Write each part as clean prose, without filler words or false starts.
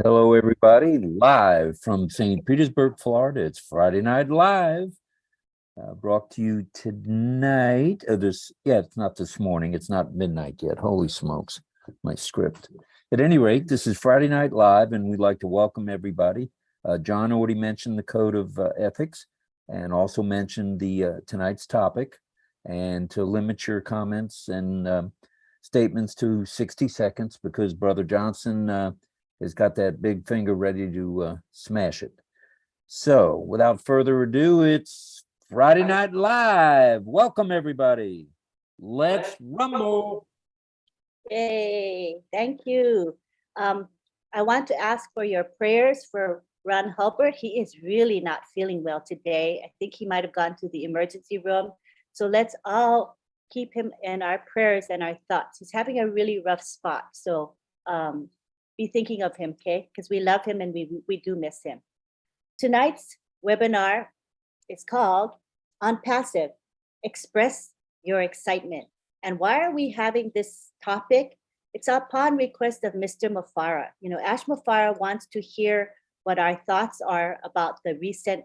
Hello, everybody, live from St. Petersburg, Florida. It's Friday Night Live, brought to you tonight. It's not this morning. It's not midnight yet. Holy smokes, my script. At any rate, this is Friday Night Live, and we'd like to welcome everybody. John already mentioned the code of ethics and also mentioned the tonight's topic, and to limit your comments and statements to 60 seconds because Brother Johnson has got that big finger ready to smash it. So without further ado, it's Friday Night Live. Welcome, everybody. Let's rumble. Yay, thank you. I want to ask for your prayers for Ron Hulbert. He is really not feeling well today. I think he might have gone to the emergency room. So let's all keep him in our prayers and our thoughts. He's having a really rough spot. So be thinking of him, okay? Because we love him and we do miss him. Tonight's webinar is called On Passive, Express Your Excitement. And why are we having this topic? It's upon request of Mr. Mufara. You know, Ash Mufara wants to hear what our thoughts are about the recent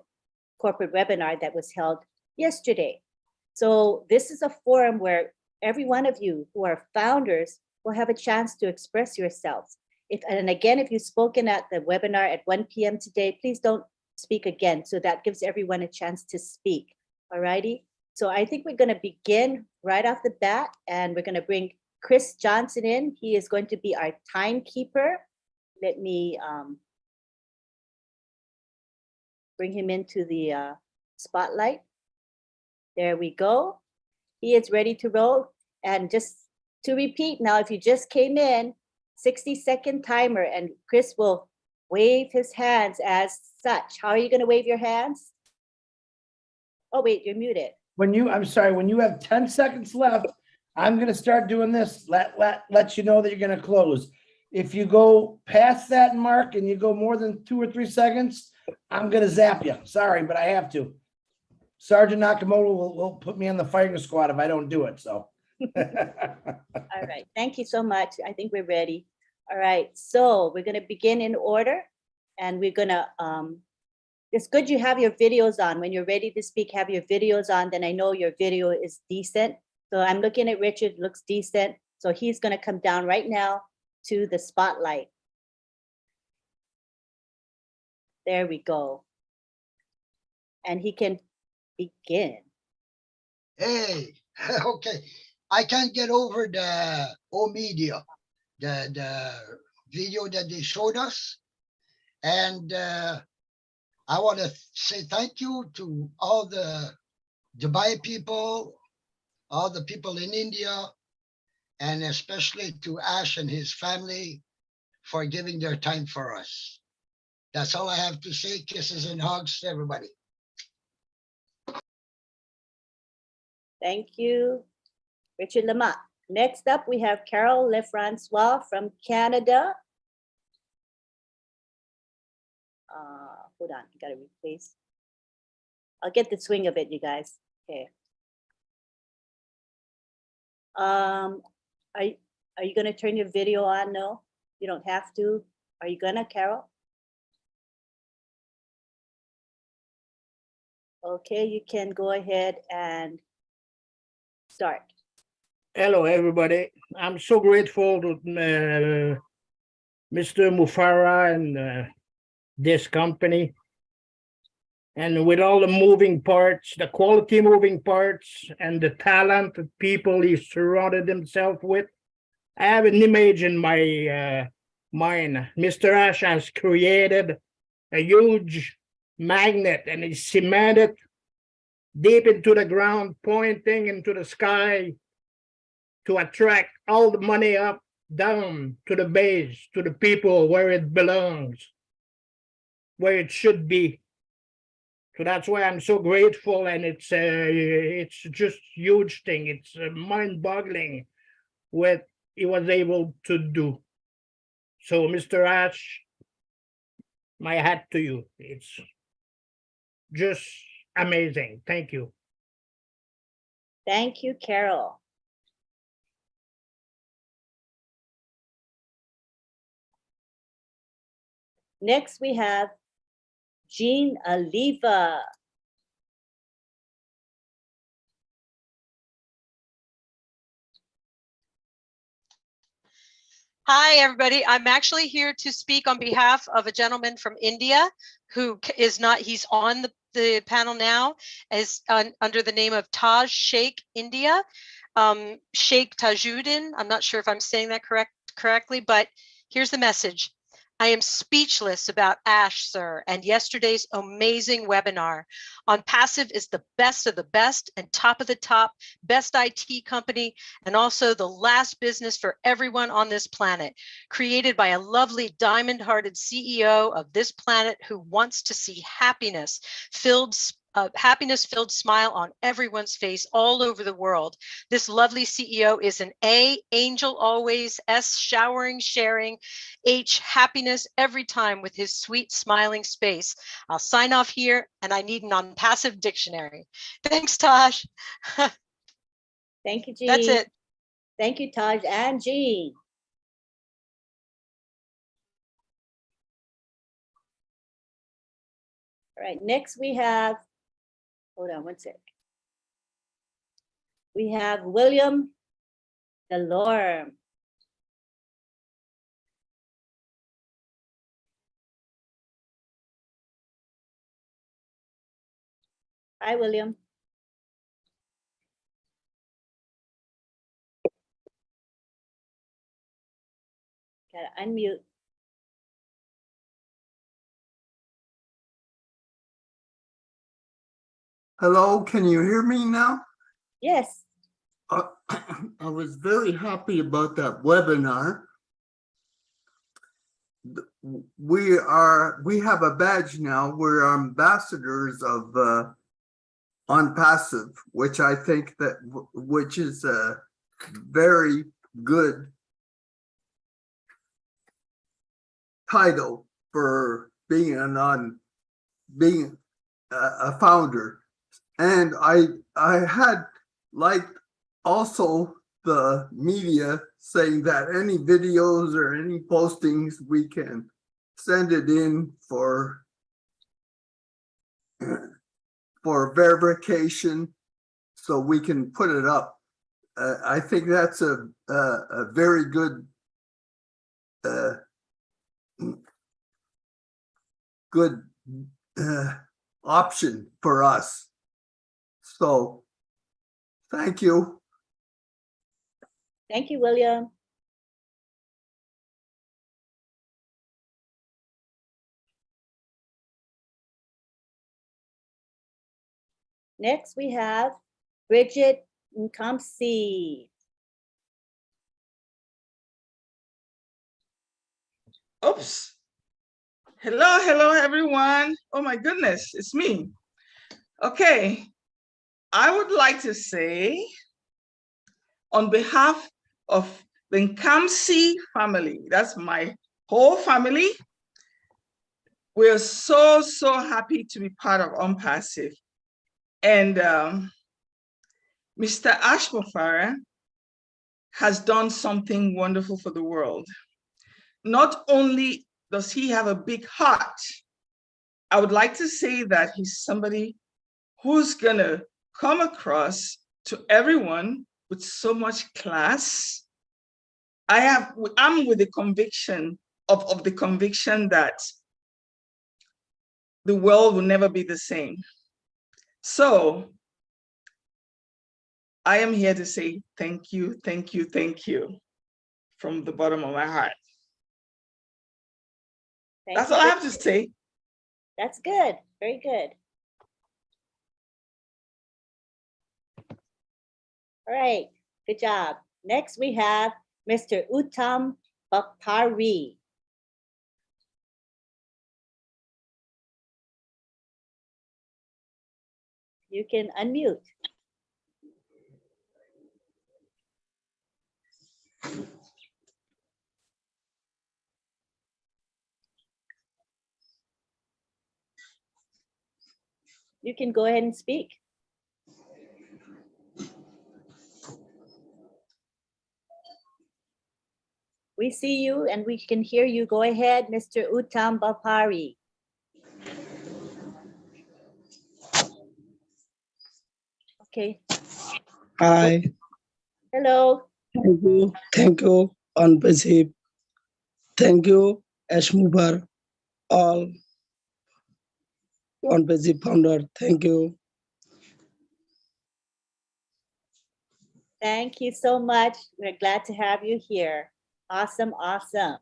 corporate webinar that was held yesterday. So this is a forum where every one of you who are founders will have a chance to express yourselves. And again, if you've spoken at the webinar at 1 p.m. today, please don't speak again. So that gives everyone a chance to speak. All righty. So I think we're going to begin right off the bat, and we're going to bring Chris Johnson in. He is going to be our timekeeper. Let me bring him into the spotlight. There we go. He is ready to roll. And just to repeat now, if you just came in, 60-second timer, and Chris will wave his hands as such. How are you going to wave your hands? Oh, wait, you're muted. I'm sorry, when you have 10 seconds left, I'm going to start doing this. Let you know that you're going to close. If you go past that mark and you go more than 2 or 3 seconds, I'm going to zap you. Sorry, but I have to. Sergeant Nakamoto will put me on the firing squad if I don't do it. So. All right. Thank you so much. I think we're ready. All right. So we're going to begin in order, and we're going to, it's good you have your videos on. When you're ready to speak, have your videos on. Then I know your video is decent. So I'm looking at Richard, looks decent. So he's going to come down right now to the spotlight. There we go. And he can begin. Hey, okay. I can't get over the media, the video that they showed us. And I want to say thank you to all the Dubai people, all the people in India, and especially to Ash and his family for giving their time for us. That's all I have to say. Kisses and hugs to everybody. Thank you, Richard Lamont. Next up, we have Carol Lefrancois from Canada. Hold on, got to replace. I'll get the swing of it, you guys. Okay. Are you going to turn your video on? No, you don't have to. Are you gonna, Carol? Okay, you can go ahead and start. Hello, everybody. I'm so grateful to Mr. Mufara and this company. And with all the moving parts, the quality moving parts, and the talented people he surrounded himself with, I have an image in my mind. Mr. Ash has created a huge magnet, and he cemented deep into the ground, pointing into the sky to attract all the money up, down to the base, to the people where it belongs, where it should be. So that's why I'm so grateful, and it's just huge thing. It's mind-boggling what he was able to do. So, Mr. Ash, my hat to you. It's just amazing. Thank you. Thank you, Carol. Next, we have Jean Aliva. Hi, everybody. I'm actually here to speak on behalf of a gentleman from India who is not, he's on the panel now as under the name of Taj Sheikh India, Sheikh Tajuddin. I'm not sure if I'm saying that correctly, but here's the message. I am speechless about Ash, sir, and yesterday's amazing webinar on Passive is the best of the best and top of the top, best IT company, and also the last business for everyone on this planet, created by a lovely diamond-hearted CEO of this planet who wants to see happiness-filled smile on everyone's face all over the world. This lovely CEO is an A, angel always, S, showering, sharing, H, happiness every time with his sweet smiling space. I'll sign off here, and I need an non-passive dictionary. Thanks, Tosh. Thank you, Jean. That's it. Thank you, Taj and Jean. All right, next we have, hold on one sec. We have William Delorme. Hi, William. Gotta unmute. Hello, can you hear me now? Yes. I was very happy about that webinar. We have a badge now. We're ambassadors of on Passive, which I think which is a very good title for being a founder. And I had liked also the media saying that any videos or any postings, we can send it in for verification so we can put it up. I think that's a very good option for us. So thank you. Thank you, William. Next, we have Bridget Nkamsi. Oops. Hello, everyone. Oh my goodness, it's me. Okay, I would like to say on behalf of the Nkamsi family, that's my whole family, we're so happy to be part of OnPassive. And Mr. Ashmofara has done something wonderful for the world. Not only does he have a big heart, I would like to say that he's somebody who's gonna come across to everyone with so much class. I'm with the conviction of the conviction that the world will never be the same. So I am here to say thank you from the bottom of my heart. That's all I have to say. That's good. Very good. All right. Good job. Next, we have Mr. Uttam Bapari. You can unmute. You can go ahead and speak. We see you and we can hear you. Go ahead, Mr. Uttam Bapari. Okay. Hi, Hello. thank you, Anbazib. Thank you, Ashmubar, all Anbazib founder. Thank you. Thank you so much. We're glad to have you here. Awesome, awesome.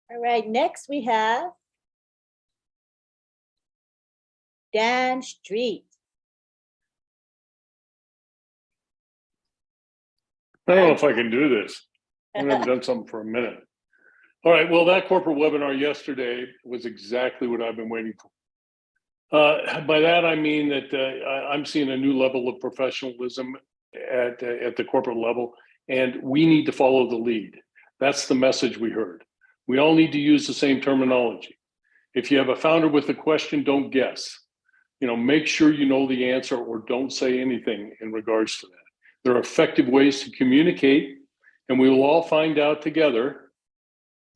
All right, next we have Dan Street. I don't know if I can do this. I haven't done something for a minute. All right, well, that corporate webinar yesterday was exactly what I've been waiting for. By that, I mean that I'm seeing a new level of professionalism at the corporate level, and we need to follow the lead. That's the message we heard. We all need to use the same terminology. If you have a founder with a question, don't guess. Make sure you know the answer or don't say anything in regards to that. There are effective ways to communicate, and we will all find out together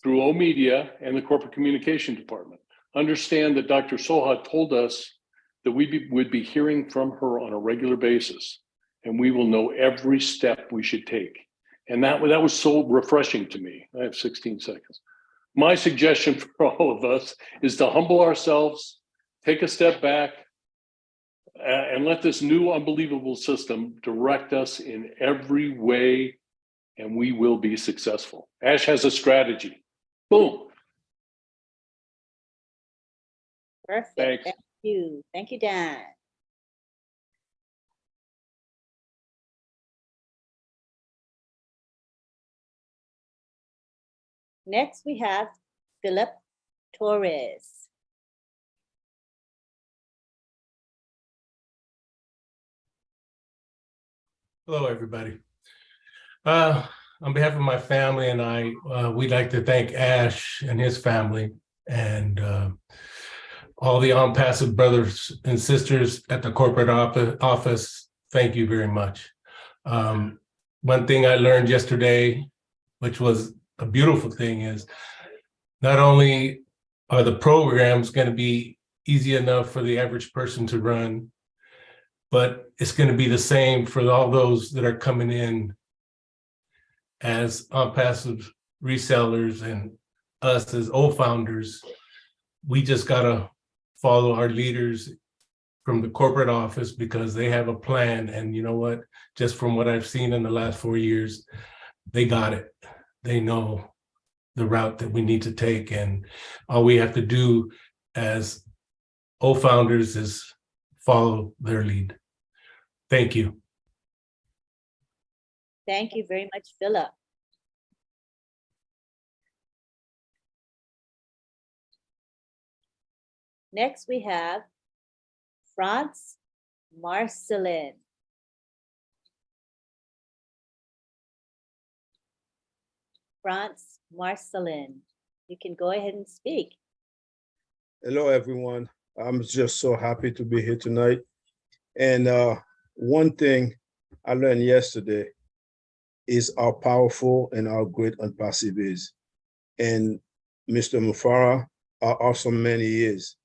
through O Media and the corporate communication department. Understand that Dr. Soha told us that we would be hearing from her on a regular basis, and we will know every step we should take. And that was so refreshing to me. I have 16 seconds. My suggestion for all of us is to humble ourselves, take a step back, and let this new unbelievable system direct us in every way, and we will be successful. Ash has a strategy. Boom. Perfect. Thanks. Thank you. Thank you, Dan. Next, we have Philip Torres. Hello, everybody. On behalf of my family and I, we'd like to thank Ash and his family and all the on-passive brothers and sisters at the corporate office. Thank you very much. One thing I learned yesterday, which was a beautiful thing, is not only are the programs going to be easy enough for the average person to run, but it's going to be the same for all those that are coming in as passive resellers and us as old founders. We just got to follow our leaders from the corporate office because they have a plan. And you know what? Just from what I've seen in the last 4 years, they got it. They know the route that we need to take. And all we have to do as old founders is follow their lead. Thank you. Thank you very much, Philip. Next, we have France Marcelin. France Marcelin, you can go ahead and speak. Hello, everyone. I'm just so happy to be here tonight. And one thing I learned yesterday is how powerful and how great OnPassive is. And Mr. Mufara, how awesome man he is.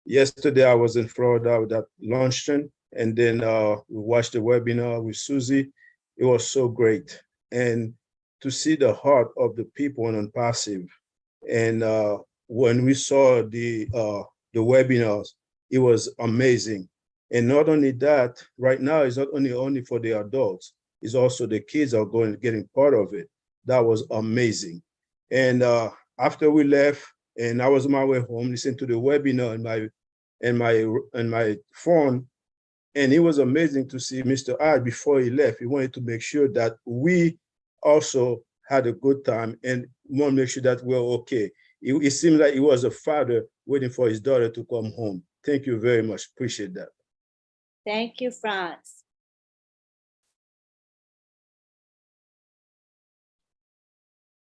Yesterday, I was in Florida with that luncheon, and then we watched the webinar with Susie. It was so great. And to see the heart of the people on OnPassive. And when we saw the webinars, it was amazing. And not only that, right now it's not only for the adults, it's also the kids are getting part of it. That was amazing. And after we left, and I was on my way home, listening to the webinar in my phone, and it was amazing to see Mr. I before he left. He wanted to make sure that we also had a good time and want to make sure that we're okay. It seemed like he was a father waiting for his daughter to come home. Thank you very much. Appreciate that. Thank you, Franz.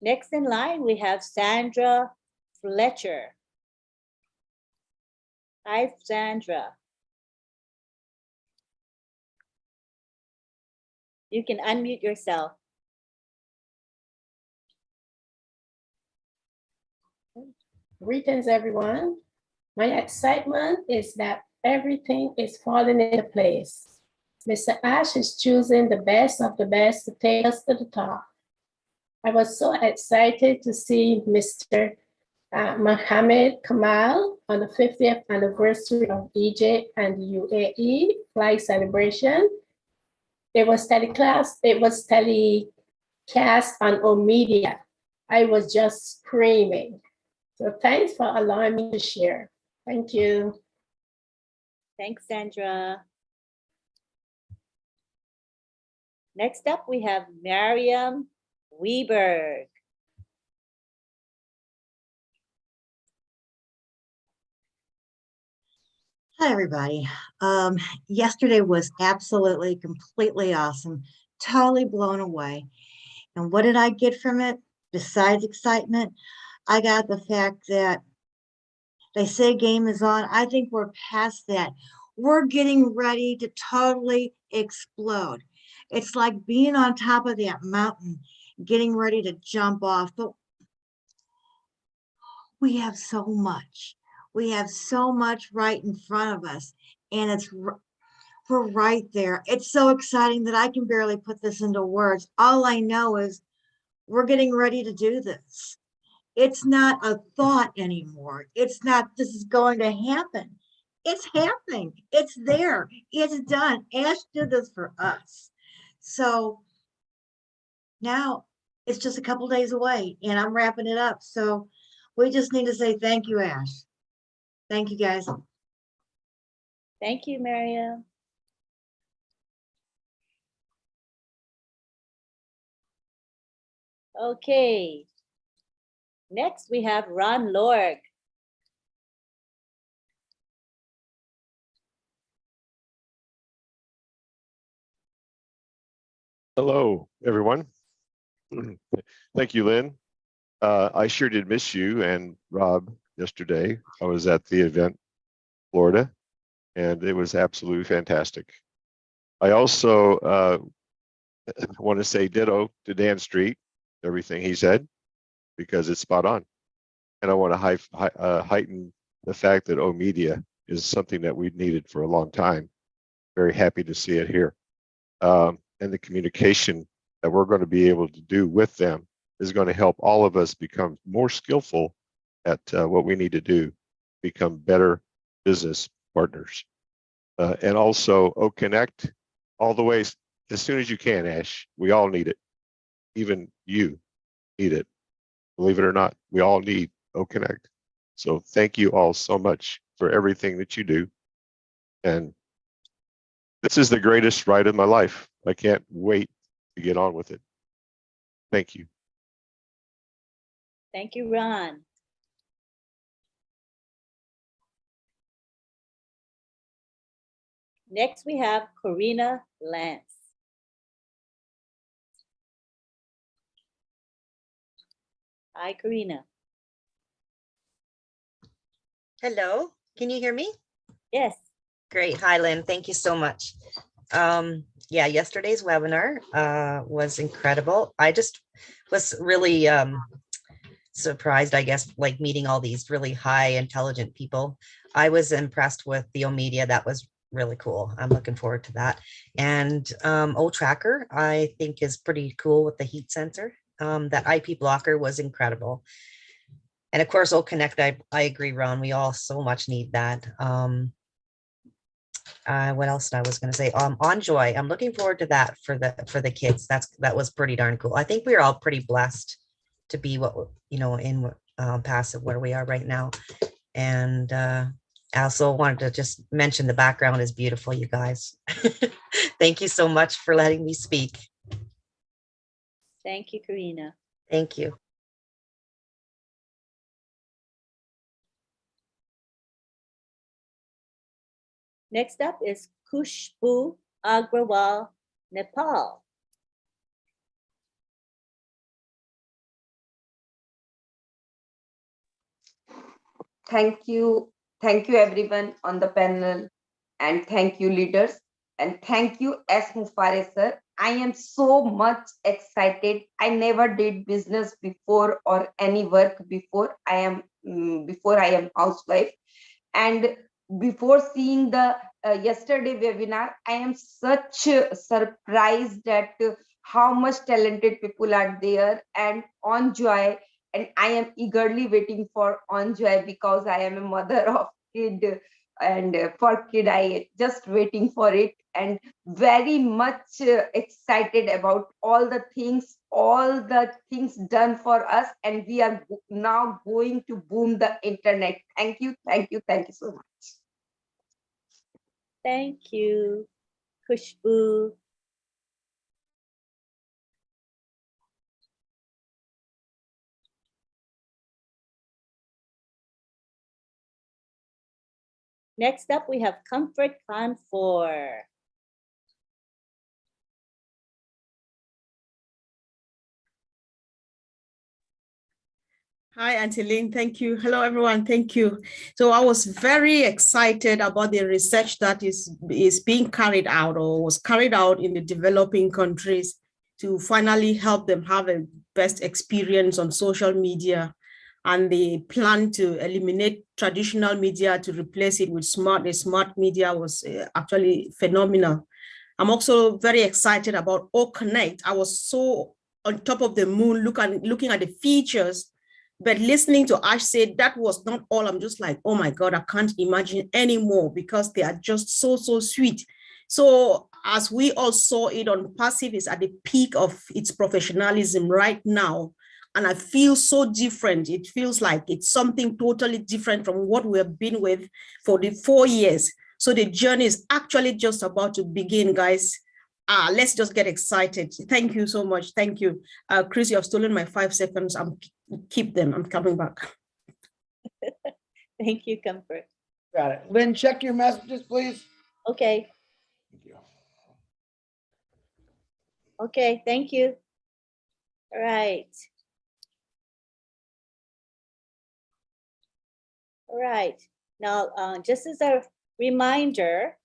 Next in line, we have Sandra Fletcher. Hi, Sandra. You can unmute yourself. Greetings, everyone. My excitement is that everything is falling into place. Mr. Ash is choosing the best of the best to take us to the top. I was so excited to see Mr. Mohammed Kamal on the 50th anniversary of Egypt and the UAE flag celebration. It was telecast on OMedia. I was just screaming. So thanks for allowing me to share. Thank you. Thanks, Sandra. Next up, we have Mariam Weberg. Hi, everybody. Yesterday was absolutely, completely awesome. Totally blown away. And what did I get from it? Besides excitement, I got the fact that they say game is on. I think we're past that. We're getting ready to totally explode. It's like being on top of that mountain, getting ready to jump off. But we have so much. We have so much right in front of us, and we're right there. It's so exciting that I can barely put this into words. All I know is we're getting ready to do this. It's not a thought anymore. It's not, this is going to happen. It's happening. It's there. It's done. Ash did this for us. So now it's just a couple days away and I'm wrapping it up. So we just need to say thank you, Ash. Thank you, guys. Thank you, Mariam. Okay. Next, we have Ron Lorg. Hello, everyone. Thank you, Lynn. I sure did miss you and Rob yesterday. I was at the event, Florida, and it was absolutely fantastic. I also want to say ditto to Dan Street, everything he said, because it's spot on. And I want to heighten the fact that OMedia is something that we've needed for a long time. Very happy to see it here. And the communication that we're going to be able to do with them is going to help all of us become more skillful at what we need to do, become better business partners. And also, Connect all the ways as soon as you can, Ash. We all need it. Even you need it. Believe it or not, we all need Connect. So thank you all so much for everything that you do. And this is the greatest ride of my life. I can't wait to get on with it. Thank you. Thank you, Ron. Next, we have Corina Lance. Hi, Corina. Hello, can you hear me? Yes. Great. Hi, Lynn. Thank you so much. Yeah, yesterday's webinar was incredible. I just was really surprised, I guess, like meeting all these really high intelligent people. I was impressed with the OMedia. That was really cool. I'm looking forward to that. And O-Tracker, I think, is pretty cool with the heat sensor. That IP blocker was incredible. And of course, O-Connect, I agree, Ron, we all so much need that. What else I was going to say? OnJoy, I'm looking forward to that for the kids. That was pretty darn cool. I think we are all pretty blessed to be what, you know, in passive where we are right now. And I also wanted to just mention the background is beautiful, you guys. Thank you so much for letting me speak. Thank you, Corina. Thank you. Next up is Khushbu Agrawal, Nepal. Thank you everyone on the panel, and thank you leaders, and thank you S. Mufare sir I am so much excited. I never did business before or any work before. Before I am housewife. And before seeing the yesterday webinar, I am such surprised at how much talented people are there and on Joy. And I am eagerly waiting for on Joy because I am a mother of kid, and for kid I just waiting for it, and very much excited about all the things done for us, and we are now going to boom the internet. Thank you so much. Thank you, Khushbu. Next up, we have Comfort Khan-4. Hi, Auntie Lynn. Thank you. Hello, everyone. Thank you. So I was very excited about the research that is being carried out or was carried out in the developing countries to finally help them have a best experience on social media. And the plan to eliminate traditional media to replace it with smart media was actually phenomenal. I'm also very excited about O-Connect. I was so on top of the moon looking at the features. But listening to Ash say that was not all. I'm just like, oh my God, I can't imagine anymore because they are just so sweet. So as we all saw it on Passive is at the peak of its professionalism right now. And I feel so different. It feels like it's something totally different from what we have been with for the 4 years. So the journey is actually just about to begin, guys. Let's just get excited. Thank you so much. Thank you. Chris, you have stolen my 5 seconds. Keep them. I'm coming back. Thank you, Comfort. Got it. Lynn, check your messages, please. Okay. Thank you. Okay, thank you. All right. All right. Now, just as a reminder,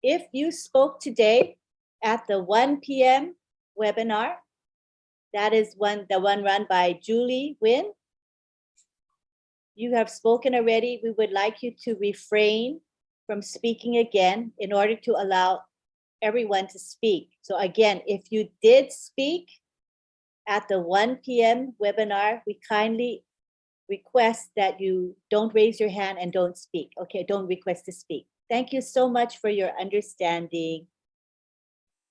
if you spoke today at the 1 p.m. webinar, that is the one run by Julie Wynn. You have spoken already. We would like you to refrain from speaking again in order to allow everyone to speak. So again, if you did speak at the 1 p.m. webinar, we kindly request that you don't raise your hand and don't speak. Okay, don't request to speak. Thank you so much for your understanding.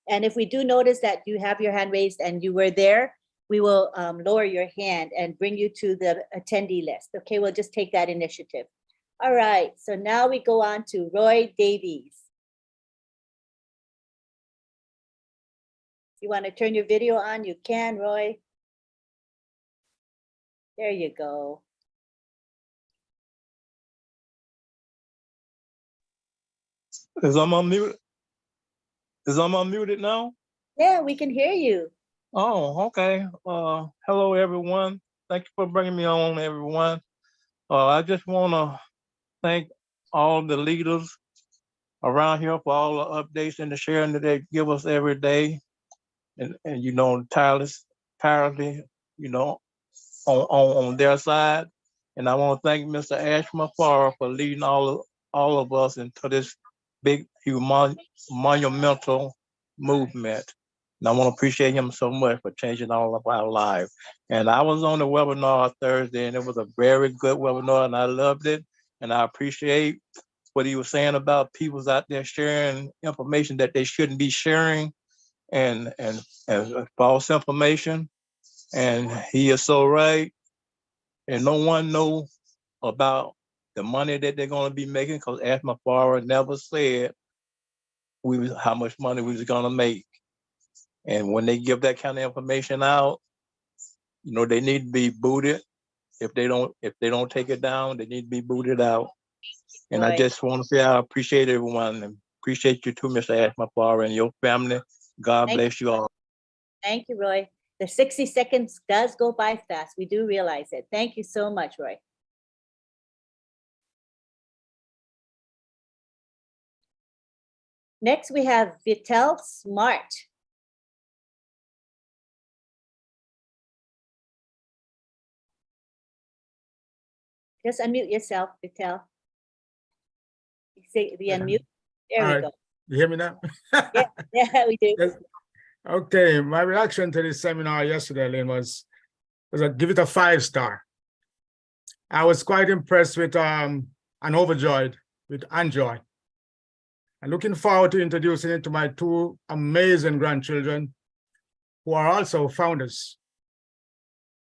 And if we do notice that you have your hand raised and you were there, we will lower your hand and bring you to the attendee list. Okay, we'll just take that initiative. All right, so now we go on to Roy Davies. You want to turn your video on? You can, Roy. There you go. Is I'm unmuted? Is I'm unmuted now? Yeah, we can hear you. Oh, okay. Hello, everyone. Thank you for bringing me on, everyone. I just want to thank all the leaders around here for all the updates and the sharing that they give us every day, and you know, tirelessly, you know, on their side. And I want to thank Mr. Ash Mahfuz for leading all of us into this big, monumental movement. And I want to appreciate him so much for changing all of our lives. And I was on the webinar Thursday, and it was a very good webinar, and I loved it. And I appreciate what he was saying about people's out there sharing information that they shouldn't be sharing, and false information. And he is so right. And no one knows about the money that they're going to be making, because Ash Mahfuz never said how much money we was going to make. And when they give that kind of information out, you know, they need to be booted. If they don't take it down, they need to be booted out. And Right. I just want to say I appreciate everyone, and appreciate you too, Mr. Ash Mahfuz, and your family. God bless you all. Thank you, Roy. The 60 seconds does go by fast. We do realize it. Thank you so much, Roy. Next, we have Vitel Smart. Just unmute yourself, Vitel. Say the unmute. There we go. You hear me now? Yeah, we do. Yes. Okay, my reaction to this seminar yesterday, Lynn, was I'd give it a 5-star. I was quite impressed with and overjoyed with Enjoy. I'm looking forward to introducing it to my 2 amazing grandchildren who are also founders.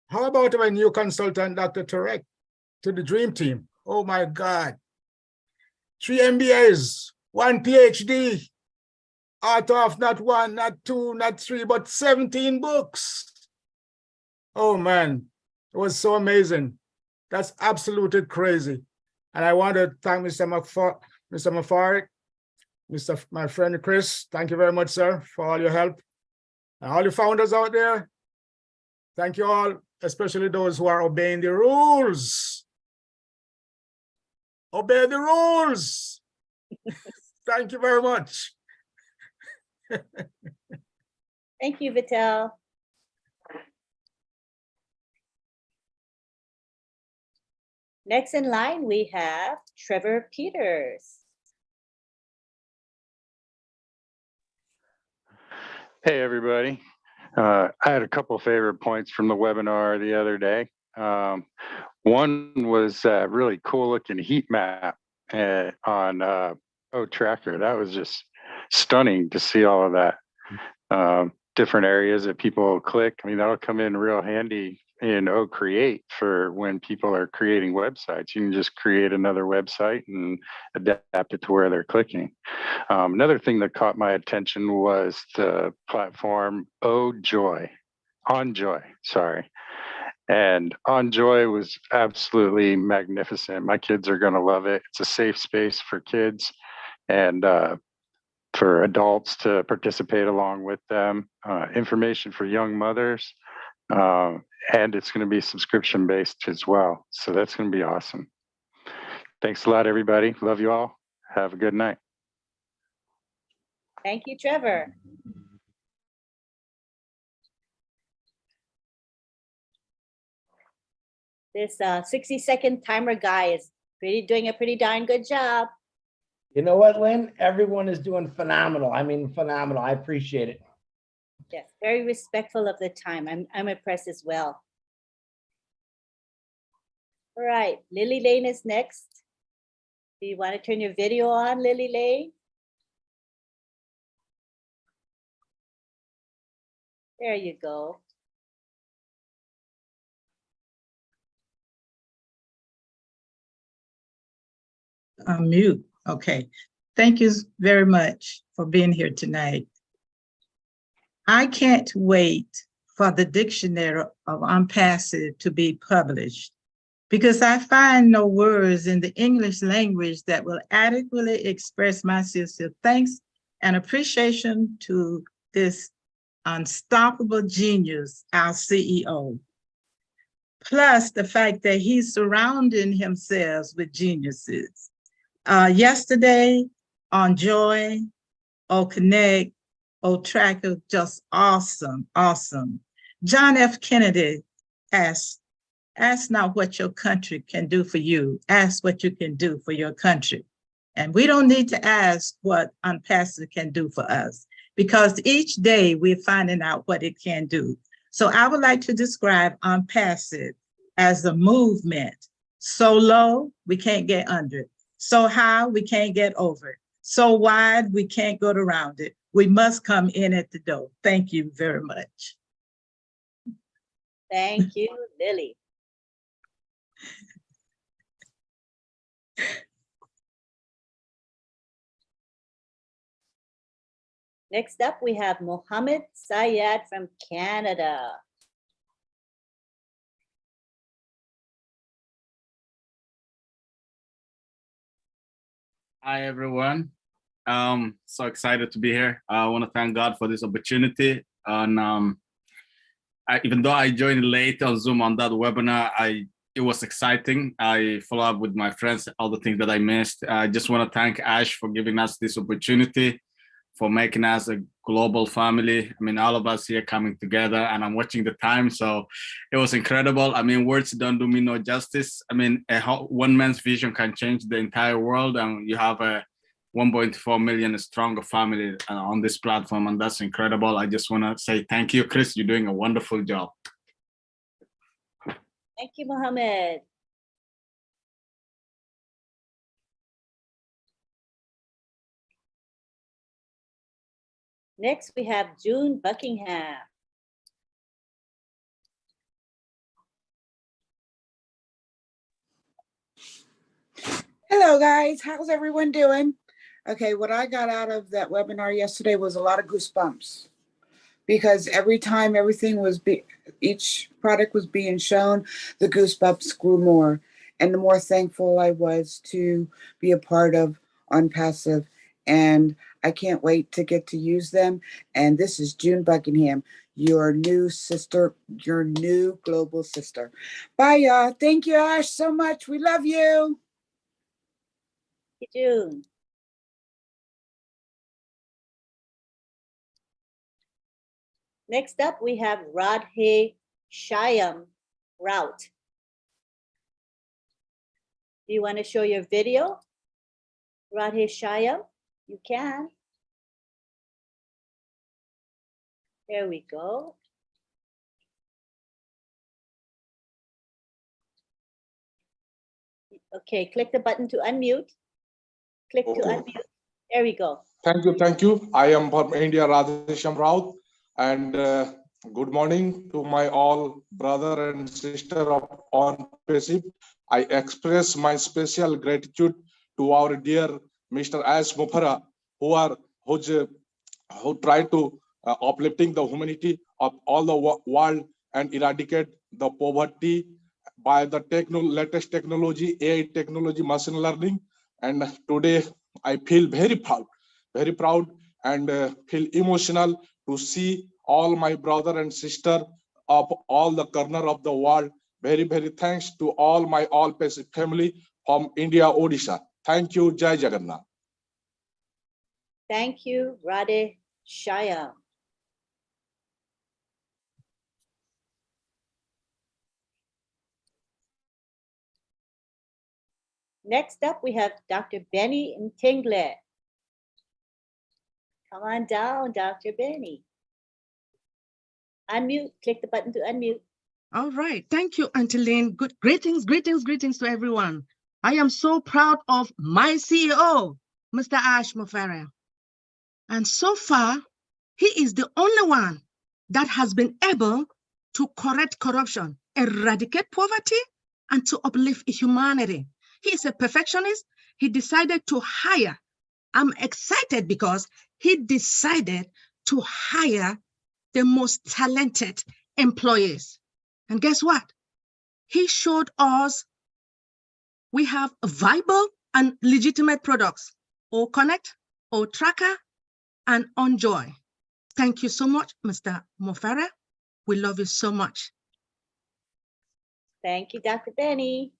How about my new consultant, Dr. Tarek, to the Dream Team? Oh my God. 3 MBAs, 1 PhD, author of not 1, not 2, not 3, but 17 books. Oh man, it was so amazing. That's absolutely crazy. And I want to thank Mr. Mafarik, my friend Chris. Thank you very much, sir, for all your help. And all the founders out there, thank you all, especially those who are obeying the rules. Obey the rules. Thank you very much. Thank you, Vitel. Next in line, we have Trevor Peters. Hey, everybody. I had a couple favorite points from the webinar the other day. One was a really cool looking heat map on OTracker. That was just stunning to see all of that. Different areas that people click. I mean, that'll come in real handy in OCreate for when people are creating websites. You can just create another website and adapt it to where they're clicking. Another thing that caught my attention was the platform OJoy, sorry. And OnJoy was absolutely magnificent. My kids are going to love it. It's a safe space for kids and for adults to participate along with them. Information for young mothers. And it's going to be subscription based as well. So that's going to be awesome. Thanks a lot, everybody. Love you all. Have a good night. Thank you, Trevor. This 60-second timer guy is doing a pretty darn good job. You know what, Lynn? Everyone is doing phenomenal. I mean, phenomenal. I appreciate it. Yes, very respectful of the time. I'm impressed as well. All right, Lily Lane is next. Do you want to turn your video on, Lily Lane? There you go. Mute. Okay. Thank you very much for being here tonight. I can't wait for the dictionary of unpassive to be published because I find no words in the English language that will adequately express my sincere thanks and appreciation to this unstoppable genius, our CEO. Plus the fact that he's surrounding himself with geniuses. Yesterday on Joy, Connect, Tracker, just awesome, awesome. John F. Kennedy asked, ask not what your country can do for you, ask what you can do for your country. And we don't need to ask what Unpassive can do for us because each day we're finding out what it can do. So I would like to describe Unpassive as a movement. So low, we can't get under it. So high, we can't get over it. So wide, we can't go around it. We must come in at the door. Thank you very much. Thank you, Lily. Next up, we have Mohammed Sayed from Canada. Hi, everyone. So excited to be here. I want to thank God for this opportunity. And even though I joined late on Zoom on that webinar, it was exciting. I follow up with my friends, all the things that I missed. I just want to thank Ash for giving us this opportunity. for making us a global family. I mean, all of us here coming together, and I'm watching the time, so it was incredible. I mean, words don't do me no justice. I mean, one man's vision can change the entire world, and you have a 1.4 million stronger family on this platform, and that's incredible. I just want to say thank you, Chris. You're doing a wonderful job. Thank you, Mohammed. Next, we have June Buckingham. Hello guys, how's everyone doing? Okay, what I got out of that webinar yesterday was a lot of goosebumps, because every time each product was being shown, the goosebumps grew more. And the more thankful I was to be a part of OnPassive, and I can't wait to get to use them. And this is June Buckingham, your new sister, your new global sister. Bye y'all. Thank you, Ash, so much. We love you. Thank you, June. Next up, we have Radhe Shyam Rout. Do you want to show your video? Radhe Shyam, you can. There we go. Okay, click the button to unmute. Click to unmute. There we go. Thank you, thank you. I am from India, Radhesham Raut, and good morning to my all brother and sister of OnPassive. I express my special gratitude to our dear Mr. Ash Mufara, who try to uplifting the humanity of all the world and eradicate the poverty by the latest technology, AI technology, machine learning. And today I feel very proud and feel emotional to see all my brother and sister of all the corner of the world. Very thanks to all my OnPassive family from India, Odisha. Thank you, Jai Jagannath. Thank you, Radhe Shyam. Next up, we have Dr. Benny Ntingle. Come on down, Dr. Benny. Unmute, click the button to unmute. All right, thank you, Auntie Lynn. Greetings to everyone. I am so proud of my CEO, Mr. Ash Mufara. And so far, he is the only one that has been able to correct corruption, eradicate poverty, and to uplift humanity. He is a perfectionist. He decided to hire. I'm excited because he decided to hire the most talented employees. And guess what? He showed us we have viable and legitimate products, OConnect, OTracker, and OnJoy. Thank you so much, Mr. Mufara. We love you so much. Thank you, Dr. Benny.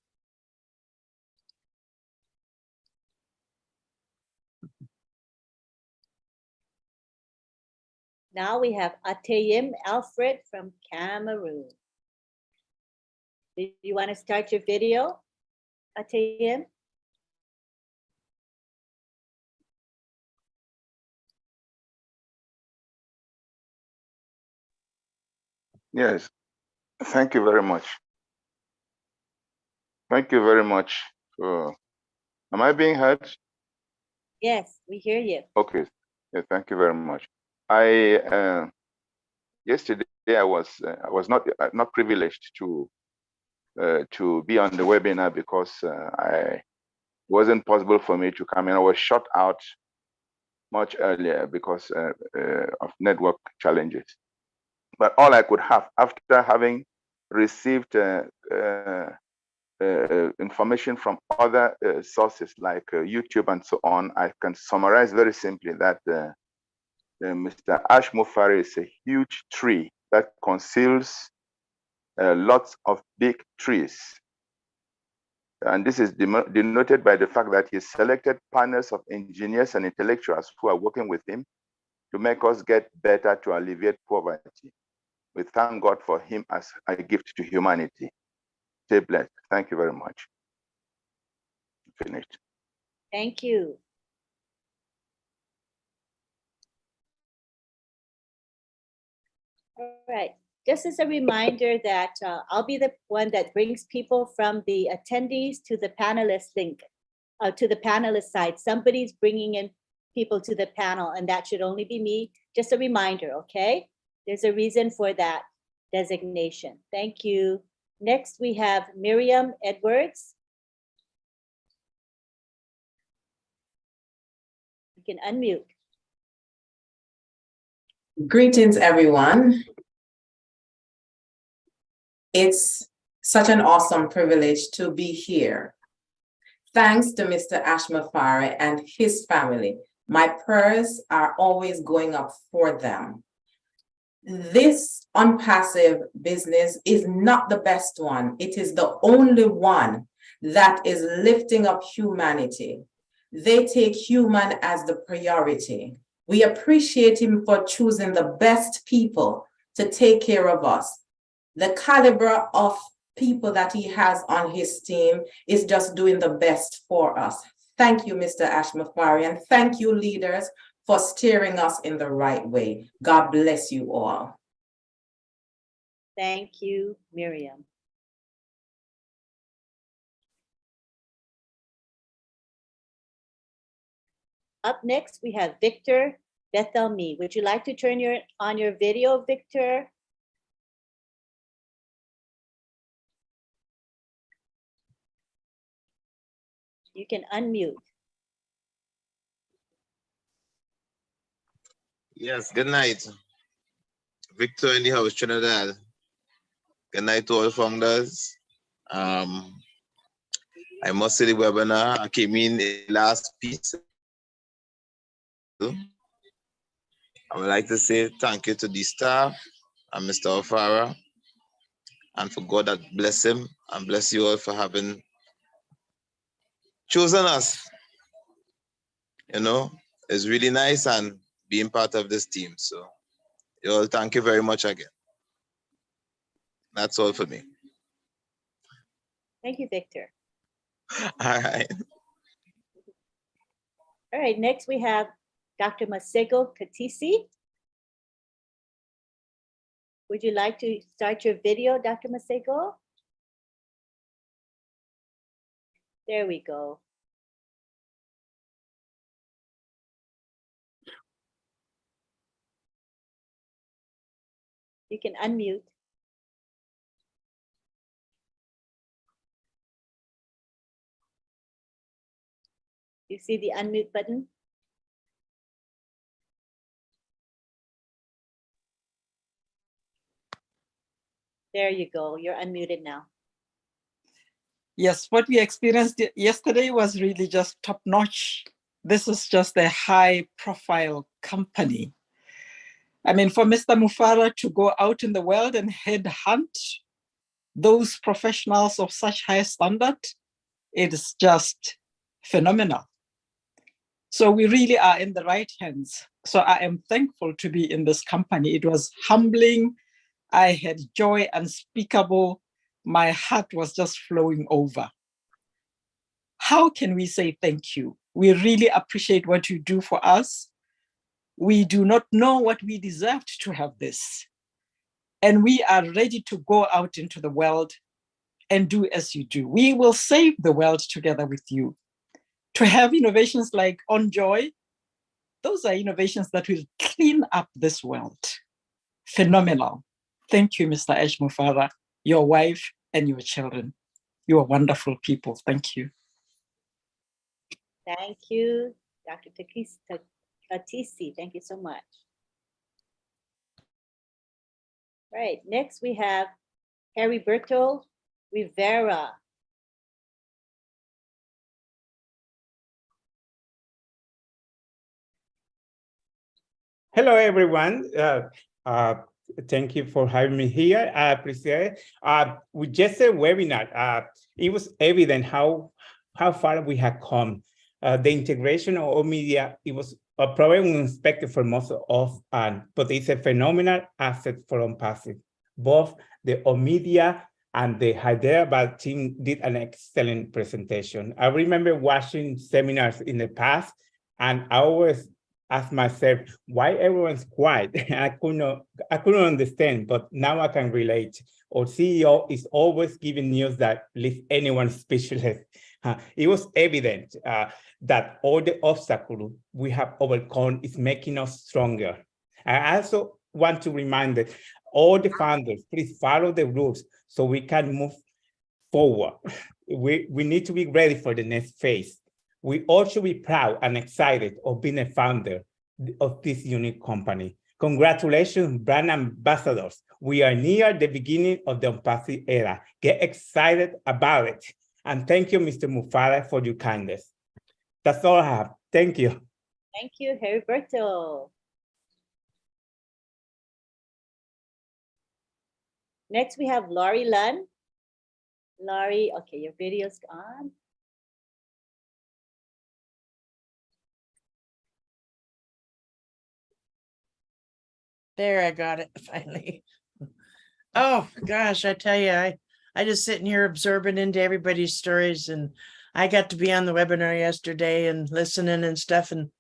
Now we have Ateyim Alfred from Cameroon. Do you want to start your video, Ateyim? Yes, thank you very much. Thank you very much. Am I being heard? Yes, we hear you. Okay, yeah, thank you very much. Yesterday I was not privileged to be on the webinar because it wasn't possible for me to come in. I was shut out much earlier because of network challenges. But all I could have after having received information from other sources like YouTube and so on, I can summarize very simply that Mr. Ash Mufara is a huge tree that conceals lots of big trees. And this is denoted by the fact that he selected panels of engineers and intellectuals who are working with him to make us get better, to alleviate poverty. We thank God for him as a gift to humanity. Stay blessed. Thank you very much. Finished. Thank you. All right. Just as a reminder that I'll be the one that brings people from the attendees to the panelist link, to the panelist side. Somebody's bringing in people to the panel, and that should only be me. Just a reminder, okay? There's a reason for that designation. Thank you. Next, we have Miriam Edwards. You can unmute. Greetings, everyone. It's such an awesome privilege to be here. Thanks to Mr. Ashmafari and his family. My prayers are always going up for them. This unpassive business is not the best one. It is the only one that is lifting up humanity. They take human as the priority. We appreciate him for choosing the best people to take care of us. The caliber of people that he has on his team is just doing the best for us. Thank you, Mr. Ashmafari, and thank you, leaders, for steering us in the right way. God bless you all. Thank you, Miriam. Up next, we have Victor Bethelme. Would you like to turn on your video, Victor? You can unmute. Yes, good night. Victor in the house, Trinidad. Good night to all founders. I must say the webinar, I came in the last piece. I would like to say thank you to the staff and Mr. O'Farah, and for God that bless him and bless you all for having chosen us. You know, it's really nice and being part of this team. So you all, thank you very much again. That's all for me. Thank you, Victor. All right. All right, next we have Dr. Masego Katisi. Would you like to start your video, Dr. Masego? There we go. You can unmute. You see the unmute button? There you go. You're unmuted now. Yes, what we experienced yesterday was really just top notch. This is just a high profile company. I mean, for Mr. Mufara to go out in the world and headhunt those professionals of such high standard, it is just phenomenal. So we really are in the right hands. So I am thankful to be in this company. It was humbling. I had joy unspeakable. My heart was just flowing over. How can we say thank you? We really appreciate what you do for us. We do not know what we deserved to have this. And we are ready to go out into the world and do as you do. We will save the world together with you. To have innovations like OnJoy, those are innovations that will clean up this world. Phenomenal. Thank you, Mr. Ashmufara, your wife, and your children. You are wonderful people. Thank you. Thank you, Dr. Katisi. Thank you so much. Right, next we have Heriberto Rivera. Hello, everyone. Thank you for having me here. I appreciate it. With just a webinar, it was evident how far we have come. The integration of all media, it was probably unexpected for most of us, but it's a phenomenal asset for OnPassive. Both the all media and the Hyderabad team did an excellent presentation. I remember watching seminars in the past, and I always ask myself why everyone's quiet. I couldn't understand, but now I can relate. Our CEO is always giving news that leaves anyone speechless. It was evident that all the obstacles we have overcome is making us stronger. I also want to remind all the founders, please follow the rules so we can move forward. We need to be ready for the next phase. We all should be proud and excited of being a founder of this unique company. Congratulations, brand ambassadors. We are near the beginning of the OnPassive era. Get excited about it. And thank you, Mr. Mufara, for your kindness. That's all I have. Thank you. Thank you, Heriberto. Next, we have Laurie Lunn. Laurie, okay, your video's on. There, I got it finally. Oh gosh, I tell you, I just sitting here absorbing into everybody's stories, and I got to be on the webinar yesterday and listening and stuff, and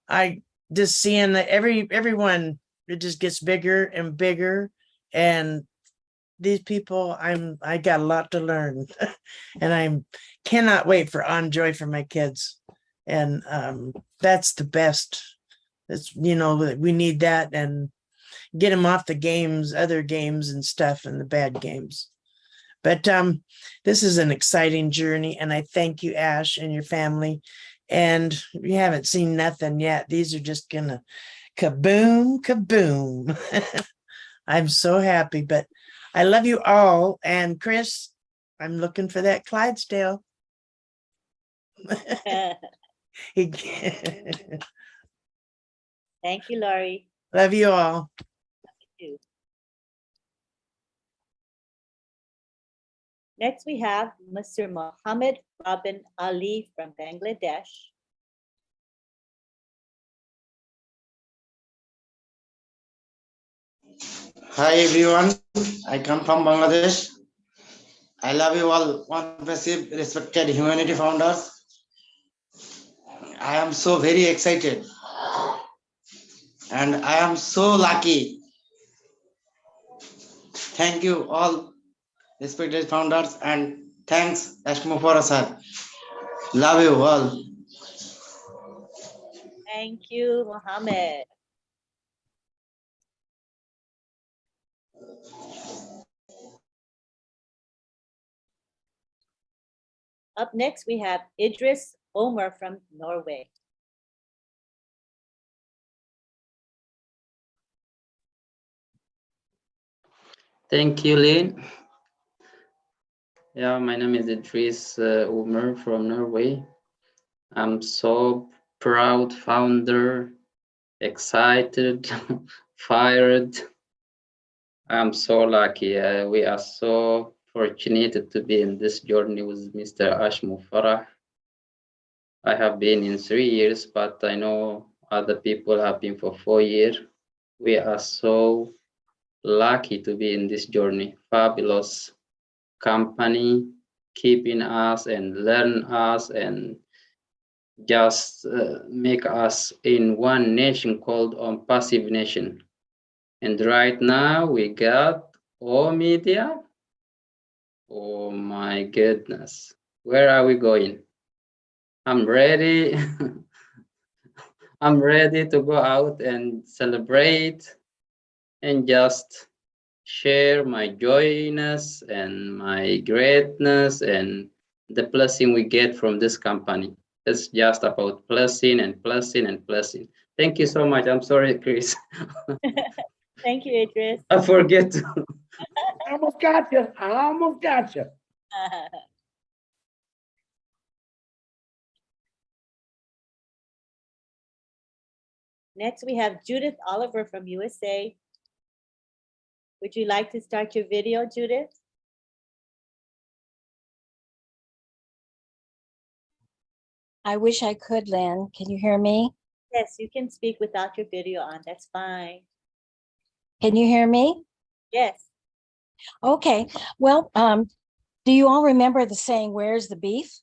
I just seeing that everyone, it just gets bigger and bigger, and these people, I got a lot to learn, and I cannot wait for On Joy for my kids, and that's the best. It's, you know, we need that, and get them off the games, other games and stuff, and the bad games. But this is an exciting journey, and I thank you, Ash, and your family. And we haven't seen nothing yet. These are just gonna kaboom, kaboom. I'm so happy, but I love you all. And Chris, I'm looking for that Clydesdale. Thank you, Laurie. Love you all. Love you too. Next, we have Mr. Mohammed Robin Ali from Bangladesh. Hi everyone, I come from Bangladesh. I love you all, OnPassive respected humanity founders. I am so very excited and I am so lucky. Thank you all respected founders, and thanks Ashmufara sir. Love you all. Thank you, Mohammed. Up next, we have Idris Omer from Norway. Thank you, Lynn. Yeah, my name is Idris Omer from Norway. I'm so proud founder, excited, fired. I'm so lucky. We are so fortunate to be in this journey with Mr. Ashmufara. I have been in 3 years, but I know other people have been for 4 years. We are so lucky to be in this journey. Fabulous company, keeping us and learn us and just make us in one nation called OnPassive Nation. And right now we got all media. Oh my goodness, where are we going? I'm ready. I'm ready to go out and celebrate and just share my joyness and my greatness and the blessing we get from this company. It's just about blessing and blessing and blessing. Thank you so much. I'm sorry, Chris. Thank you, Idris. I forget to. I almost got you. I almost got you. Next, we have Judith Oliver from USA. Would you like to start your video, Judith? I wish I could, Lynn. Can you hear me? Yes, you can speak without your video on. That's fine. Can you hear me? Yes. Okay. Well, do you all remember the saying, "Where's the beef?"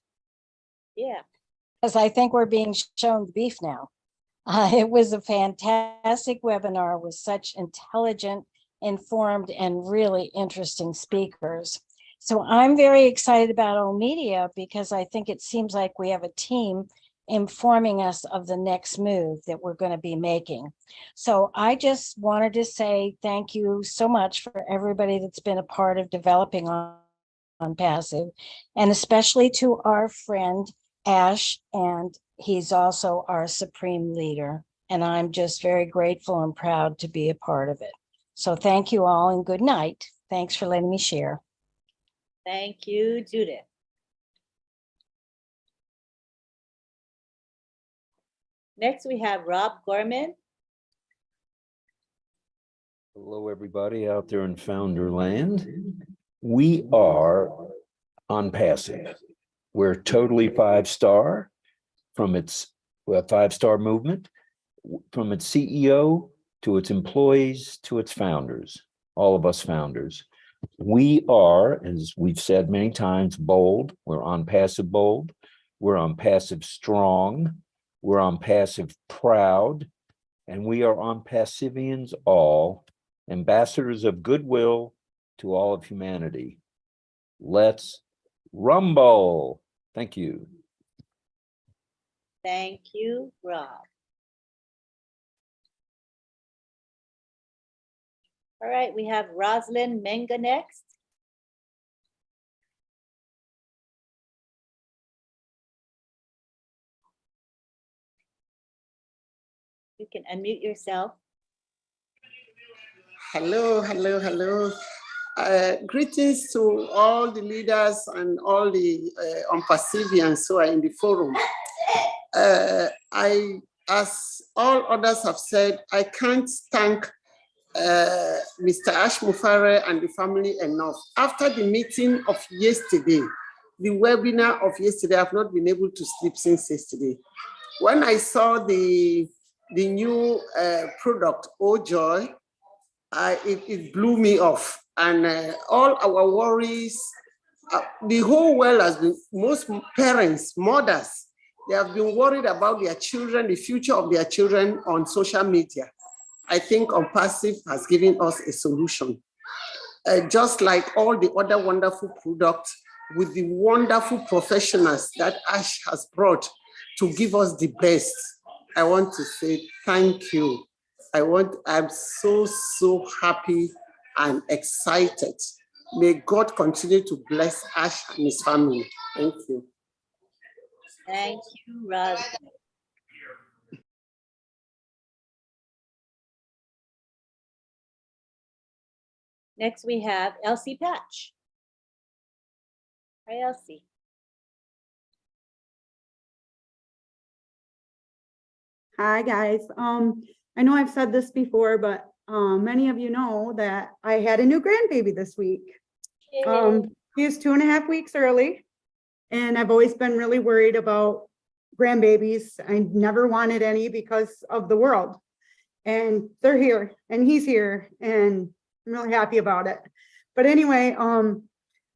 Yeah. Because I think we're being shown the beef now. It was a fantastic webinar with such intelligent, informed, and really interesting speakers. So I'm very excited about OMedia because I think it seems like we have a team informing us of the next move that we're going to be making. So I just wanted to say thank you so much for everybody that's been a part of developing on Passive, and especially to our friend Ash, and he's also our supreme leader. And I'm just very grateful and proud to be a part of it. So thank you all and good night. Thanks for letting me share. Thank you, Judith. Next, we have Rob Gorman. Hello, everybody out there in Founder Land. We are on Passive. We're totally 5-star from its 5-star movement, from its CEO to its employees to its founders, all of us founders. We are, as we've said many times, bold. We're on Passive bold. We're on Passive strong. We're on Passive proud. And we are on Passivians all, ambassadors of goodwill to all of humanity. Let's rumble. Thank you. Thank you, Rob. All right, we have Rosalind Menga next. You can unmute yourself. Hello, hello, hello. Greetings to all the leaders and all the Passivians who are in the forum. As all others have said, I can't thank Mr. Ash Mufare and the family enough. After the meeting of yesterday, the webinar of yesterday, I've not been able to sleep since yesterday. When I saw the new product, Oh Joy, it blew me off. And all our worries, the whole world has been, most parents, mothers, they have been worried about their children, the future of their children on social media. I think Passive has given us a solution. Just like all the other wonderful products with the wonderful professionals that Ash has brought to give us the best. I want to say thank you. I'm so happy and excited. May God continue to bless Ash and his family. Thank you. Thank you, Roz. Next, we have Elsie Patch. Hi, Elsie. Hi, guys. I know I've said this before, but many of you know that I had a new grandbaby this week. He is 2.5 weeks early, and I've always been really worried about grandbabies. I never wanted any because of the world, and they're here, and he's here, and I'm really happy about it. But anyway, I'm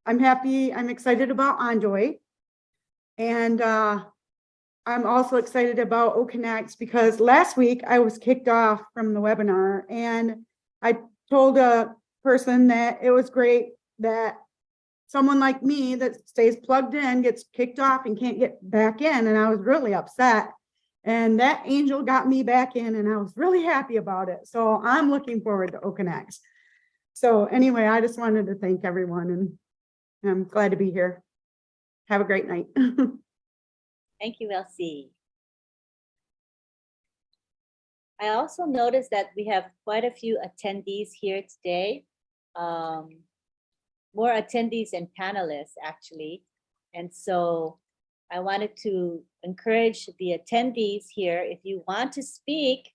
happy. I'm excited about Enjoy, and I'm also excited about OConnect because last week I was kicked off from the webinar, and I told a person that it was great that someone like me that stays plugged in gets kicked off and can't get back in, and I was really upset. And that angel got me back in, and I was really happy about it. So I'm looking forward to OConnect. So anyway, I just wanted to thank everyone, and I'm glad to be here. Have a great night. Thank you, Elsie. I also noticed that we have quite a few attendees here today. More attendees and panelists, actually. And so I wanted to encourage the attendees here. If you want to speak,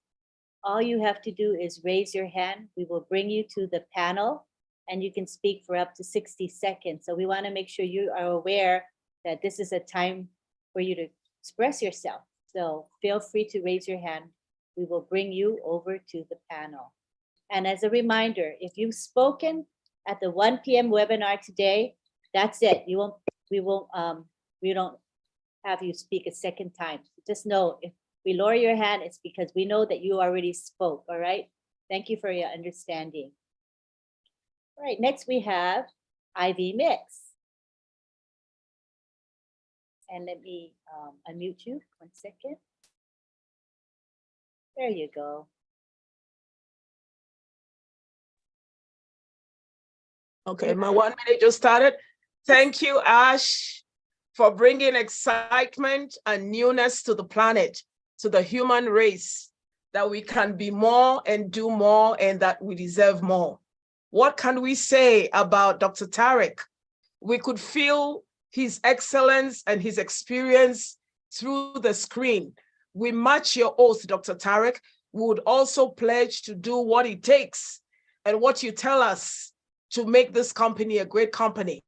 all you have to do is raise your hand. We will bring you to the panel, and you can speak for up to 60 seconds. So we want to make sure you are aware that this is a time for you to express yourself. So feel free to raise your hand. We will bring you over to the panel. And as a reminder, if you've spoken at the 1 p.m. webinar today, that's it. We don't have you speak a second time. Just know if we lower your hand, it's because we know that you already spoke, all right? Thank you for your understanding. All right, next we have IV Mix. And let me unmute you, 1 second. There you go. Okay, my 1 minute just started. Thank you, Ash, for bringing excitement and newness to the planet, to the human race, that we can be more and do more and that we deserve more. What can we say about Dr. Tarek? We could feel his excellence and his experience through the screen. We match your oath, Dr. Tarek. We would also pledge to do what it takes and what you tell us to make this company a great company.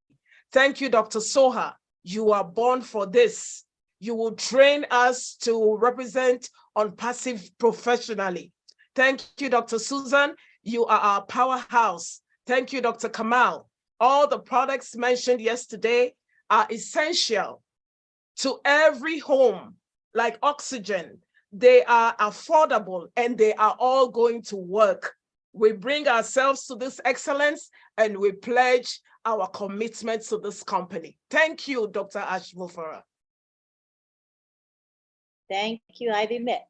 Thank you, Dr. Soha. You are born for this. You will train us to represent OnPassive professionally. Thank you, Dr. Susan. You are our powerhouse. Thank you, Dr. Kamal. All the products mentioned yesterday are essential to every home, like oxygen. They are affordable and they are all going to work. We bring ourselves to this excellence and we pledge our commitment to this company. Thank you, Dr. Ash Mufara. Thank you, Ivy Mix.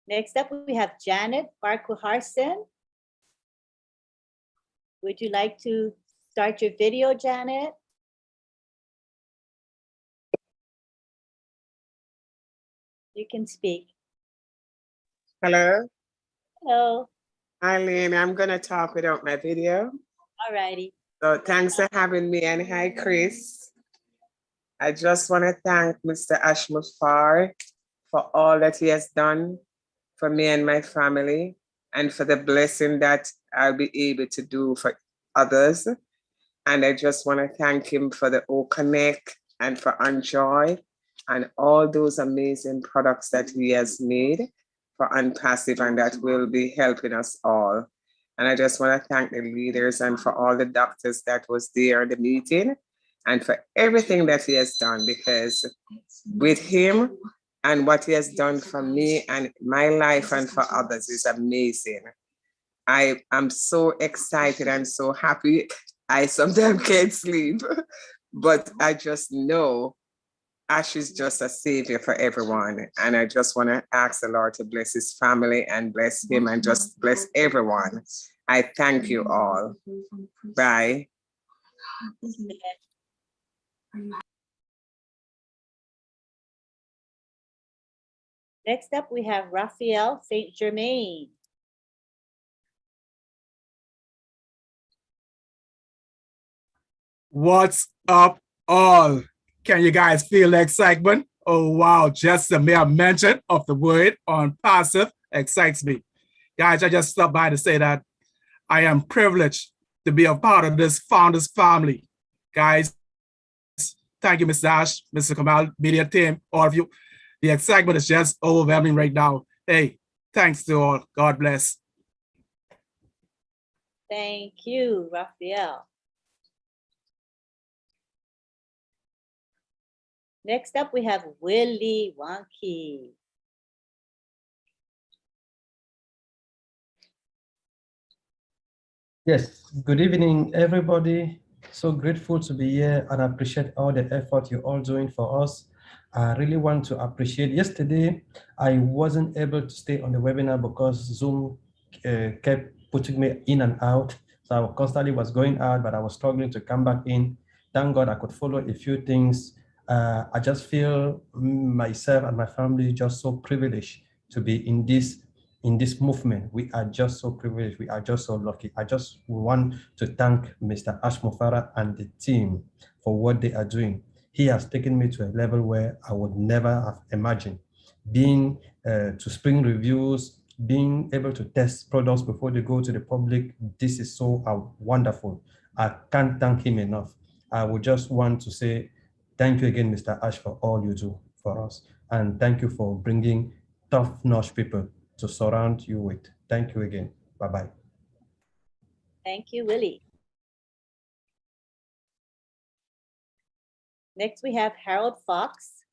Next up, we have Janet Farquharson. Would you like to start your video, Janet? You can speak. Hello. Hello. Eileen, I'm going to talk without my video. All righty. So thanks for having me, and hi, Chris. I just want to thank Mr. Ash Mufar for all that he has done for me and my family, and for the blessing that I'll be able to do for others. And I just want to thank him for the O-Connect and for Enjoy and all those amazing products that he has made for OnPassive and that will be helping us all. And I just want to thank the leaders and for all the doctors that was there at the meeting and for everything that he has done, because with him and what he has done for me and my life and for others is amazing. I am so excited and so happy. I sometimes can't sleep, but I just know Ash is just a savior for everyone. And I just want to ask the Lord to bless his family and bless him and just bless everyone. I thank you all. Bye. Next up, we have Raphael St. Germain. What's up, all? Can you guys feel the excitement? Oh, wow. Just the mere mention of the word OnPassive excites me. Guys, I just stopped by to say that I am privileged to be a part of this founders family. Guys, thank you, Mr. Ash, Mr. Kamal, media team, all of you. The excitement is just overwhelming right now. Hey, thanks to all. God bless. Thank you, Raphael. Next up, we have Willie Wonky. Yes, good evening, everybody. So grateful to be here and appreciate all the effort you're all doing for us. I really want to appreciate. Yesterday, I wasn't able to stay on the webinar because Zoom kept putting me in and out. So I constantly was going out, but I was struggling to come back in. Thank God I could follow a few things. I just feel myself and my family just so privileged to be in this movement. We are just so privileged. We are just so lucky. I just want to thank Mr. Ash Mufara and the team for what they are doing. He has taken me to a level where I would never have imagined. Being to spring reviews, being able to test products before they go to the public, this is so wonderful. I can't thank him enough. I would just want to say thank you again, Mr. Ash, for all you do for us. And thank you for bringing top-notch people to surround you with. Thank you again. Bye-bye. Thank you, Willie. Next, we have Harold Fox.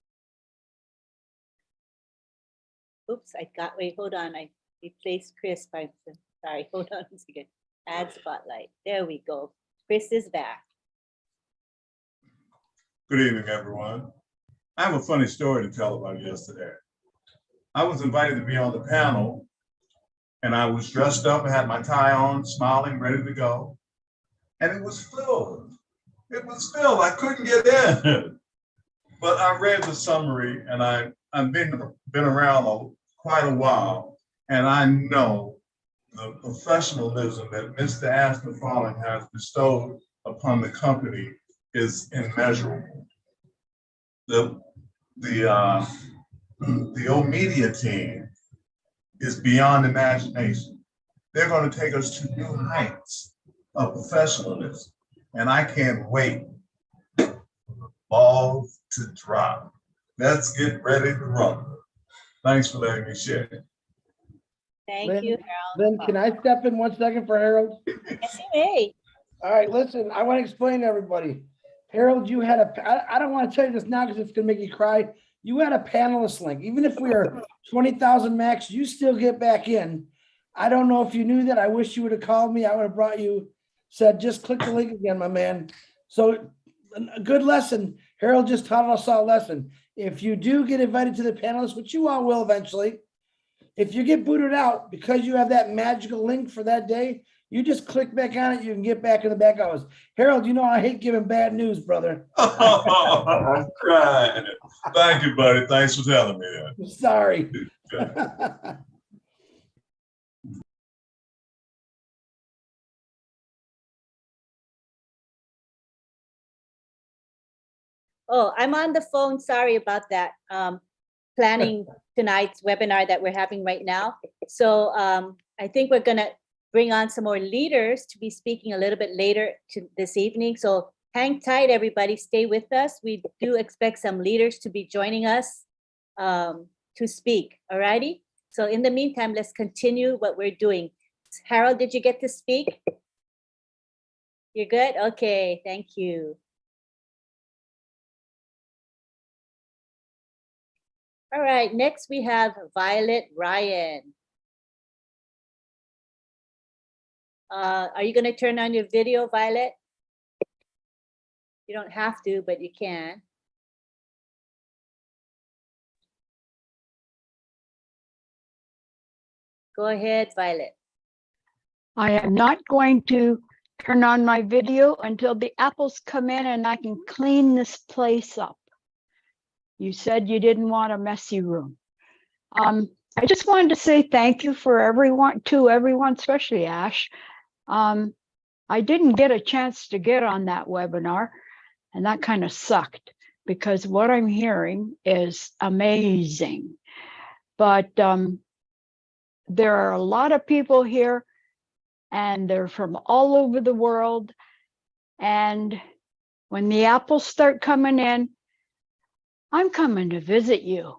Oops, wait, hold on. I replaced Chris by, sorry, hold on a second. Add spotlight. There we go. Chris is back. Good evening, everyone. I have a funny story to tell about yesterday. I was invited to be on the panel, and I was dressed up and had my tie on, smiling, ready to go. And it was filled. It was filled. I couldn't get in. But I read the summary, and I've been around quite a while, and I know the professionalism that Mr. Ash McFarlane has bestowed upon the company is immeasurable. The old media team is beyond imagination. They're going to take us to new heights of professionalism, and I can't wait for the ball to drop. Let's get ready to rumble. Thanks for letting me share. Thank you, Harold. Lynn, can I step in 1 second for Harold? Yes, you may. All right, listen, I want to explain to everybody. Harold, you had I don't want to tell you this now because it's going to make you cry. You had a panelist link. Even if we are 20,000 max, you still get back in. I don't know if you knew that. I wish you would have called me. I would have brought you, said, just click the link again, my man. So a good lesson. Harold just taught us all a lesson. If you do get invited to the panelists, which you all will eventually, if you get booted out because you have that magical link for that day, you just click back on it. You can get back in the back hours. Harold, you know I hate giving bad news, brother. I'm crying. Thank you, buddy. Thanks for telling me that. Sorry. Oh, I'm on the phone. Sorry about that. Planning tonight's webinar that we're having right now. So I think we're going to bring on some more leaders to be speaking a little bit later this evening. So hang tight, everybody. Stay with us. We do expect some leaders to be joining us to speak. All righty. So in the meantime, let's continue what we're doing. Harold, did you get to speak? You're good? Okay, thank you. All right, next we have Violet Ryan. Are you going to turn on your video, Violet? You don't have to, but you can. Go ahead, Violet. I am not going to turn on my video until the apples come in and I can clean this place up. You said you didn't want a messy room. I just wanted to say thank you for everyone, especially Ash. I didn't get a chance to get on that webinar, and that kind of sucked because what I'm hearing is amazing. But there are a lot of people here, and they're from all over the world. And when the apples start coming in, I'm coming to visit you.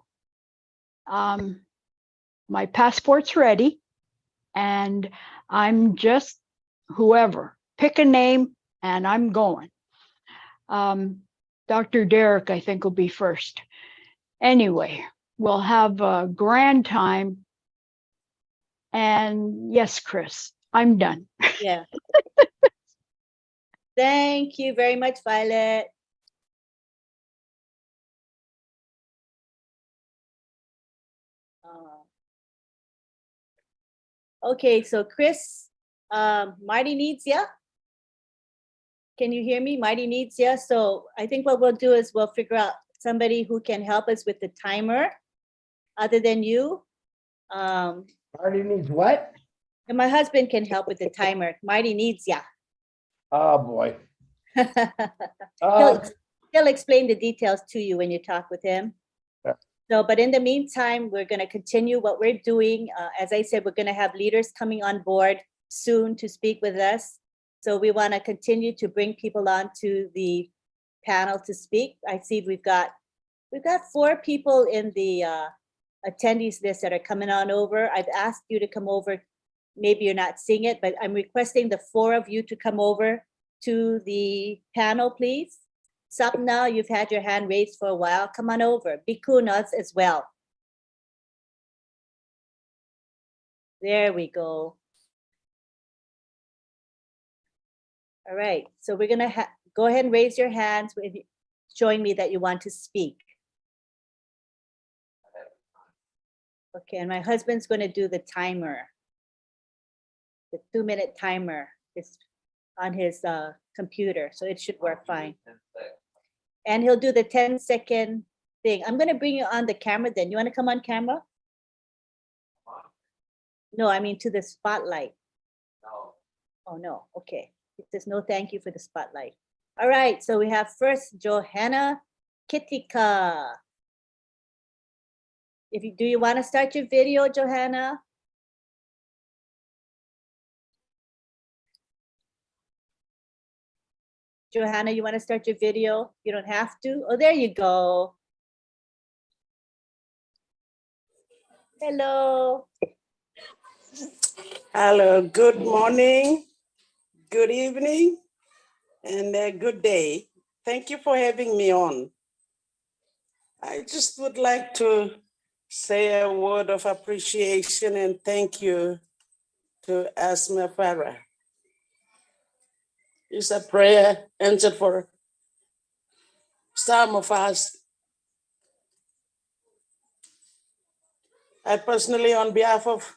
My passport's ready, and I'm just whoever. Pick a name, and I'm going. Dr. Derek, I think, will be first. Anyway, we'll have a grand time. And yes, Chris, I'm done. Yeah. Thank you very much, Violet. Okay, so Chris, Marty needs you. Can you hear me? Marty needs you. So I think what we'll do is we'll figure out somebody who can help us with the timer other than you. Marty needs what? And my husband can help with the timer. Marty needs ya. Oh boy. He'll explain the details to you when you talk with him. So, but in the meantime, we're going to continue what we're doing. As I said, we're going to have leaders coming on board soon to speak with us. So we want to continue to bring people on to the panel to speak. I see we've got 4 people in the attendees list that are coming on over. I've asked you to come over. Maybe you're not seeing it, but I'm requesting the 4 of you to come over to the panel, please. Sapna, you've had your hand raised for a while. Come on over. Bikunas as well. There we go. All right, so we're gonna go ahead and raise your hands with showing me that you want to speak. Okay, and my husband's gonna do the timer. The 2-minute timer is on his computer, so it should work fine. And he'll do the 10-second thing. I'm gonna bring you on the camera then. You wanna come on camera? No, I mean to the spotlight. No. Oh, no, okay. It says no thank you for the spotlight. All right, so we have first Johanna Kitika. Do you want to start your video, Johanna? Johanna, you want to start your video? You don't have to. Oh, there you go. Hello. Hello, good morning, good evening, and good day. Thank you for having me on. I just would like to say a word of appreciation and thank you to Asma Farah. It's a prayer answered for some of us. I personally, on behalf of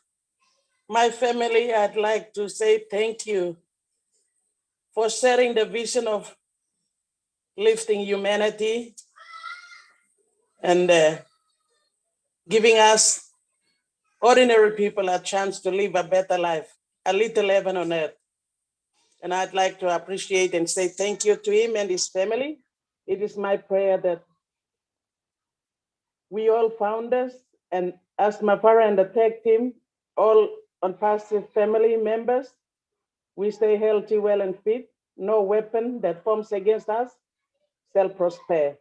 my family, I'd like to say thank you for sharing the vision of lifting humanity and giving us ordinary people a chance to live a better life, a little heaven on earth. And I'd like to appreciate and say thank you to him and his family. It is my prayer that we all founders and Asma Farah and the tech team, all unpassive family members, we stay healthy, well, and fit. No weapon that forms against us shall prosper.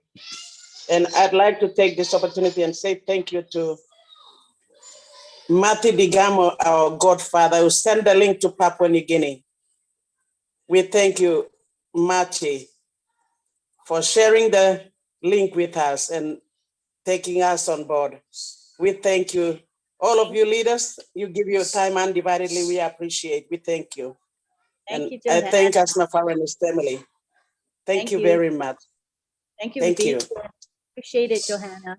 And I'd like to take this opportunity and say thank you to Mati Digamo, our godfather, who sent the link to Papua New Guinea. We thank you, Mati, for sharing the link with us and taking us on board. We thank you. All of you leaders, you give your time undividedly. We appreciate. We thank you. Thank you, I Johanna. thank Asma Farah and his family. Thank you very much. Thank you. Thank you. Appreciate it, Johanna.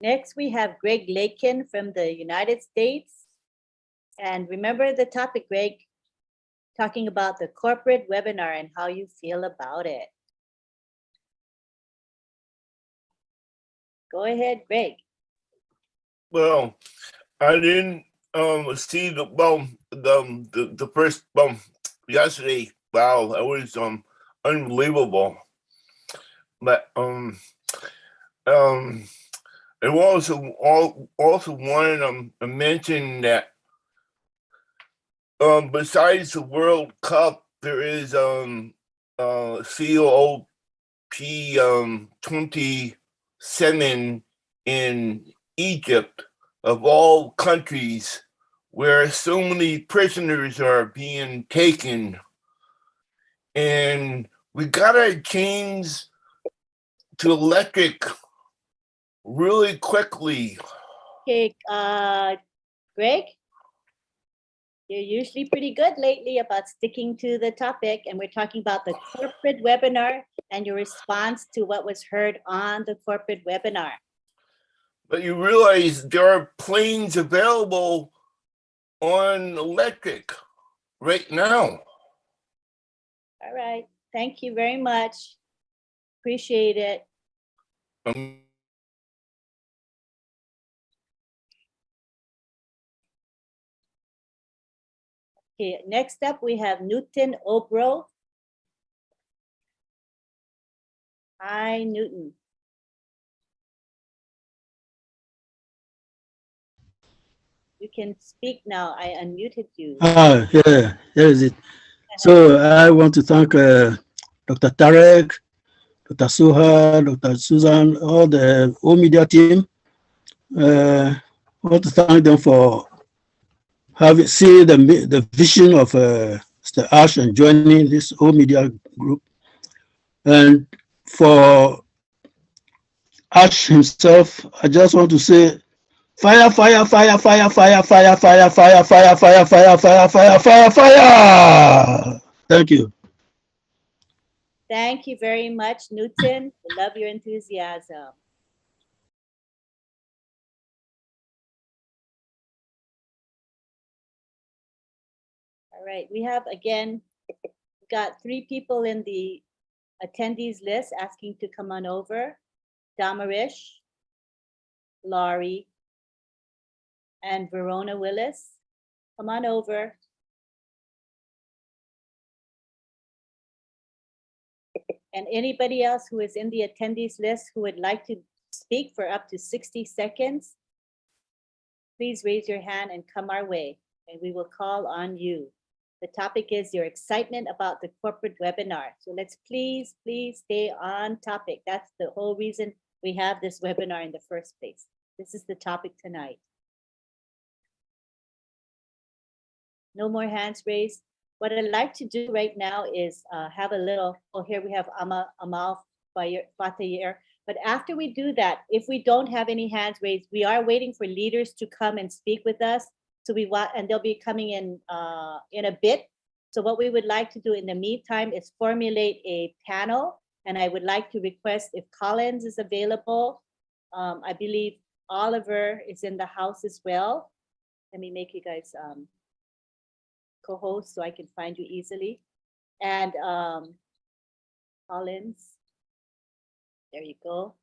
Next, we have Greg Lakin from the United States. And remember the topic, Greg, talking about the corporate webinar and how you feel about it. Go ahead, Greg. Well, I didn't see the first yesterday. Wow, that was unbelievable. But I also wanted to mention that besides the World Cup, there is COP 27 in Egypt, of all countries, where so many prisoners are being taken. And we gotta change to electric really quickly. Okay, Greg, you're usually pretty good lately about sticking to the topic, and we're talking about the corporate webinar and your response to what was heard on the corporate webinar. But you realize there are planes available on electric right now. All right, thank you very much. Appreciate it. Okay, next up we have Newton Obro. Hi, Newton. You can speak now. I unmuted you. Yeah, there is it. So I want to thank Dr. Tarek, Dr. Suha, Dr. Susan, all the whole media team. I want to thank them for having seen the vision of Mr. Ash and joining this whole media group. And for Ash himself, I just want to say fire, fire, fire, fire, fire, fire, fire, fire, fire, fire, fire, fire, fire, fire, fire. Thank you. Thank you very much, Newton. We love your enthusiasm. All right, we have again got 3 people in the attendees list asking to come on over. Damarish, Laurie, and Verona Willis. Come on over. And anybody else who is in the attendees list who would like to speak for up to 60 seconds, please raise your hand and come our way, and we will call on you. The topic is your excitement about the corporate webinar. So let's please stay on topic. That's the whole reason we have this webinar in the first place. This is the topic tonight. No more hands raised. What I'd like to do right now is have a little, oh, here we have Amal Fatayir. But after we do that, if we don't have any hands raised, we are waiting for leaders to come and speak with us. So and they'll be coming in a bit. So what we would like to do in the meantime is formulate a panel. And I would like to request if Collins is available. I believe Oliver is in the house as well. Let me make you guys co-host so I can find you easily. And Collins, there you go.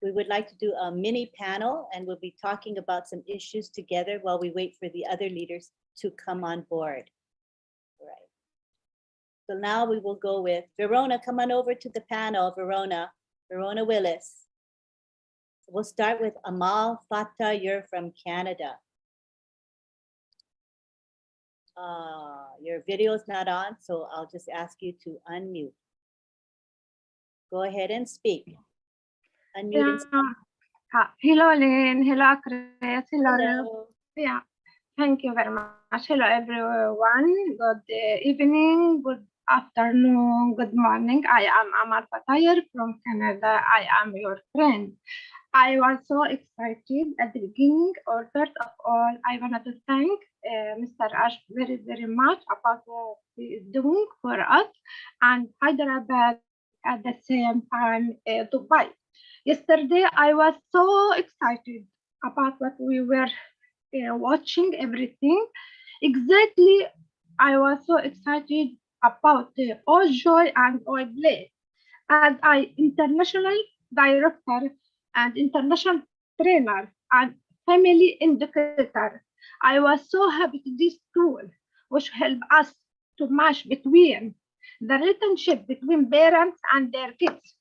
We would like to do a mini panel and we'll be talking about some issues together while we wait for the other leaders to come on board. All right. So now we will go with Verona. Come on over to the panel, Verona Willis. We'll start with Amal Fatah. You're from Canada. Your video is not on, so I'll just ask you to unmute. Go ahead and speak. Unmute and speak. Hello, Lynn. Hello, Chris. Hello. Hello. Yeah, thank you very much. Hello, everyone. Good evening, good afternoon, good morning. I am Amal Fatayr from Canada. I am your friend. I was so excited at the beginning. Or first of all, I wanted to thank Mr. Ash very, very much about what he is doing for us and Hyderabad at the same time, Dubai. Yesterday, I was so excited about what we were watching, everything. Exactly, I was so excited about the all joy and all play. As I international director and international trainer and family educator, I was so happy to this tool, which help us to match between the relationship between parents and their kids,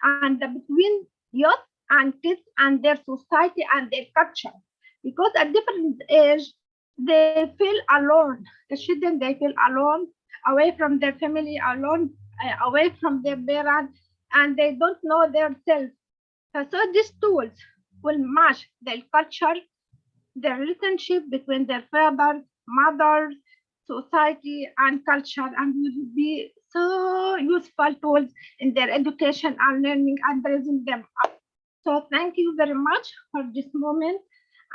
and between youth and kids and their society and their culture. Because at different age, they feel alone. The children, they feel alone, away from their family, alone, away from their parents, and they don't know themselves. So these tools will match their culture, their relationship between their fathers, mothers, society, and culture, and will be so useful tools in their education and learning and raising them up. So thank you very much for this moment,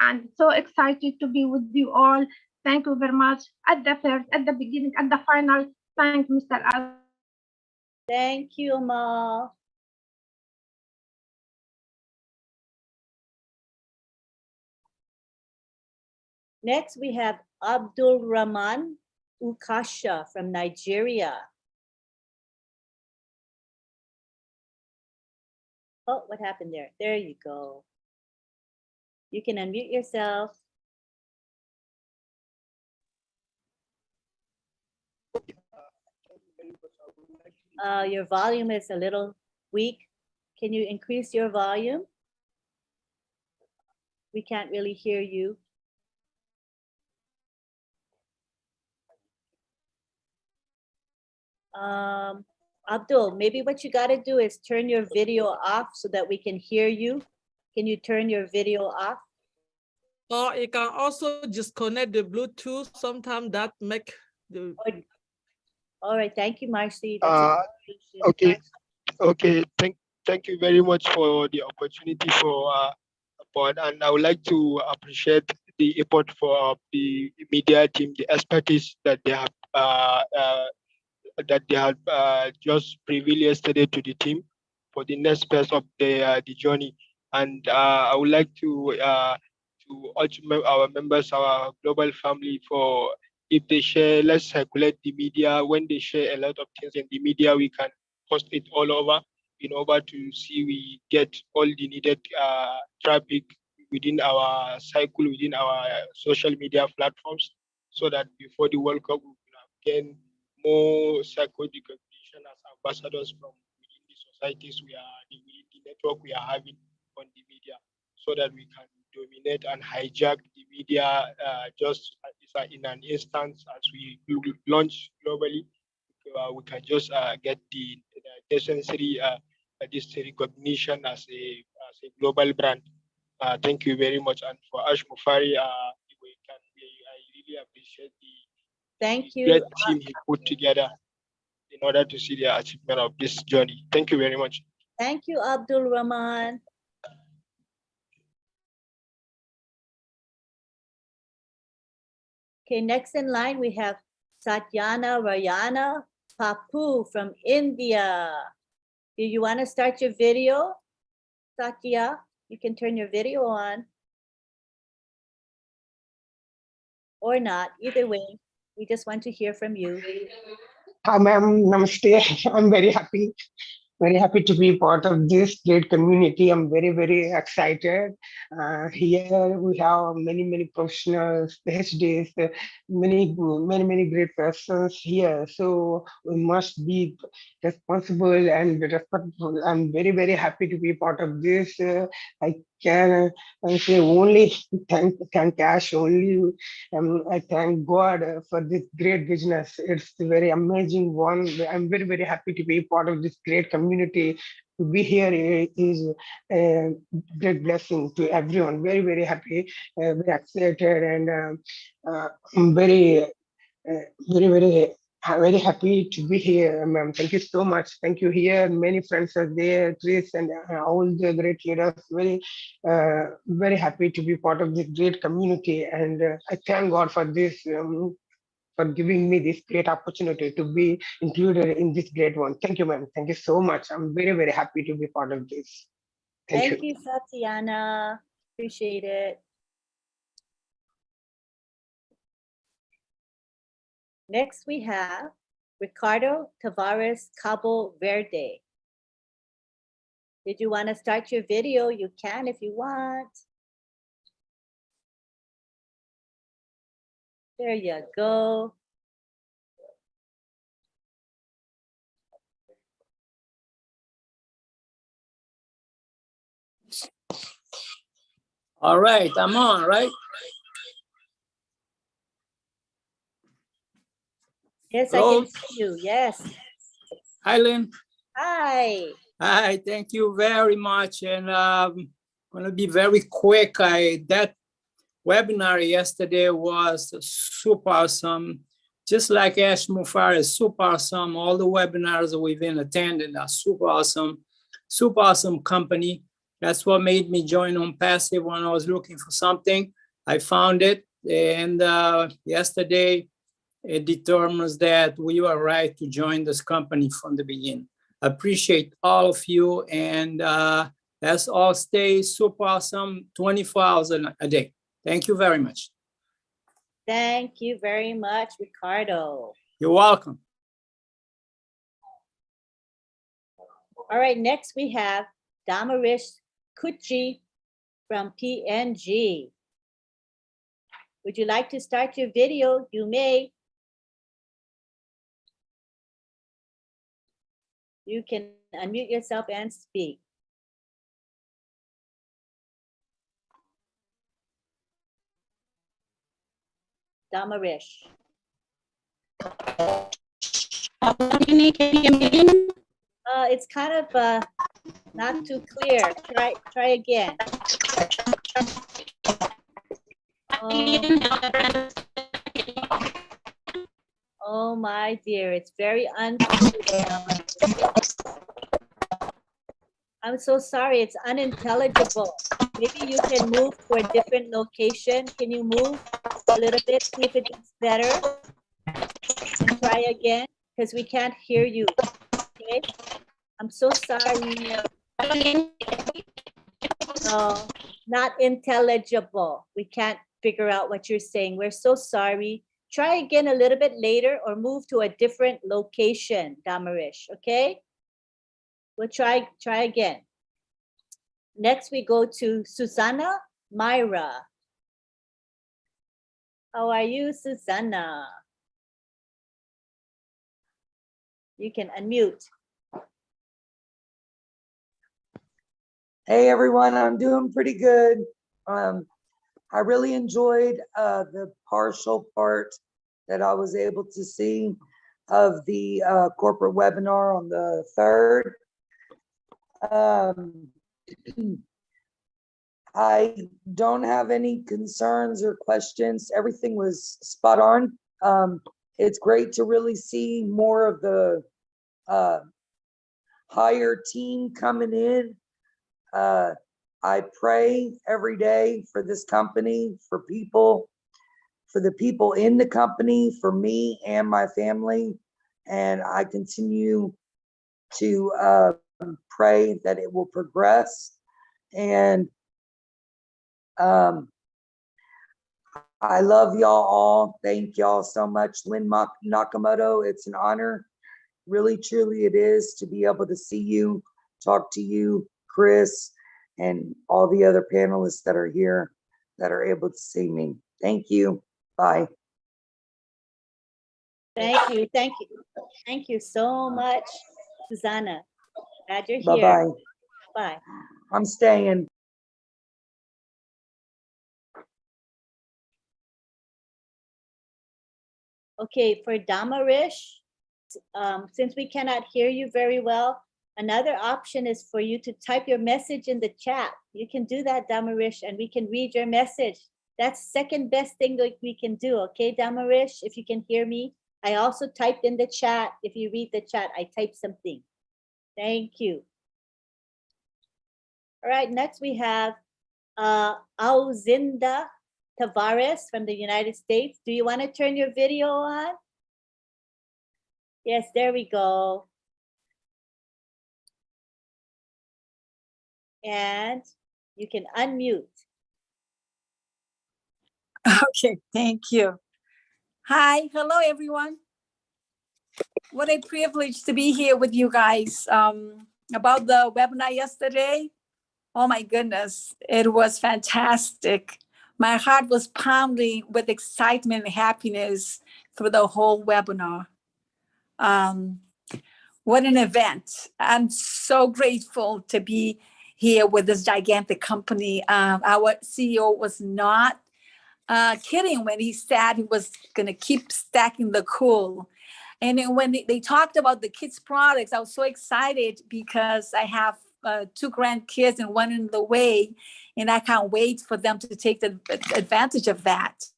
and so excited to be with you all. Thank you very much at the first, at the beginning, at the final. Thank you, Mr. Al. Thank you, Amal. Next, we have Abdul Rahman Ukasha from Nigeria. Oh, what happened there? There you go. You can unmute yourself. Your volume is a little weak. Can you increase your volume? We can't really hear you. Abdul, maybe what you got to do is turn your video off so that we can hear you. Can you turn your video off? Or you can also disconnect the Bluetooth. Sometimes that make the. All right, thank you, Marcy. That's a good solution. Okay. Thank you very much for the opportunity for support, and I would like to appreciate the effort for the media team, the expertise that they have just revealed yesterday to the team for the next phase of the journey. And I would like to urge our members, our global family, for if they share, let's circulate the media. When they share a lot of things in the media, we can post it all over in order to see we get all the needed traffic within our cycle, within our social media platforms, so that before the World Cup, we can gain more cycle recognition as ambassadors from within the societies within the network we are having on the media, so that we can dominate and hijack the media just in an instance as we launch globally. We can just get the necessary this recognition as a global brand. Thank you very much. And for Ash Mufari, I really appreciate Thank the you. great team he put together in order to see the achievement of this journey. Thank you very much. Thank you, Abdul Rahman. Okay, next in line, we have Satyana Rayana Papu from India. Do you want to start your video, Satya? You can turn your video on. Or not, either way. We just want to hear from you. Hi, ma'am. Namaste. I'm very happy to be part of this great community. I'm very excited. Here we have many professionals, PhDs, many great persons here. So we must be responsible and respectful. I'm very happy to be part of this. I can say only thank Ash only. I thank God for this great business. It's a very amazing one. I'm very happy to be part of this great community. To be here is a great blessing to everyone. Very happy, very excited, and I'm very happy to be here, ma'am. Thank you so much. Thank you. Here, many friends are there, Chris and all the great leaders. Very happy to be part of this great community, and I thank God for this. For giving me this great opportunity to be included in this great one. Thank you, ma'am. Thank you so much. I'm very happy to be part of this. Thank you. Thank you, Satyana. Appreciate it. Next, we have Ricardo Tavares Cabo Verde. Did you want to start your video? You can if you want. There you go. All right, I'm on, right? Yes, Hello? I can see you. Yes. Hi, Lynn. Hi. Hi, thank you very much. And I'm going to be very quick. That webinar yesterday was super awesome. Just like Ash Mufar is super awesome. All the webinars we've been attending are super awesome company. That's what made me join On Passive when I was looking for something. I found it, and yesterday it determines that we were right to join this company from the beginning. Appreciate all of you, and let's all stay super awesome 24 hours a day. Thank you very much. Thank you very much, Ricardo. You're welcome. All right, next we have Damarish Kuchi from PNG. Would you like to start your video? You may. You can unmute yourself and speak. Damarish. It's kind of not too clear. Try again. Oh my dear, it's very unclear. I'm so sorry, it's unintelligible. Maybe you can move to a different location. Can you move a little bit, see if it gets better? And try again, because we can't hear you. Okay? I'm so sorry. No, not intelligible. We can't figure out what you're saying. We're so sorry. Try again a little bit later or move to a different location, Damarish, okay? We'll try again. Next, we go to Susanna Myra. How are you, Susanna? You can unmute. Hey everyone, I'm doing pretty good. I really enjoyed the partial part that I was able to see of the corporate webinar on the 3rd. I don't have any concerns or questions. Everything was spot on. It's great to really see more of the higher team coming in. I pray every day for this company, for people, for the people in the company, for me and my family. And I continue to pray that it will progress. And I love y'all all. Thank y'all so much. Lynn Nakamoto, it's an honor. Really, truly it is to be able to see you, talk to you, Chris, and all the other panelists that are here that are able to see me. Thank you. Bye. Thank you. Thank you. Thank you so much, Susanna. Glad you're here. Bye-bye. Bye. I'm staying. Okay, for Damarish, since we cannot hear you very well, another option is for you to type your message in the chat. You can do that, Damarish, and we can read your message. That's second best thing that we can do, okay, Damarish, if you can hear me. I also typed in the chat. If you read the chat, I typed something. Thank you. All right, next we have Auzinda Tavares from the United States. Do you want to turn your video on? Yes, there we go. And you can unmute. Okay, thank you. Hi, hello everyone. What a privilege to be here with you guys. About the webinar yesterday, oh my goodness, it was fantastic. My heart was pounding with excitement and happiness through the whole webinar. What an event. I'm so grateful to be here with this gigantic company. Our CEO was not kidding when he said he was going to keep stacking the cool. And then when they talked about the kids' products, I was so excited because I have 2 grandkids and one in the way, and I can't wait for them to take the advantage of that.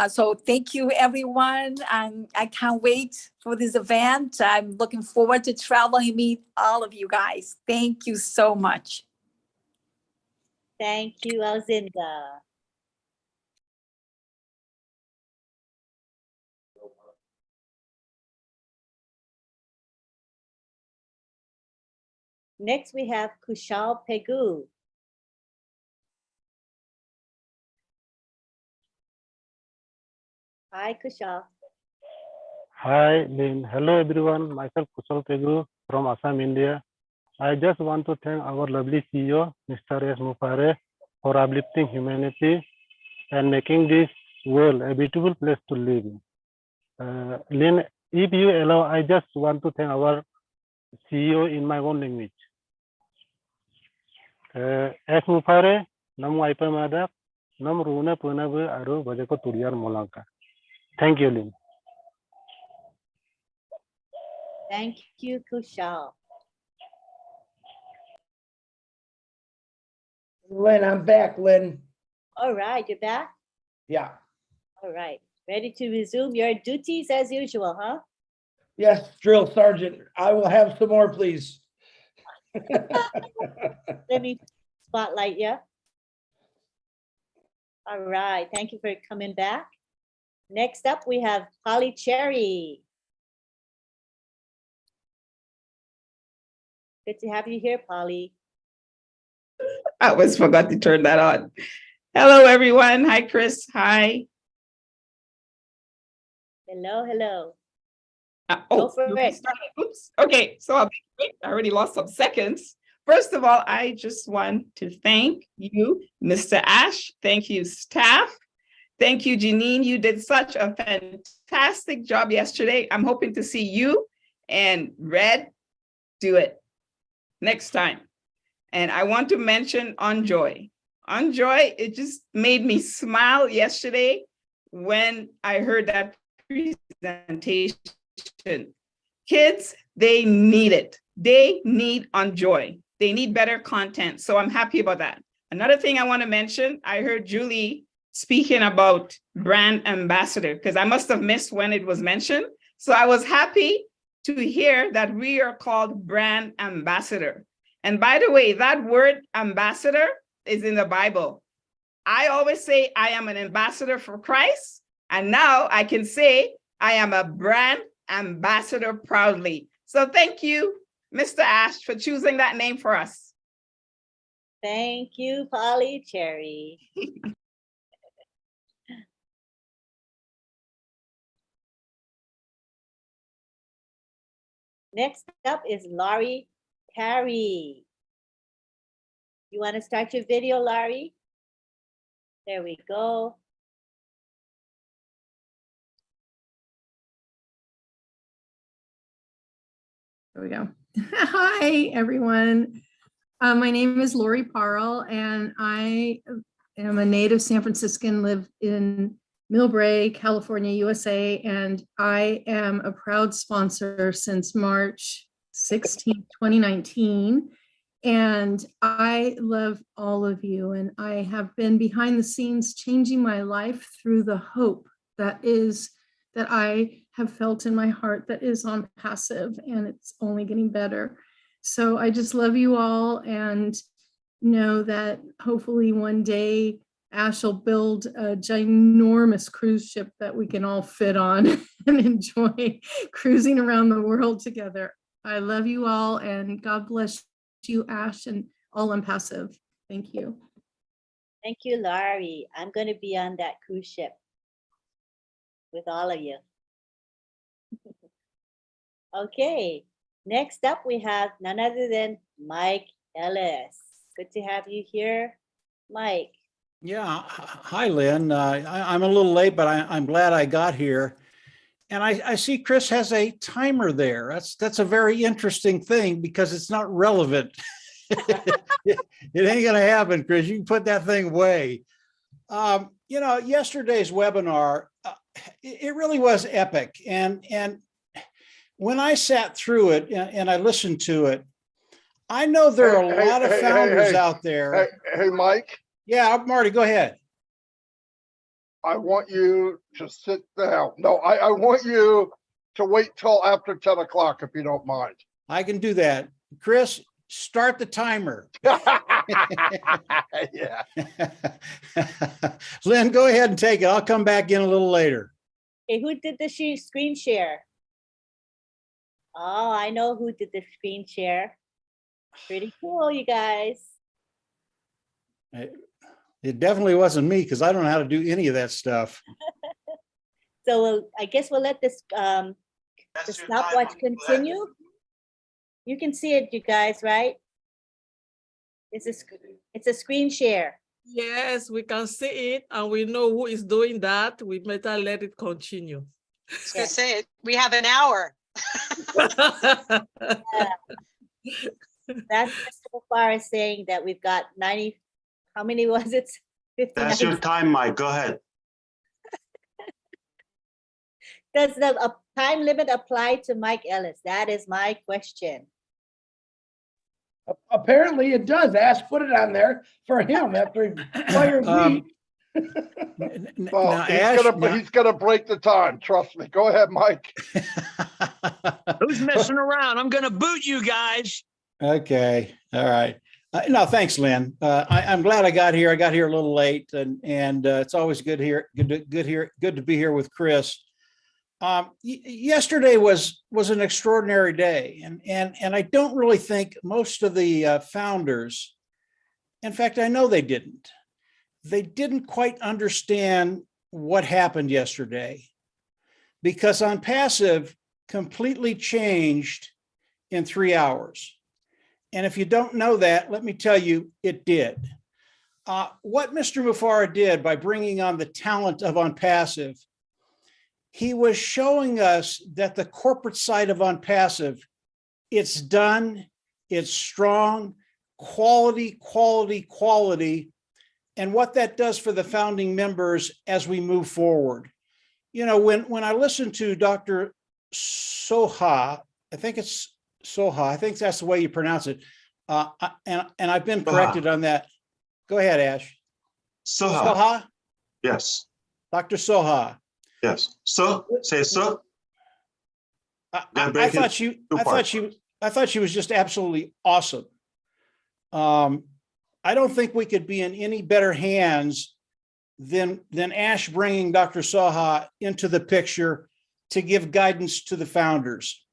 So thank you, everyone. I can't wait for this event. I'm looking forward to traveling and meet all of you guys. Thank you so much. Thank you, Auzinda. Next, we have Kushal Pegu. Hi, Kushal. Hi, Lynn. Hello, everyone. Myself, Kushal Pegu from Assam, India. I just want to thank our lovely CEO, Mr. S. Mufare, for uplifting humanity and making this world a beautiful place to live in. Lynn, if you allow, I just want to thank our CEO in my own language. S. Mufare, Namu Aipamadak, Nam runa puna bu aru bajako turiyar molangka. Thank you, Lynn. Thank you, Kushal. Lynn, I'm back, Lynn. All right, you're back? Yeah. All right. Ready to resume your duties as usual, huh? Yes, drill sergeant. I will have some more, please. Let me spotlight you. All right. Thank you for coming back. Next up, we have Polly Cherry. Good to have you here, Polly. I always forgot to turn that on. Hello, everyone. Hi, Chris. Hi. Hello, hello. Oh, for you it. started. Oops. Okay, so I'll be quick. I already lost some seconds. First of all, I just want to thank you, Mr. Ash. Thank you, staff. Thank you, Janine. You did such a fantastic job yesterday. I'm hoping to see you and Red do it next time. And I want to mention Enjoy. Enjoy, it just made me smile yesterday when I heard that presentation. Kids, they need it. They need Enjoy. They need better content. So I'm happy about that. Another thing I want to mention, I heard Julie speaking about brand ambassador, because I must have missed when it was mentioned. So I was happy to hear that we are called brand ambassador. And by the way, that word ambassador is in the Bible. I always say I am an ambassador for Christ. And now I can say I am a brand ambassador proudly. So thank you, Mr. Ash, for choosing that name for us. Thank you, Polly Cherry. Next up is Laurie Carey. You want to start your video, Laurie? There we go. There we go. Hi, everyone. My name is Lori Parle, and I am a native San Franciscan, live in Millbrae, California, USA, and I am a proud sponsor since March 16, 2019. And I love all of you, and I have been behind the scenes changing my life through the hope that I have felt in my heart that is on passive, and it's only getting better. So I just love you all and know that hopefully one day Ash will build a ginormous cruise ship that we can all fit on and enjoy cruising around the world together. I love you all, and God bless you, Ash, and all on passive. Thank you. Thank you, Laurie. I'm going to be on that cruise ship with all of you. Okay, next up we have none other than Mike Ellis. Good to have you here, Mike. Yeah, hi, Lynn. I'm a little late, but I'm glad I got here. And I see Chris has a timer there. That's a very interesting thing because it's not relevant. It ain't gonna happen, Chris. You can put that thing away. You know, yesterday's webinar, it really was epic. And when I sat through it and I listened to it, I know there are a lot of founders out there. Hey, Mike. Yeah, Marty, go ahead. I want you to sit down. No, I want you to wait till after 10 o'clock, if you don't mind. I can do that. Chris, start the timer. Yeah. Lynn, go ahead and take it. I'll come back in a little later. Okay, who did the screen share? Oh, I know who did the screen share. Pretty cool, you guys. It definitely wasn't me because I don't know how to do any of that stuff. So I guess we'll let this the stopwatch continue. You can see it, you guys, right? It's a screen share. Yes, we can see it, and we know who is doing that. We better let it continue. I was gonna say it. We have an hour. That's so far as saying that we've got 90. How many was it? That's your time, Mike. Go ahead. Does the time limit apply to Mike Ellis? That is my question. Apparently it does. Ash put it on there for him after he fired me. Well, Now, Ash, he's gonna break the time. Trust me. Go ahead, Mike. Who's messing around? I'm gonna boot you guys. Okay, all right. No, thanks, Lynn. I'm glad I got here. I got here a little late, and it's always good to be here with Chris. Yesterday was an extraordinary day, and I don't really think most of the founders, in fact, I know they didn't quite understand what happened yesterday, because OnPassive completely changed in 3 hours. And if you don't know that, let me tell you, it did. What Mr. Mufara did by bringing on the talent of OnPassive, he was showing us that the corporate side of OnPassive, it's done, it's strong, quality, quality, quality, and what that does for the founding members as we move forward. You know, when I listen to Dr. Soha, I think it's Soha, I think that's the way you pronounce it. And I've been corrected on that. Go ahead, Ash. Soha. Soha? Yes. Dr. Soha. Yes. So, say so. I thought she was just absolutely awesome. I don't think we could be in any better hands than Ash bringing Dr. Soha into the picture to give guidance to the founders.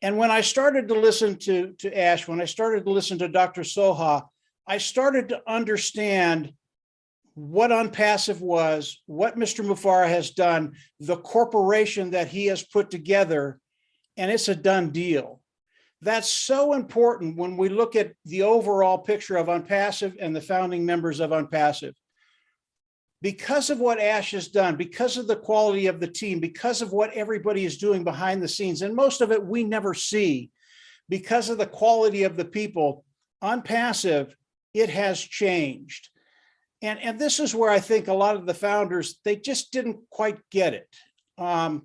And when I started to listen to Ash, when I started to listen to Dr. Soha, I started to understand what OnPassive was, what Mr. Mufara has done, the corporation that he has put together, and it's a done deal. That's so important when we look at the overall picture of OnPassive and the founding members of OnPassive. Because of what Ash has done, because of the quality of the team, because of what everybody is doing behind the scenes, and most of it we never see, because of the quality of the people, OnPassive, it has changed. And this is where I think a lot of the founders, they just didn't quite get it. As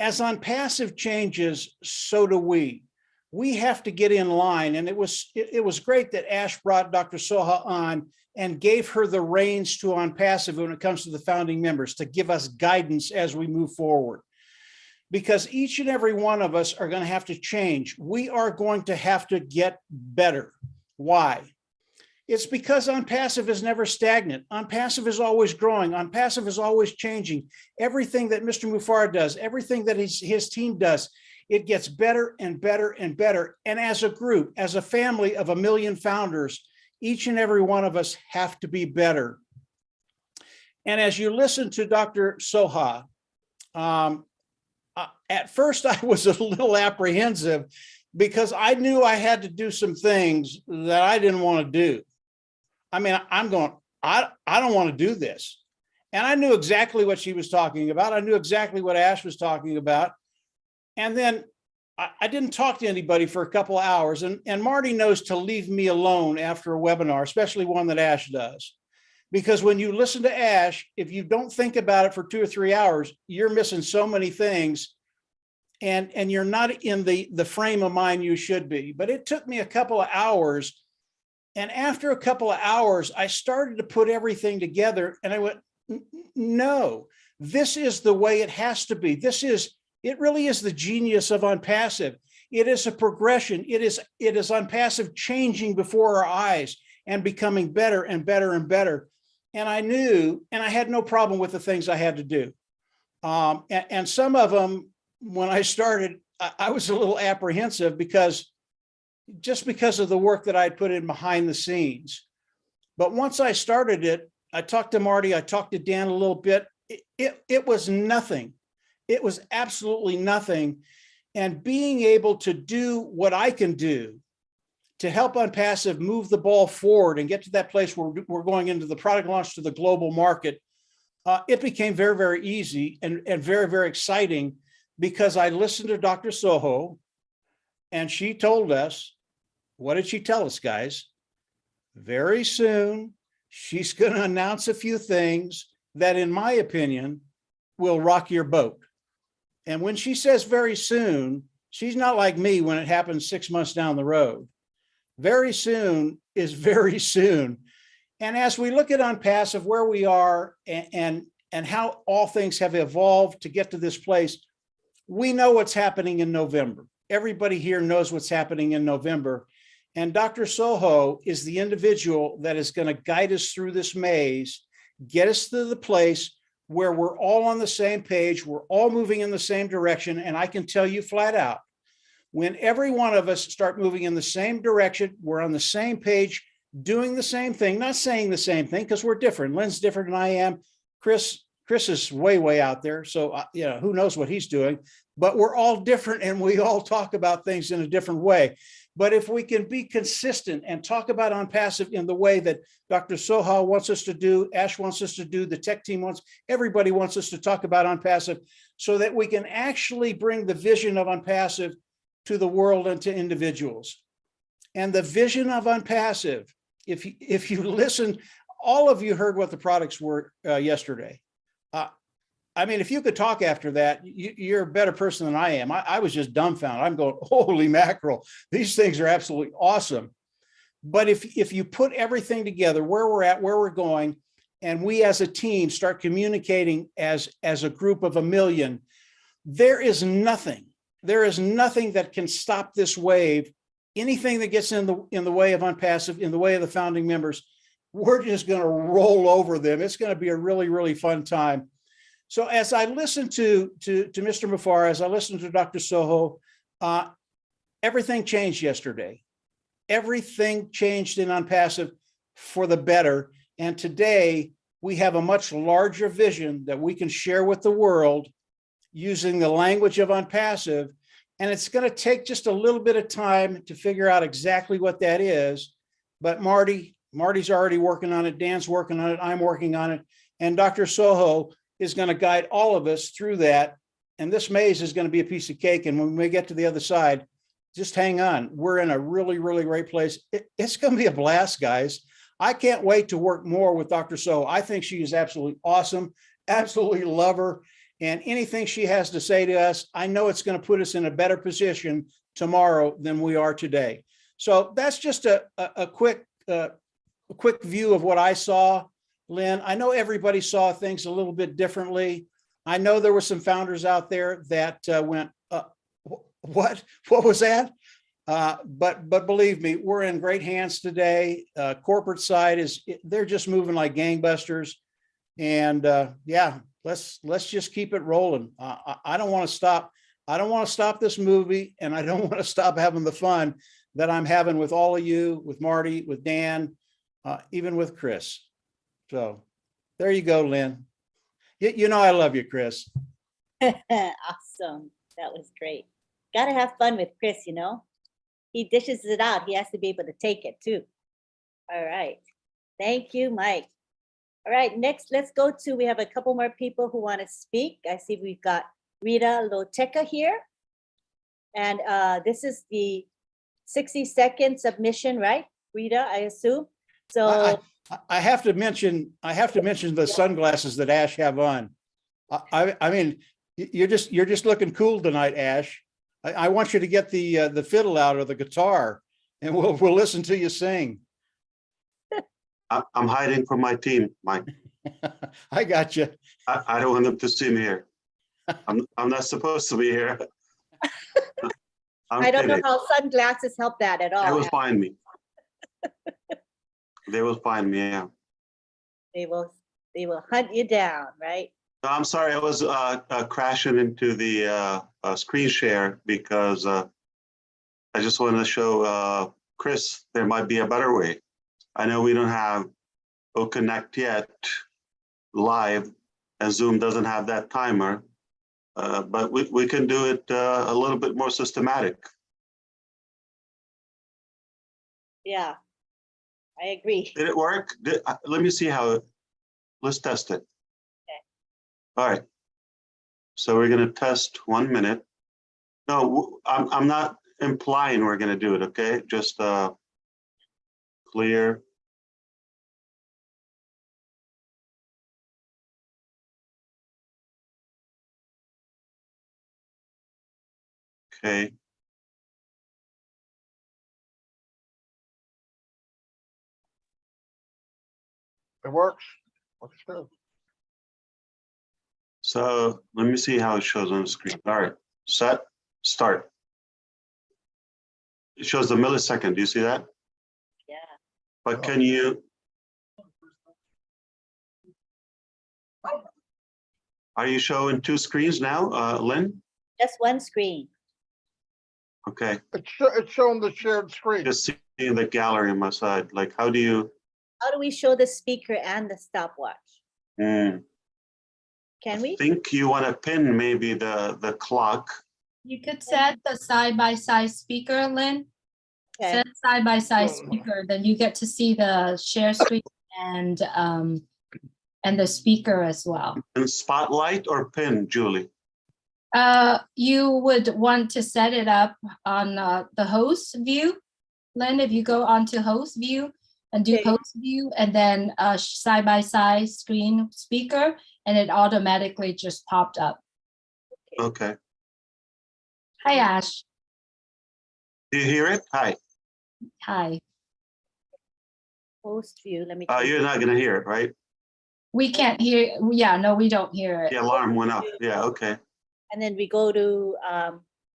OnPassive changes, so do we. We have to get in line. And it was great that Ash brought Dr. Soha on and gave her the reins to OnPassive when it comes to the founding members to give us guidance as we move forward. Because each and every one of us are going to have to change. We are going to have to get better. Why? It's because OnPassive is never stagnant. OnPassive is always growing. OnPassive is always changing. Everything that Mr. Mufara does, everything that his team does, it gets better and better and better. And as a group, as a family of 1 million founders, each and every one of us have to be better. And as you listen to Dr. Soha, at first I was a little apprehensive because I knew I had to do some things that I didn't want to do. I mean, I'm going, I don't want to do this. And I knew exactly what she was talking about. I knew exactly what Ash was talking about. And then I didn't talk to anybody for a couple of hours. And Marty knows to leave me alone after a webinar, especially one that Ash does. Because when you listen to Ash, if you don't think about it for 2 or 3 hours, you're missing so many things. And you're not in the frame of mind you should be. But it took me a couple of hours. And after a couple of hours, I started to put everything together and I went, no, this is the way it has to be. It really is the genius of OnPassive. It is a progression. It is OnPassive changing before our eyes and becoming better and better and better. And I knew, and I had no problem with the things I had to do. And some of them, when I started, I was a little apprehensive because of the work that I'd put in behind the scenes. But once I started it, I talked to Marty, I talked to Dan a little bit. It was nothing. It was absolutely nothing. And being able to do what I can do to help OnPassive move the ball forward and get to that place where we're going into the product launch to the global market, it became very, very easy and very, very exciting because I listened to Dr. Soho and she told us, what did she tell us, guys? Very soon, she's going to announce a few things that, in my opinion, will rock your boat. And when she says very soon, she's not like me when it happens 6 months down the road. Very soon is very soon. And as we look at Unpassive, where we are and how all things have evolved to get to this place, we know what's happening in November. Everybody here knows what's happening in November. And Dr. Soho is the individual that is going to guide us through this maze, get us to the place where we're all on the same page, we're all moving in the same direction. And I can tell you flat out, when every one of us start moving in the same direction, we're on the same page, doing the same thing, not saying the same thing, because we're different. Lynn's different than I am. Chris is way out there. So, who knows what he's doing, but we're all different and we all talk about things in a different way. But if we can be consistent and talk about Unpassive in the way that Dr. Soha wants us to do, Ash wants us to do, the tech team wants, everybody wants us to talk about Unpassive, so that we can actually bring the vision of Unpassive to the world and to individuals. And the vision of Unpassive, if you listen, all of you heard what the products were yesterday. I mean, if you could talk after that, you're a better person than I am. I was just dumbfounded. I'm going, holy mackerel, these things are absolutely awesome. But if you put everything together, where we're at, where we're going, and we as a team start communicating as a group of 1 million, there is nothing that can stop this wave. Anything that gets in the way of Unpassive, in the way of the founding members, we're just going to roll over them. It's going to be a really, really fun time. So as I listened to Mr. Mufar, as I listened to Dr. Soho, everything changed yesterday. Everything changed in Unpassive for the better. And today we have a much larger vision that we can share with the world using the language of Unpassive. And it's going to take just a little bit of time to figure out exactly what that is. But Marty's already working on it. Dan's working on it. I'm working on it. And Dr. Soho is going to guide all of us through that. And this maze is going to be a piece of cake. And when we get to the other side, just hang on. We're in a really, really great place. It's going to be a blast, guys. I can't wait to work more with Dr. Soho. I think she is absolutely awesome. Absolutely love her. And anything she has to say to us, I know it's going to put us in a better position tomorrow than we are today. So that's just a quick view of what I saw. Lynn, I know everybody saw things a little bit differently. I know there were some founders out there that went, what was that? But believe me, we're in great hands today. Corporate side they're just moving like gangbusters. And yeah, let's just keep it rolling. I don't want to stop. I don't want to stop this movie, and I don't want to stop having the fun that I'm having with all of you, with Marty, with Dan, even with Chris. So there you go, Lynn. You know I love you, Chris. Awesome. That was great. Got to have fun with Chris, He dishes it out. He has to be able to take it too. All right. Thank you, Mike. All right, next, let's go to, we have a couple more people who want to speak. I see we've got Rita Loteca here. And this is the 60-second submission, right? Rita, I assume. So I have to mention the sunglasses that Ash have on. I mean, you're just looking cool tonight, Ash. I want you to get the fiddle out or the guitar, and we'll listen to you sing. I'm hiding from my team, Mike. I got you. I don't want them to see me here. I'm not supposed to be here. I don't know how sunglasses help that at all. They will find me. They will find me, yeah. They will hunt you down, right? No, I'm sorry, I was crashing into the screen share because I just wanted to show Chris there might be a better way. I know we don't have OConnect yet live, and Zoom doesn't have that timer, but we can do it a little bit more systematic. Yeah, I agree. Did it work? Let me see how let's test it. Okay. All right. So we're going to test 1 minute. No, I'm not implying we're going to do it. Okay. Just clear. Okay. It works. Looks good. So let me see how it shows on the screen. All right, set, start. It shows the millisecond. Do you see that? Yeah. But can you? Are you showing two screens now, Lynn? Just one screen. Okay. It's showing the shared screen. Just seeing the gallery on my side. Like, how do you? How do we show the speaker and the stopwatch? Can we? I think you want to pin maybe the clock. You could set the side-by-side speaker, Lynn. Set side-by-side speaker, then you get to see the share screen and the speaker as well. And spotlight or pin, Julie? You would want to set it up on the host view. Lynn, if you go onto host view and do host view and then side-by-side screen speaker, and it automatically just popped up. Okay. Hi, Ash. Do you hear it? Hi. Hi. Host view, let me. You're not gonna hear it, right? We can't hear, yeah, no, we don't hear it. The alarm went off. Yeah, okay. And then we go to,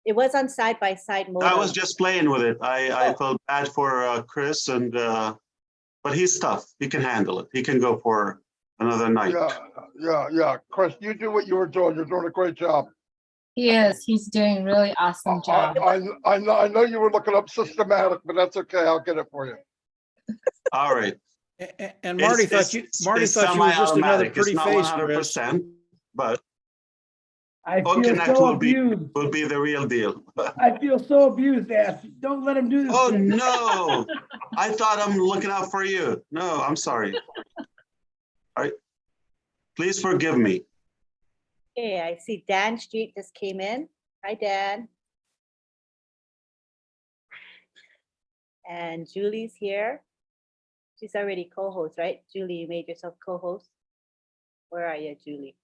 it was on side-by-side mode. I was just playing with it. I felt bad for Chris, and but he's tough. He can handle it. He can go for another night. Yeah. Chris, you do what you were doing. You're doing a great job. He is. He's doing a really awesome job. I know you were looking up systematic, but that's okay. I'll get it for you. All right. And Marty thought you were just another pretty face, Chris. 100%, but I Phone feel Connect so will be abused. the real deal. I feel so abused, Ash. Don't let him do this. Oh to me. no! I thought I'm looking out for you. No, I'm sorry. All right. Please forgive me. Okay, I see Dan Street just came in. Hi, Dan. And Julie's here. She's already co-host, right? Julie, you made yourself co-host. Where are you, Julie?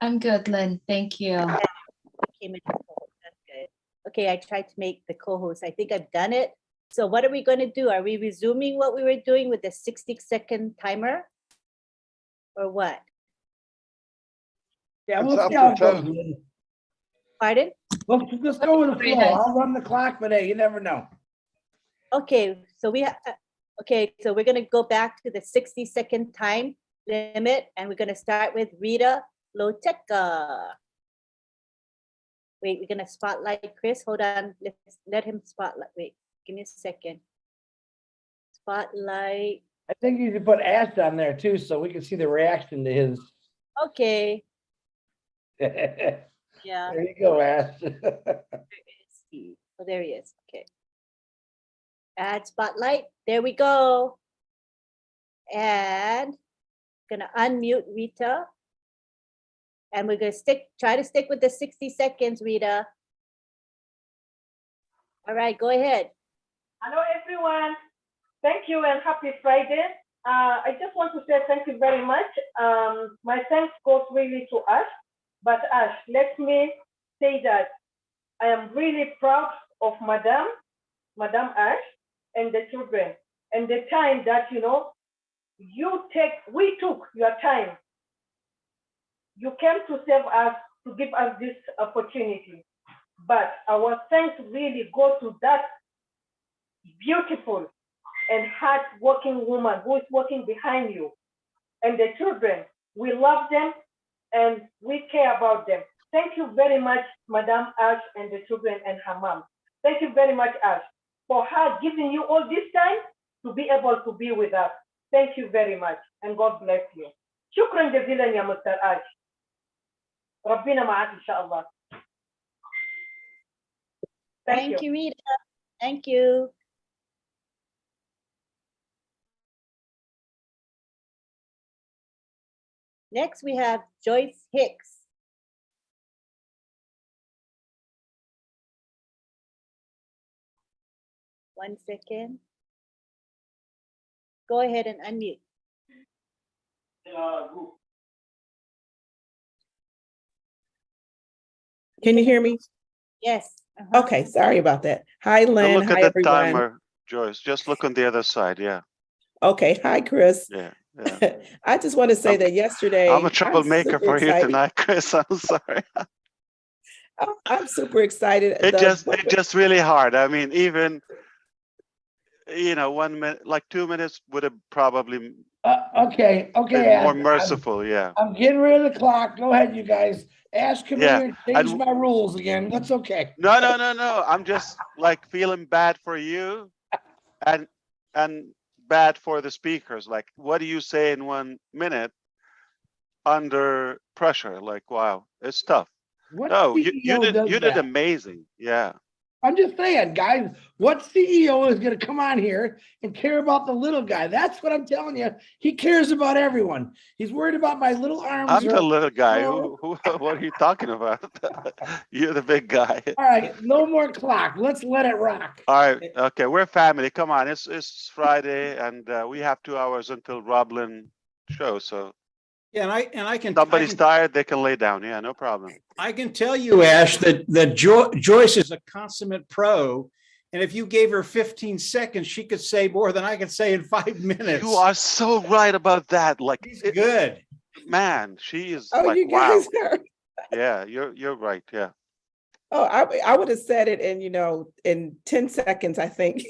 I'm good, Lynn. Thank you. Came in as co-host. That's good. Okay, I tried to make the co-host. I think I've done it. So what are we going to do? Are we resuming what we were doing with the 60-second timer? Or what? Yeah, we'll see how it goes. Pardon? Let's go with the flow. I'll run the clock, but hey, you never know. Okay, so so we're gonna go back to the 60-second time limit, and we're gonna start with Rita Loteca. Wait, we're gonna spotlight Chris. Hold on, let him spotlight. Wait, give me a second. Spotlight. I think you should put Ash on there too, so we can see the reaction to his. Okay. Yeah. Yeah. There you go, Ash. Where is he? Oh, there he is. Okay. Add spotlight. There we go. And gonna unmute Rita. And we're gonna try to stick with the 60 seconds, Rita. All right, go ahead. Hello, everyone. Thank you and happy Friday. I just want to say thank you very much. My thanks goes really to Ash. But Ash, let me say that I am really proud of Madam Ash and the children and the time that, we took your time. You came to save us, to give us this opportunity. But our thanks really go to that beautiful and hard-working woman who is working behind you. And the children, we love them and we care about them. Thank you very much, Madam Ash and the children and her mom. Thank you very much, Ash, for her giving you all this time to be able to be with us. Thank you very much, and God bless you. شكرا جزيلا يا مستر آش. ربنا معك إن شاء الله. Thank you, Rita. Thank you. Next, we have Joyce Hicks. One second. Go ahead and unmute. Can you hear me? Yes. Okay, sorry about that. Hi, Don't Lynn. look at Hi, the everyone. timer, Joyce. Just look on the other side. Yeah. Okay, hi, Chris. Yeah. Yeah. I just want to say that yesterday, I'm a troublemaker super for you excited. tonight, Chris. I'm sorry. I'm super excited. It's just really hard. I mean, even 1 minute, like 2 minutes would have probably Okay, been more Ash, merciful. Yeah. I'm getting rid of the clock. Go ahead, you guys. Ash, come Yeah, here and change my rules again. That's okay. No. I'm just like feeling bad for you and bad for the speakers. Like, what do you say in 1 minute under pressure? Like, wow, it's tough. What No, you CEO does did that? amazing. Yeah. I'm just saying, guys, what CEO is going to come on here and care about the little guy? That's what I'm telling you. He cares about everyone. He's worried about my little arms. I'm the or- little guy. Oh, What are you talking about? You're the big guy. all right, no more clock. Let's let it rock. All right. Okay. We're family. Come on. It's Friday and we have 2 hours until Roblin show. So Yeah, and I can. somebody's tired, they can lay down. Yeah, no problem. I can tell you, Ash, that Joyce is a consummate pro. And if you gave her 15 seconds, she could say more than I could say in 5 minutes. You are so right about that. Like, she's good. Man, she is Oh, like, you wow. guys are. Yeah, you're right. Yeah. Oh, I would have said it in 10 seconds, I think.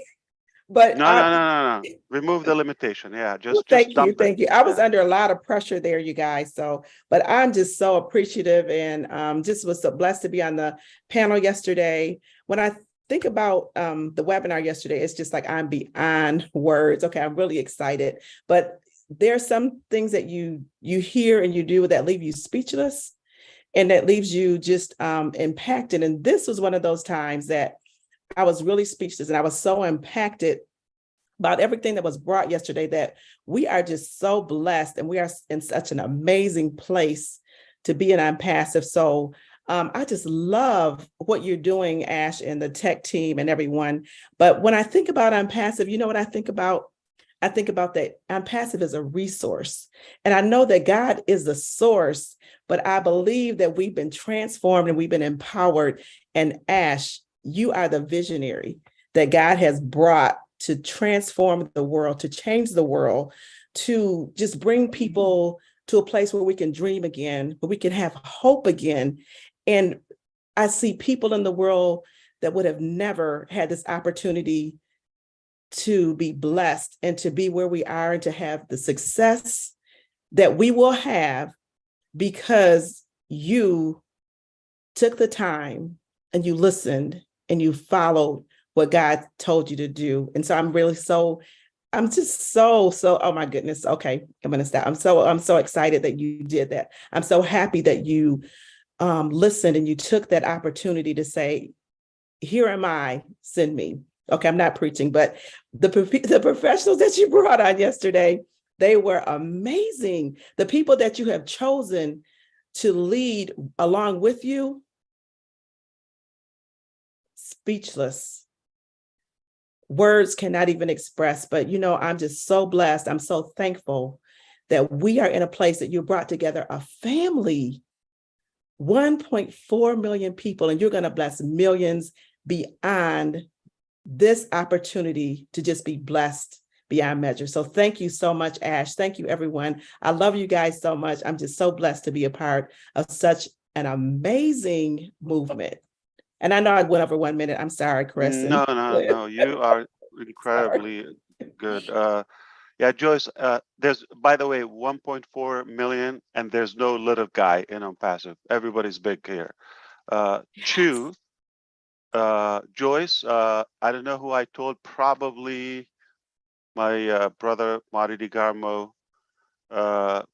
But No. Remove the limitation. Yeah, just thank you, dump thank it. you. I was under a lot of pressure there, you guys. So, but I'm just so appreciative and just was so blessed to be on the panel yesterday. When I think about the webinar yesterday, it's just like I'm beyond words. Okay, I'm really excited. But there's some things that you hear and you do that leave you speechless, and that leaves you just impacted. And this was one of those times that I was really speechless, and I was so impacted about everything that was brought yesterday, that we are just so blessed and we are in such an amazing place to be an impassive. So I just love what you're doing, Ash, and the tech team and everyone. But when I think about impassive, you know what I think about? I think about that impassive is a resource. And I know that God is the source, but I believe that we've been transformed and we've been empowered. And Ash, you are the visionary that God has brought to transform the world, to change the world, to just bring people to a place where we can dream again, where we can have hope again. And I see people in the world that would have never had this opportunity to be blessed and to be where we are and to have the success that we will have because you took the time and you listened and you followed what God told you to do. And so I'm just so, oh my goodness. Okay, I'm gonna stop. I'm so excited that you did that. I'm so happy that you listened and you took that opportunity to say, here am I, send me. Okay, I'm not preaching, but the professionals that you brought on yesterday, they were amazing. The people that you have chosen to lead along with you, speechless. Words cannot even express, but I'm just so blessed. I'm so thankful that we are in a place that you brought together a family, 1.4 million people, and you're going to bless millions beyond this opportunity to just be blessed beyond measure. So thank you so much, Ash. Thank you, everyone. I love you guys so much. I'm just so blessed to be a part of such an amazing movement. And I know I went over 1 minute. I'm sorry, Chris. No. You are incredibly good. Yeah, Joyce, there's, by the way, 1.4 million, and there's no little guy in Passive. Everybody's big here. Two, Joyce, I don't know who I told, probably my brother, Marty DiGarmo.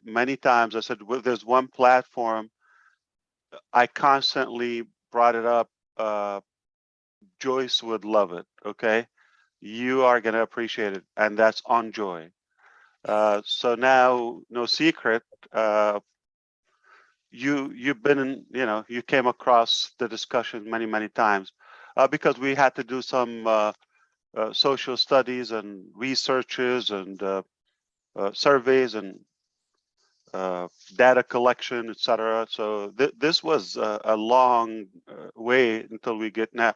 Many times I said, well, there's one platform, I constantly brought it up. Joyce would love it, okay? You are going to appreciate it, and that's on Joy. So now, no secret, you've been in, you came across the discussion many times because we had to do some social studies and researches and surveys and data collection, etc. So this was a long way until we get now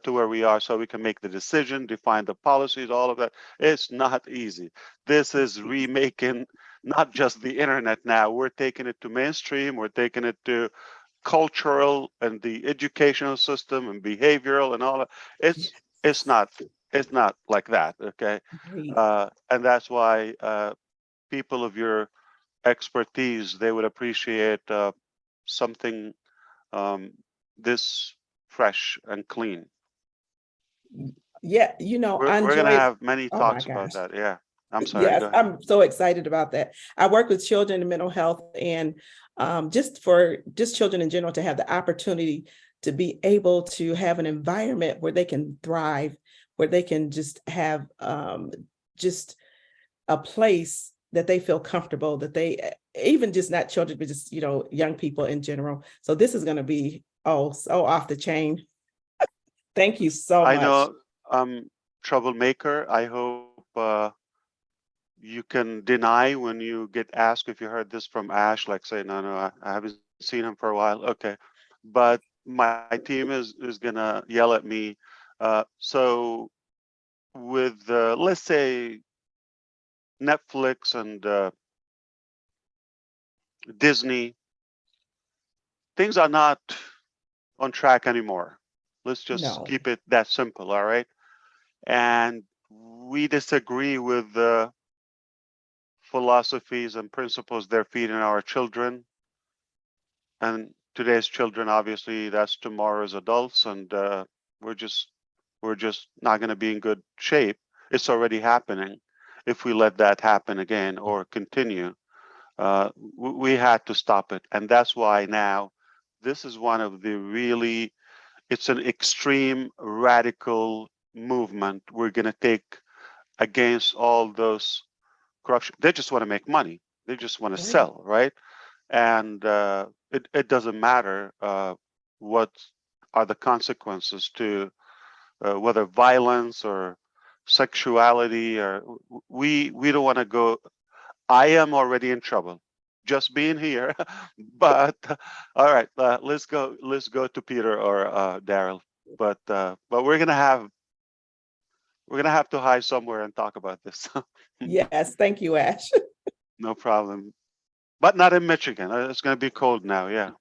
to where we are, so we can make the decision, define the policies, all of that. It's not easy. This is remaking not just the internet now. We're taking it to mainstream. We're taking it to cultural and the educational system and behavioral and all that. It's not like that. Okay, and that's why people of your expertise, they would appreciate something this fresh and clean. Yeah, you know, I We're going to enjoyed. have many Oh my talks about gosh. that. Yeah, I'm sorry. Yes, Go ahead. I'm so excited about that. I work with children in mental health, and just children in general to have the opportunity to be able to have an environment where they can thrive, where they can just have just a place that they feel comfortable, that they, even just not children, but just, you know, young people in general. So this is going to be, so off the chain. Thank you so much. I know I'm troublemaker. I hope you can deny when you get asked if you heard this from Ash, like say, no, I haven't seen him for a while. Okay. But my team is gonna yell at me. So with, let's say, Netflix and Disney, things are not on track anymore. Let's just No. keep it that simple, all right? And we disagree with the philosophies and principles they're feeding our children. And today's children, obviously, that's tomorrow's adults, and we're just not going to be in good shape. It's already happening. If we let that happen again or continue, we had to stop it. And that's why now this is one of the really, it's an extreme radical movement we're going to take against all those corruption. They just want to make money. They just want to sell, right? And it doesn't matter what are the consequences to whether violence or sexuality, or we don't want to go. I am already in trouble just being here, but all right, let's go to Peter or Daryl. But we're gonna have to hide somewhere and talk about this. Yes, thank you, Ash. No problem. But not in Michigan. It's going to be cold now. Yeah.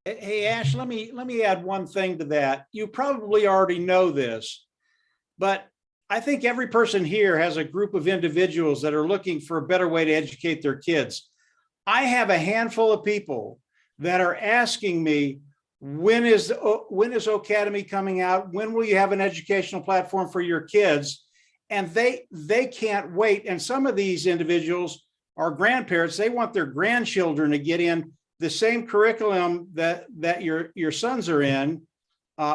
Hey, Ash, let me add one thing to that. You probably already know this, but I think every person here has a group of individuals that are looking for a better way to educate their kids. I have a handful of people that are asking me, when is Academy coming out? When will you have an educational platform for your kids? And they can't wait. And some of these individuals are grandparents. They want their grandchildren to get in the same curriculum that your sons are in,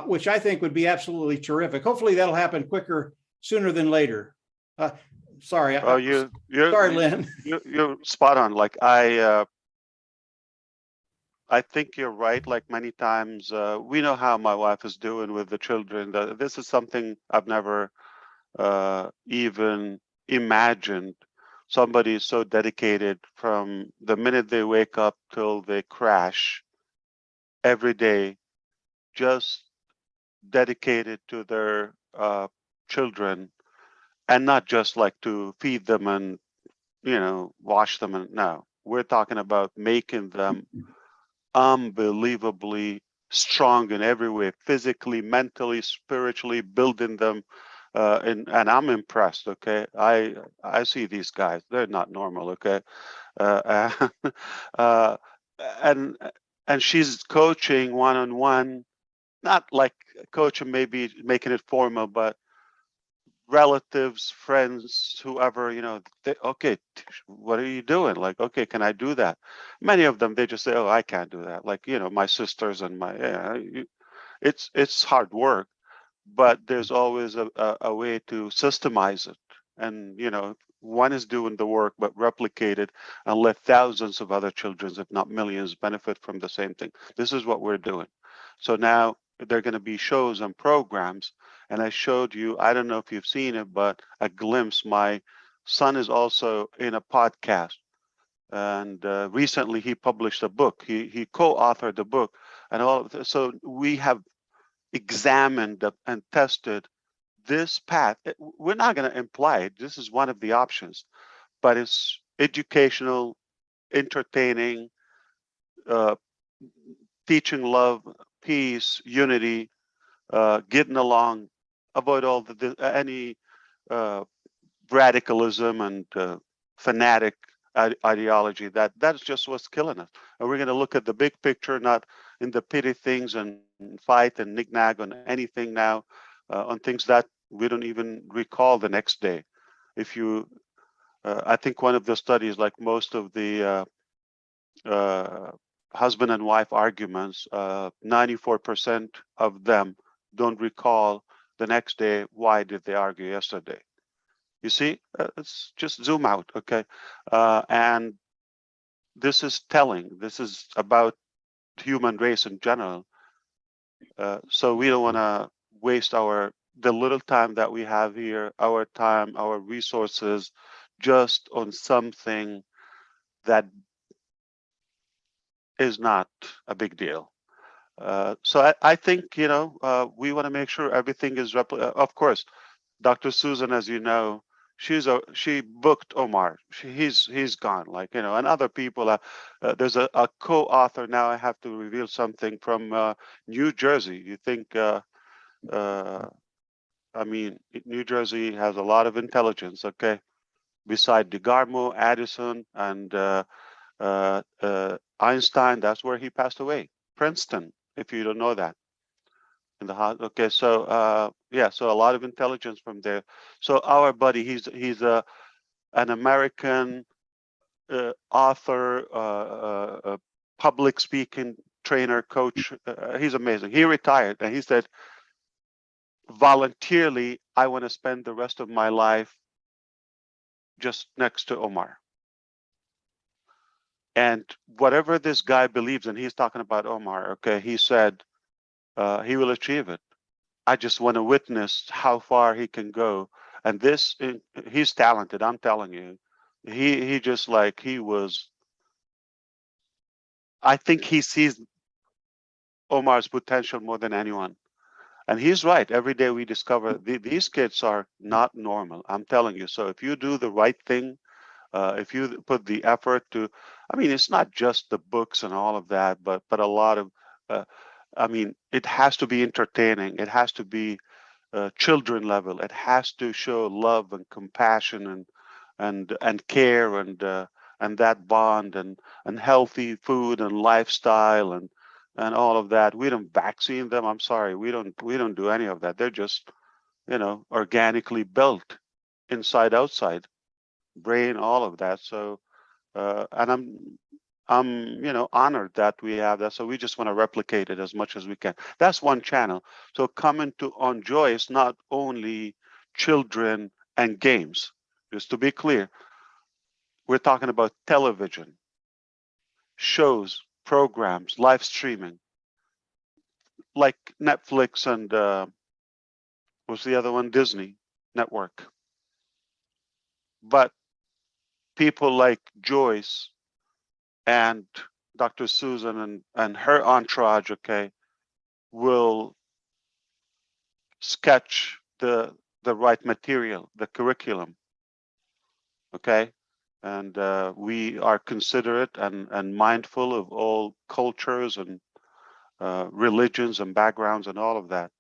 which I think would be absolutely terrific. Hopefully that'll happen quicker, sooner than later. Sorry. Oh, sorry, Lynn. You're spot on. Like I think you're right. Like many times, we know how my wife is doing with the children. This is something I've never even imagined. Somebody is so dedicated from the minute they wake up till they crash every day, just dedicated to their children, and not just like to feed them and, you know, wash them. And no, we're talking about making them unbelievably strong in every way, physically, mentally, spiritually, building them. And I'm impressed. Okay, I see these guys; they're not normal. Okay, and she's coaching one-on-one, not like coaching, maybe making it formal, but relatives, friends, whoever, you know, okay, what are you doing? Like, okay, can I do that? Many of them, they just say, oh, I can't do that. Like, you know, my sisters and it's hard work, but there's always a way to systemize it. And, you know, one is doing the work, but replicate it and let thousands of other children, if not millions, benefit from the same thing. This is what we're doing. So now there are going to be shows and programs. And I showed you, I don't know if you've seen it, but a glimpse. My son is also in a podcast. And recently he published a book. He co-authored the book, and all of so we have examined and tested this path. We're not going to imply it. This is one of the options, but it's educational, entertaining, teaching love, peace, unity, getting along, avoid all any radicalism and fanatic ideology. That's just what's killing us. And we're going to look at the big picture, not in the petty things and fight and knick-knack on anything now, on things that we don't even recall the next day. If you, I think one of the studies, like most of the husband and wife arguments, 94% of them don't recall the next day why did they argue yesterday. You see, it's just zoom out, okay? And this is telling. This is about human race in general. So we don't want to waste the little time that we have here, our time, our resources, just on something that is not a big deal. So I think, you know, we want to make sure everything is of course, Dr. Susan, as you know, she booked Omar. He's gone, like, you know, and other people. There's a co-author now. I have to reveal something from New Jersey. You think? I mean, New Jersey has a lot of intelligence. Okay, beside DeGarmo, Addison, and Einstein. That's where he passed away. Princeton, if you don't know that. In the house. Okay, so yeah, so a lot of intelligence from there. So our buddy, he's an American author, public speaking trainer, coach. He's amazing. He retired, and he said, voluntarily, I want to spend the rest of my life just next to Omar. And whatever this guy believes, and he's talking about Omar. Okay, he said he will achieve it. I just want to witness how far he can go. And he's talented, I'm telling you. He just like, I think he sees Omar's potential more than anyone. And he's right. Every day we discover these kids are not normal. I'm telling you. So if you do the right thing, if you put the effort to, I mean, it's not just the books and all of that, but a lot of, I mean, it has to be entertaining. It has to be children level. It has to show love and compassion and care and that bond and healthy food and lifestyle and all of that. We don't vaccine them. I'm sorry, we don't do any of that. They're just, you know, organically built inside outside, brain, all of that. So and I'm you know, honored that we have that. So we just want to replicate it as much as we can. That's one channel. So coming to On Joy is not only children and games. Just to be clear, we're talking about television, shows, programs, live streaming, like Netflix and what's the other one? Disney Network. But people like Joyce and Dr. Susan and her entourage, okay, will sketch the right material, the curriculum, okay? And we are considerate and mindful of all cultures and religions and backgrounds and all of that.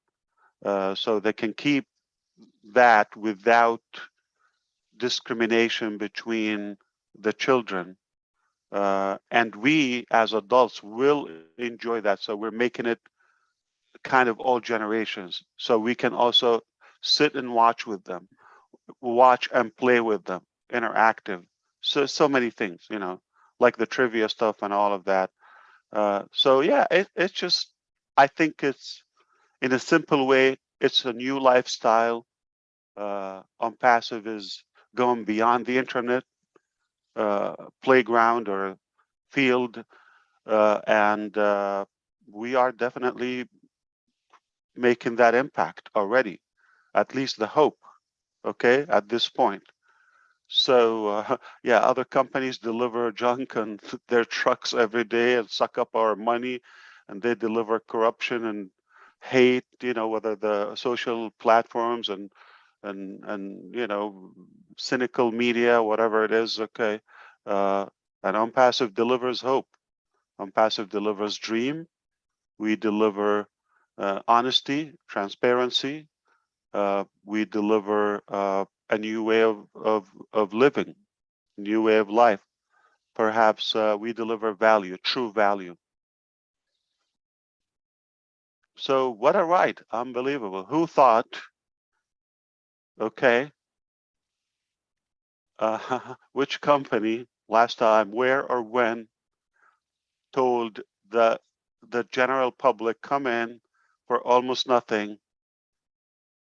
So they can keep that without discrimination between the children. And we as adults will enjoy that. So we're making it kind of all generations. So we can also sit and watch with them, watch and play with them, interactive. So many things, you know, like the trivia stuff and all of that. So yeah, it's just, I think it's, in a simple way, it's a new lifestyle. On Passive is going beyond the internet, playground or field, and we are definitely making that impact already, at least the hope, okay, at this point. So yeah, other companies deliver junk on their trucks every day and suck up our money, and they deliver corruption and hate, whether the social platforms and cynical media, whatever it is. Okay. And OnPassive delivers hope. OnPassive delivers dream. We deliver honesty, transparency. We deliver a new way of living, new way of life. Perhaps we deliver value, true value. So what a ride, unbelievable. Who thought, okay, which company last time, where or when told the general public, come in for almost nothing,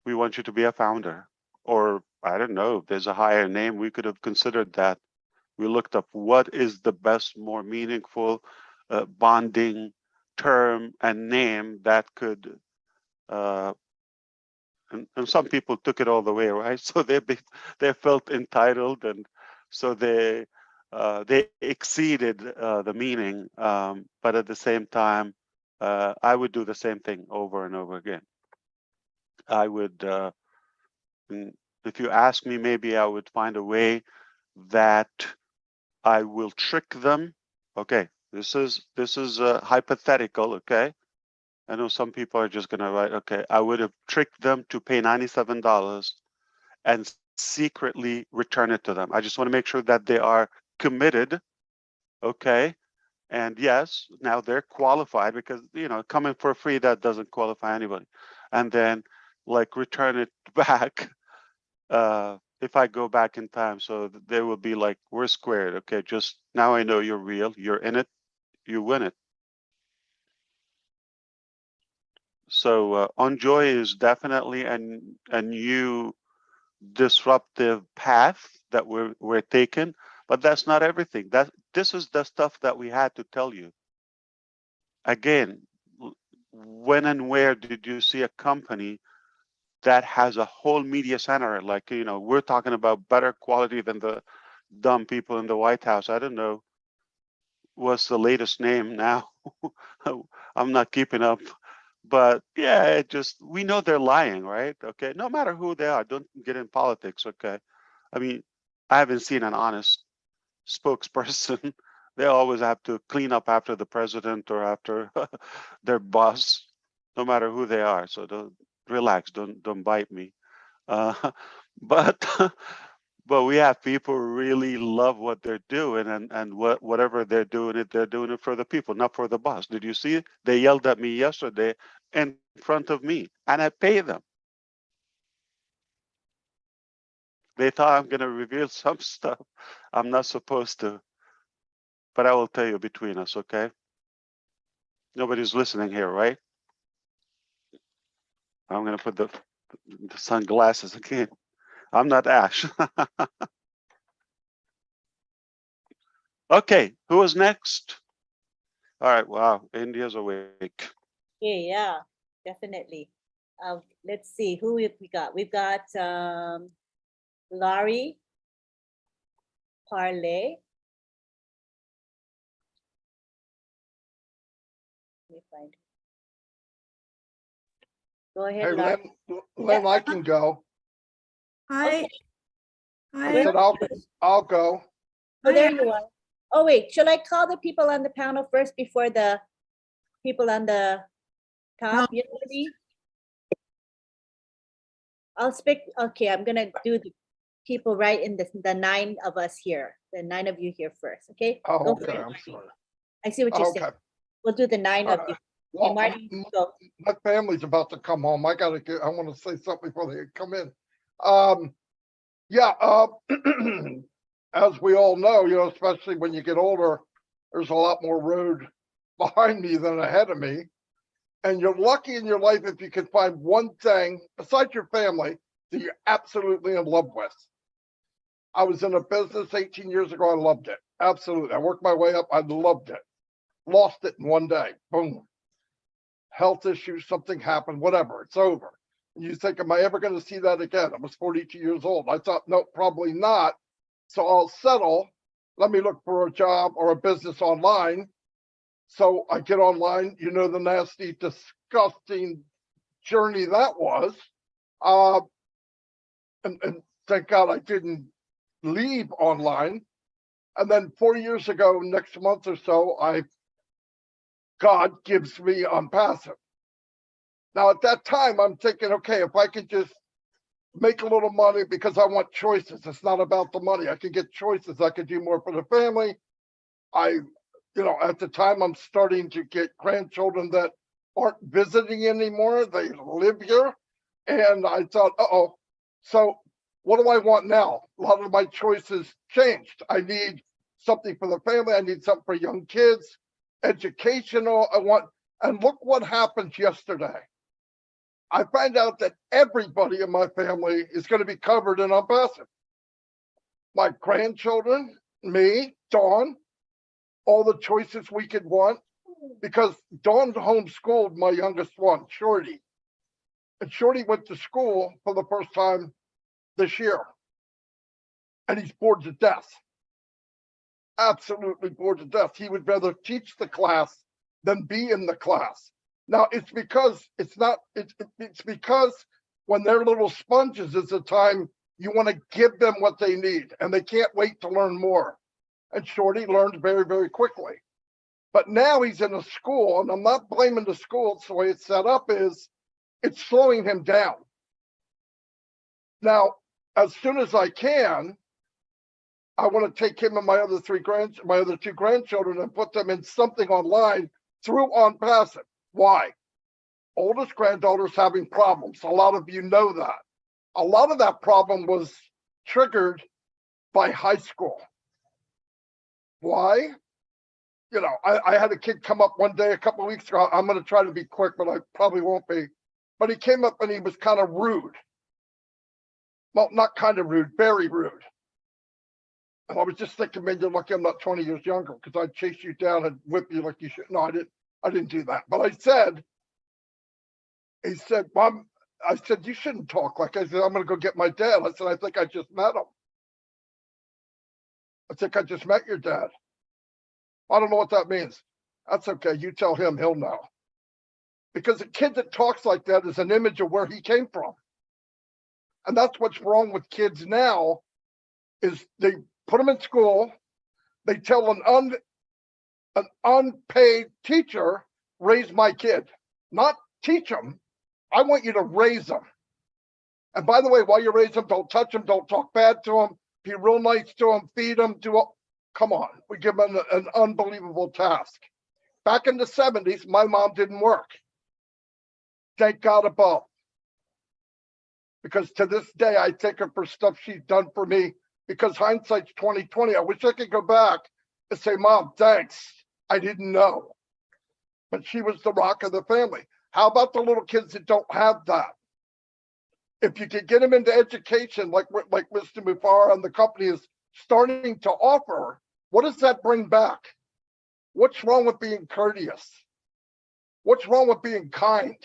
we want you to be a founder? Or I don't know, if there's a higher name, we could have considered that. We looked up what is the best, more meaningful bonding term and name that could, and some people took it all the way, right? So they felt entitled, and so they exceeded the meaning. But at the same time, I would do the same thing over and over again. I would, if you ask me, maybe I would find a way that I will trick them. Okay, this is hypothetical. Okay, I know some people are just gonna write. Okay, I would have tricked them to pay $97 and secretly return it to them. I just want to make sure that they are committed. Okay, and yes, now they're qualified, because coming for free, that doesn't qualify anybody. And then like return it back. If I go back in time, so they will be like, we're squared. Okay, just now I know you're real, you're in it, you win it. So Enjoy is definitely a new disruptive path that we're taking, but that's not everything. This is the stuff that we had to tell you. Again, when and where did you see a company that has a whole media center? Like, we're talking about better quality than the dumb people in the White House. I don't know what's the latest name now. I'm not keeping up. But yeah, we know they're lying, right? Okay, no matter who they are, don't get in politics. Okay, I mean, I haven't seen an honest spokesperson. They always have to clean up after the president or after their boss, no matter who they are. So don't relax, don't bite me. But but we have people who really love what they're doing, and whatever they're doing it for the people, not for the boss. Did you see it? They yelled at me yesterday in front of me, and I pay them. They thought I'm going to reveal some stuff I'm not supposed to, but I will tell you between us, okay? Nobody's listening here, right? I'm going to put the sunglasses again. I'm not Ash. Okay, who is next? All right, wow, India's awake. Yeah, definitely. Let's see who we got. We've got Laurie Parlay. Let me find. Go ahead, Hey, Laurie. Lynn, I can go. Okay. I said I'll go. Oh, there you are. Oh, wait, shall I call the people on the panel first before the people on the top? You ready? I'll speak. Okay, I'm gonna do the people right in the 9 of us here, the 9 of you here first. Okay. Oh, Go for okay. it. I'm sorry. I see what you're saying. We'll do the 9 of you. Well, Okay, Marty, go. my family's about to come home. I want to say something before they come in. Yeah. As we all know, especially when you get older, there's a lot more road behind me than ahead of me. And you're lucky in your life if you can find one thing besides your family that you're absolutely in love with. I was in a business 18 years ago. I loved it. Absolutely. I worked my way up. I loved it. Lost it in one day. Boom. Health issues, something happened, whatever. It's over. And you think, am I ever going to see that again? I was 42 years old. I thought, no, probably not. So I'll settle. Let me look for a job or a business online. So I get online, you know, the nasty, disgusting journey that was. And thank God I didn't leave online. And then 4 years ago, next month or so, God gives me passive. Now at that time, I'm thinking, okay, if I could just make a little money because I want choices. It's not about the money. I can get choices. I could do more for the family. At the time, I'm starting to get grandchildren that aren't visiting anymore. They live here. And I thought, uh-oh. So what do I want now? A lot of my choices changed. I need something for the family. I need something for young kids, educational. And look what happened yesterday. I find out that everybody in my family is going to be covered in passive. My grandchildren, me, Dawn, all the choices we could want, because Dawn homeschooled my youngest one, Shorty. And Shorty went to school for the first time this year. And he's bored to death. Absolutely bored to death. He would rather teach the class than be in the class. Now it's because it's because when they're little sponges, it's a time you want to give them what they need and they can't wait to learn more. And Shorty learned very, very quickly. But now he's in a school, and I'm not blaming the school. It's the way it's set up is it's slowing him down. Now, as soon as I can, I want to take him and my other two grandchildren and put them in something online through passive. Why? Oldest granddaughter's having problems. A lot of you know that. A lot of that problem was triggered by high school. Why? I had a kid come up one day a couple of weeks ago. I'm going to try to be quick, but I probably won't be. But he came up and he was kind of rude. Well, not kind of rude, very rude. And I was just thinking, man, you're lucky I'm not 20 years younger because I'd chase you down and whip you like you should. No, I didn't do that. But he said, Mom, I said, you shouldn't talk like I said, I'm going to go get my dad. I said, I think I just met him. I think I just met your dad. I don't know what that means. That's okay. You tell him, he'll know. Because a kid that talks like that is an image of where he came from. And that's what's wrong with kids now is they put them in school. They tell an unpaid teacher, raise my kid, not teach them. I want you to raise them. And by the way, while you raise them, don't touch them. Don't talk bad to them. Be real nice to them. Feed them. Come on. We give them an unbelievable task. Back in the 70s, my mom didn't work. Thank God above. Because to this day, I take her for stuff she's done for me. Because hindsight's 20/20. I wish I could go back and say, Mom, thanks. I didn't know. But she was the rock of the family. How about the little kids that don't have that? If you could get them into education, like Mr. Mufar and the company is starting to offer, what does that bring back? What's wrong with being courteous? What's wrong with being kind?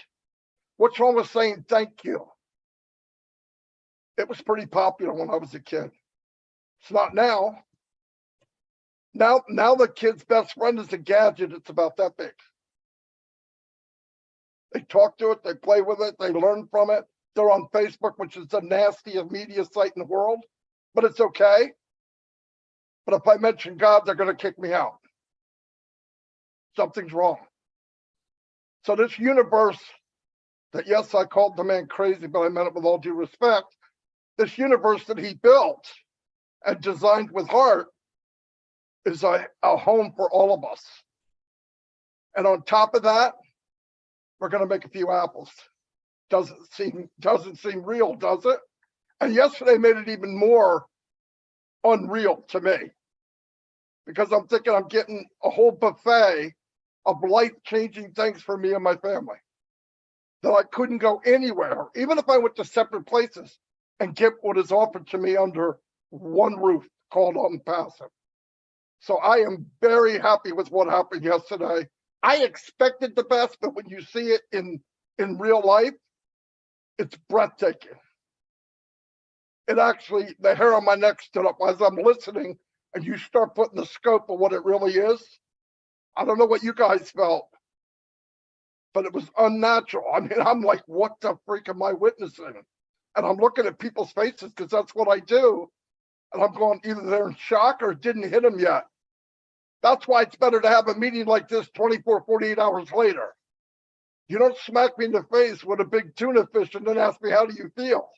What's wrong with saying thank you? It was pretty popular when I was a kid. It's not now. Now the kid's best friend is a gadget. It's about that big. They talk to it, they play with it, they learn from it. They're on Facebook, which is the nastiest media site in the world, but it's okay. But if I mention God, they're going to kick me out. Something's wrong. So this universe that, yes, I called the man crazy, but I meant it with all due respect. This universe that he built and designed with heart is a home for all of us. And on top of that, we're going to make a few apples. Doesn't seem real, does it? And yesterday made it even more unreal to me, because I'm thinking I'm getting a whole buffet of life-changing things for me and my family that I couldn't go anywhere, even if I went to separate places, and get what is offered to me under one roof called passive. So I am very happy with what happened yesterday. I expected the best, but when you see it in real life, it's breathtaking. it actually, the hair on my neck stood up as I'm listening, and you start putting the scope of what it really is. I don't know what you guys felt, but it was unnatural. I mean, I'm like, what the freak am I witnessing? And I'm looking at people's faces because that's what I do. And I'm going, either they're in shock or it didn't hit them yet. That's why it's better to have a meeting like this 24, 48 hours later. You don't smack me in the face with a big tuna fish and then ask me, how do you feel?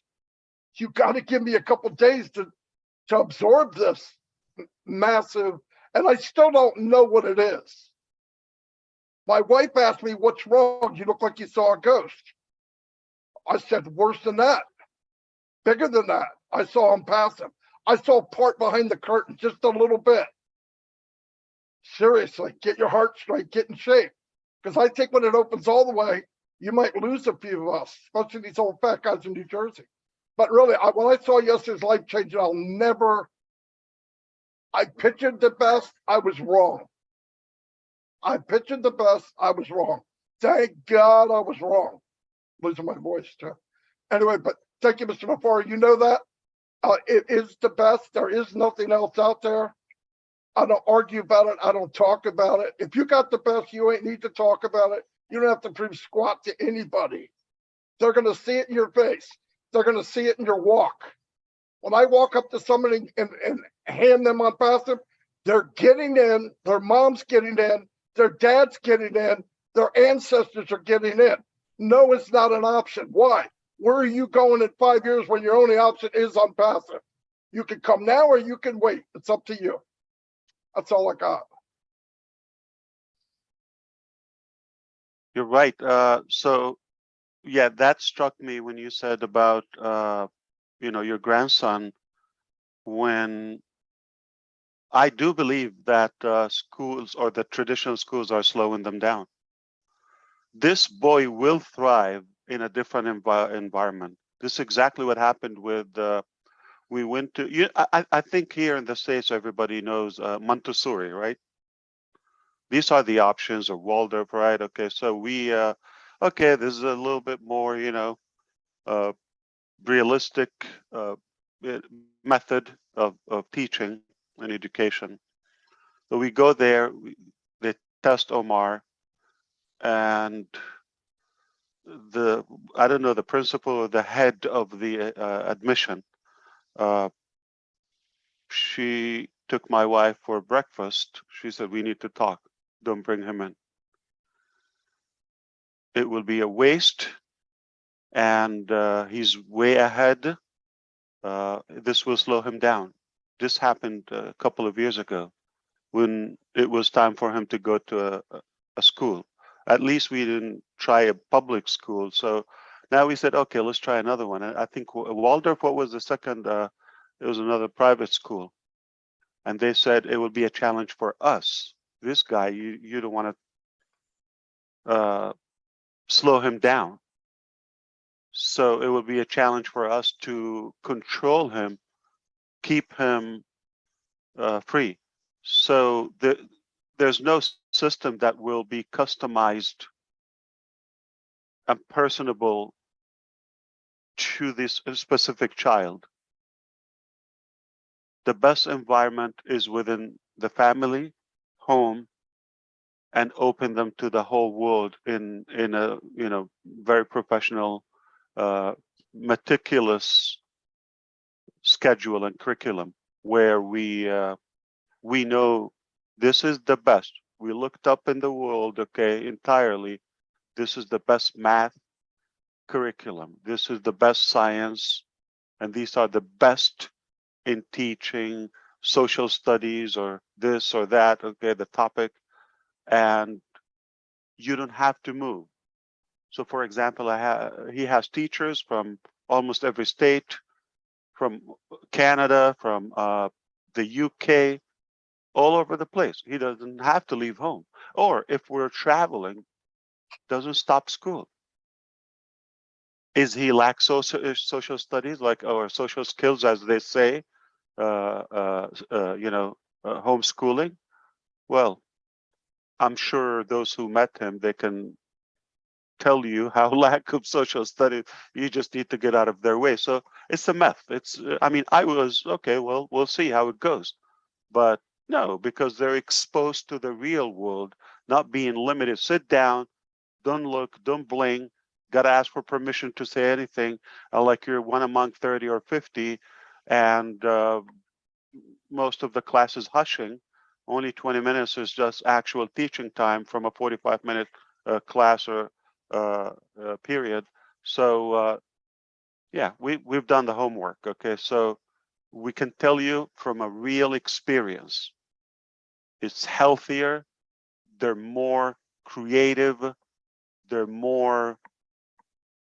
You got to give me a couple days to absorb this massive, and I still don't know what it is. My wife asked me, what's wrong? You look like you saw a ghost. I said, worse than that, bigger than that. I saw him pass him. I saw part behind the curtain, just a little bit. Seriously, get your heart straight, get in shape. Because I think when it opens all the way, you might lose a few of us, especially these old fat guys in New Jersey. But really, when I saw yesterday's life changing, I pictured the best, I was wrong. I pictured the best, I was wrong. Thank God I was wrong. Losing my voice too. Anyway, but thank you, Mr. Mahfuz. You know that it is the best. There is nothing else out there. I don't argue about it. I don't talk about it. If you got the best, you ain't need to talk about it. You don't have to prove squat to anybody. They're going to see it in your face. They're going to see it in your walk. When I walk up to somebody and hand them on past them, they're getting in, their mom's getting in, their dad's getting in, their ancestors are getting in. No, it's not an option. Why? Where are you going in 5 years when your only option is on passive? You can come now or you can wait. It's up to you. That's all I got. You're right. So, yeah, that struck me when you said about, your grandson. When I do believe that schools or the traditional schools are slowing them down. This boy will thrive in a different environment. This is exactly what happened with. We went to. I think here in the States everybody knows Montessori, right? These are the options, or Waldorf, right? Okay, so we, okay, this is a little bit more, realistic method of teaching and education. So we go there, they test Omar, and I don't know, the principal or the head of the admission, she took my wife for breakfast. She said, we need to talk. Don't bring him in. It will be a waste, and he's way ahead. This will slow him down. This happened a couple of years ago when it was time for him to go to a school. At least we didn't try a public school. So now we said, okay, let's try another one. I think Waldorf, what was the second? It was another private school. And they said it will be a challenge for us. This guy, you don't want to slow him down. So it will be a challenge for us to control him, keep him free. So there's no system that will be customized and personable to this specific child. The best environment is within the family, home, and open them to the whole world in a very professional, meticulous schedule and curriculum where we know this is the best. We looked up in the world, okay, entirely. This is the best math curriculum. This is the best science, and these are the best in teaching social studies or this or that, okay, the topic, and you don't have to move. So for example, he has teachers from almost every state, from Canada, from the UK, all over the place. He doesn't have to leave home. Or if we're traveling, doesn't stop school. Is he lack social studies, like, or social skills, as they say, homeschooling? Well, I'm sure those who met him, they can tell you how lack of social studies, you just need to get out of their way. So it's a myth. It's, I mean, I was, okay, well, we'll see how it goes. But no, because they're exposed to the real world, not being limited. Sit down, don't look, don't blink, got to ask for permission to say anything, like you're one among 30 or 50, and most of the class is hushing. Only 20 minutes is just actual teaching time from a 45-minute class or period. So yeah, we've done the homework. Okay, so we can tell you from a real experience, it's healthier, they're more creative, they're more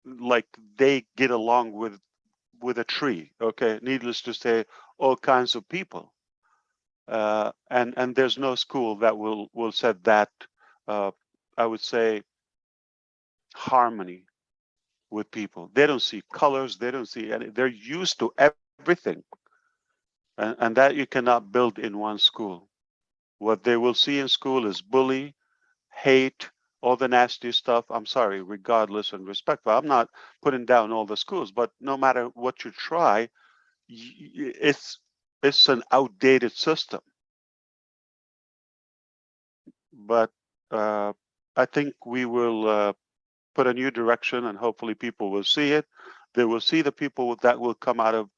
like they get along with a tree. Okay, needless to say, all kinds of people. And there's no school that will set that, I would say, harmony with people. They don't see colors, they don't see any, they're used to everything. And that you cannot build in one school. What they will see in school is bully, hate, all the nasty stuff. I'm sorry, regardless and respectful. I'm not putting down all the schools, but no matter what you try, it's an outdated system. But I think we will put a new direction, and hopefully people will see it. They will see the people that will come out of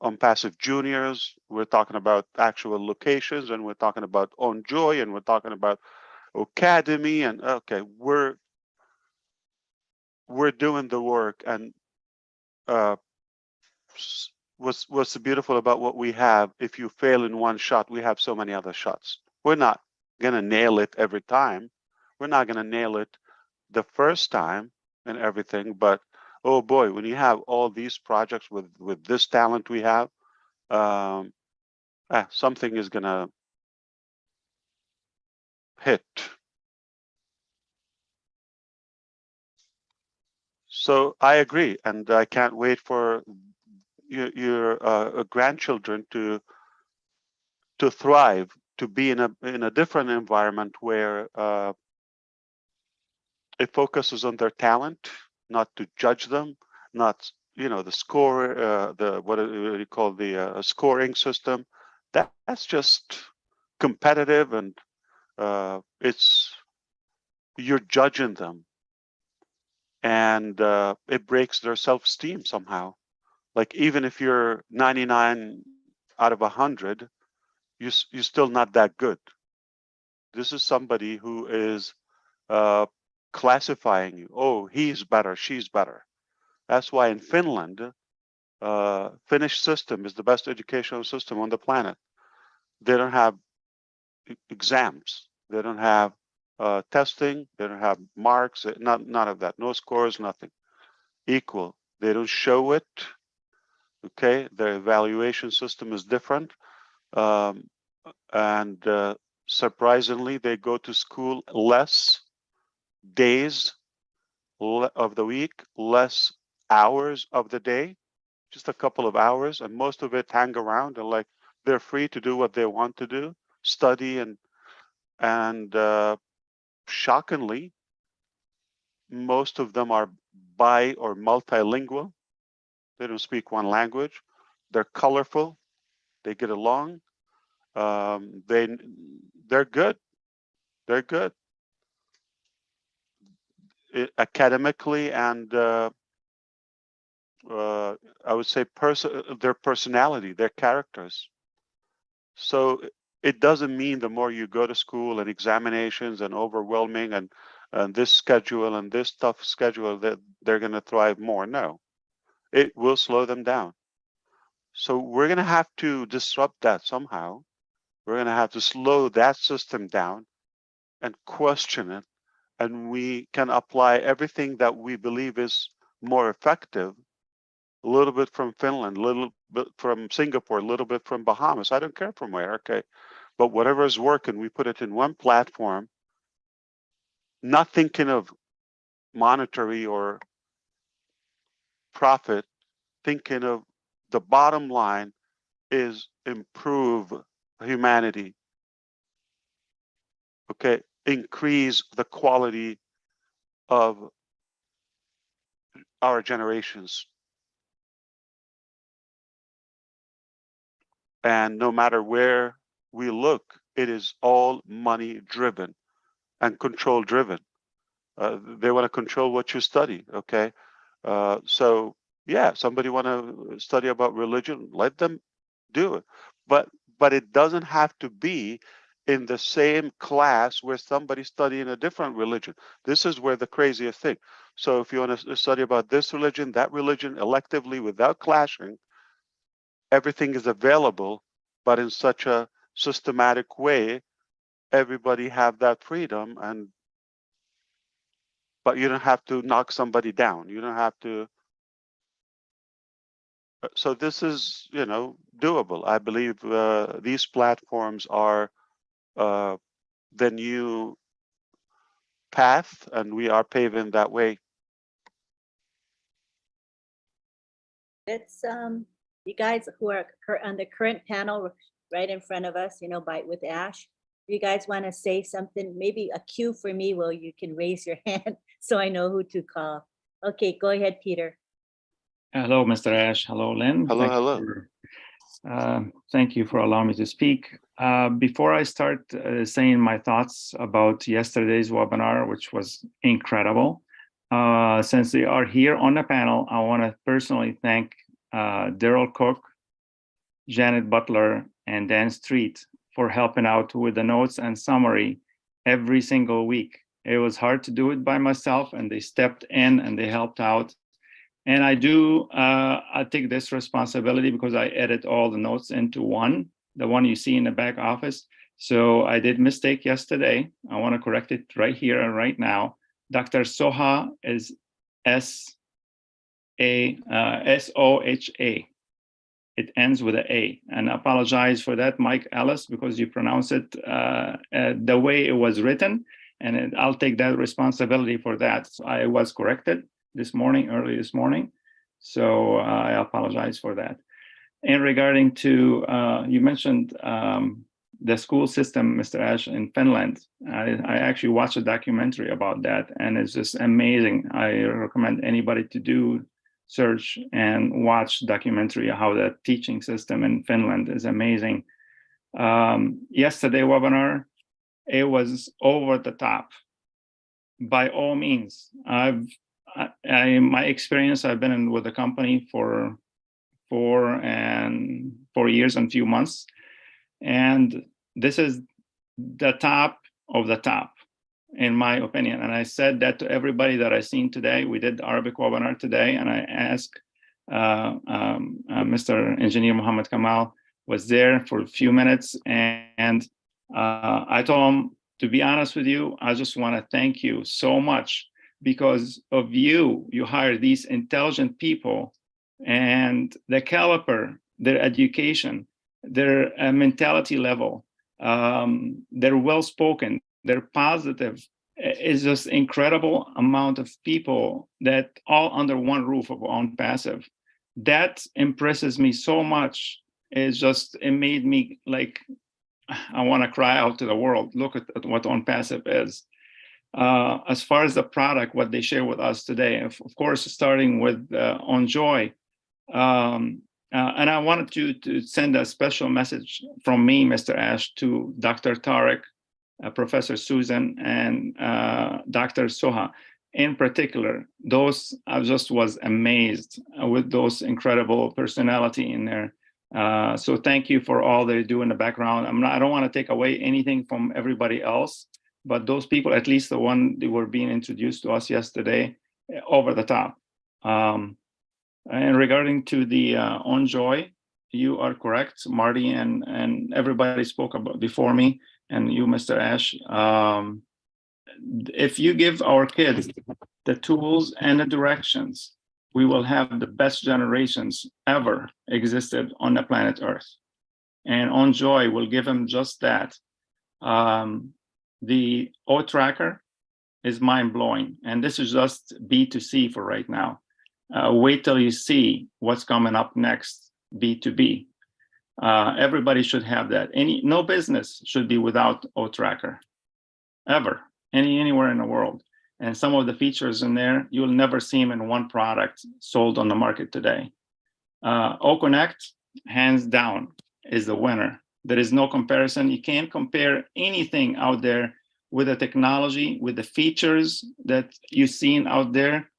unpassive juniors. We're talking about actual locations, and we're talking about On Joy, and we're talking about Academy, and okay, we're doing the work. And what's beautiful about what we have, if you fail in one shot, we have so many other shots. We're not gonna nail it every time. We're not gonna nail it the first time and everything, but oh boy, when you have all these projects with this talent we have, something is gonna hit. So I agree, and I can't wait for your grandchildren to thrive, to be in a different environment where it focuses on their talent, not to judge them, not the score, the what do you call the scoring system. That's just competitive, and it's you're judging them, and it breaks their self-esteem somehow. Like even if you're 99 out of 100, you're still not that good. This is somebody who is classifying you. Oh, he's better, she's better. That's why in Finland, Finnish system is the best educational system on the planet. They don't have exams. They don't have testing. They don't have marks. None of that. No scores. Nothing. Equal. They don't show it. Okay. Their evaluation system is different, and surprisingly, they go to school less days of the week, less hours of the day, just a couple of hours, and most of it hang around and like they're free to do what they want to do, study, and shockingly, most of them are bi or multilingual. They don't speak one language. They're colorful. They get along. They're good. They're good academically, and I would say their personality, their characters. So it doesn't mean the more you go to school and examinations and overwhelming and this schedule and this tough schedule that they're going to thrive more. No, it will slow them down. So we're going to have to disrupt that somehow. We're going to have to slow that system down and question it. And we can apply everything that we believe is more effective, a little bit from Finland, a little bit from Singapore, a little bit from Bahamas. I don't care from where, okay? But whatever is working, we put it in one platform, not thinking of monetary or profit, thinking of the bottom line is improve humanity, okay? Increase the quality of our generations. And no matter where we look, it is all money driven and control driven. They want to control what you study. Okay. So yeah, somebody want to study about religion, let them do it. But it doesn't have to be in the same class where somebody's studying a different religion. This is where the craziest thing. So if you want to study about this religion, that religion, electively, without clashing, everything is available, but in such a systematic way, everybody have that freedom. But you don't have to knock somebody down. You don't have to. So this is, doable. I believe these platforms are the new path, and we are paving that way. Let's you guys who are on the current panel right in front of us, Bite with Ash. You guys want to say something? Maybe a cue for me where you can raise your hand so I know who to call. Okay, go ahead, Peter. Hello, Mr. Ash. Hello, Lynn. Hello. Thank you for allowing me to speak. Before I start saying my thoughts about yesterday's webinar, which was incredible, since they are here on the panel, I want to personally thank Daryl Cook, Janet Butler, and Dan Street for helping out with the notes and summary every single week. It was hard to do it by myself, and they stepped in and they helped out. And I take this responsibility because I edit all the notes into one, the one you see in the back office. So I did mistake yesterday. I want to correct it right here and right now. Dr. Soha is S-O-H-A. It ends with an A. And I apologize for that, Mike Ellis, because you pronounce it the way it was written. And I'll take that responsibility for that. So I was corrected early this morning. So I apologize for that. And regarding to, you mentioned the school system, Mr. Ash, in Finland. I actually watched a documentary about that, and it's just amazing. I recommend anybody to do search and watch documentary how the teaching system in Finland is amazing. Yesterday webinar, it was over the top. By all means, my experience, I've been with the company for 4 years and few months, and this is the top of the top, in my opinion. And I said that to everybody that I seen today. We did Arabic webinar today, and I asked Mr. Engineer Muhammad Kamal was there for a few minutes, and I told him, to be honest with you, I just want to thank you so much. Because of you hire these intelligent people, and the caliber, their education, their mentality level, they're well-spoken, they're positive. It's just incredible amount of people that all under one roof of On Passive. That impresses me so much. It made me like, I want to cry out to the world. Look at what On Passive is. As far as the product, what they share with us today, of course, starting with OnJoy. And I wanted to send a special message from me, Mr. Ash, to Dr. Tariq, Professor Susan, and Dr. Soha. In particular, I just was amazed with those incredible personality in there. So thank you for all they do in the background. I don't want to take away anything from everybody else. But those people, at least the one they were being introduced to us yesterday, over the top. And regarding to the OnJoy, you are correct, Marty, and everybody spoke about before me, and you, Mr. Ash. If you give our kids the tools and the directions, we will have the best generations ever existed on the planet Earth. And OnJoy will give them just that. The O tracker is mind-blowing, and this is just B2C for right now. Wait till you see what's coming up next, B2B. Everybody should have that. No business should be without O tracker, ever, anywhere in the world. And some of the features in there, you'll never see them in one product sold on the market today. OConnect, hands down, is the winner. There is no comparison. You can't compare anything out there with the technology, with the features that you've seen out there.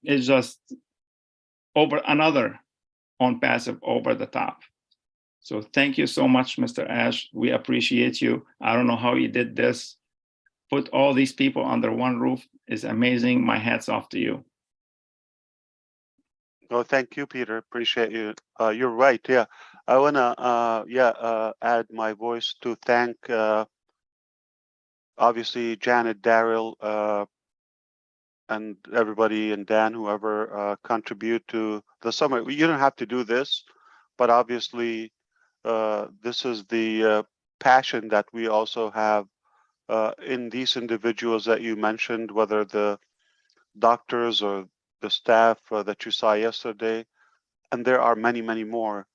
It's just over another on passive over the top. So thank you so much, Mr. Ash. We appreciate you. I don't know how you did this. Put all these people under one roof is amazing. My hat's off to you. Oh, thank you, Peter. Appreciate you. You're right. Yeah, I wanna add my voice to thank obviously Janet, Daryl, and everybody, and Dan, whoever contribute to the summit. You don't have to do this, but obviously this is the passion that we also have in these individuals that you mentioned, whether the doctors or the staff that you saw yesterday, and there are many, many more.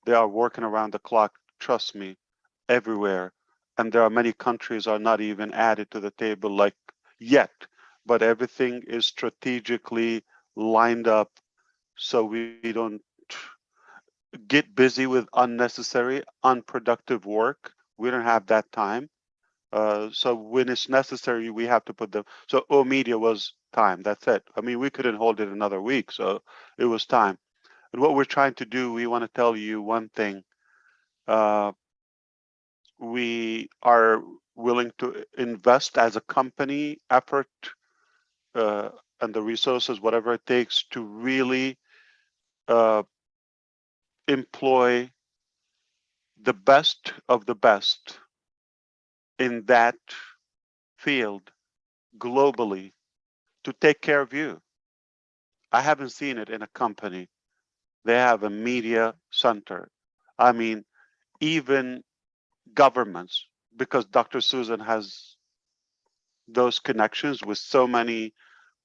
They are working around the clock, trust me, everywhere. And there are many countries are not even added to the table like yet, but everything is strategically lined up so we don't get busy with unnecessary, unproductive work. We don't have that time. So when it's necessary, we have to put them. So media was time. That's it. I mean, we couldn't hold it another week, so it was time. And what we're trying to do, we want to tell you one thing. We are willing to invest as a company effort and the resources, whatever it takes, to really employ the best of the best in that field globally to take care of you. I haven't seen it in a company. They have a media center. I mean, even governments, because Dr. Susan has those connections with so many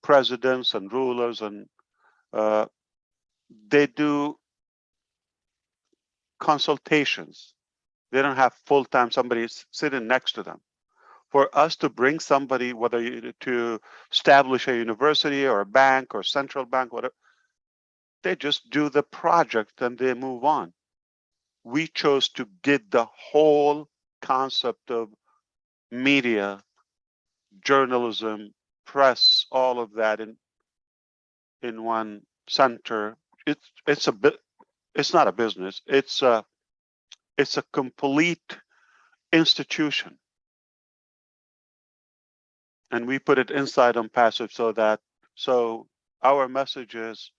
presidents and rulers, and they do consultations. They don't have full-time somebody sitting next to them. For us to bring somebody, whether to establish a university or a bank or central bank, whatever, they just do the project and they move on. We chose to get the whole concept of media, journalism, press, all of that in one center. It's a bit. It's not a business. It's a complete institution, and we put it inside on passive so our message is,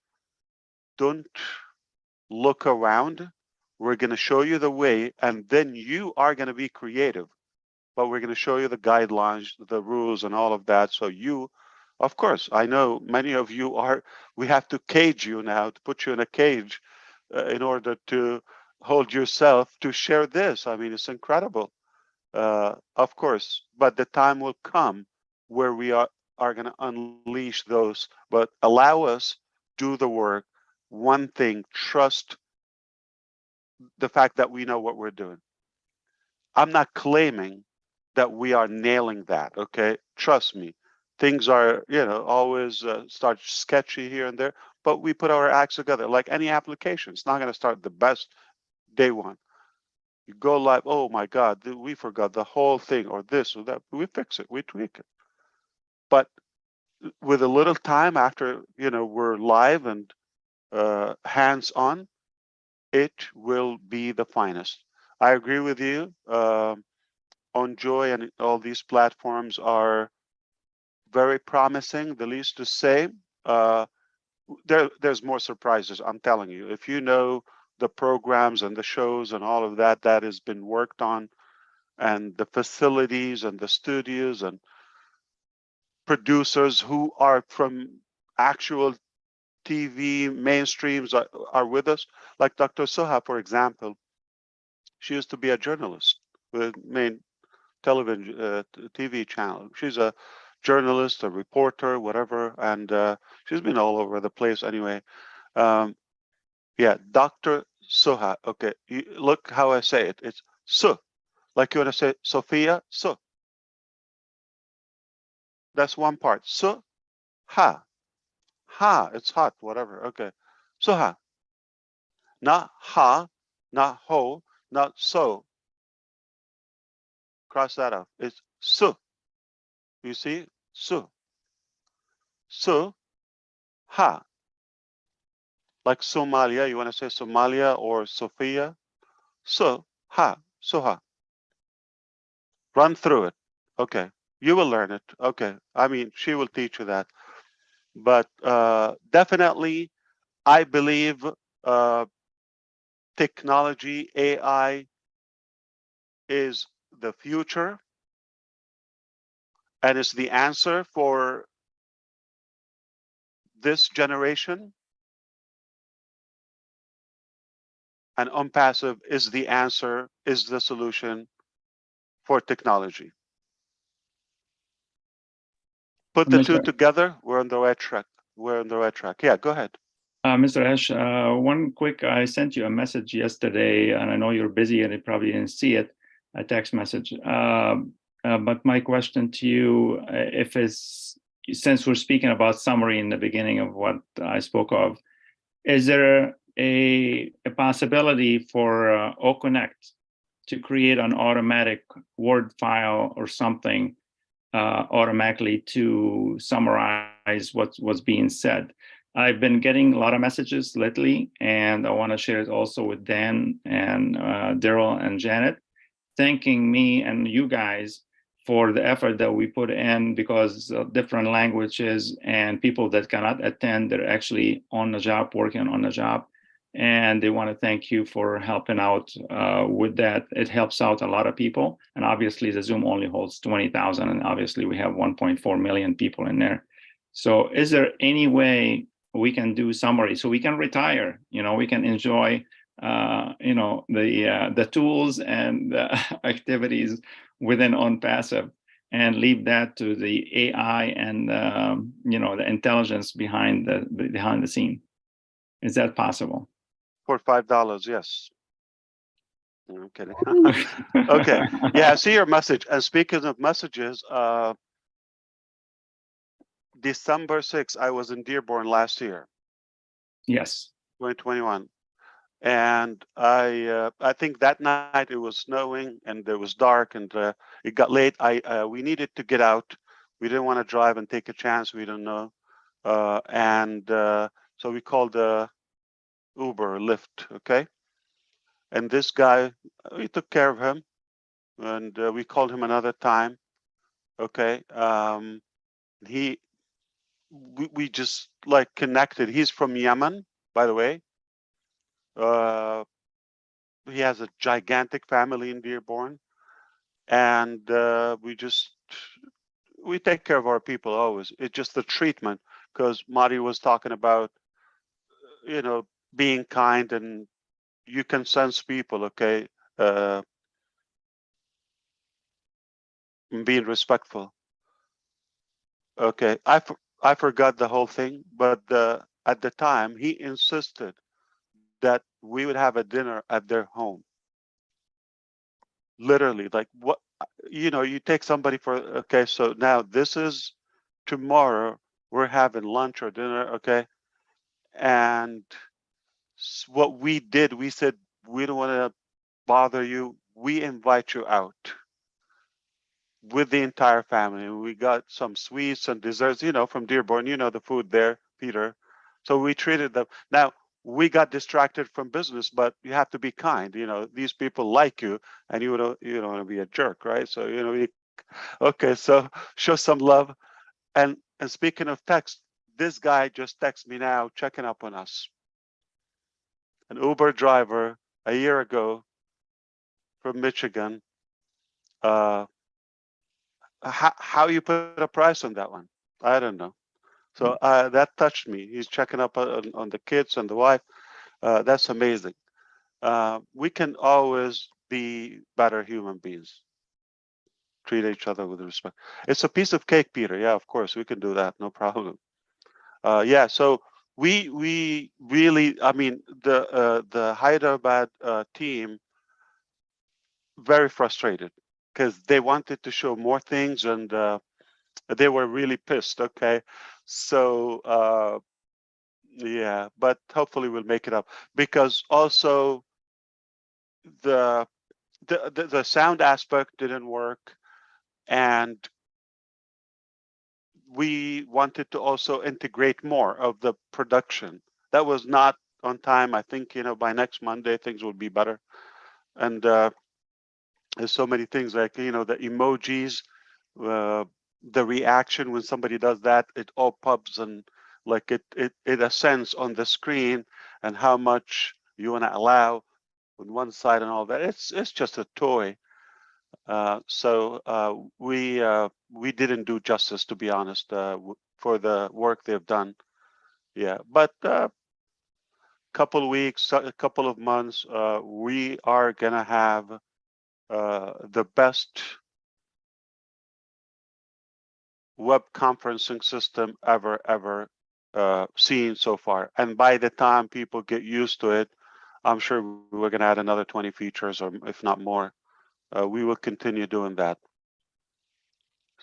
don't look around. We're going to show you the way, and then you are going to be creative. But we're going to show you the guidelines, the rules, and all of that. So you, of course, I know many of you are, we have to cage you now, to put you in a cage in order to hold yourself to share this. I mean, it's incredible, of course, but the time will come where we are going to unleash those, but allow us do the work. One thing, trust the fact that we know what we're doing. I'm not claiming that we are nailing that, okay? Trust me. Things are, always start sketchy here and there, but we put our acts together. Like any application, it's not going to start the best day one. You go live, oh my God, we forgot the whole thing, or this or that. We fix it, we tweak it. But with a little time after, we're live and hands on, it will be the finest. I agree with you. On Joy and all these platforms are very promising, the least to say. There's more surprises, I'm telling you. If you know the programs and the shows and all of that has been worked on, and the facilities and the studios and producers who are from actual TV mainstreams are with us, like Dr. Soha, for example. She used to be a journalist with main television TV channel. She's a journalist, a reporter, whatever, and she's been all over the place anyway. Yeah, Dr. Soha. Okay, look how I say it. It's So. Like you want to say Sophia, So. That's one part. So, ha. Ha, it's hot, whatever. Okay. So, ha. Not ha, not ho, not so. Cross that off. It's so. You see? So. So, ha. Like Somalia, you want to say Somalia or Sophia? So, ha. So, ha. Run through it. Okay. You will learn it. Okay. I mean, she will teach you that. But definitely, I believe technology, AI is the future and is the answer for this generation. And OwnPassive is the answer, is the solution for technology. Put the two together, we're on the right track. We're on the right track. Yeah, go ahead. Mr. Ash, one quick, I sent you a message yesterday, and I know you're busy and you probably didn't see it, a text message. But my question to you, if it's, since we're speaking about summary in the beginning of what I spoke of, is there a possibility for OConnect to create an automatic Word file or something automatically to summarize what's being said? I've been getting a lot of messages lately, and I want to share it also with Dan and Daryl and Janet, thanking me and you guys for the effort that we put in, because of different languages and people that cannot attend, they're actually on the job, working on the job. And they want to thank you for helping out with that. It helps out a lot of people. And obviously the Zoom only holds 20,000, and obviously we have 1.4 million people in there. So is there any way we can do summary so we can retire, we can enjoy the tools and the activities within OwnPassive and leave that to the AI and the intelligence behind the scene? Is that possible? For $5, yes. No, I'm kidding. Okay. Yeah, I see your message. And speaking of messages, December 6th, I was in Dearborn last year. Yes. 2021. And I think that night it was snowing and it was dark and it got late. We needed to get out. We didn't want to drive and take a chance. We don't know. So we called Uber, Lyft, okay? And this guy, we took care of him, and we called him another time, okay? We just like connected. He's from Yemen, by the way. He has a gigantic family in Dearborn, and we take care of our people always. It's just the treatment, because Marty was talking about, being kind, and you can sense people, okay, being respectful. Okay, I forgot the whole thing, but at the time he insisted that we would have a dinner at their home. Literally, like what, you take somebody for, okay, so now this is tomorrow, we're having lunch or dinner, okay? And what we did, we said, we don't want to bother you. We invite you out with the entire family. We got some sweets and desserts, from Dearborn, the food there, Peter. So we treated them. Now, we got distracted from business, but you have to be kind. These people like you, and you don't want to be a jerk, right? So, okay, so show some love. And speaking of text, this guy just texted me now, checking up on us. An Uber driver a year ago from Michigan. How you put a price on that one? I don't know. So that touched me. He's checking up on the kids and the wife. That's amazing. We can always be better human beings. Treat each other with respect. It's a piece of cake, Peter. Yeah, of course, we can do that. No problem. Yeah, so we really, I mean, the Hyderabad team, very frustrated because they wanted to show more things, and They were really pissed. Okay, so yeah, but hopefully we'll make it up, because also the the sound aspect didn't work, and we wanted to also integrate more of the production. That was not on time. I think, by next Monday things will be better. And there's so many things, like, the emojis, the reaction when somebody does that, it all pops, and like it ascends on the screen, and how much you want to allow on one side and all that. It's just a toy. So we didn't do justice, to be honest, for the work they've done. Yeah, but couple of weeks, a couple of months, we are gonna have the best web conferencing system ever seen so far. And by the time people get used to it, I'm sure we're gonna add another 20 features, or if not more. We will continue doing that.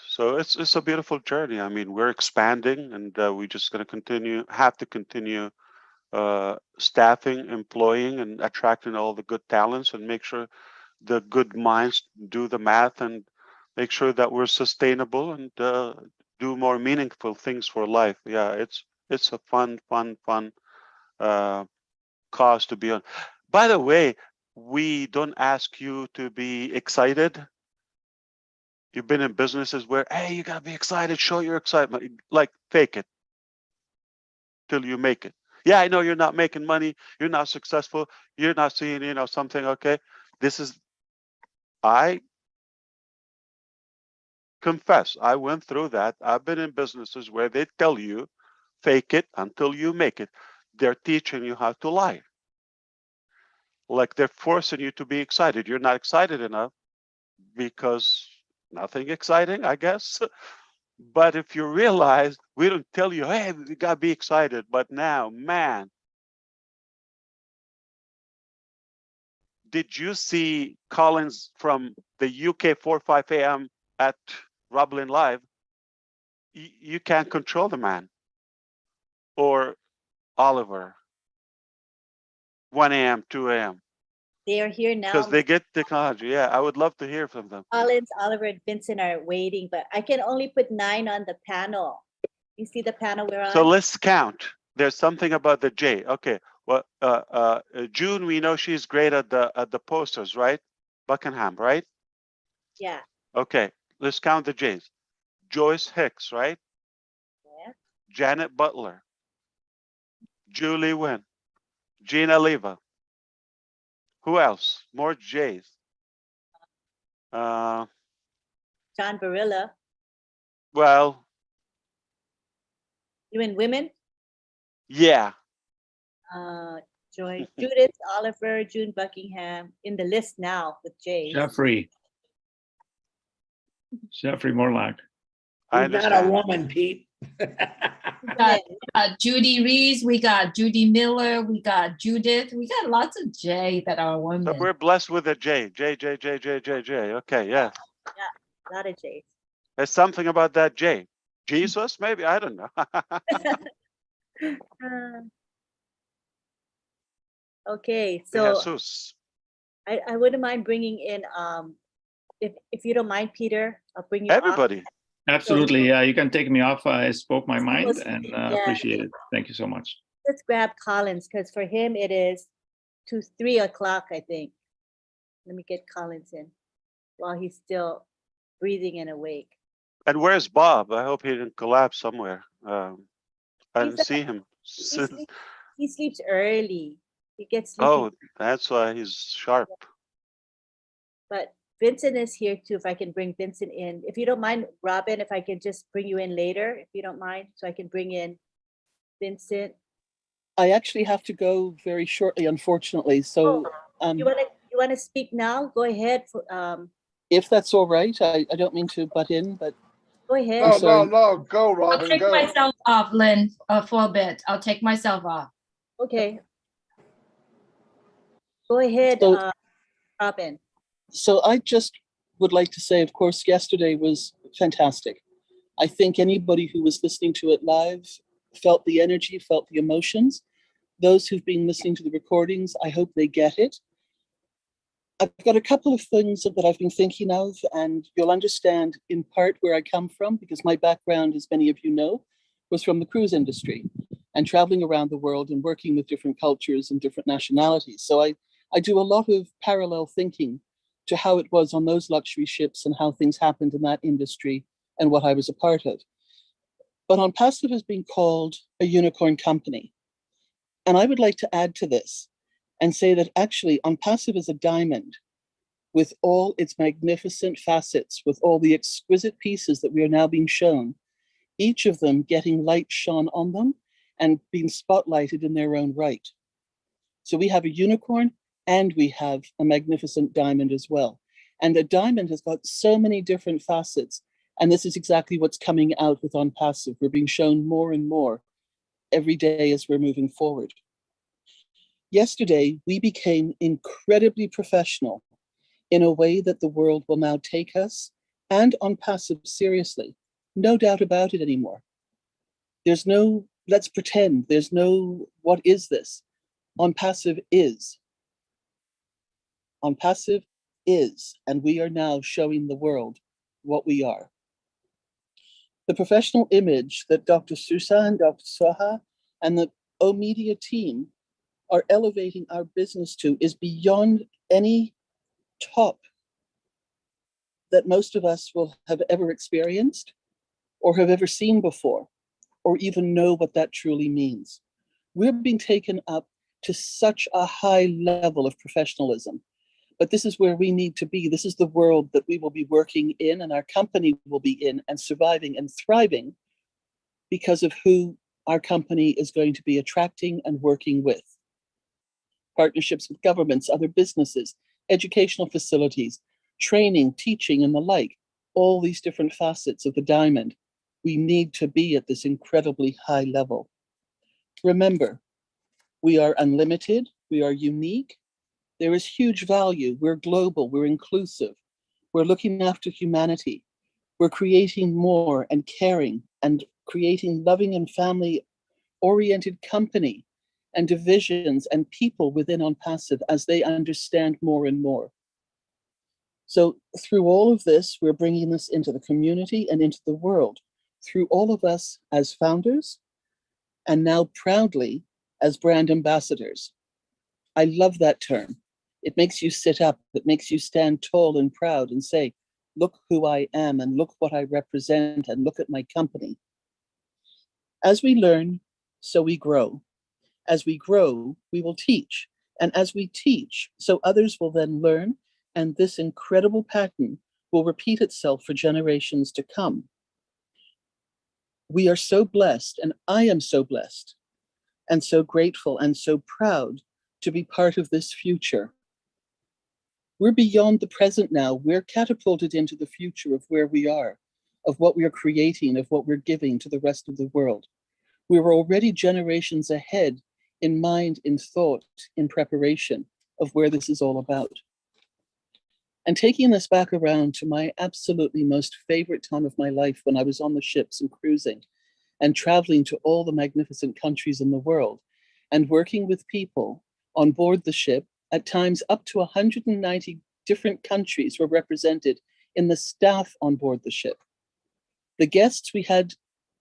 So it's a beautiful journey. I mean, we're expanding, and we're just going to have to continue staffing, employing, and attracting all the good talents, and make sure the good minds do the math, and make sure that we're sustainable, and do more meaningful things for life. Yeah, it's a fun cause to be on. By the way, we don't ask you to be excited. You've been in businesses where, hey, you gotta be excited, show your excitement, like fake it till you make it. Yeah, I know you're not making money, you're not successful, you're not seeing, something. Okay, I confess, I went through that. I've been in businesses where they tell you, fake it until you make it. They're teaching you how to lie. Like they're forcing you to be excited. You're not excited enough because nothing exciting, I guess. But if you realize, we don't tell you, hey, you gotta be excited. But now, man, did you see Collins from the UK 4-5 a.m. at Roblin Live? You can't control the man. Or Oliver, 1 a.m., 2 a.m. They are here now. Because they get technology. Yeah, I would love to hear from them. Collins, Oliver, and Vincent are waiting, but I can only put 9 on the panel. You see the panel we're on? So let's count. There's something about the J. Okay. Well, June, we know she's great at the posters, right? Buckingham, right? Yeah. Okay. Let's count the J's. Joyce Hicks, right? Yeah. Janet Butler. Julie Wynn. Gina Leva. Who else? More J's. John Barilla. Well. You mean women? Yeah. Joy, Judith, Oliver, June Buckingham in the list now with J's. Jeffrey Morlock. You're not a woman, Pete. We got Judy Rees, we got Judy Miller, we got Judith, we got lots of J that are women. So we're blessed with a J. J. Okay, yeah. Yeah, a lot of J's. There's something about that J. Jesus, maybe? I don't know. Okay, so Jesus. I wouldn't mind bringing in, if you don't mind, Peter, I'll bring you Everybody. off. Absolutely. Yeah, you can take me off. I spoke my mind, Let's- and yeah. appreciate it. Thank you so much. Let's grab Collins, because for him it is 3 o'clock, I think. Let me get Collins in while he's still breathing and awake. And where's Bob? I hope he didn't collapse somewhere. I didn't see him. He sleeps early. He gets sleepy. Oh, that's why he's sharp. But Vincent is here too, if I can bring Vincent in. If you don't mind, Robin, if I can just bring you in later, if you don't mind, so I can bring in Vincent. I actually have to go very shortly, unfortunately. So You wanna speak now? Go ahead. if that's all right, I don't mean to butt in, but Go ahead. No, go, I'll Robin, take go. myself off, Lynn, for a bit. I'll take myself off. Okay. Go ahead, So- Robin. So I just would like to say, of course, yesterday was fantastic. I think anybody who was listening to it live felt the energy, felt the emotions. Those who've been listening to the recordings, I hope they get it. I've got a couple of things that I've been thinking of, and you'll understand in part where I come from, because my background, as many of you know, was from the cruise industry and traveling around the world and working with different cultures and different nationalities. So I do a lot of parallel thinking to how it was on those luxury ships and how things happened in that industry and what I was a part of. But On Passive has been called a unicorn company. And I would like to add to this and say that actually On Passive is a diamond with all its magnificent facets, with all the exquisite pieces that we are now being shown, each of them getting light shone on them and being spotlighted in their own right. So we have a unicorn and we have a magnificent diamond as well. And a diamond has got so many different facets. And this is exactly what's coming out with On Passive. We're being shown more and more every day as we're moving forward. Yesterday, we became incredibly professional in a way that the world will now take us and On Passive seriously. No doubt about it anymore. There's no, let's pretend, there's no, what is this? On Passive is. On Passive is, and we are now showing the world what we are. The professional image that Dr. Susa and Dr. Soha and the O Media team are elevating our business to is beyond any top that most of us will have ever experienced or have ever seen before, or even know what that truly means. We're being taken up to such a high level of professionalism, but this is where we need to be. This is the world that we will be working in and our company will be in and surviving and thriving because of who our company is going to be attracting and working with. Partnerships with governments, other businesses, educational facilities, training, teaching, and the like, all these different facets of the diamond. We need to be at this incredibly high level. Remember, we are unlimited, we are unique, there is huge value, we're global, we're inclusive, we're looking after humanity, we're creating more and caring and creating loving and family-oriented company and divisions and people within On Passive as they understand more and more. So through all of this, we're bringing this into the community and into the world, through all of us as founders, and now proudly as brand ambassadors. I love that term. It makes you sit up, it makes you stand tall and proud and say, look who I am and look what I represent and look at my company. As we learn, so we grow. As we grow, we will teach. And as we teach, so others will then learn, and this incredible pattern will repeat itself for generations to come. We are so blessed, and I am so blessed, and so grateful and so proud to be part of this future. We're beyond the present now. We're catapulted into the future of where we are, of what we are creating, of what we're giving to the rest of the world. We were already generations ahead in mind, in thought, in preparation of where this is all about. And taking this back around to my absolutely most favorite time of my life when I was on the ships and cruising and traveling to all the magnificent countries in the world and working with people on board the ship, at times up to 190 different countries were represented in the staff on board the ship. The guests, we had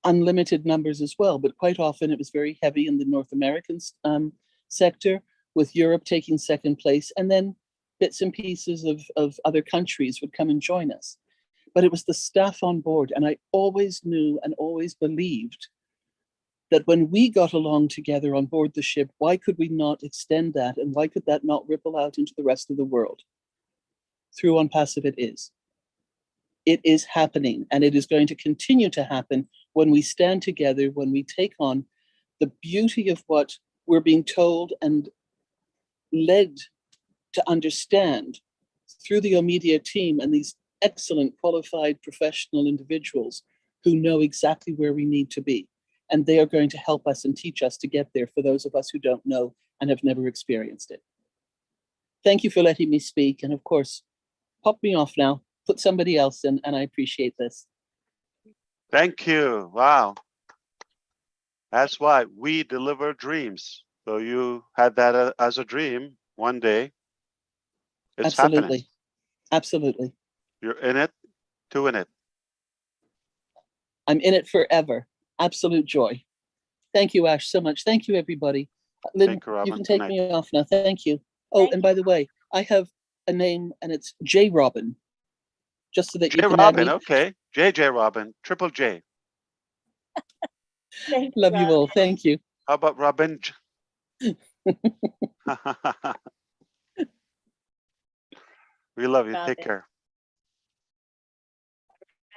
unlimited numbers as well, but quite often it was very heavy in the North American sector, with Europe taking second place, and then bits and pieces of other countries would come and join us. But it was the staff on board, and I always knew and always believed that when we got along together on board the ship, why could we not extend that, and why could that not ripple out into the rest of the world? Through On Passive it is. It is happening, and it is going to continue to happen when we stand together, when we take on the beauty of what we're being told and led to understand through the O Media team and these excellent, qualified, professional individuals who know exactly where we need to be. And they are going to help us and teach us to get there for those of us who don't know and have never experienced it. Thank you for letting me speak. And of course, pop me off now, put somebody else in, and I appreciate this. Thank you. Wow. That's why we deliver dreams. So you had that as a dream one day. It's happening. Absolutely. Absolutely. You're in it to win it. I'm in it forever. Absolute joy. Thank you, Ash, so much. Thank you, everybody. Lynn, Thank you, Robin. you can Good take night. me off now. Thank you. Oh, and by the way, I have a name and it's J Robin. Just so that you J can Robin, add me. okay. JJ Robin, triple J. Love you all. Thank you. How about Robin? We love you. Take Robin. care.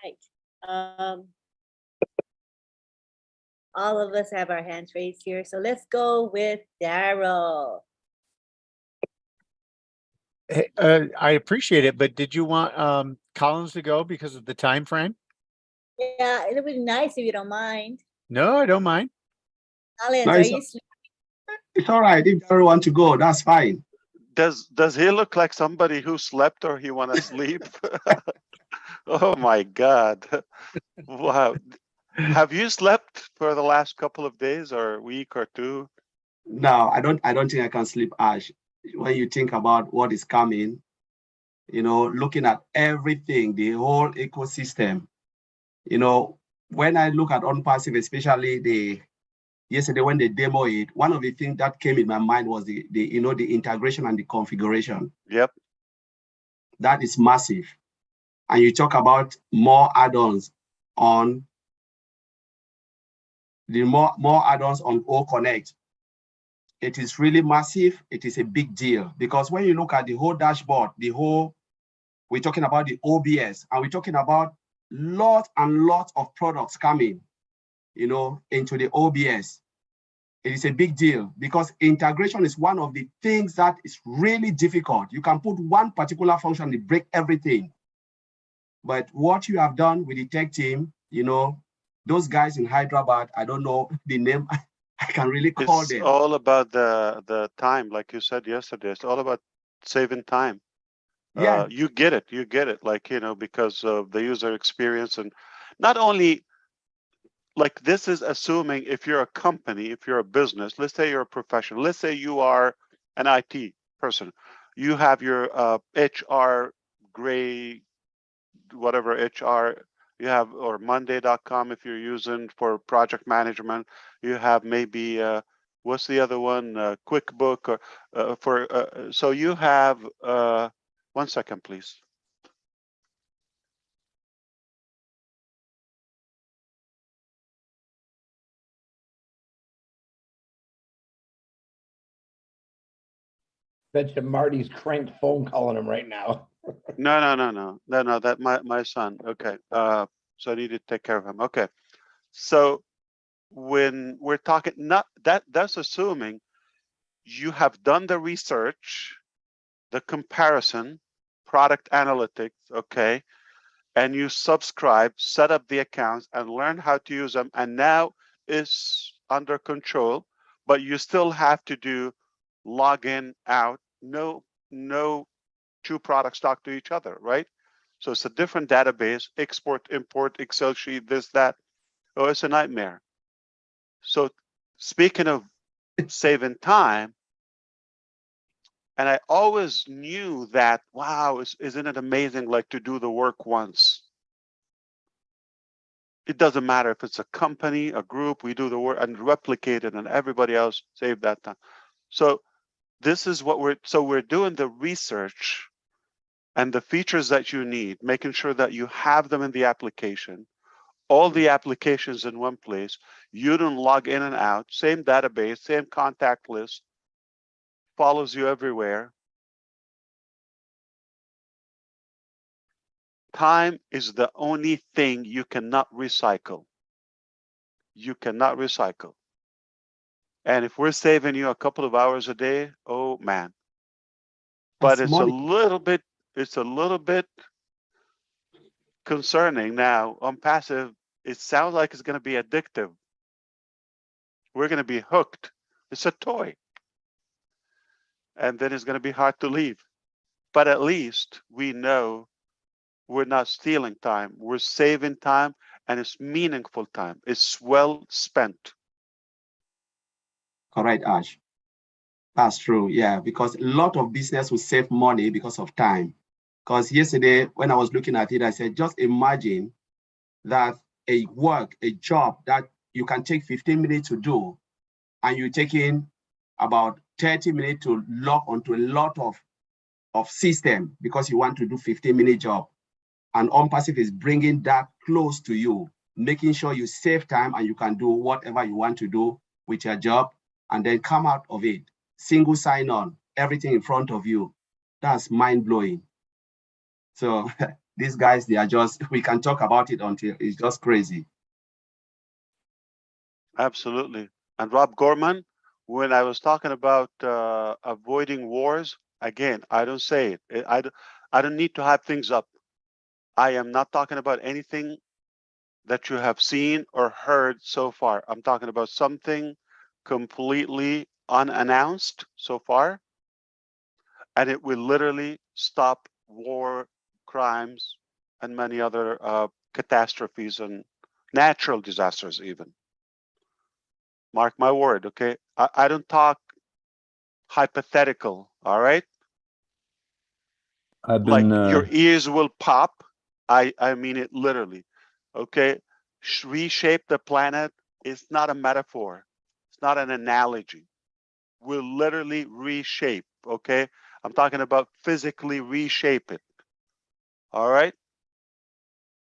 Right. All of us have our hands raised here. So let's go with Daryl. I appreciate it, but did you want Collins to go because of the time frame? Yeah, it would be nice if you don't mind. No, I don't mind. Collins, No, are it's- you sleeping? It's all right. If Daryl want to go, that's fine. Does he look like somebody who slept or he want to sleep? Oh my God. Wow. Have you slept for the last couple of days or a week or two? No, I don't think I can sleep, Ash. When you think about what is coming, you know, looking at everything, the whole ecosystem, you know, when I look at OnPassive, especially yesterday when they demo it, one of the things that came in my mind was the integration and the configuration. Yep. That is massive. And you talk about more add-ons on more add-ons on O Connect. It is really massive. It is a big deal because when you look at the whole dashboard, we're talking about the OBS and we're talking about lots and lots of products coming, you know, into the OBS. It is a big deal because integration is one of the things that is really difficult. You can put one particular function to break everything. But what you have done with the tech team, you know, those guys in Hyderabad, I don't know the name, I can really call It's them. all about the time, like you said yesterday. It's all about saving time. Yeah. You get it, like, you know, because of the user experience. And not only, like, this is assuming if you're a company, if you're a business, let's say you're a professional, let's say you are an IT person, you have your HR gray, whatever HR you have, or monday.com if you're using for project management, you have maybe what's the other one, QuickBook, or so you have 1 second please. Bet you Marty's cranked phone calling him right now. No, that my son. Okay, so I need to take care of him. Okay, so when we're talking, not that's assuming you have done the research, the comparison, product analytics, okay, and you subscribe, set up the accounts and learn how to use them, and now it's under control, but you still have to do login out. No two products talk to each other, right? So it's a different database, export, import, Excel sheet, this, that. Oh, it's a nightmare. So speaking of saving time, and I always knew that, wow, isn't it amazing, like, to do the work once? It doesn't matter if it's a company, a group, we do the work and replicate it and everybody else save that time. So this is what we're doing the research and the features that you need, making sure that you have them in the application, all the applications in one place. You don't log in and out, same database, same contact list, follows you everywhere. Time is the only thing you cannot recycle. You cannot recycle. And if we're saving you a couple of hours a day, oh man. But That's it's money. a little bit concerning now on passive. It sounds like it's going to be addictive. We're going to be hooked. It's a toy. And then it's going to be hard to leave. But at least we know we're not stealing time. We're saving time and it's meaningful time. It's well spent. Correct, Ash. That's true. Yeah, because a lot of business will save money because of time. Because yesterday, when I was looking at it, I said, just imagine that a job that you can take 15 minutes to do, and you're taking about 30 minutes to log onto a lot of system because you want to do 15-minute job. And OnPassive is bringing that close to you, making sure you save time and you can do whatever you want to do with your job and then come out of it. Single sign-on, everything in front of you. That's mind-blowing. So these guys, they are just, we can talk about it until it's just crazy. Absolutely. And Rob Gorman, when I was talking about avoiding wars, again, I don't say it. I don't need to hype things up. I am not talking about anything that you have seen or heard so far. I'm talking about something completely unannounced so far, and it will literally stop war, crimes, and many other catastrophes and natural disasters even. Mark my word, okay? I don't talk hypothetical, all right? I've been Like your ears will pop. I mean it literally, okay? Reshape the planet is not a metaphor. It's not an analogy. We'll literally reshape, okay? I'm talking about physically reshape it, all right?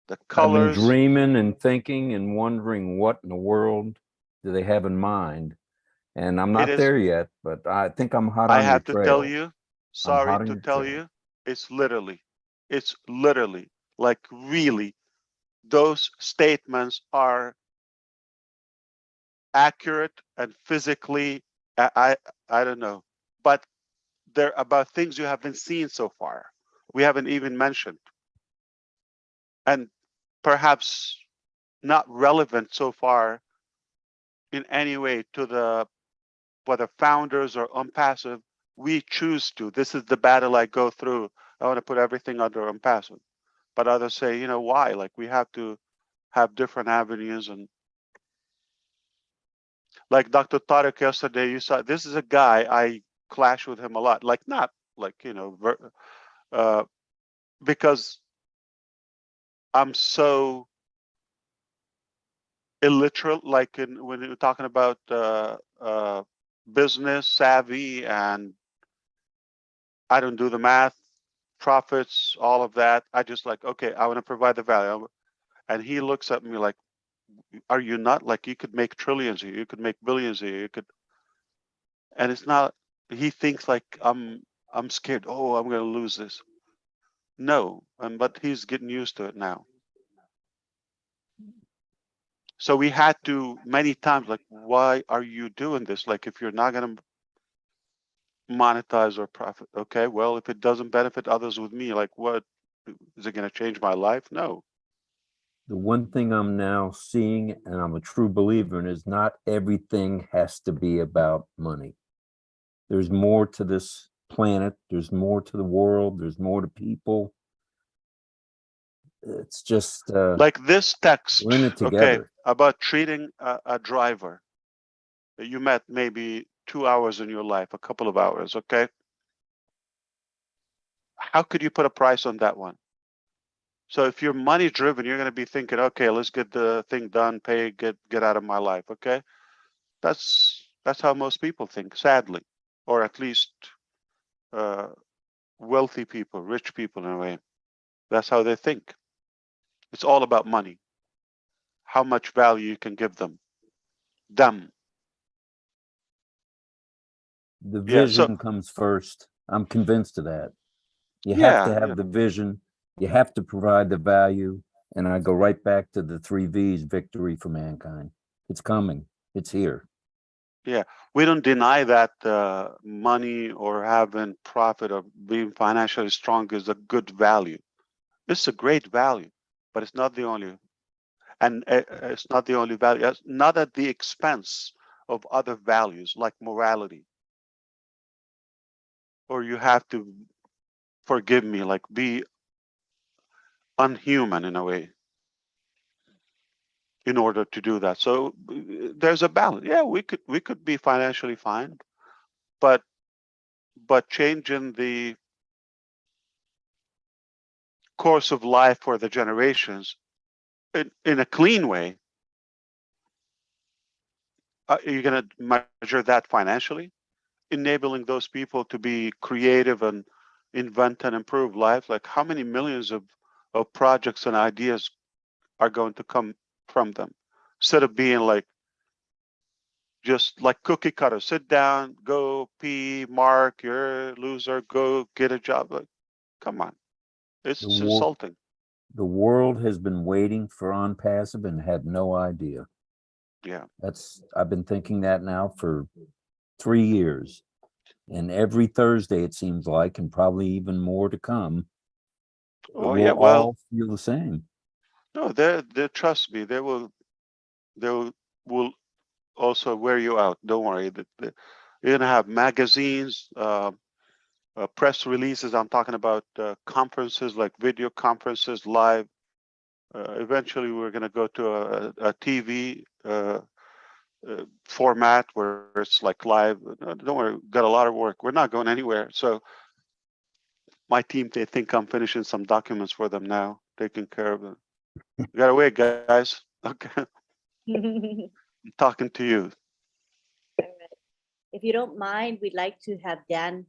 The I've been colors. dreaming and thinking and wondering what in the world do they have in mind. And I'm not there yet, but I think I'm hot I on your have to trail. tell you, I'm sorry hot on to your tell trail. you, it's literally, like really, those statements are accurate and physically, I don't know, but they're about things you haven't seen so far. We haven't even mentioned. And perhaps not relevant so far in any way to the, whether founders or OnPassive, we choose to. This is the battle I go through. I want to put everything under OnPassive. But others say, you know, why? Like we have to have different avenues. And like Dr. Tariq yesterday, you saw, this is a guy, I clash with him a lot. Like not like, you know, because I'm so illiterate, like when you're talking about business savvy, and I don't do the math, profits, all of that. I just like, okay, I want to provide the value. And he looks at me like, are you not? Like you could make trillions here, you could make billions here, you could. And it's not, he thinks like I'm scared. Oh, I'm going to lose this. No, but he's getting used to it now. So we had to many times like, why are you doing this? Like if you're not going to monetize or profit, okay, well, if it doesn't benefit others with me, like what, is it going to change my life? No. The one thing I'm now seeing, and I'm a true believer in, is not everything has to be about money. There's more to this planet. There's more to the world. There's more to people. It's just like this text, we're in it okay, together. about treating a driver that you met maybe 2 hours in your life, a couple of hours, okay? How could you put a price on that one? So if you're money driven, you're going to be thinking, okay, let's get the thing done, pay, get out of my life, okay? That's how most people think, sadly, or at least wealthy people, rich people in a way. That's how they think. It's all about money. How much value you can give them. The Yeah, vision comes first. I'm convinced of that. You have Yeah, to have yeah. the vision. You have to provide the value. And I go right back to the 3 V's: victory for mankind. It's coming. It's here. Yeah, we don't deny that money or having profit or being financially strong is a good value. It's a great value, but it's not the only, and it's not the only value. It's not at the expense of other values like morality. Or you have to, forgive me, like be unhuman in a way. in order to do that. So there's a balance. Yeah, we could be financially fine, but changing the course of life for the generations in a clean way, you're going to measure that financially, enabling those people to be creative and invent and improve life. Like how many millions of projects and ideas are going to come from them, instead of being like just like cookie cutter, sit down, go pee, mark, you're a loser, go get a job. Like, come on, it's insulting. The world has been waiting for OnPassive and had no idea. Yeah. I've been thinking that now for 3 years. And every Thursday, it seems like, and probably even more to come, Oh, we'll yeah, well, all feel the same. no, they trust me. They will also wear you out. Don't worry. You're gonna have magazines, press releases. I'm talking about conferences, like video conferences, live. Eventually, we're gonna go to a TV format where it's like live. Don't worry, got a lot of work. We're not going anywhere. So my team, they think I'm finishing some documents for them now, taking care of them. You gotta wait, guys. Okay. I'm talking to you. If you don't mind, we'd like to have Dan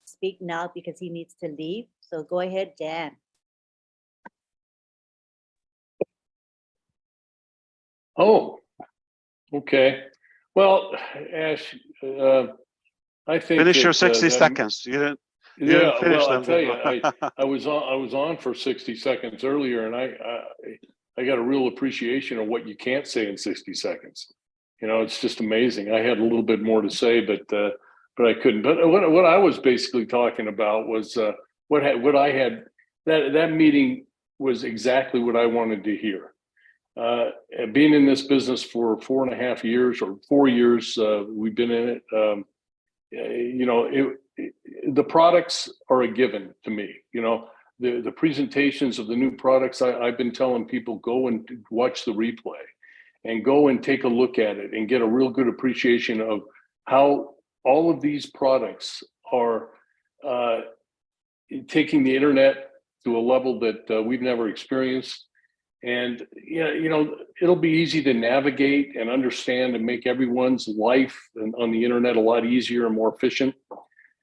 speak now because he needs to leave. So go ahead, Dan. Oh, okay. Well, Ash, I think Finish your that, 60 seconds. You didn't yeah, finish well, I them tell you, before. I was on for 60 seconds earlier, and I got a real appreciation of what you can't say in 60 seconds. You know, it's just amazing. I had a little bit more to say, but I couldn't. But what I was basically talking about was what I had. That meeting was exactly what I wanted to hear. Being in this business for 4.5 years or 4 years, we've been in it. You know, the products are a given to me. You know, the presentations of the new products. I've been telling people, go and watch the replay, and go and take a look at it, and get a real good appreciation of how all of these products are taking the internet to a level that we've never experienced. And you know, it'll be easy to navigate and understand and make everyone's life on the internet a lot easier and more efficient.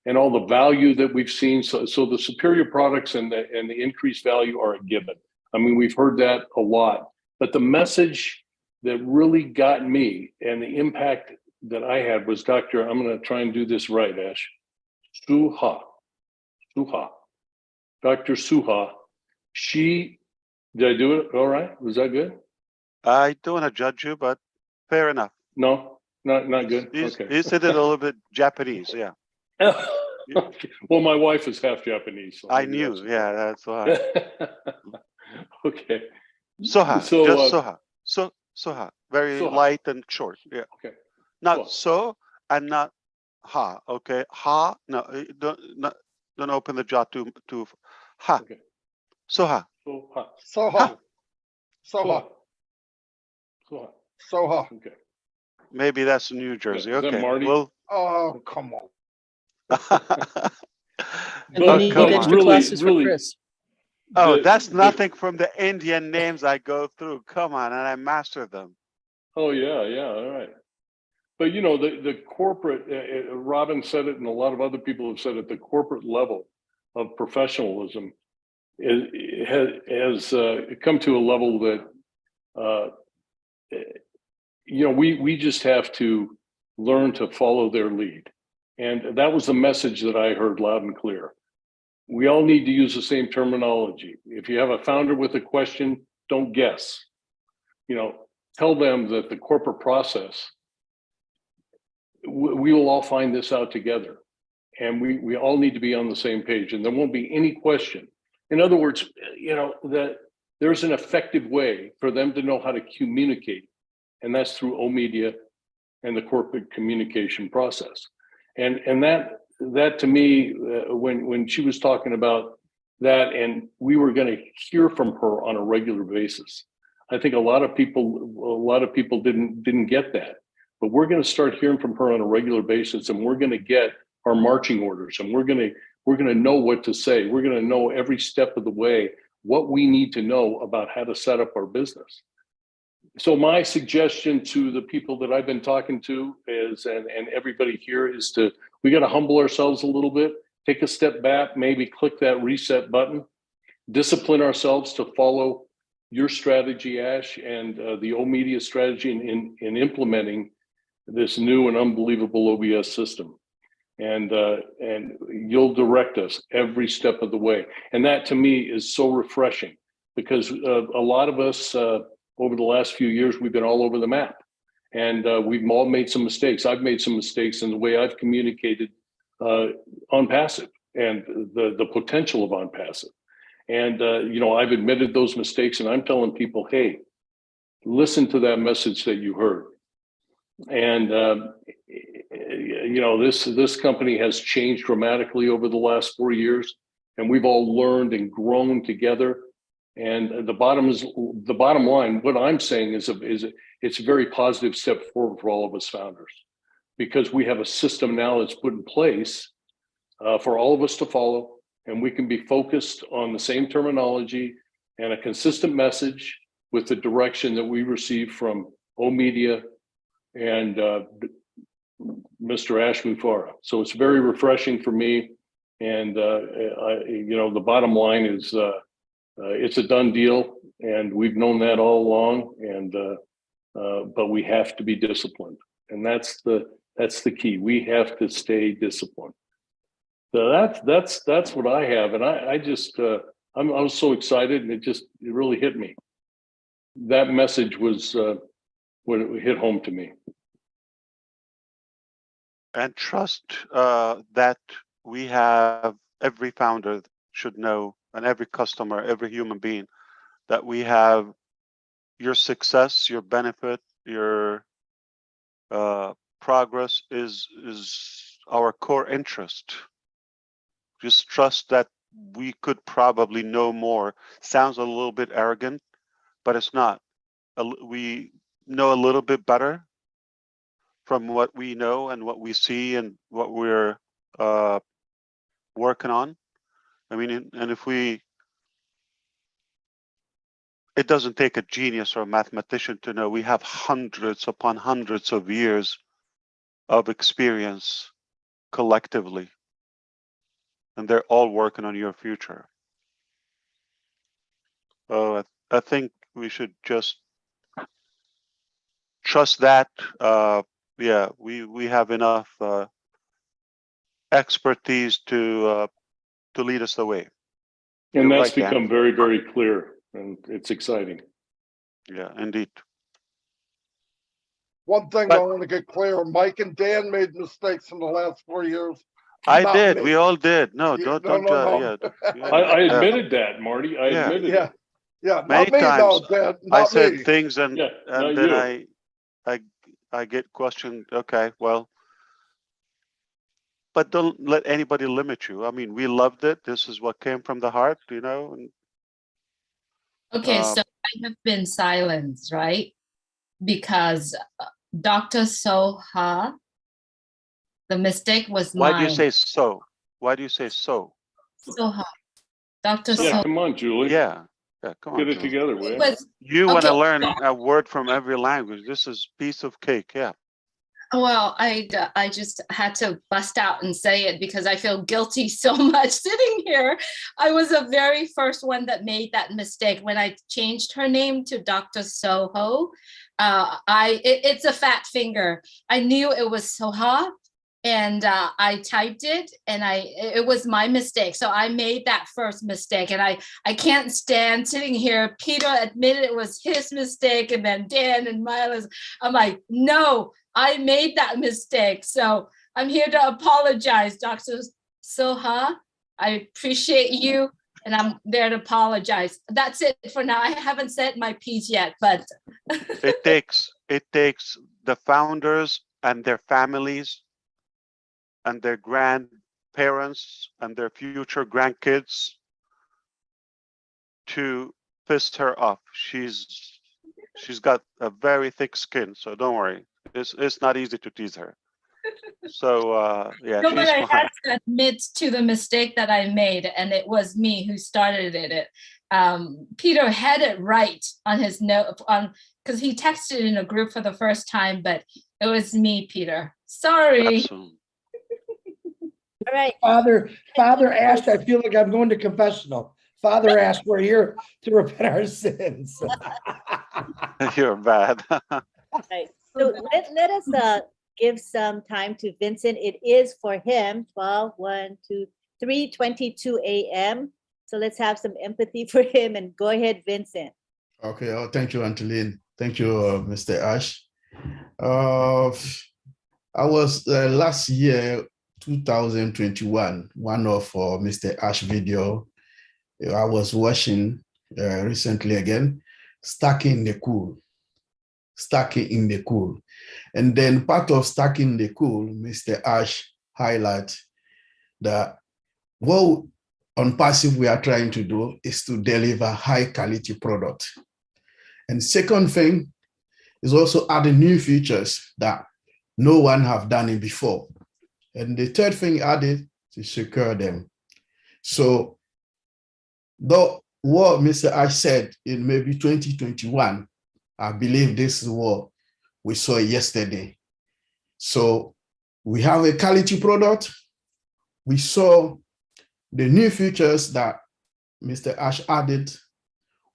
And all the value that we've seen, so the superior products and the increased value are a given. I mean, we've heard that a lot, but the message that really got me and the impact that I had was Dr. I'm going to try and do this right, Ash. Suha, Dr. Suha. Did I do it all right? Was that good? I don't want to judge you, but fair enough. No, not good. Okay. You said it a little bit Japanese, yeah. Okay. Well, my wife is half Japanese. So I knew, yeah, that's why. Okay. Soha, So, just Soha. Soha, very Soha. light and short, yeah. Okay. Not so and not ha, okay? Ha, no, don't open the jaw to ha. Okay. Soha. Soha. Soha. Soha. Soha. Soha. Okay. Maybe that's New Jersey. Is that Okay. Marty? Well, Oh, come on. And then you need extra classes for Chris. Oh, that's nothing from the Indian names I go through. Come on, and I master them. Oh yeah, all right. But you know, the corporate, Robin said it, and a lot of other people have said it. The corporate level of professionalism has come to a level that you know, we just have to learn to follow their lead, and that was the message that I heard loud and clear. We all need to use the same terminology. If you have a founder with a question, don't guess. You know, tell them that the corporate process, we will all find this out together, and we all need to be on the same page, and there won't be any question. In other words, you know, that there's an effective way for them to know how to communicate, and that's through O-Media and the corporate communication process. And that to me, when she was talking about that, and we were going to hear from her on a regular basis, I think a lot of people didn't get that. But we're going to start hearing from her on a regular basis, and we're going to get our marching orders, and we're going to know what to say. We're going to know every step of the way what we need to know about how to set up our business. So my suggestion to the people that I've been talking to is, and everybody here, is we got to humble ourselves a little bit, take a step back, maybe click that reset button, discipline ourselves to follow your strategy, Ash, and the O Media strategy in implementing this new and unbelievable OBS system. And you'll direct us every step of the way. And that to me is so refreshing, because a lot of us over the last few years, we've been all over the map, and we've all made some mistakes. I've made some mistakes in the way I've communicated on passive and the potential of on passive. And, you know, I've admitted those mistakes, and I'm telling people, hey, listen to that message that you heard. And, you know, this company has changed dramatically over the last 4 years, and we've all learned and grown together. And the bottom line, what I'm saying is it's a very positive step forward for all of us founders, because we have a system now that's put in place for all of us to follow, and we can be focused on the same terminology and a consistent message with the direction that we receive from O Media and Mr. Ash Mufareh. So it's very refreshing for me. And, you know, the bottom line is it's a done deal, and we've known that all along. And but we have to be disciplined, and that's the key. We have to stay disciplined. So that's what I have, and I just I was so excited, and it really hit me. That message was when it hit home to me. And trust that we have, every founder should know, and every customer, every human being, that we have your success, your benefit, your progress is our core interest. Just trust that we could probably know more. Sounds a little bit arrogant, but it's not. We know a little bit better from what we know and what we see and what we're working on. I mean, and if it doesn't take a genius or a mathematician to know we have hundreds upon hundreds of years of experience collectively, and they're all working on your future. Oh, I think we should just trust that. Yeah, we have enough expertise to lead us the way. And You're that's right, Dan. become very, very clear, and it's exciting. Yeah, indeed. One thing I want to get clear, Mike and Dan made mistakes in the last 4 years. I Not did. me. We all did. No, Yeah, don't. no. Yeah. I admitted that, Marty. I Yeah. admitted Yeah. it. Yeah, Many not me times though, Dan. I Not said me. things and Yeah, not and then you. I get questioned. Okay, well, but don't let anybody limit you. I mean, we loved it. This is what came from the heart, you know. And, Okay, so I have been silenced, right? Because Dr. Soha, the mistake was mine. why do you say so? Why do you say so? Soha, Dr. Yeah, Soha. come on, Julie. Yeah, come on. Get it Julie. together, will you? Was, You want to okay, learn a word from every language. This is piece of cake. Yeah. well, I just had to bust out and say it because I feel guilty so much sitting here. I was the very first one that made that mistake when I changed her name to Dr. Soho. It's a fat finger. I knew it was Soha, and I typed it, and it was my mistake. So I made that first mistake, and I can't stand sitting here. Peter admitted it was his mistake, and then Dan and Miles. I'm like, no, I made that mistake. So I'm here to apologize, Dr. Soha. I appreciate you, and I'm there to apologize. That's it for now. I haven't said my piece yet, but it takes the founders and their families and their grandparents and their future grandkids to fist her off. She's She's got a very thick skin, so don't worry. It's not easy to tease her. So yeah, No, but she's I fine. had to admit to the mistake that I made, and it was me who started it. Peter had it right on his note because he texted in a group for the first time, but it was me, Peter. Sorry. Absolutely. All right. Father Ash, I feel like I'm going to confessional. Father Ash, we're here to repent our sins. You're bad. Right. So let us give some time to Vincent. It is for him 12, 1, 2, 3:22 a.m. So let's have some empathy for him and go ahead, Vincent. Okay. Oh, thank you, Auntie Lynn. Thank you, Mr. Ash. I was last year, 2021, one of Mr. Ash video I was watching recently again, Stacking in the Cool. Stacking in the Cool. And then part of Stacking in the Cool, Mr. Ash highlight that what on Passive we are trying to do is to deliver high quality product. And second thing is also adding new features that no one have done it before. And the third thing added to secure them. So though what Mr. Ash said in maybe 2021, I believe this is what we saw yesterday. So we have a quality product. We saw the new features that Mr. Ash added,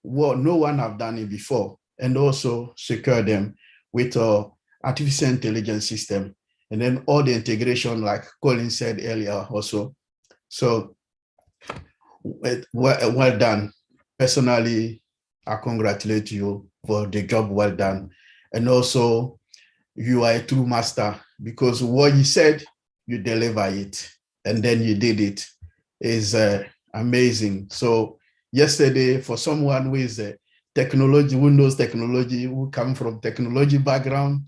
what no one have done it before, and also secure them with our artificial intelligence system. And then all the integration, like Colin said earlier also. So well done. Personally, I congratulate you for the job well done. And also, you are a true master because what you said, you deliver it. And then you did it. Is amazing. So yesterday, for someone who is a technology, who knows technology, who come from technology background,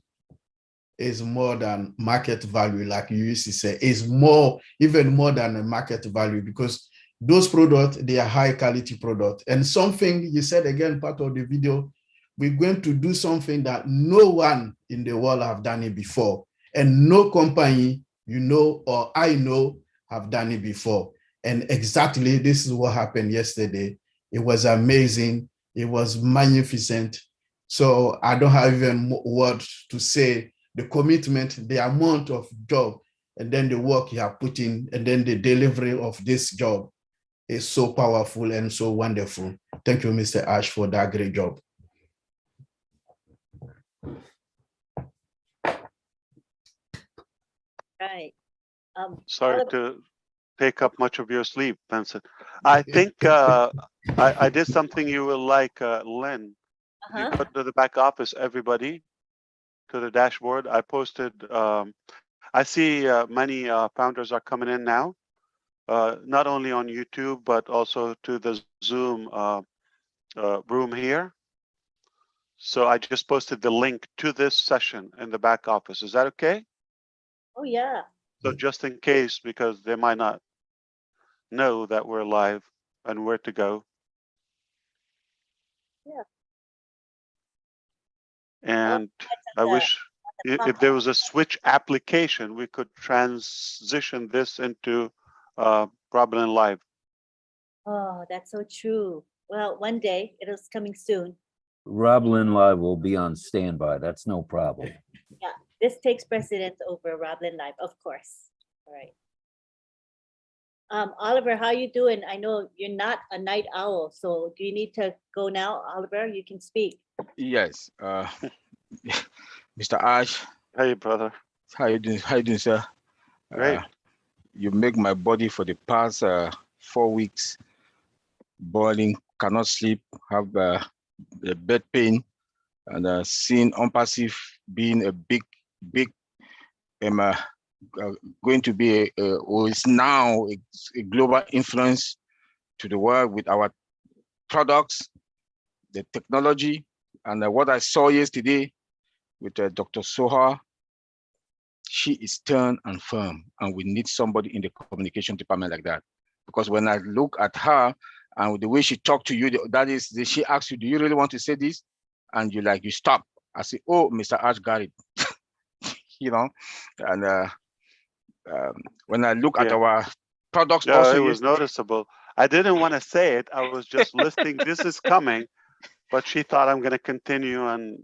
is more than market value, like you used to say, is more, even more than a market value, because those products, they are high quality products. And something you said again, part of the video, we're going to do something that no one in the world have done it before. And no company, you know, or I know, have done it before. And exactly this is what happened yesterday. It was amazing. It was magnificent. So I don't have even words to say the commitment, the amount of job, and then the work you have put in, and then the delivery of this job is so powerful and so wonderful. Thank you, Mr. Ash, for that great job. Right. Sorry to take up much of your sleep, Vincent. I think I did something you will like, Lynn. You put to the back office, everybody, to the dashboard. I posted, I see many founders are coming in now, not only on YouTube, but also to the Zoom room here. So I just posted the link to this session in the back office. Is that okay? Oh, yeah. So just in case, because they might not know that we're live and where to go. Yeah. And I wish if there was a switch application, we could transition this into Robin Live. Oh, that's so true. Well, one day it is coming soon. Rob Lynn Live will be on standby. That's no problem. Yeah, this takes precedence over Roblin Live, of course. All right. Oliver, how you doing? I know you're not a night owl, so do you need to go now, Oliver? You can speak. Yes. Mr. Ash. Hey, brother. How you doing? How you doing, sir? Great. You make my body for the past 4 weeks boiling, cannot sleep, have a bed pain, and seeing OnPassive being a big, going to be or is now a global influence to the world with our products, the technology, and what I saw yesterday with Dr. Soha. She is stern and firm, and we need somebody in the communication department like that. Because when I look at her and the way she talked to you, that is, she asked you, do you really want to say this? and you stop. I say, oh, Mr. Ash got it. You know, and when I look at our products Yeah, also it was noticeable. I didn't want to say it. I was just listing this is coming, but she thought I'm going to continue and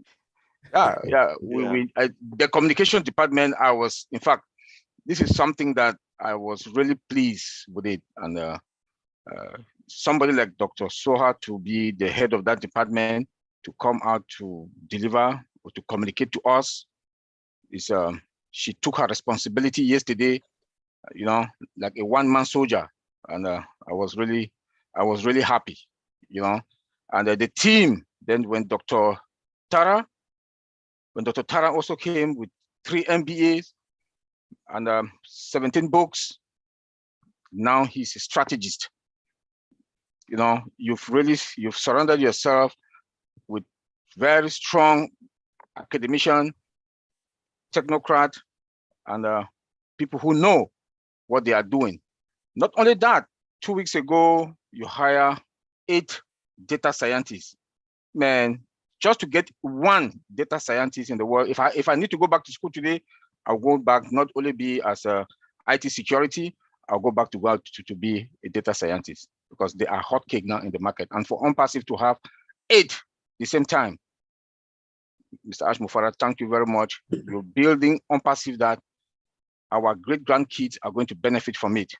the communication department, in fact, this is something that I was really pleased with it. And somebody like Dr. Soha to be the head of that department, to come out to deliver or to communicate to us, is she took her responsibility yesterday, you know, like a one-man soldier. And I was really happy, you know. And the team, then when Dr. Tara also came with 3 MBAs and 17 books, now he's a strategist. You know, you've surrounded yourself with very strong academician, technocrat, and people who know what they are doing. Not only that, 2 weeks ago, you hire 8 data scientists. Man, just to get 1 data scientist in the world, if I need to go back to school today, I'll go back, not only be as a IT security, I'll go back to be a data scientist, because they are hot cake now in the market. And for OnPassive to have 8 at the same time, Mr. Ash Mufara, thank you very much. You're building OnPassive that our great-grandkids are going to benefit from it.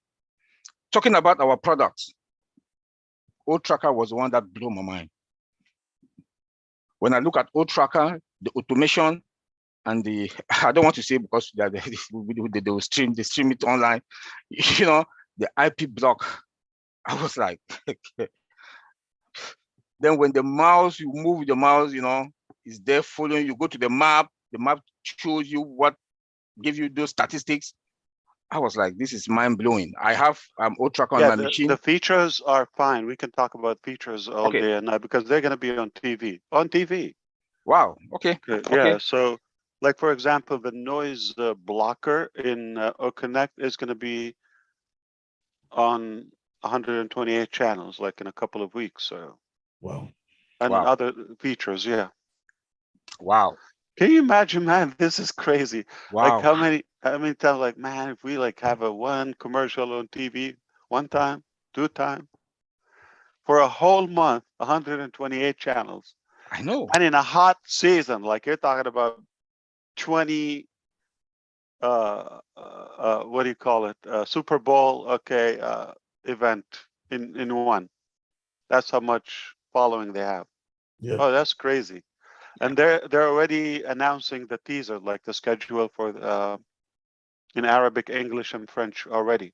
Talking about our products, O-Tracker was the one that blew my mind. When I look at O-Tracker, the automation and the, I don't want to say because they will stream it online, you know, the IP block, I was like, then when the mouse, you move the mouse, you know, is there following, you go to the map shows you what, give you those statistics. I was like, this is mind blowing. I have O-Tracker on my machine. The features are fine. We can talk about features all day and night because they're going to be on TV. On TV. Wow. Okay. Yeah. So, like for example, the noise blocker in OConnect is going to be on 128 channels, like in a couple of weeks. So. Wow. And other features, yeah. Wow. Can you imagine, man? This is crazy. Wow. Like how many times, like, man, if we like have one commercial on TV, 1 time, 2 times, for a whole month, 128 channels. I know. And in a hot season, like you're talking about 20, what do you call it? Super Bowl, event in one. That's how much following they have. Yeah. Oh, that's crazy. And they're already announcing the teaser, like the schedule for in Arabic, English, and French already.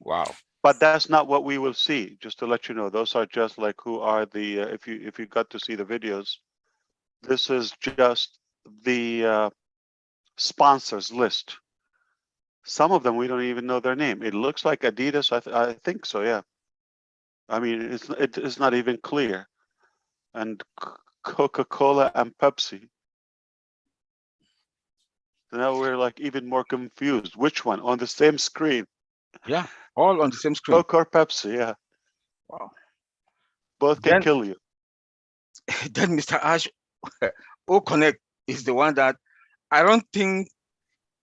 Wow. But that's not what we will see. Just to let you know, those are just like who are the if you got to see the videos, this is just the sponsors list. Some of them we don't even know their name. It looks like Adidas. I think so. Yeah. I mean, it's not even clear. And Coca-Cola and Pepsi. Now we're like even more confused. Which one on the same screen? Yeah, all on the same screen. Coke or Pepsi? Yeah. Wow. Both can kill you. Then Mr. Ash, O-Connect is the one that I don't think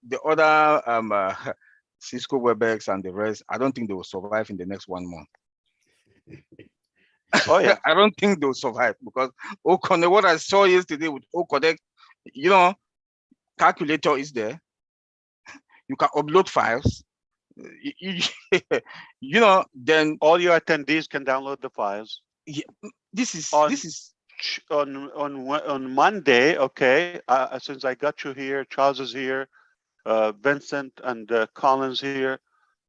the other Cisco WebEx and the rest, I don't think they will survive in the next 1 month. Oh yeah. I don't think they'll survive because O-Connect, what I saw yesterday with O-Connect, you know, calculator is there. You can upload files. You know, then all your attendees can download the files. Yeah, this is on Monday. Okay, since I got you here, Charles is here, Vincent and Collins here.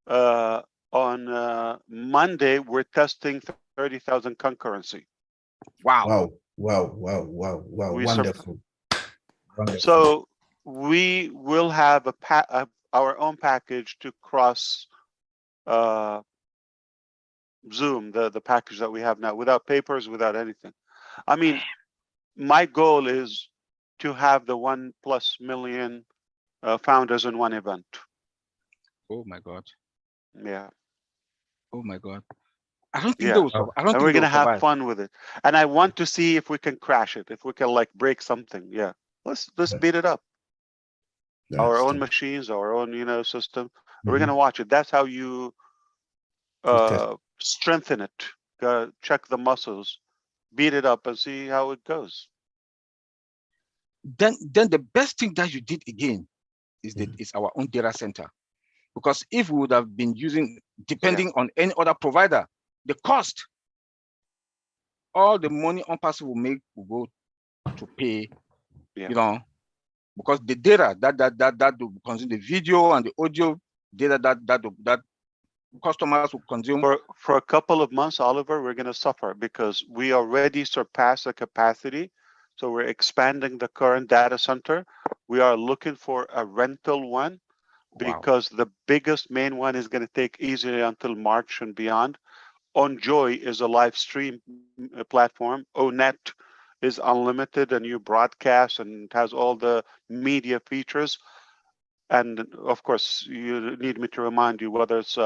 On Monday, we're testing 30,000 concurrency. Wow. Wow. Wonderful. So we will have our own package to cross Zoom, the package that we have now, without papers, without anything. I mean, my goal is to have the 1+ million founders in one event. Oh my God. Yeah. Oh my God. I don't think Yeah. they will survive. I don't And think we're they gonna will have survive. fun with it. And I want to see if we can crash it, if we can like break something. Yeah. Let's beat it up. Our own machines, our own, system. We're gonna watch it. That's how you strengthen it. Check the muscles, beat it up, and see how it goes. Then the best thing that you did again is that it's our own data center. Because if we would have been depending on any other provider, the cost, all the money OnPass will make will go to pay, because the data that will consume, the video and the audio data that customers will consume. For a couple of months, Oliver, we're going to suffer because we already surpassed the capacity. So we're expanding the current data center. We are looking for a rental one because the biggest main one is going to take easily until March and beyond. OnJoy is a live stream platform. ONET is unlimited and you broadcast and has all the media features. And of course, you need me to remind you whether it's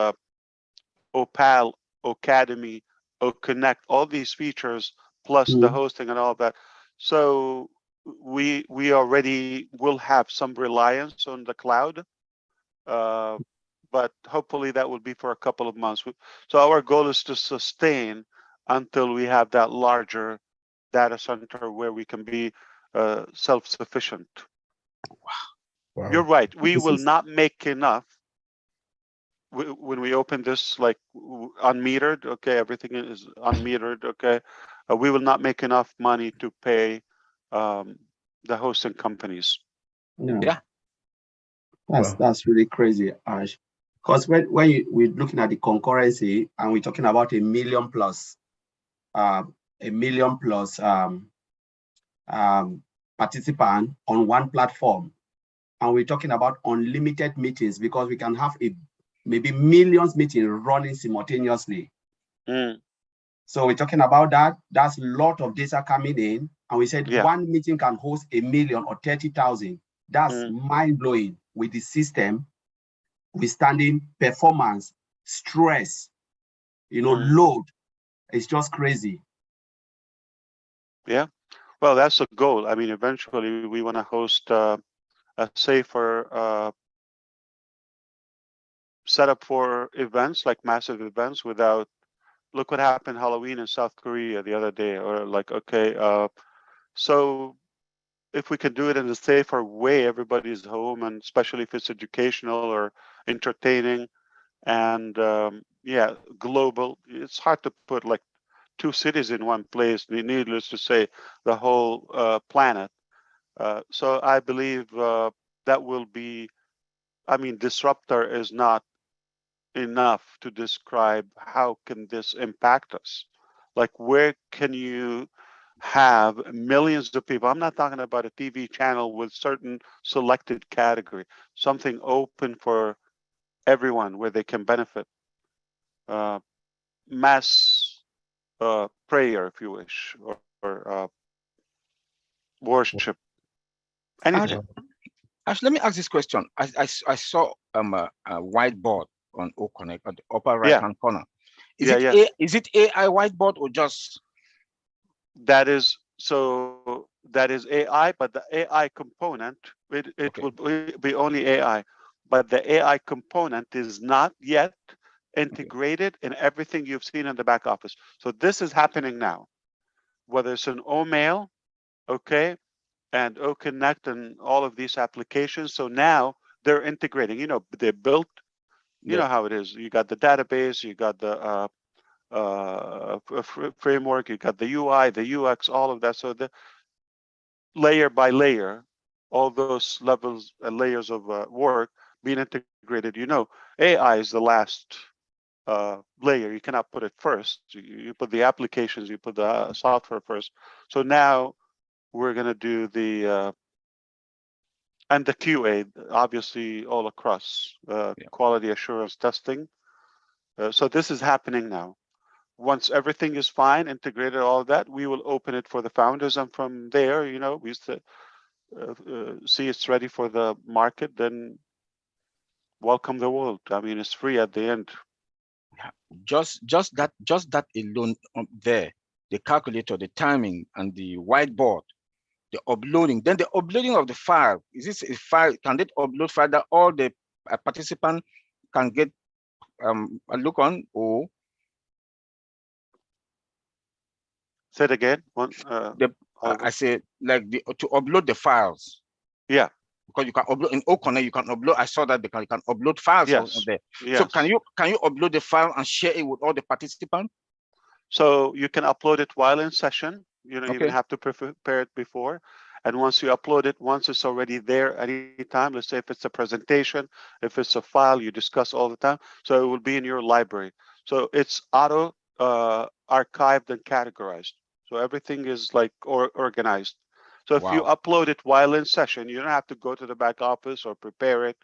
Opal, Academy, Connect, all these features, plus the hosting and all of that. So we already will have some reliance on the cloud, but hopefully that will be for a couple of months. So our goal is to sustain until we have that larger data center where we can be self-sufficient. Wow. You're right. We will not make enough when we open this like unmetered. Okay, everything is unmetered. Okay, we will not make enough money to pay the hosting companies. No. Yeah. That's really crazy, Ash. Because when we're looking at the concurrency and we're talking about a million plus participant on one platform, and we're talking about unlimited meetings because we can have maybe millions meetings running simultaneously. So we're talking about that. That's a lot of data coming in, and we said one meeting can host 1 million or 30,000. That's mind blowing with the system withstanding performance, stress, load. It's just crazy. Yeah, well, that's the goal. I mean, eventually we want to host a safer setup for events, like massive events, without. Look what happened Halloween in South Korea the other day, or like, okay, so if we can do it in a safer way, everybody's home, and especially if it's educational or entertaining and global. It's hard to put like 2 cities in one place, needless to say, the whole planet. So I believe that will be, I mean, disruptor is not enough to describe how can this impact us. Like, where can you have millions of people? I'm not talking about a TV channel with certain selected category, something open for everyone where they can benefit. Mass prayer, if you wish, or worship, anything. Actually, let me ask this question. I saw a whiteboard on OConnect at the upper right-hand corner. Is it AI whiteboard or just? That is AI, but the AI component, it will be only AI, but the AI component is not yet integrated in everything you've seen in the back office. So this is happening now, whether it's an OMail, okay, and OConnect and all of these applications. So now they're integrating, they're built, you know how it is. You got the database, you got the framework, you got the UI, the UX, all of that. So the layer by layer, all those levels and layers of work being integrated. AI is the last layer. You cannot put it first. You put the applications, you put the software first. So now we're going to do the and the QA, obviously, all across quality assurance testing. So this is happening now. Once everything is fine, integrated, all of that, we will open it for the founders, and from there, we see it's ready for the market. Then welcome the world. I mean, it's free at the end. just that alone there, the calculator, the timing, and the whiteboard, the uploading. Then the uploading of the file. Is this a file? Can they upload file that all the participant can get a look on? Or say it again. I said like to upload the files. Yeah. Because you can upload in OConnect, you can upload. I saw that because you can upload files on there. Yes. So can you upload the file and share it with all the participants? So you can upload it while in session. You don't even Okay. have to prepare it before. And once you upload it, once it's already there anytime, let's say if it's a presentation, if it's a file you discuss all the time, so it will be in your library. So it's auto archived and categorized. So everything is like organized. So if you Wow. upload it while in session, you don't have to go to the back office or prepare it.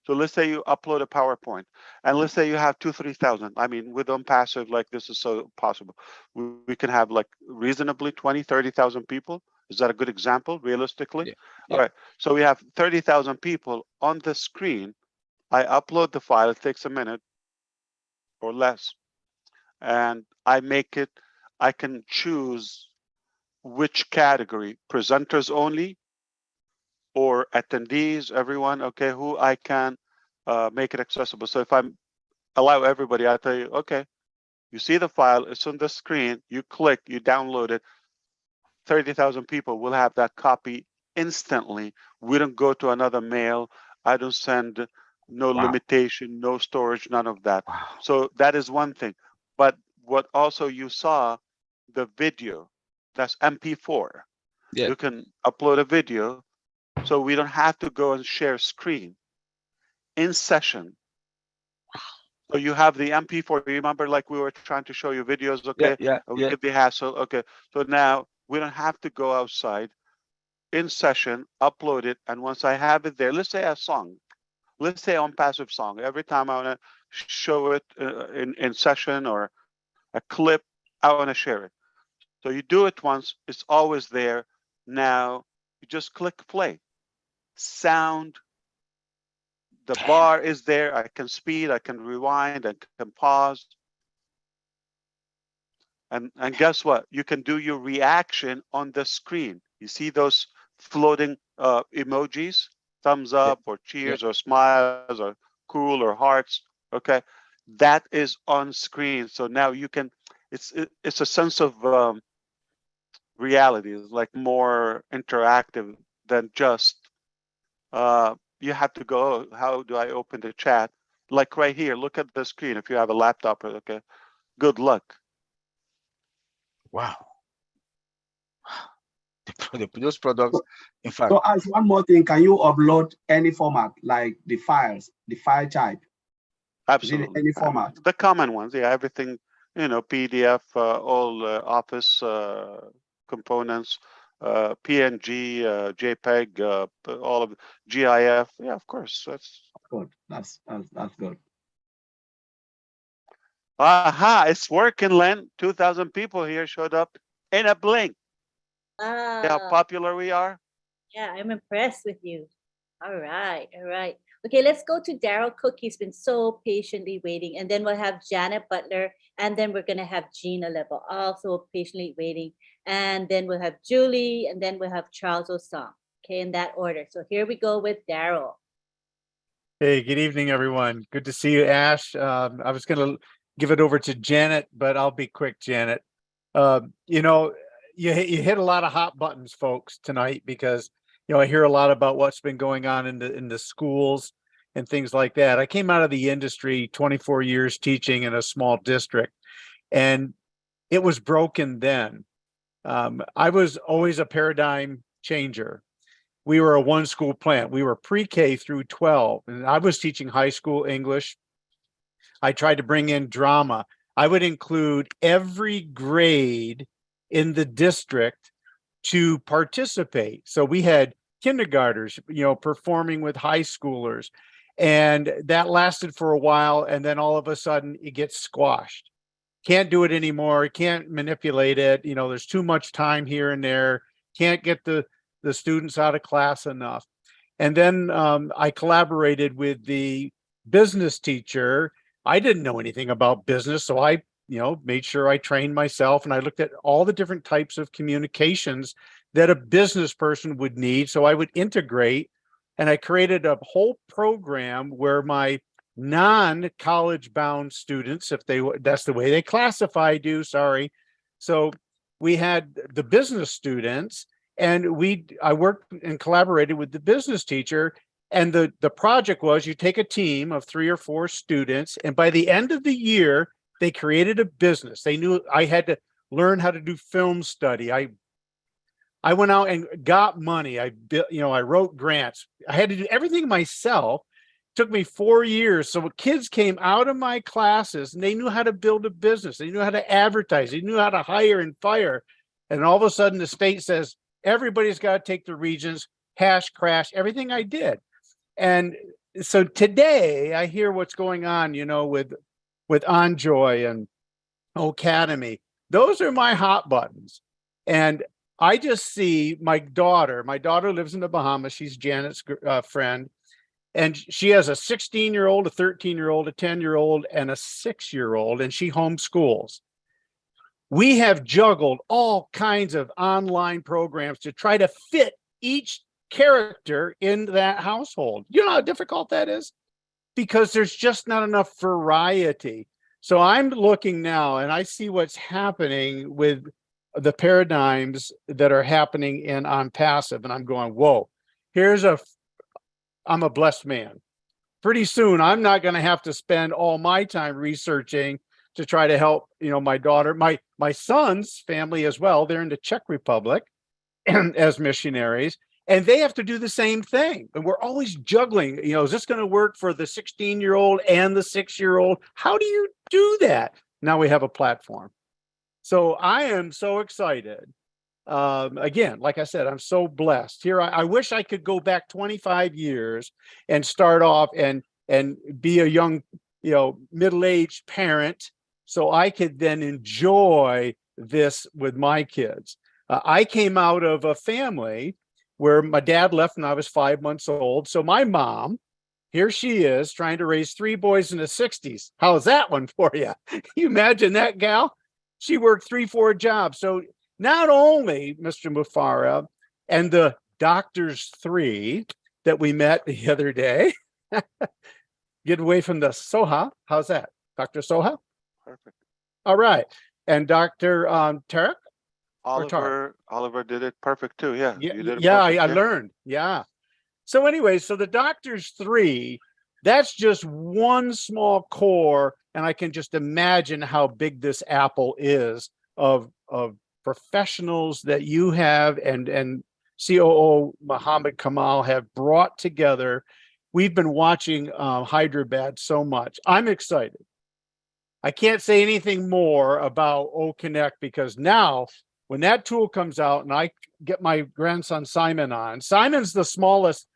So let's say you upload a PowerPoint, and let's say you have 2,000-3,000. I mean, with OnPassive, like this is so possible. We can have like reasonably 20-30,000 people. Is that a good example, realistically? Yeah. All right. So we have 30,000 people on the screen. I upload the file. It takes a minute or less, and I make it. I can choose which category: presenters only, or attendees, everyone. Okay, who I can make it accessible. So if I allow everybody, I tell you, okay, you see the file, it's on the screen, you click, you download it, 30,000 people will have that copy instantly. We don't go to another mail. I don't send, no limitation, no storage, none of that. So that is one thing. But what also you saw, the video, that's MP4. Yeah. You can upload a video, so we don't have to go and share screen in session. So you have the MP4. You remember, like we were trying to show you videos, okay? Yeah. And we give the hassle, okay. So now we don't have to go outside. In session, upload it, and once I have it there, let's say a song, let's say OnPassive song. Every time I want to show it in session or a clip, I want to share it. So you do it once, it's always there. Now you just click play. Sound, the bar is there. I can speed, I can rewind, I can pause. And guess what? You can do your reaction on the screen. You see those floating emojis, thumbs up or cheers or smiles or cool or hearts. Okay, that is on screen. So now you can. It's a sense of reality. It's like more interactive than just. You have to go. "Oh, how do I open the chat?" Like right here. Look at the screen. If you have a laptop, okay. Good luck. Wow. Those products, in fact. So as one more thing, can you upload any format, like the files, the file type? Absolutely. Any format? The common ones, yeah, everything, PDF, all Office components, PNG, JPEG, all of GIF. Yeah, of course. That's good. That's good. Aha, it's working, Len. 2,000 people here showed up in a blink. Wow. See how popular we are? Yeah, I'm impressed with you. All right, all right. Okay, let's go to Daryl Cook. He's been so patiently waiting. And then we'll have Janet Butler. And then we're going to have Gina Level, also patiently waiting. And then we'll have Julie. And then we'll have Charles Osang. Okay, in that order. So here we go with Daryl. Hey, good evening, everyone. Good to see you, Ash. I was going to give it over to Janet, but I'll be quick, Janet. You hit a lot of hot buttons, folks, tonight, because I hear a lot about what's been going on in the schools and things like that. I came out of the industry 24 years teaching in a small district, and it was broken then. I was always a paradigm changer. We were a one school plant. We were pre-K through 12, and I was teaching high school English. I tried to bring in drama. I would include every grade in the district to participate. So we had kindergartners, performing with high schoolers, and that lasted for a while. And then all of a sudden it gets squashed. Can't do it anymore. Can't manipulate it. There's too much time here and there. Can't get the students out of class enough. And then I collaborated with the business teacher I didn't know anything about business. So I, made sure I trained myself, and I looked at all the different types of communications that a business person would need. So I would integrate, and I created a whole program where my non-college bound students, that's the way they classify you, sorry. So we had the business students, and I worked and collaborated with the business teacher. And the project was, you take a team of 3 or 4 students, and by the end of the year, they created a business. They knew I had to learn how to do film study. I went out and got money. I wrote grants. I had to do everything myself. It took me 4 years. So kids came out of my classes and they knew how to build a business. They knew how to advertise. They knew how to hire and fire. And all of a sudden the state says, everybody's got to take the regions, crash, everything I did. And so today I hear what's going on, with Enjoy and Academy. Those are my hot buttons. And I just see my daughter lives in the Bahamas. She's Janet's friend. And she has a 16-year-old, a 13-year-old, a 10-year-old, and a 6-year-old, and she homeschools. We have juggled all kinds of online programs to try to fit each character in that household. You know how difficult that is? Because there's just not enough variety. So I'm looking now and I see what's happening with the paradigms that are happening on passive, and I'm going, whoa, I'm a blessed man. Pretty soon, I'm not going to have to spend all my time researching to try to help, my daughter, my son's family as well. They're in the Czech Republic as missionaries, and they have to do the same thing. And we're always juggling, is this going to work for the 16-year-old and the 6-year-old? How do you do that? Now we have a platform. So I am so excited. Again, like I said, I'm so blessed here. I wish I could go back 25 years and start off and be a young, middle-aged parent, so I could then enjoy this with my kids. I came out of a family where my dad left when I was 5 months old. So my mom, here she is trying to raise 3 boys in the 60s. How's that one for you? You imagine that gal? She worked 3-4 jobs. So not only Mr. Mufara and the doctors 3 that we met the other day, get away from the Soha. How's that? Dr. Soha? Perfect. All right. And Dr. Tarek? Oliver did it perfect too. Yeah. Yeah, You did it yeah, perfect, I learned. Yeah. So anyway, so the doctors 3, that's just one small core, and I can just imagine how big this apple is of professionals that you have and COO Muhammad Kamal have brought together. We've been watching Hyderabad so much. I'm excited. I can't say anything more about O Connect, because now when that tool comes out and I get my grandson Simon on, Simon's the smallest.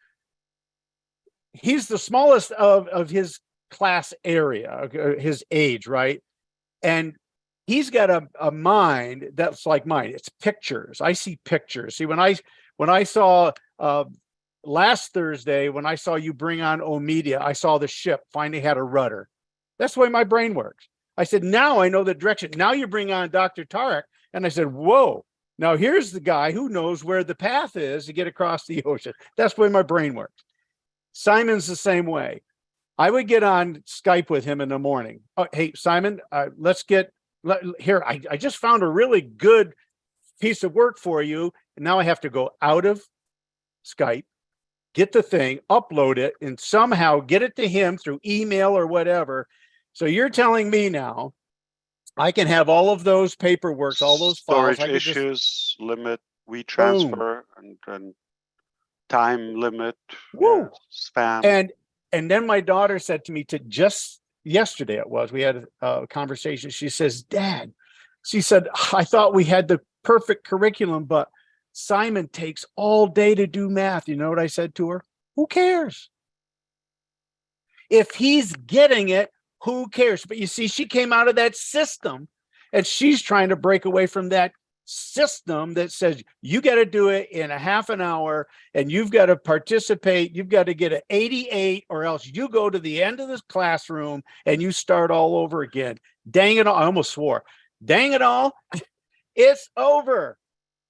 He's the smallest of his class area, his age, right? And he's got a mind that's like mine. It's pictures. I see pictures. See, when I saw last Thursday, when I saw you bring on O-Media, I saw the ship finally had a rudder. That's the way my brain works. I said, now I know the direction. Now you bring on Dr. Tarek. And I said, whoa, now here's the guy who knows where the path is to get across the ocean. That's the way my brain works. Simon's the same way. I would get on Skype with him in the morning. Oh, hey, Simon, let's get here. I just found a really good piece of work for you. And now I have to go out of Skype, get the thing, upload it, and somehow get it to him through email or whatever. So you're telling me now I can have all of those paperwork, all those files. Storage issues, limit, WeTransfer, and time limit, spam. And then my daughter said to me just yesterday, we had a conversation. She says, Dad, she said, I thought we had the perfect curriculum, but Simon takes all day to do math. You know what I said to her? Who cares? If he's getting it, who cares? But you see, she came out of that system and she's trying to break away from that system that says you got to do it in a half an hour and you've got to participate. You've got to get an 88 or else you go to the end of this classroom and you start all over again. Dang it all. I almost swore. Dang it all. It's over.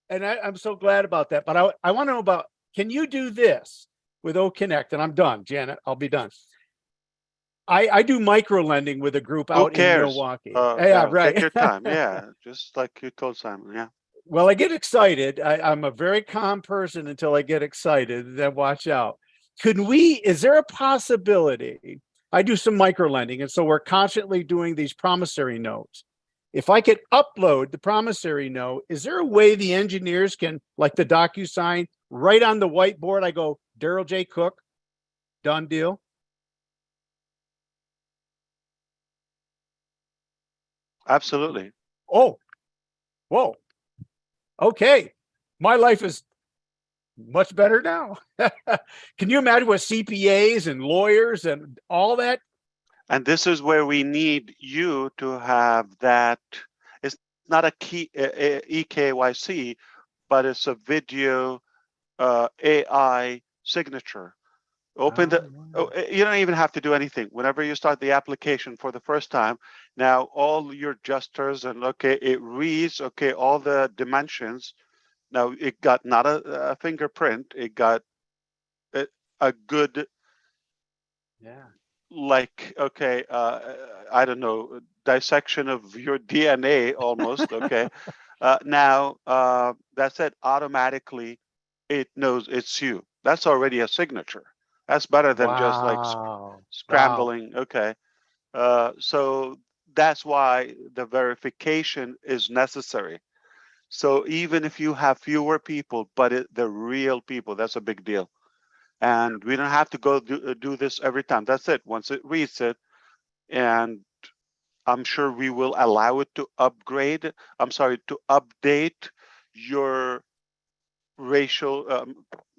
And I'm so glad about that. But I want to know about, can you do this with OConnect? And I'm done, Janet. I'll be done. I do micro lending with a group Who out in cares? Milwaukee. Yeah, right. Take your time. Yeah, just like you told Simon. Yeah. Well, I get excited. I'm a very calm person until I get excited. Then watch out. Is there a possibility? I do some micro lending, and so we're constantly doing these promissory notes. If I could upload the promissory note, is there a way the engineers can, like the DocuSign, right on the whiteboard? I go, Daryl J. Cook, done deal. Absolutely. Oh, whoa. Okay. My life is much better now. Can you imagine with CPAs and lawyers and all that? And this is where we need you to have that. It's not a key EKYC, but it's a video AI signature. Open you don't even have to do anything. Whenever you start the application for the first time, now all your gestures and it reads, all the dimensions. Now it got not a fingerprint, it got a good, like, I don't know, dissection of your DNA almost, now that's it, automatically it knows it's you. That's already a signature. That's better than just like scrambling. So that's why the verification is necessary. So even if you have fewer people, but the real people, that's a big deal. And we don't have to go do this every time. That's it. Once it reads it, and I'm sure we will allow it to upgrade. I'm sorry, to update your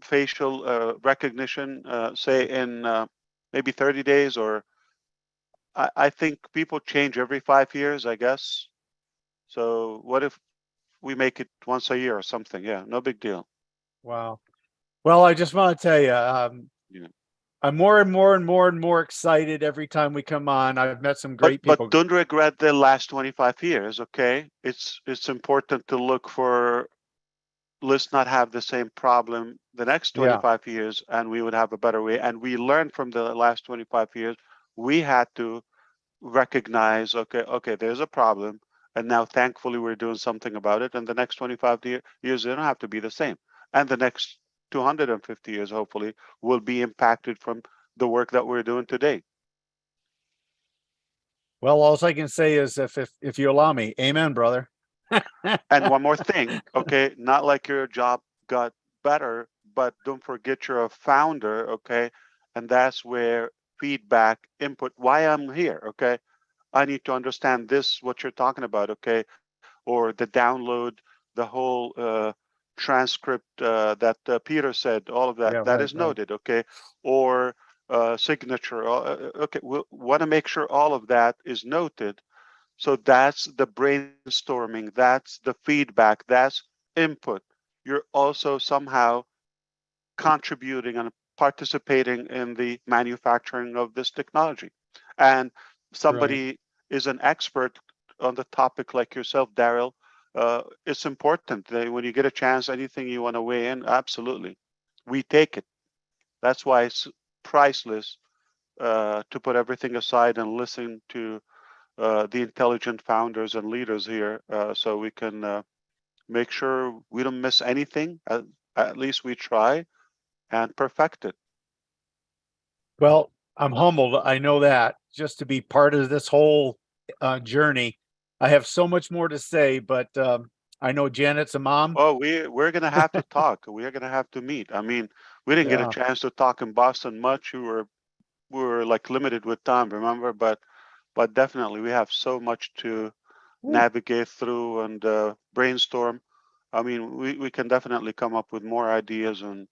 facial recognition, say in maybe 30 days, or I think people change every 5 years, I guess. So what if we make it once a year or something? Yeah, no big deal. Wow. Well, I just want to tell you, I'm more and more excited every time we come on. I've met some great people. But don't regret the last 25 years, okay? It's important to look for, let's not have the same problem the next 25 years, and we would have a better way. And we learned from the last 25 years, we had to recognize, okay, there's a problem. And now thankfully we're doing something about it. And the next 25 years, they don't have to be the same. And the next 250 years, hopefully, will be impacted from the work that we're doing today. Well, all I can say is if you allow me, amen, brother. And one more thing, not like your job got better, but don't forget you're a founder, and that's where feedback, input, why I'm here, I need to understand this, what you're talking about, or the download, the whole transcript that Peter said, all of that, that is noted, or signature, we want to make sure all of that is noted. So that's the brainstorming, that's the feedback, that's input. You're also somehow contributing and participating in the manufacturing of this technology. And somebody is an expert on the topic like yourself, Daryl. It's important that when you get a chance, anything you want to weigh in, absolutely. We take it. That's why it's priceless to put everything aside and listen to the intelligent founders and leaders here, so we can make sure we don't miss anything. At least we try and perfect it. Well, I'm humbled. I know that, just to be part of this whole journey. I have so much more to say, but I know Janet's a mom. Oh, we're going to have to talk. We're going to have to meet. I mean, we didn't get a chance to talk in Boston much. We were like limited with time, remember? But definitely we have so much to navigate through and brainstorm. I mean, we can definitely come up with more ideas and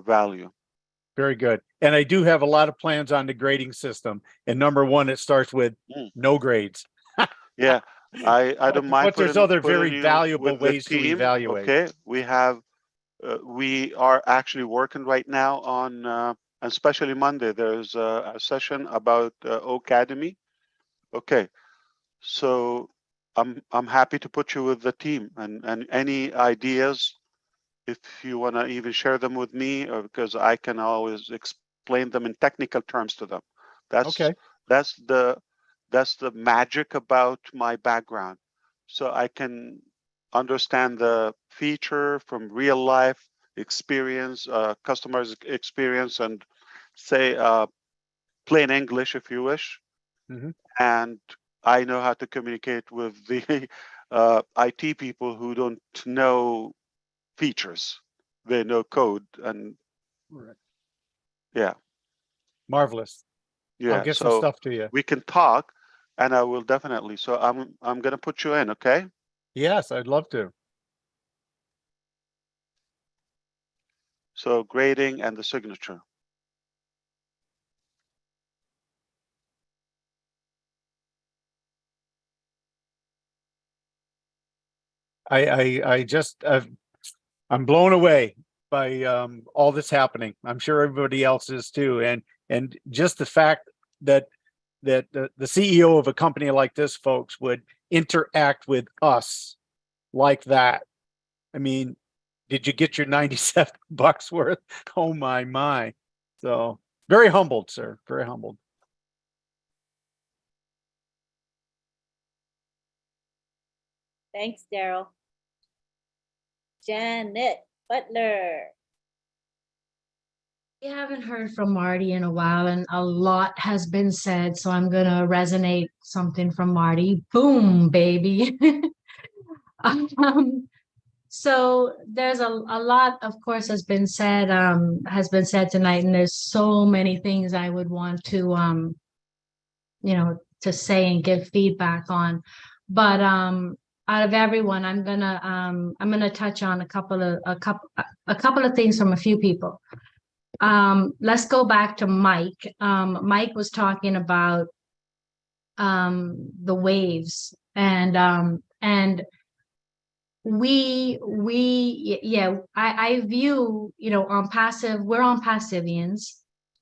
value. Very good. And I do have a lot of plans on the grading system. And number one, it starts with no grades. Yeah. I don't mind But there's other very you valuable with the ways to team. evaluate. Okay, we are actually working right now on, especially Monday, there's a session about Academy. Okay, so I'm happy to put you with the team, and any ideas, if you want to even share them with me, or because I can always explain them in technical terms to them. Okay. That's the magic about my background. So I can understand the feature from real life experience, customers experience, and say plain English if you wish. Mhm. And I know how to communicate with the IT people who don't know features. They know code, and Right. yeah. Marvelous. I'll Yeah, get some so stuff to you. we can talk, and I will definitely. So I'm gonna put you in, okay? Yes, I'd love to. So grading and the signature. I just I'm blown away by all this happening. I'm sure everybody else is too. And just the fact that the CEO of a company like this, folks, would interact with us like that. I mean, did you get your 97 bucks worth? Oh my. So very humbled, sir. Very humbled. Thanks, Daryl. Janet Butler. We haven't heard from Marty in a while, and a lot has been said, so I'm gonna resonate something from Marty. Boom, baby. So there's a lot, of course, has been said tonight, and there's so many things I would want to to say and give feedback on. But out of everyone, I'm gonna touch on a couple of things from a few people. Let's go back to Mike. Mike was talking about the waves, and I view, we're on Passivians,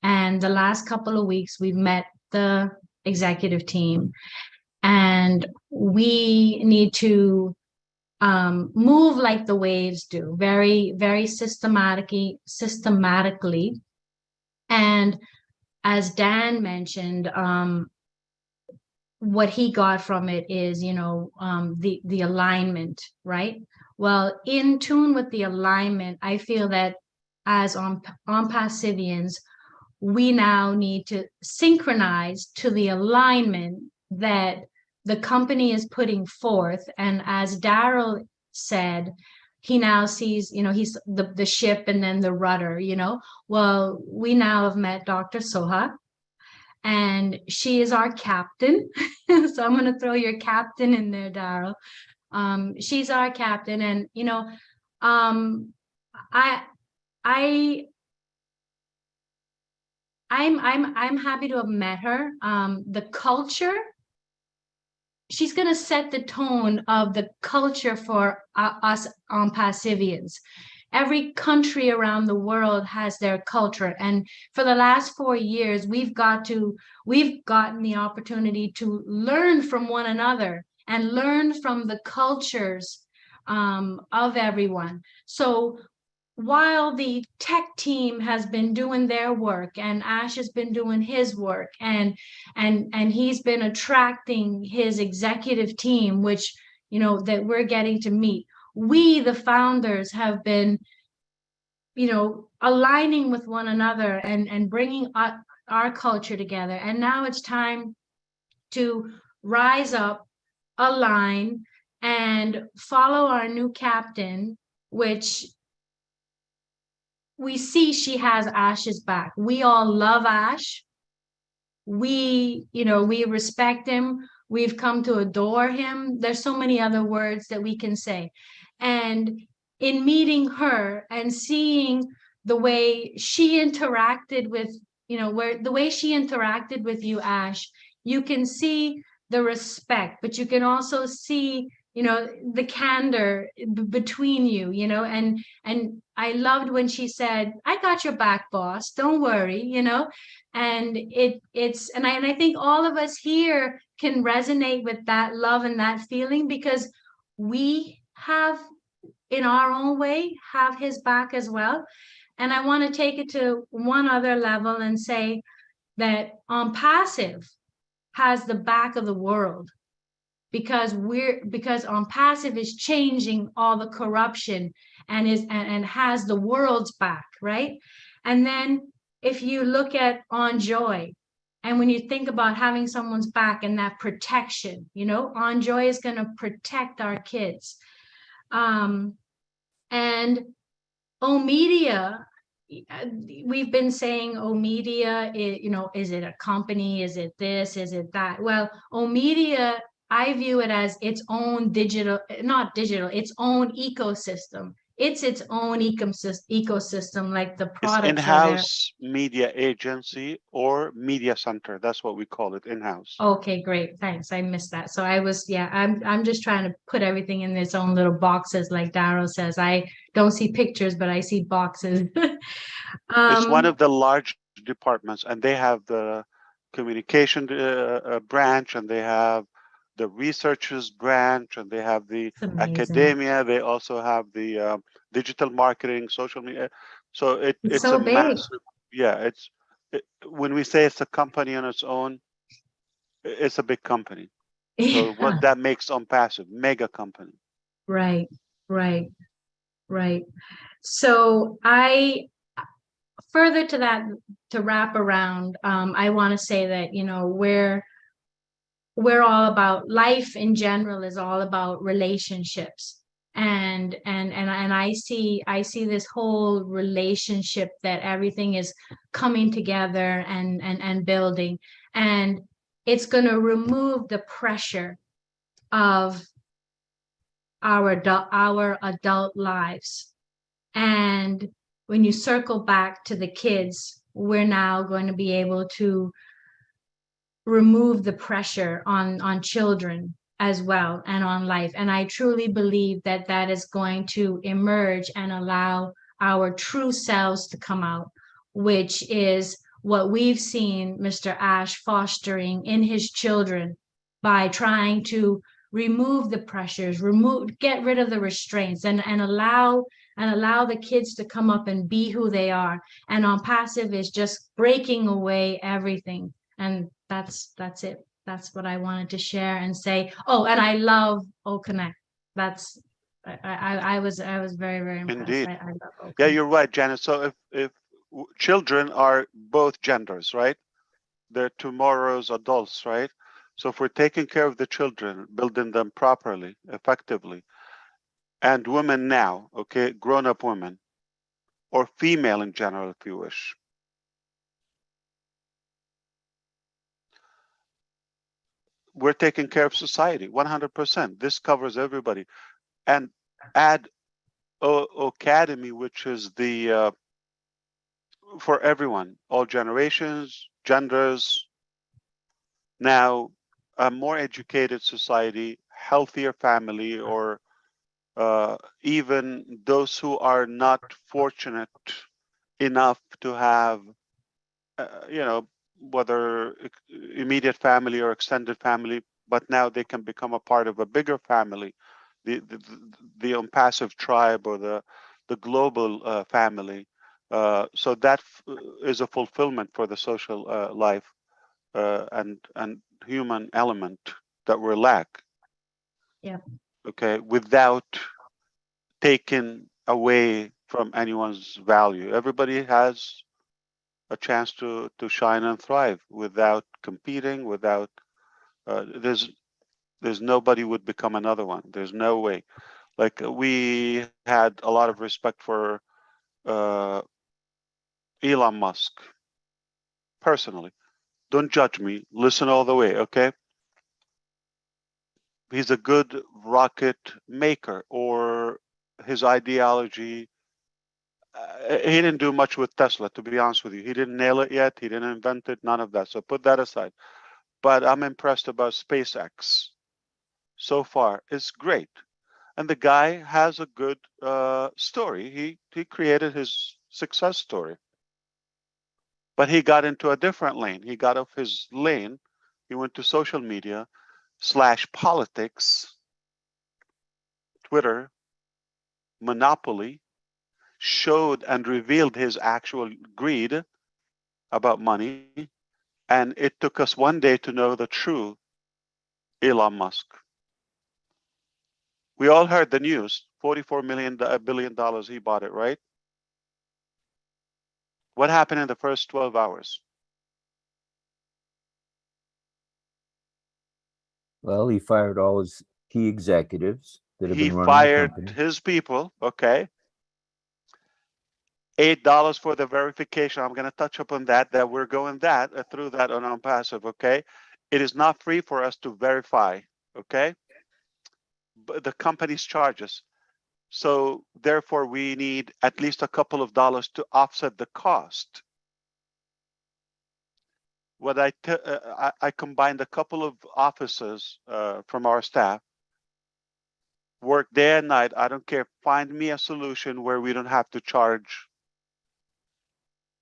and the last couple of weeks we've met the executive team, and we need to move like the waves do, very, very systematically. And as Dan mentioned, what he got from it is, the alignment, right? Well, in tune with the alignment, I feel that as on Passivians, we now need to synchronize to the alignment that the company is putting forth. And as Daryl said, he now sees, he's the ship and then the rudder, Well, we now have met Dr. Soha, and she is our captain. So I'm going to throw your captain in there, Daryl. She's our captain, and I'm happy to have met her. The culture, she's going to set the tone of the culture for us on Passivians. Every country around the world has their culture. And for the last 4 years, we've gotten the opportunity to learn from one another and learn from the cultures of everyone. So while the tech team has been doing their work, and Ash has been doing his work, and he's been attracting his executive team, which, that we're getting to meet, we, the founders, have been, aligning with one another and bringing our culture together. And now it's time to rise up, align, and follow our new captain, which we see she has Ash's back. We all love Ash. We respect him. We've come to adore him. There's so many other words that we can say. And in meeting her and seeing the way she interacted with, the way she interacted with you, Ash, you can see the respect, but you can also see, you know, the candor between you, you know, and I loved when she said, I got your back, boss, don't worry, you know. And I think all of us here can resonate with that love and that feeling, because we have, in our own way, have his back as well. And I want to take it to one other level and say that on passive has the back of the world, because on passive is changing all the corruption and has the world's back, right? And then if you look at on joy, and when you think about having someone's back and that protection, you know, on joy is going to protect our kids. And Omedia, we've been saying Omedia, you know, is it a company? Is it this? Is it that? Well, Omedia, I view it as its own digital, not digital, its own ecosystem. It's its own ecosystem, like the It's products are there. in-house media agency or media center. That's what we call it, in-house. Okay, great. Thanks. I missed that. So I'm just trying to put everything in its own little boxes, like Daryl says. I don't see pictures, but I see boxes. It's one of the large departments, and they have the communication branch, and they have the researchers branch, and they have the academia. They also have the digital marketing, social media. So it's so a big. massive, yeah. When we say it's a company on its own, it's a big company. So what that makes on passive, mega company. Right. So further to that, to wrap around, I want to say that, you know, we're all about life in general is all about relationships. And I see this whole relationship that everything is coming together and building, and it's going to remove the pressure of our adult lives. And when you circle back to the kids, we're now going to be able to remove the pressure on children as well, and on life. And I truly believe that that is going to emerge and allow our true selves to come out, which is what we've seen Mr. Ash fostering in his children by trying to remove the pressures, get rid of the restraints, and allow the kids to come up and be who they are. And on passive is just breaking away everything. And that's it. That's what I wanted to share and say. Oh, and I love OConnect. That's I was very, very impressed. Indeed. I love OConnect. Yeah, you're right, Janet. So if children are both genders, right? They're tomorrow's adults, right? So if we're taking care of the children, building them properly, effectively, and women now, okay, grown-up women, or female in general, if you wish, we're taking care of society 100%. This covers everybody. And add Academy, which is the for everyone, all generations, genders. Now, a more educated society, healthier family, or even those who are not fortunate enough to have, you know, whether immediate family or extended family, but now they can become a part of a bigger family, the passive tribe, or the global family. So that is a fulfillment for the social life and human element that we lack. Yeah. Okay, without taking away from anyone's value. Everybody has a chance to shine and thrive without competing, without there's nobody would become another one. There's no way. Like we had a lot of respect for Elon Musk personally. Don't judge me. Listen all the way, okay? He's a good rocket maker, or his ideology. He didn't do much with Tesla, to be honest with you. He didn't nail it yet. He didn't invent it, none of that. So put that aside. but I'm impressed about SpaceX so far. It's great. And the guy has a good story. He created his success story. But he got into a different lane. He got off his lane. He went to social media / politics, Twitter, monopoly, showed and revealed his actual greed about money. And it took us one day to know the true Elon Musk. We all heard the news, $44 billion he bought it, right? What happened in the first 12 hours? Well, he fired all his key executives that have He been running the fired company. his people, okay? $8 for the verification. I'm going to touch upon that we're going through that on passive, okay? It is not free for us to verify, okay? But the company's charges. So therefore, we need at least a couple of dollars to offset the cost. What I combined a couple of offices from our staff, work day and night. I don't care. Find me a solution where we don't have to charge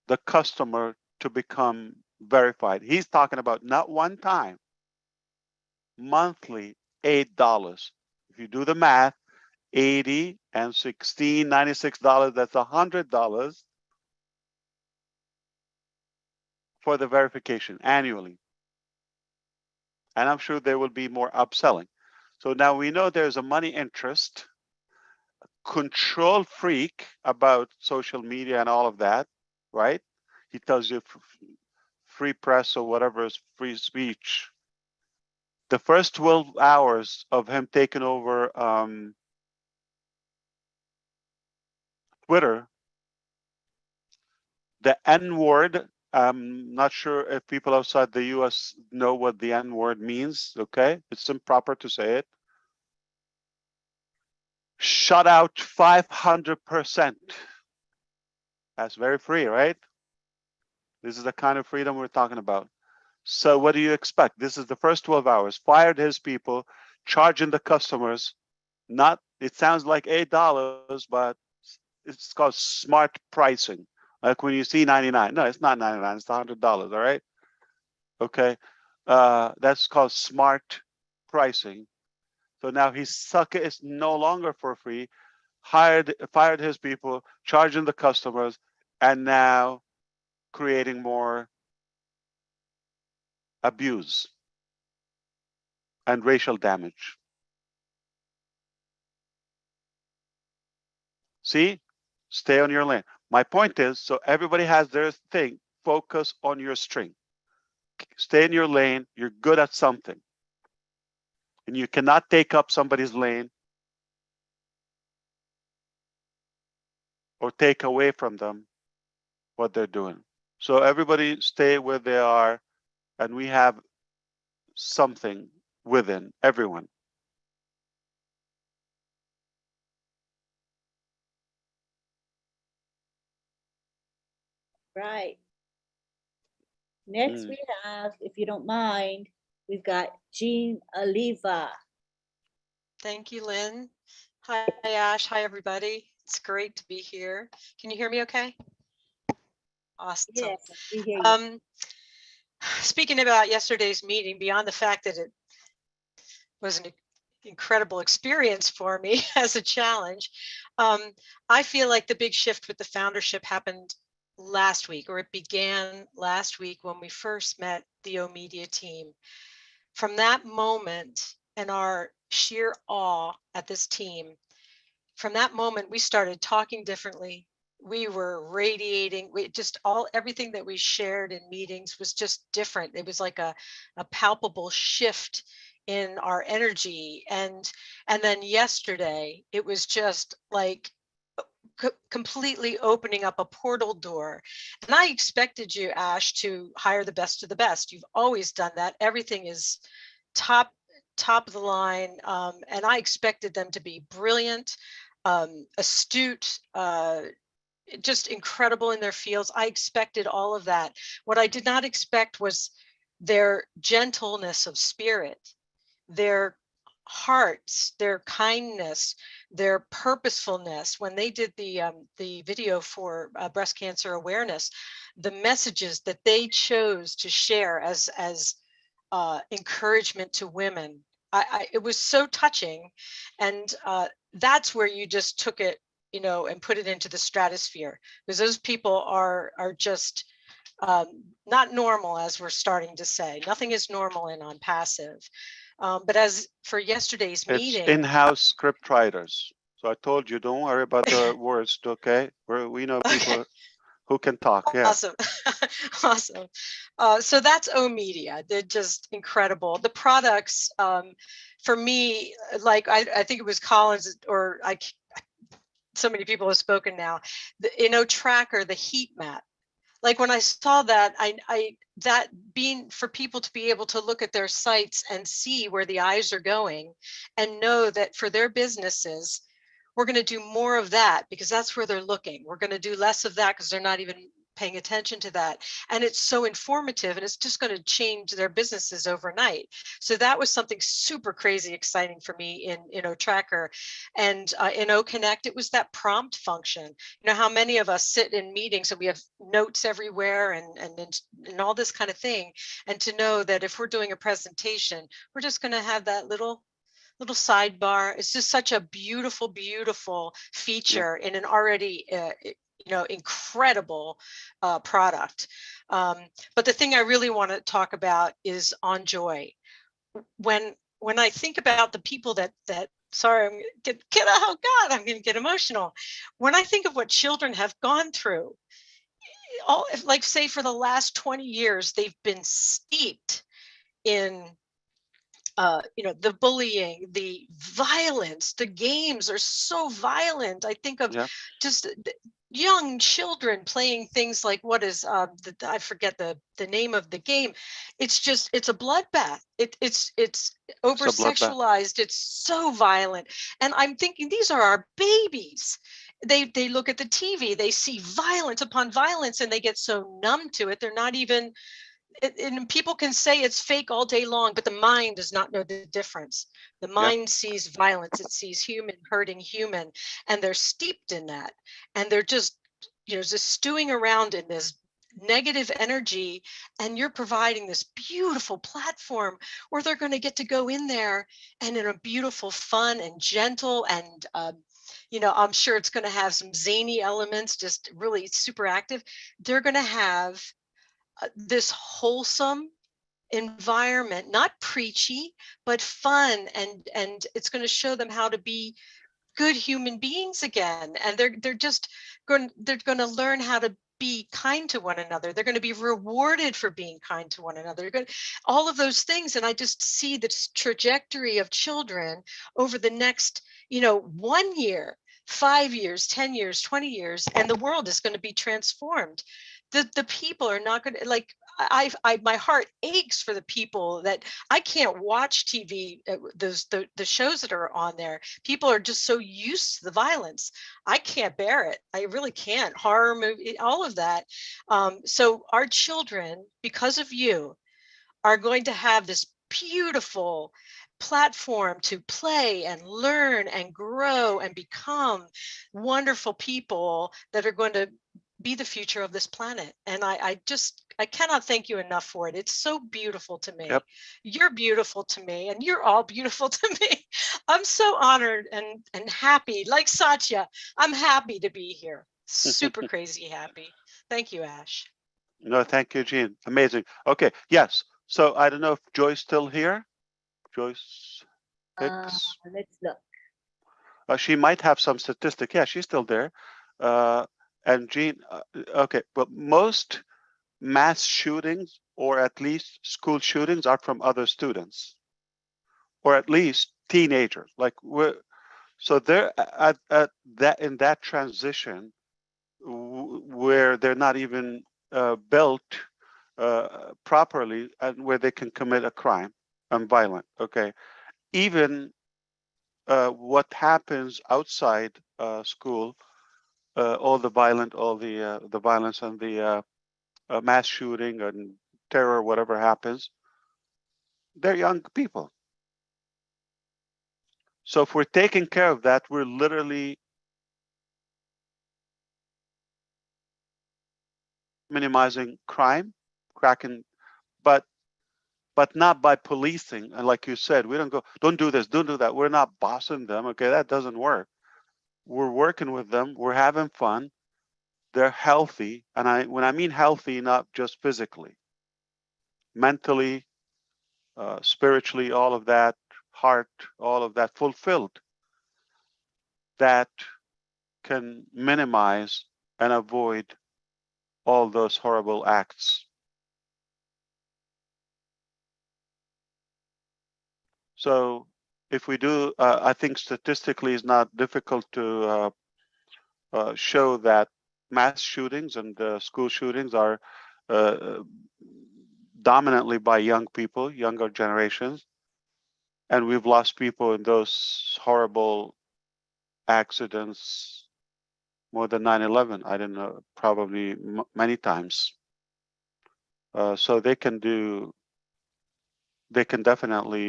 the customer to become verified. He's talking about not one time, monthly, $8. If you do the math, 80 and 16, $96, that's $100 for the verification annually. And I'm sure there will be more upselling. So now we know there's a money interest, control freak about social media and all of that, right? He tells you free press or whatever is free speech. The first 12 hours of him taking over Twitter, the N-word, I'm not sure if people outside the US know what the N-word means, okay? It's improper to say it. Shut out 500%. That's very free, right? This is the kind of freedom we're talking about. So what do you expect? This is the first 12 hours. Fired his people, charging the customers. Not, it sounds like $8, but it's called smart pricing. Like when you see 99, no, it's not 99, it's $100, all right? Okay, that's called smart pricing. So now it's no longer for free, fired his people, charging the customers, and now creating more abuse and racial damage. See, stay on your lane. My point is, so everybody has their thing, focus on your string. Stay in your lane, you're good at something. And you cannot take up somebody's lane or take away from them what they're doing. So everybody stay where they are, and we have something within everyone. Right. Next we have, if you don't mind, we've got Jean Oliva. Thank you, Lynn. Hi, Ash. Hi, everybody. It's great to be here. Can you hear me okay? Awesome. Yes, we hear you. Speaking about yesterday's meeting, beyond the fact that it was an incredible experience for me as a challenge, I feel like the big shift with the foundership happened last week, or it began last week when we first met the O Media team. From that moment and our sheer awe at this team, from that moment, we started talking differently. We were radiating, everything that we shared in meetings was just different. It was like a palpable shift in our energy. And then yesterday, it was just like completely opening up a portal door. And I expected you, Ash, to hire the best of the best. You've always done that. Everything is top of the line. And I expected them to be brilliant, astute, just incredible in their fields. I expected all of that. What I did not expect was their gentleness of spirit, their hearts, their kindness, their purposefulness. When they did the video for breast cancer awareness, the messages that they chose to share as encouragement to women, it was so touching. And that's where you just took it, you know, and put it into the stratosphere, because those people are just not normal, as we're starting to say. Nothing is normal in On Passive. But as for yesterday's It's meeting, in-house script writers. So I told you, don't worry about the words, okay? We know people who can talk. Yeah. Awesome. Awesome. So that's O Media. They're just incredible. The products, for me, like I think it was Collins, or so many people have spoken now. The Tracker, the heat map. Like when I saw that, that being for people to be able to look at their sites and see where the eyes are going, and know that for their businesses, we're going to do more of that because that's where they're looking. We're going to do less of that because they're not even paying attention to that. And it's so informative, and it's just going to change their businesses overnight. So that was something super crazy exciting for me in Tracker. And in Connect, it was that prompt function. You know how many of us sit in meetings and we have notes everywhere and all this kind of thing. And to know that if we're doing a presentation, we're just going to have that little sidebar. It's just such a beautiful, beautiful feature in an already incredible product. But the thing I really want to talk about is On Joy. When I think about the people that sorry, I'm gonna get oh God, I'm going to get emotional. When I think of what children have gone through, like say for the last 20 years, they've been steeped in the bullying, the violence. The games are so violent. I think of just young children playing things like, what is I forget the name of the game. It's a bloodbath. It's over sexualized. It's so violent. And I'm thinking, these are our babies. They look at the TV, they see violence upon violence, and they get so numb to it. They're not even, and people can say it's fake all day long, but the mind does not know the difference. The mind sees violence, it sees human hurting human, and they're steeped in that. And they're just stewing around in this negative energy. And you're providing this beautiful platform where they're going to get to go in there and in a beautiful, fun and gentle and I'm sure it's going to have some zany elements, just really super active. They're going to have this wholesome environment, not preachy, but fun, and it's going to show them how to be good human beings again. And they're going to learn how to be kind to one another. They're going to be rewarded for being kind to one another. All of those things. And I just see this trajectory of children over the next 1 year, 5 years, 10 years, 20 years, and the world is going to be transformed. The people are not going to, like, my heart aches for the people that I can't watch TV, the shows that are on there. People are just so used to the violence. I can't bear it. I really can't. Horror movie, all of that. So our children, because of you, are going to have this beautiful platform to play and learn and grow and become wonderful people that are going to be the future of this planet. And I cannot thank you enough for it. It's so beautiful to me. You're beautiful to me, and you're all beautiful to me. I'm so honored and happy. Like Satya, I'm happy to be here. Super crazy happy. Thank you, Ash. No, thank you, Jean. Amazing. Okay, yes. So I don't know if Joy's still here. Joyce Hicks. Let's look. She might have some statistic. Yeah, she's still there. And Jean, okay, well, most mass shootings, or at least school shootings, are from other students, or at least teenagers. Like so they're at that, in that transition where they're not even built properly, and where they can commit a crime and violent. Okay, even what happens outside school, all the violence and the mass shooting and terror, whatever happens, they're young people. So if we're taking care of that, we're literally minimizing crime, cracking, but not by policing. And like you said, we don't go, don't do this, don't do that. We're not bossing them. Okay, that doesn't work. We're working with them. We're having fun. They're healthy. And when I mean healthy, not just physically, mentally, spiritually, all of that, heart, all of that fulfilled, that can minimize and avoid all those horrible acts. So if we do, I think statistically it's not difficult to show that mass shootings and school shootings are dominantly by young people, younger generations. And we've lost people in those horrible accidents more than 9/11. I don't know, probably many times. So they can definitely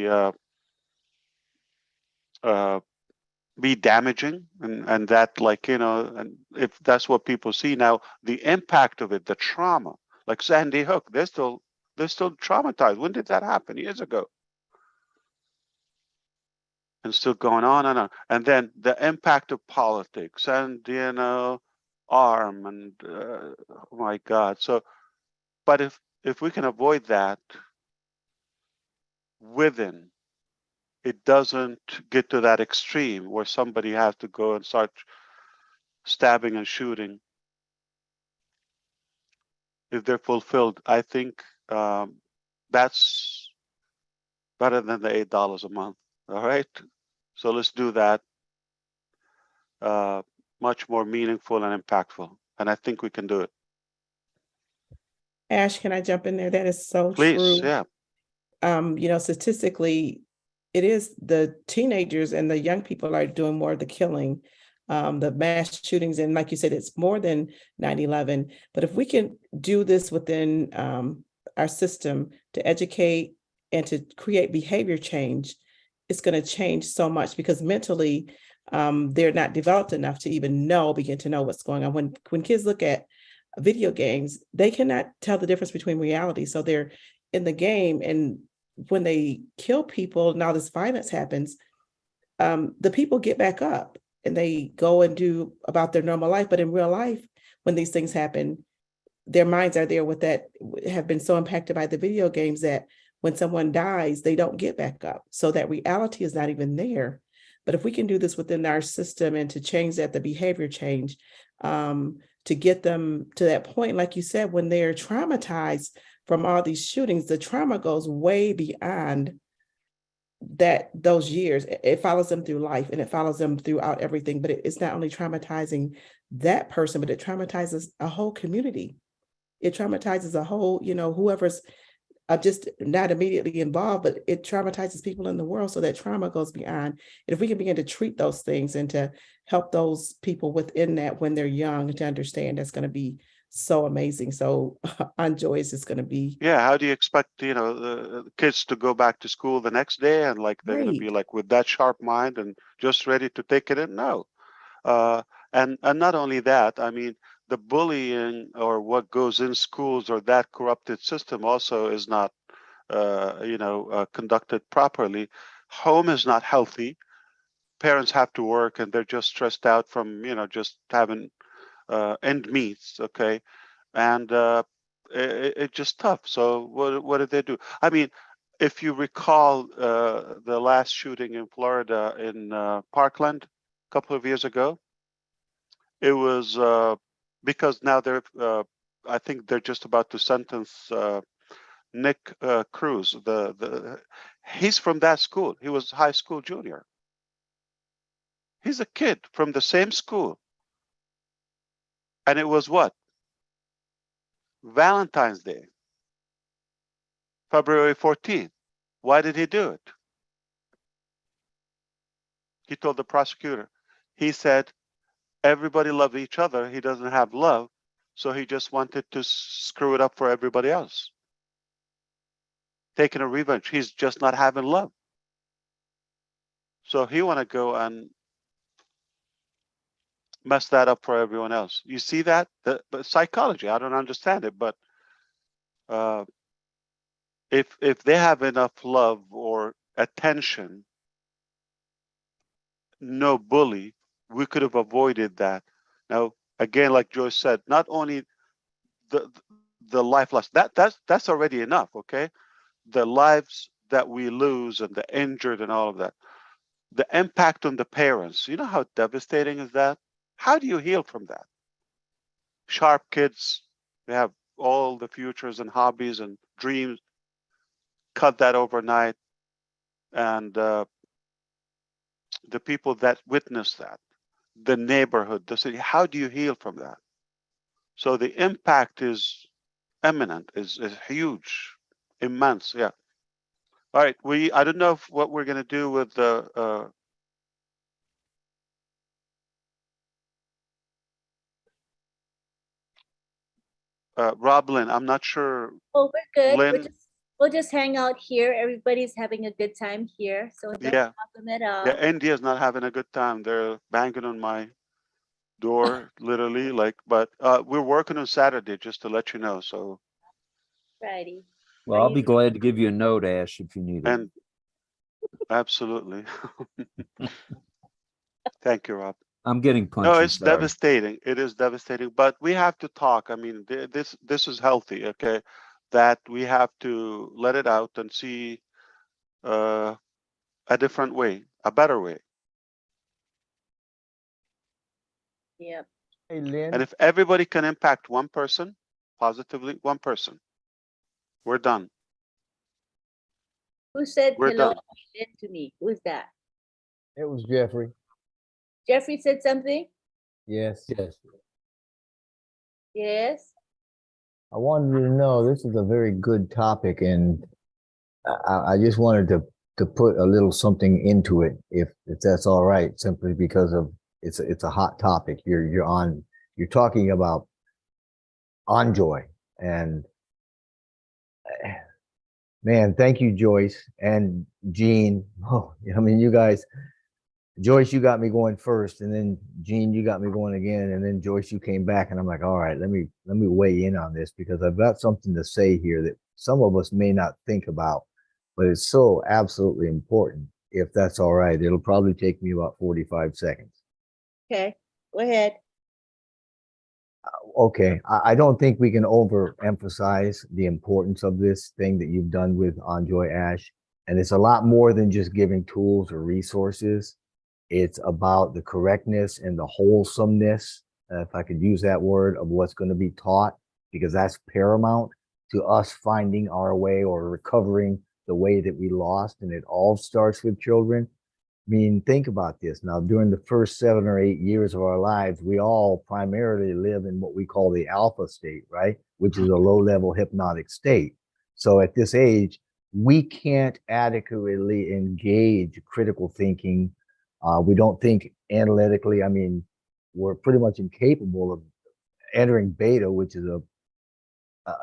be damaging, and that, like, you know, and if that's what people see now, the impact of it, the trauma, like Sandy Hook, they're still traumatized. When did that happen? Years ago. And still going on and on. And then the impact of politics and, you know, arm and oh my God. So, but if we can avoid that within, it doesn't get to that extreme where somebody has to go and start stabbing and shooting. If they're fulfilled, I think that's better than the $8 a month. All right. So let's do that. Much more meaningful and impactful. And I think we can do it. Ash, can I jump in there? That is so Please, true. yeah. You know, statistically, it is the teenagers and the young people are doing more of the killing, the mass shootings. And like you said, it's more than 9/11. But if we can do this within our system to educate and to create behavior change, it's going to change so much, because mentally, they're not developed enough to even begin to know what's going on. When kids look at video games, they cannot tell the difference between reality. So they're in the game, and when they kill people and all this violence happens, the people get back up and they go and do about their normal life. But in real life, when these things happen, their minds are there with that, have been so impacted by the video games that when someone dies, they don't get back up. So that reality is not even there. But if we can do this within our system and to change that, the behavior change, to get them to that point, like you said, when they're traumatized from all these shootings, the trauma goes way beyond those years. It follows them through life, and it follows them throughout everything. But it's not only traumatizing that person, but it traumatizes a whole community. It traumatizes a whole, you know, whoever's just not immediately involved, but it traumatizes people in the world. So that trauma goes beyond. And if we can begin to treat those things and to help those people within that when they're young to understand, that's going to be so amazing. So on Joyce is going to be. Yeah, how do you expect, you know, the kids to go back to school the next day and like they're going to be like with that sharp mind and just ready to take it in? No. And not only that, I mean, the bullying or what goes in schools or that corrupted system also is not, conducted properly. Home is not healthy. Parents have to work and they're just stressed out from, you know, just having end meets. Okay. And it's just tough. So what did they do? I mean, if you recall the last shooting in Florida in Parkland a couple of years ago, it was because now I think they're just about to sentence Nick Cruz. He's from that school. He was high school junior. He's a kid from the same school. And it was what? Valentine's Day, February 14th. Why did he do it? He told the prosecutor. He said, everybody loved each other. He doesn't have love. So he just wanted to screw it up for everybody else. taking a revenge. He's just not having love. So he want to go and mess that up for everyone else. You see that? But psychology, I don't understand it, but if they have enough love or attention, no bully, we could have avoided that. Now, again, like Joyce said, not only the life loss, that's already enough, okay? The lives that we lose and the injured and all of that. The impact on the parents, you know how devastating is that? How do you heal from that? Sharp kids, they have all the futures and hobbies and dreams, cut that overnight. And the people that witness that, the neighborhood, the city, how do you heal from that? So the impact is imminent, is huge, immense, yeah. All right, I don't know what we're gonna do with the Rob Lynn, I'm not sure. Oh, we're good. Lynn, We'll just hang out here. Everybody's having a good time here. So no yeah. problem at all. Yeah, India's not having a good time. They're banging on my door, literally, but we're working on Saturday, just to let you know, so. Friday. Well, I'll be glad to give you a note, Ash, if you need it. And absolutely. Thank you, Rob. I'm getting punchy. No, it's sorry. devastating. It is devastating, but we have to talk. I mean, this is healthy, okay? That we have to let it out and see a different way, a better way. Yep. Hey, Lynn. And if everybody can impact one person positively, one person, we're done. Who said We're hello done. to me? Who's that? It was Jeffrey. Jeffrey said something? Yes. Yes. Yes. I wanted you to know this is a very good topic, and I just wanted to put a little something into it, if that's all right, simply because of it's a hot topic. You're talking about Enjoy, and man, thank you, Joyce and Jean. Oh, I mean, you guys. Joyce, you got me going first, and then Jean, you got me going again, and then Joyce, you came back, and I'm like, all right, let me weigh in on this, because I've got something to say here that some of us may not think about, but it's so absolutely important. If that's all right, it'll probably take me about 45 seconds. Okay, go ahead. Okay, I don't think we can overemphasize the importance of this thing that you've done with Enjoy, Ash, and it's a lot more than just giving tools or resources. It's about the correctness and the wholesomeness, if I could use that word, of what's going to be taught, because that's paramount to us finding our way or recovering the way that we lost. And it all starts with children. I mean, think about this. Now, during the first 7 or 8 years of our lives, we all primarily live in what we call the alpha state, right? Which is a low-level hypnotic state. So at this age, we can't adequately engage critical thinking. We don't think analytically. I mean, we're pretty much incapable of entering beta, which is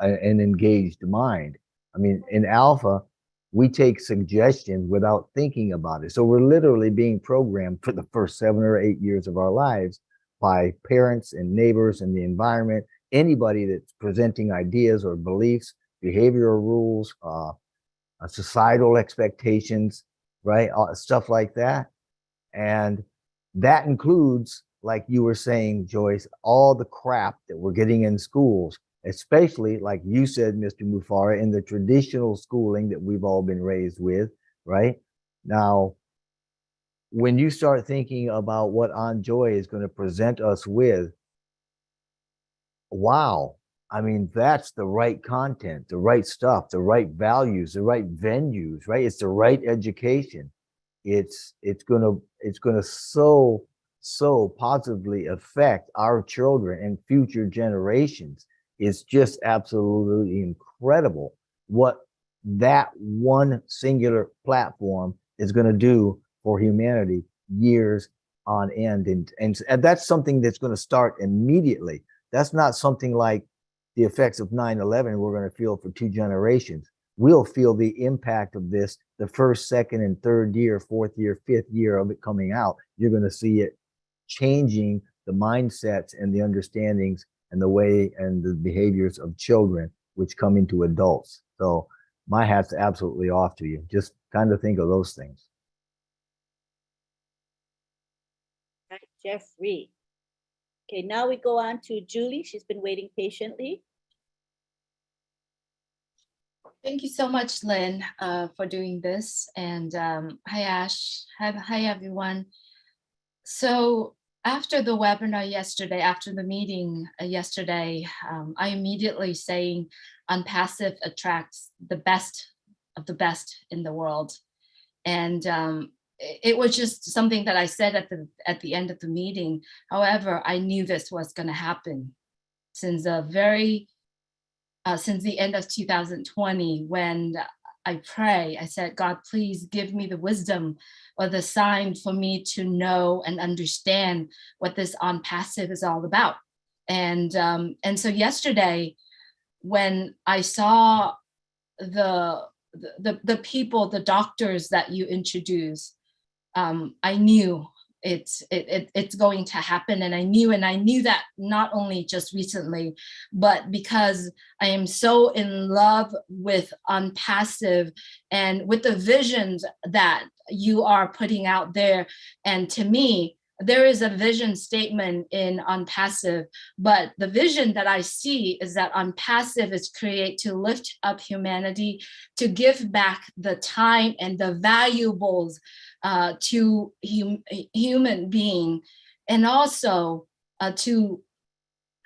an engaged mind. I mean, in alpha, we take suggestions without thinking about it. So we're literally being programmed for the first 7 or 8 years of our lives by parents and neighbors and the environment, anybody that's presenting ideas or beliefs, behavioral rules, societal expectations, right? Stuff like that. And that includes, like you were saying, Joyce, all the crap that we're getting in schools, especially, like you said, Mr. Mufara, in the traditional schooling that we've all been raised with, right? Now, when you start thinking about what Enjoy is going to present us with, wow, I mean, that's the right content, the right stuff, the right values, the right venues, right? It's the right education. It's gonna so positively affect our children and future generations. It's just absolutely incredible what that one singular platform is going to do for humanity years on end. And that's something that's going to start immediately. That's not something like the effects of 9/11 we're going to feel for 2 generations. we'll feel the impact of this the first, second, and third year, fourth year, fifth year of it coming out. You're going to see it changing the mindsets and the understandings and the way and the behaviors of children, which come into adults. So my hat's absolutely off to you. Just kind of think of those things. Right, Jeffrey. Okay, now we go on to Julie. She's been waiting patiently. Thank you so much, Lynn, for doing this. And hi, Ash. Hi, everyone. So after the webinar yesterday, after the meeting yesterday, I immediately saying OnPassive attracts the best of the best in the world. And it was just something that I said at the end of the meeting. However, I knew this was going to happen since the end of 2020, when I pray, I said, God, please give me the wisdom or the sign for me to know and understand what this OnPassive is all about. And so yesterday, when I saw the people, the doctors that you introduced, I knew it's going to happen. And I knew that not only just recently, but because I am so in love with OnPassive and with the visions that you are putting out there. And to me, there is a vision statement in OnPassive, but the vision that I see is that OnPassive is created to lift up humanity, to give back the time and the valuables to human being, and also to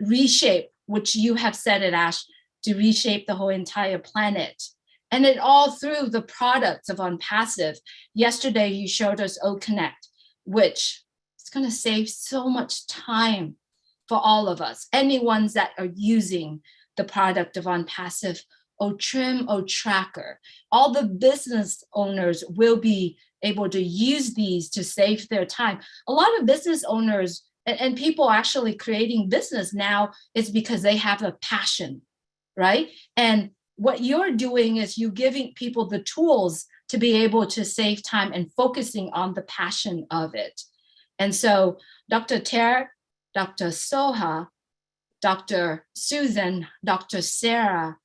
reshape, which you have said it, Ash, to reshape the whole entire planet. And it all through the products of OnPassive. Yesterday, you showed us OConnect, which is going to save so much time for all of us, anyone that are using the product of OnPassive, OTrim, OTracker. All the business owners will be able to use these to save their time. A lot of business owners and people actually creating business now is because they have a passion, right? And what you're doing is you giving people the tools to be able to save time and focusing on the passion of it. And so Dr. Ter, Dr. Soha, Dr. Susan, Dr. Sarah,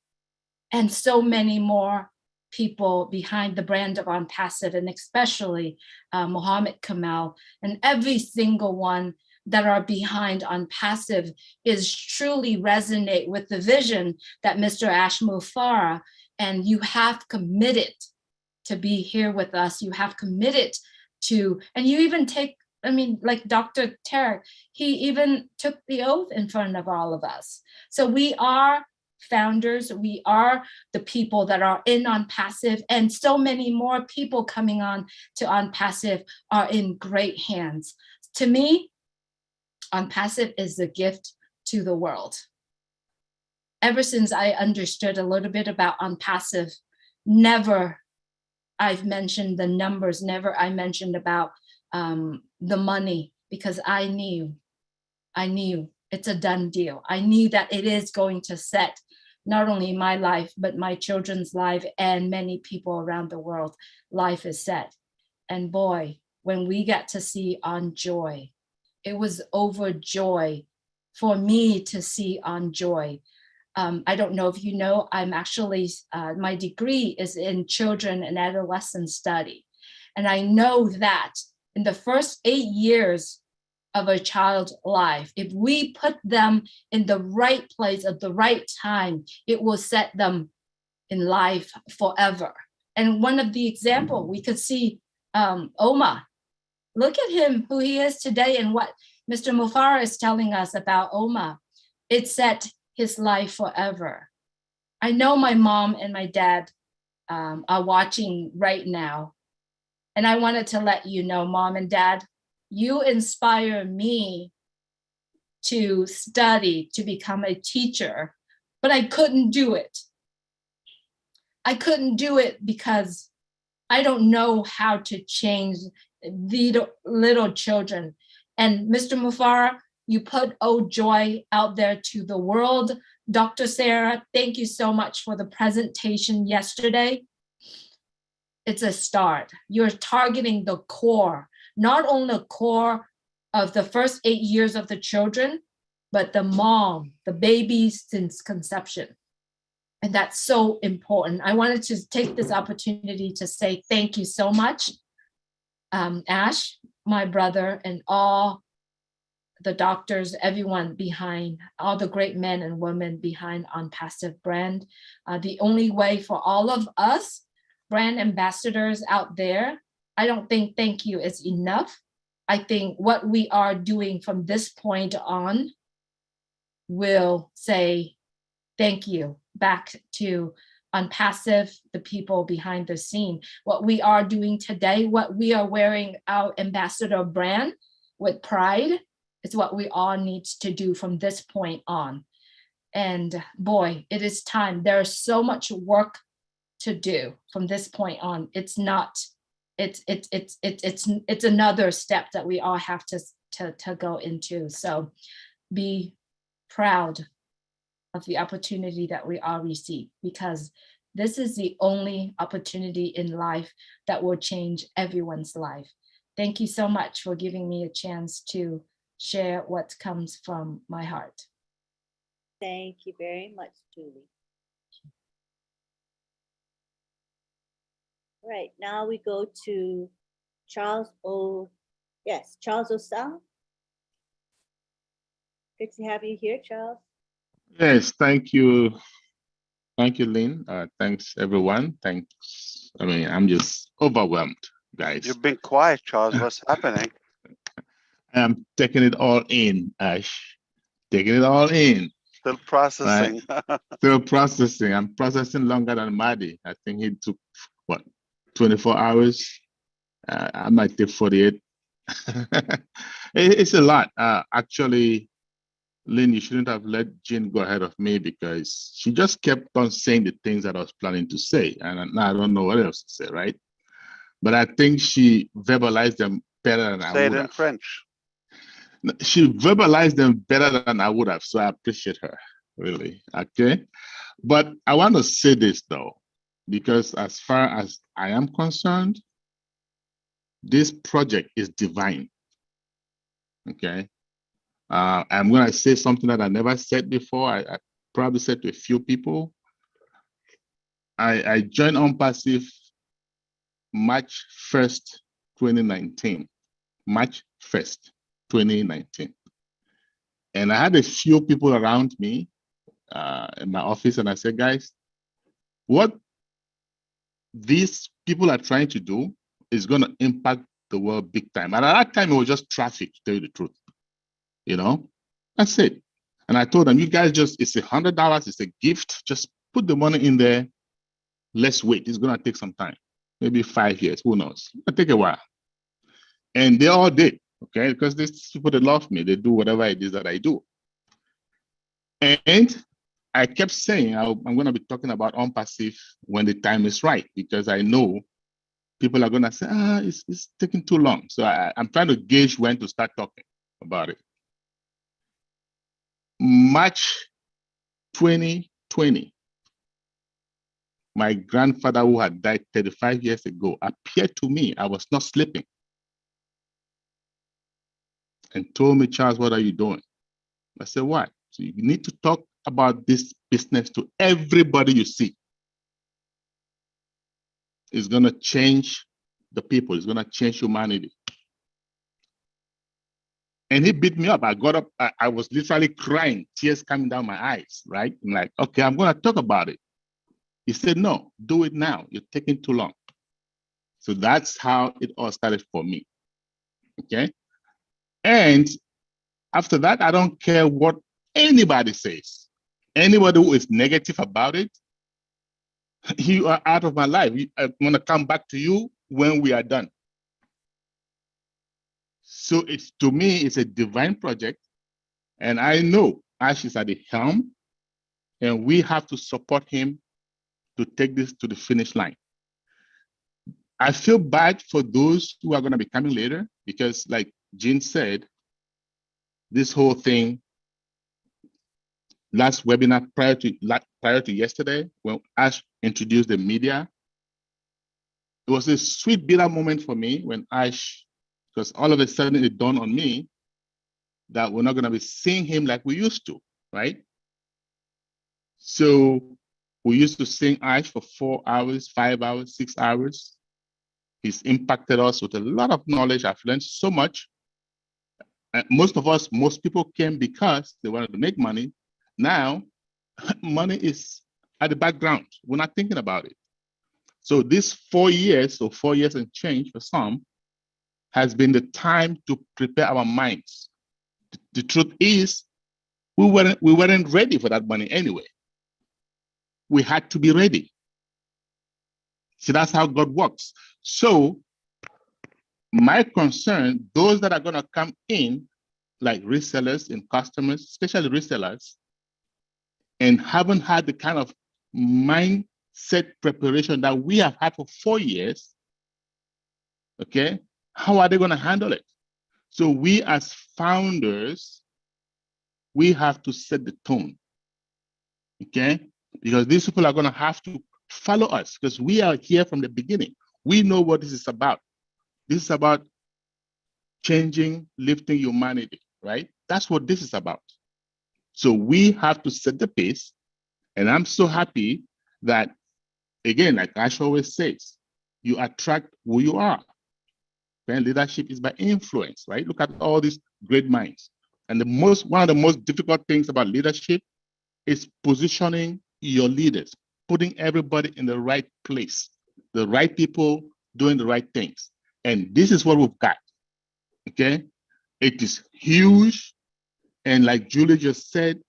and so many more people behind the brand of OnPassive, and especially Mohammed Kamal, and every single one that are behind OnPassive is truly resonate with the vision that Mr. Ash Mufareh, and you have committed to be here with us. You have committed to, and you even take, I mean, like Dr. Tarek, he even took the oath in front of all of us. So we are founders, we are the people that are in OnPassive, and so many more people coming on to OnPassive are in great hands. To me, OnPassive is a gift to the world. Ever since I understood a little bit about OnPassive, never I've mentioned the numbers, never I mentioned about the money, because I knew it's a done deal. I knew that it is going to set not only my life, but my children's life and many people around the world, life is set. And boy, when we got to see OnJoy, it was overjoy for me to see OnJoy. I don't know if you know, I'm actually, my degree is in children and adolescent study. And I know that in the first 8 years of a child's life, if we put them in the right place at the right time, it will set them in life forever. And one of the example we could see, Oma, look at him, who he is today, and what Mr. Mufareh is telling us about Oma. It set his life forever. I know my mom and my dad are watching right now. And I wanted to let you know, Mom and Dad, you inspire me to study, to become a teacher, but I couldn't do it. I couldn't do it because I don't know how to change the little children. And Mr. Mufareh, you put OJoy out there to the world. Dr. Sarah, thank you so much for the presentation yesterday. It's a start. You're targeting the core, not only the core of the first 8 years of the children, but the mom, the babies since conception. And that's so important. I wanted to take this opportunity to say thank you so much, Ash, my brother, and all the doctors, everyone behind, all the great men and women behind OnPassive brand. The only way for all of us brand ambassadors out there, I don't think thank you is enough. I think what we are doing from this point on will say thank you back to OnPassive, the people behind the scene. What we are doing today, what we are wearing our ambassador brand with pride, is what we all need to do from this point on. And boy, it is time. There is so much work to do from this point on. It's not, it's another step that we all have to go into. So be proud of the opportunity that we all receive, because this is the only opportunity in life that will change everyone's life. Thank you so much for giving me a chance to share what comes from my heart. Thank you very much, Julie. All right, now we go to Charles Osang. Good to have you here, Charles. Yes, thank you. Thank you, Lynn. Thanks, everyone. Thanks. I mean, I'm just overwhelmed, guys. You've been quiet, Charles. What's happening? I'm taking it all in, Ash. Taking it all in. Still processing. Right? Still processing. I'm processing longer than Maddie. I think he took, what, 24 hours? I might take 48. It's a lot. Actually, Lynn, you shouldn't have let Jean go ahead of me, because she just kept on saying the things that I was planning to say. And now I don't know what else to say, right? But I think she verbalized them better than I would have. Say it in French. She verbalized them better than I would have. So I appreciate her, really. Okay. But I want to say this, though, because as far as I am concerned, this project is divine. Okay. I'm going to say something that I never said before. I probably said to a few people. I joined OnPassive March 1st, 2019. March 1st, 2019. And I had a few people around me in my office, and I said, guys, what these people are trying to do is going to impact the world big time. And at that time, it was just traffic, to tell you the truth. You know, that's it. And I told them, you guys just, it's $100, it's a gift. Just put the money in there. Let's wait. It's going to take some time, maybe 5 years. Who knows? It'll take a while. And they all did, okay? Because these people, they love me. They do whatever it is that I do. And I kept saying, I'm going to be talking about OnPassive when the time is right, because I know people are going to say, it's taking too long. So I'm trying to gauge when to start talking about it. March 2020, my grandfather, who had died 35 years ago, appeared to me. I was not sleeping, and told me, Charles, what are you doing? I said, what? So you need to talk about this business to everybody you see. It's going to change the people. It's going to change humanity. And he beat me up. I got up. I was literally crying, tears coming down my eyes, right? I'm like, okay, I'm going to talk about it. He said, no, do it now. You're taking too long. So that's how it all started for me. Okay. And after that, I don't care what anybody says. Anybody who is negative about it, you are out of my life. I'm going to come back to you when we are done. So it's, to me, it's a divine project. And I know Ash is at the helm, and we have to support him to take this to the finish line. I feel bad for those who are going to be coming later, because like Jean said, this whole thing, last webinar prior to yesterday, when Ash introduced the media. It was a sweet, bitter moment for me when Ash, because all of a sudden it dawned on me that we're not going to be seeing him like we used to, right? So we used to sing Ash for 4 hours, 5 hours, 6 hours. He's impacted us with a lot of knowledge. I've learned so much. Most people came because they wanted to make money. Now, money is at the background. We're not thinking about it. So this 4 years, or 4 years and change for some, has been the time to prepare our minds. The truth is, we weren't ready for that money anyway. We had to be ready. See, that's how God works. So my concern, those that are going to come in, like resellers and customers, especially resellers, and haven't had the kind of mindset preparation that we have had for 4 years, okay, how are they going to handle it? So we as founders, we have to set the tone, okay? Because these people are going to have to follow us because we are here from the beginning. We know what this is about. This is about changing, lifting humanity, right? That's what this is about. So we have to set the pace. And I'm so happy that, again, like Ash always says, you attract who you are. And leadership is by influence, right? Look at all these great minds. And one of the most difficult things about leadership is positioning your leaders, putting everybody in the right place, the right people doing the right things. And this is what we've got, okay? It is huge. And like Julie just said,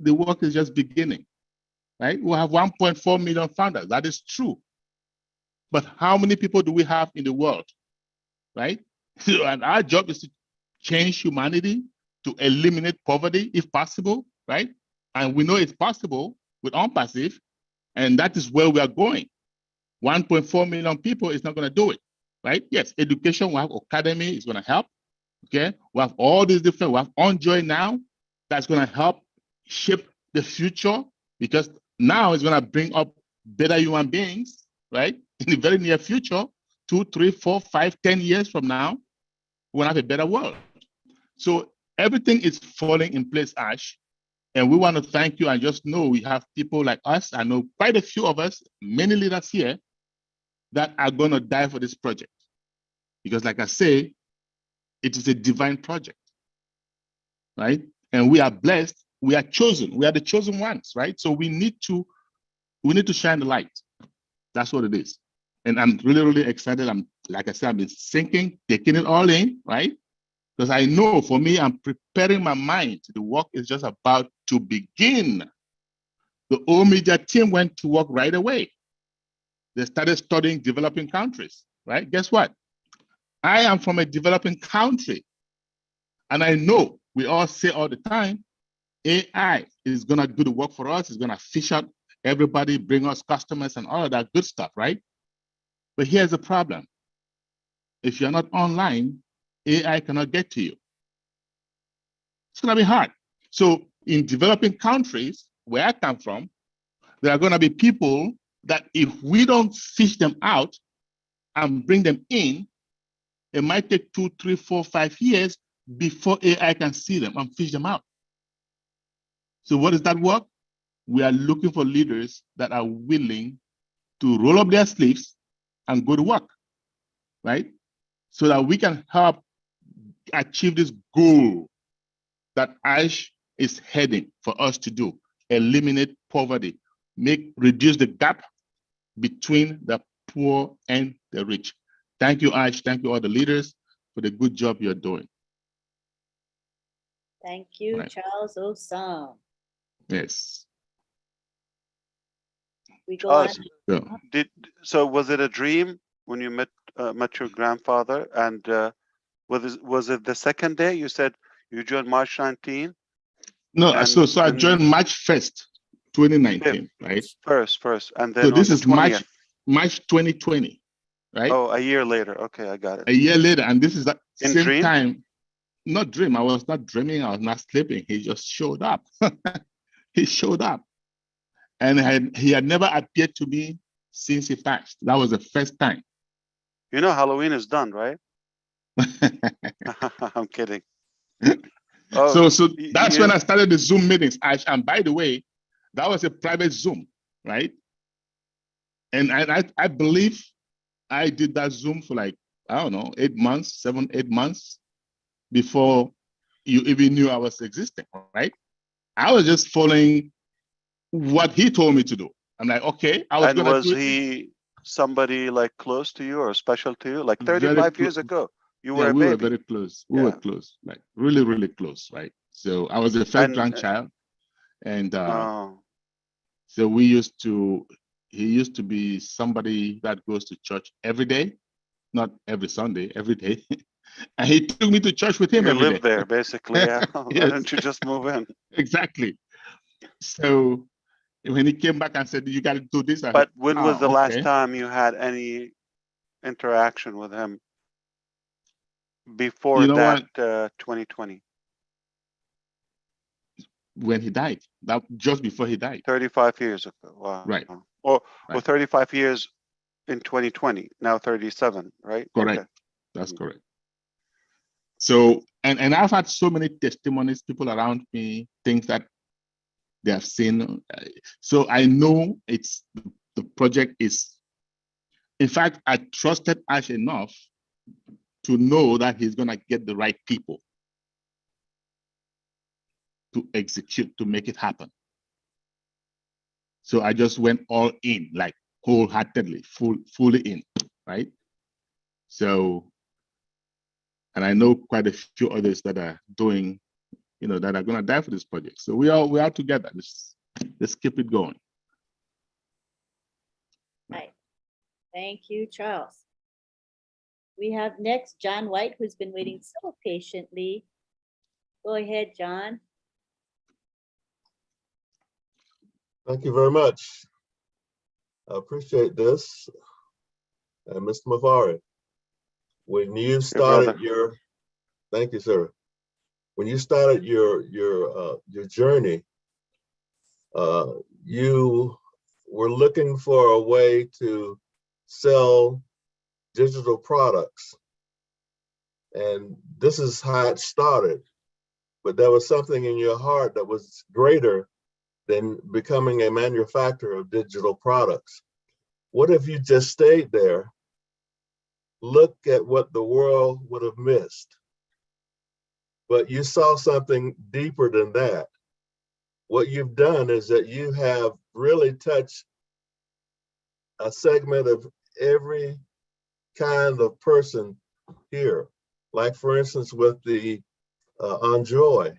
the work is just beginning, right? We have 1.4 million founders. That is true. But how many people do we have in the world, right? And our job is to change humanity, to eliminate poverty if possible, right? And we know it's possible with OnPassive, and that is where we are going. 1.4 million people is not going to do it, right? Yes, education, we have Academy is going to help, okay? We have all these different, we have OnJoy now, that's going to help shape the future, because now it's going to bring up better human beings, right? In the very near future, 2, 3, 4, 5, 10 years from now, we'll have a better world. So everything is falling in place, Ash. And we want to thank you and just know we have people like us. I know quite a few of us, many leaders here, that are going to die for this project. Because like I say, it is a divine project, right? And we are blessed, we are chosen, we are the chosen ones, right? So we need to shine the light. That's what it is. And I'm really, really excited. Like I said, I've been thinking, taking it all in, right? Because I know for me, I'm preparing my mind. The work is just about to begin. The whole media team went to work right away. They started studying developing countries, right? Guess what? I am from a developing country. And I know we all say all the time, AI is going to do the work for us. It's going to fish out everybody, bring us customers and all of that good stuff, right? But here's the problem. If you're not online, AI cannot get to you. It's going to be hard. So in developing countries, where I come from, there are going to be people that if we don't fish them out and bring them in, it might take 2, 3, 4, 5 years before AI can see them and fish them out. So what does that work? We are looking for leaders that are willing to roll up their sleeves and go to work, right? So that we can help achieve this goal that Ash is heading for us to do: eliminate poverty, reduce the gap between the poor and the rich. Thank you, Ash. Thank you, all the leaders, for the good job you're doing. Thank you, Right. Charles Osam. Yes. We go on. So was it a dream when you met your grandfather? And was it the second day? You said you joined March 19? No, so I joined March 1st, 2019, right? First, and then so this on is the 20th. March 2020, right? Oh, a year later. Okay, I got it. A year later, and this is that In same dream? time. not dream. I was not dreaming. I was not sleeping. He just showed up. He showed up. And he had never appeared to me since he passed. That was the first time. You know, Halloween is done, right? I'm kidding. So that's when I started the Zoom meetings. And by the way, that was a private Zoom, right? And I believe I did that Zoom for like, I don't know, 8 months, 8 months before you even knew I was existing, right? I was just following what he told me to do. I'm like, okay, I was going to do it. Was he somebody like close to you or special to you? Like 35 years ago, you were a baby. We were very close. We were close, like really, really close, right? So I was the first grandchild. And so he used to be somebody that goes to church every day, not every Sunday, every day. And he took me to church with him you every day. live there, basically. Yeah. Why don't you just move in? Exactly. So when he came back and said, you got to do this. But when was the last time you had any interaction with him before that 2020? When he died, that just before he died. 35 years ago. Wow. Right. Or 35 years in 2020, now 37, right? Correct. Okay. That's correct. So, and I've had so many testimonies, people around me, things that they have seen. So I know the project is, in fact, I trusted Ash enough to know that he's going to get the right people to execute, to make it happen. So I just went all in, like wholeheartedly, fully in, right? So, and I know quite a few others that are doing, that are going to die for this project. So we are together. Let's keep it going. Right. Thank you, Charles. We have next John White, who's been waiting so patiently. Go ahead, John. Thank you very much. I appreciate this. Mr. Mavari, when you started thank you, sir. When you started your journey, you were looking for a way to sell digital products. And this is how it started. But there was something in your heart that was greater than becoming a manufacturer of digital products. What if you just stayed there? Look at what the world would have missed. But you saw something deeper than that. What you've done is that you have really touched a segment of every kind of person here. Like, for instance, with the Enjoy.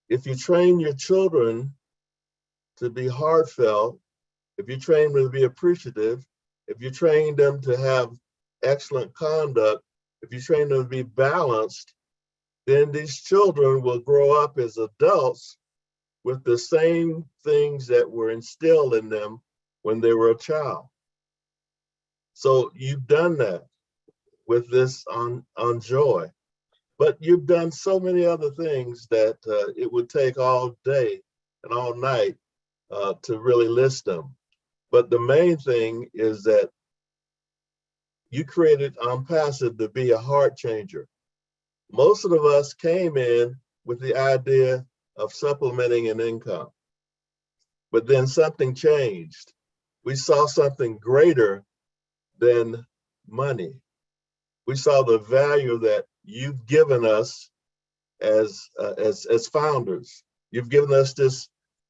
If you train your children to be heartfelt, if you train them to be appreciative, if you train them to have excellent conduct, if you train them to be balanced, then these children will grow up as adults with the same things that were instilled in them when they were a child. So you've done that with this on Joy, but you've done so many other things that it would take all day and all night to really list them. But the main thing is that you created Passive to be a heart changer. Most of us came in with the idea of supplementing an income, but then something changed. We saw something greater than money. We saw the value that you've given us as founders. You've given us this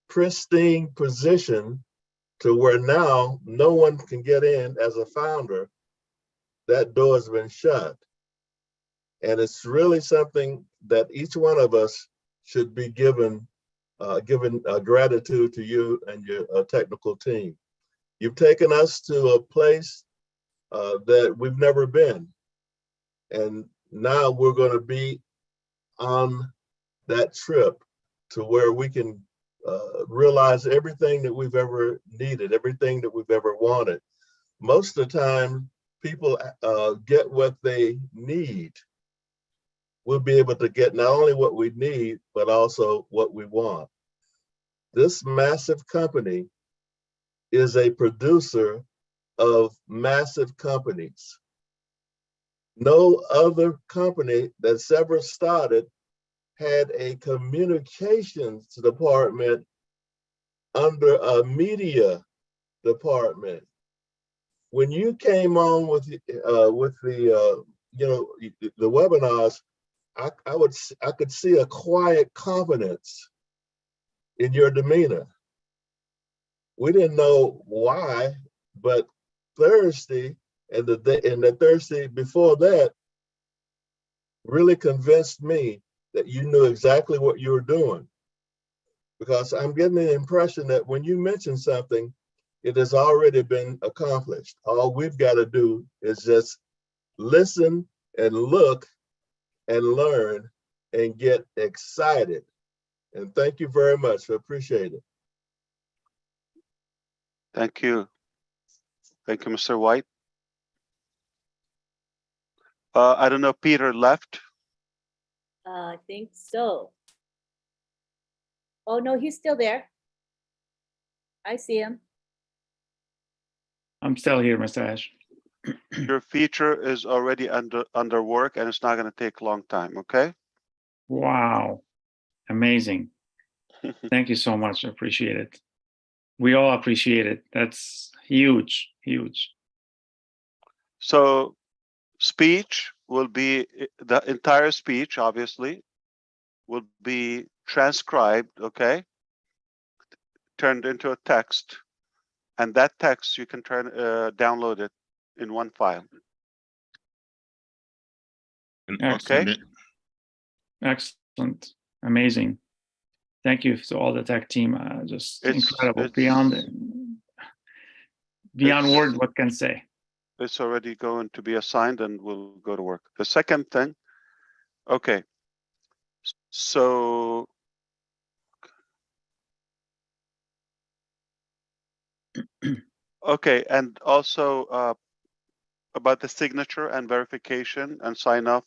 pristine position to where now no one can get in as a founder. That door has been shut. And it's really something that each one of us should be given gratitude to you and your technical team. You've taken us to a place that we've never been. And now we're going to be on that trip to where we can realize everything that we've ever needed, everything that we've ever wanted. Most of the time, people get what they need. we'll be able to get not only what we need, but also what we want. This massive company is a producer of massive companies. No other company that's ever started had a communications department under a media department. When you came on with the webinars, I could see a quiet confidence in your demeanor. We didn't know why, but Thursday and the Thursday before that really convinced me that you knew exactly what you were doing. Because I'm getting the impression that when you mention something, it has already been accomplished. All we've got to do is just listen and look and learn and get excited. And thank you very much. I appreciate it. Thank you. Thank you, Mr. White. I don't know, Peter left. I think so. Oh, no, he's still there. I see him. I'm still here, Mr. Ash. Your feature is already under work, and it's not going to take a long time, okay? Wow. Amazing. Thank you so much. I appreciate it. We all appreciate it. That's huge, huge. So speech will be, the entire speech, obviously, will be transcribed, okay? Turned into a text. And that text, you can download it in one file. Excellent. Excellent. Amazing. Thank you to all the tech team. Just incredible. Beyond word, what can say? It's already going to be assigned and we'll go to work. The second thing, okay. So okay, and also about the signature and verification and sign off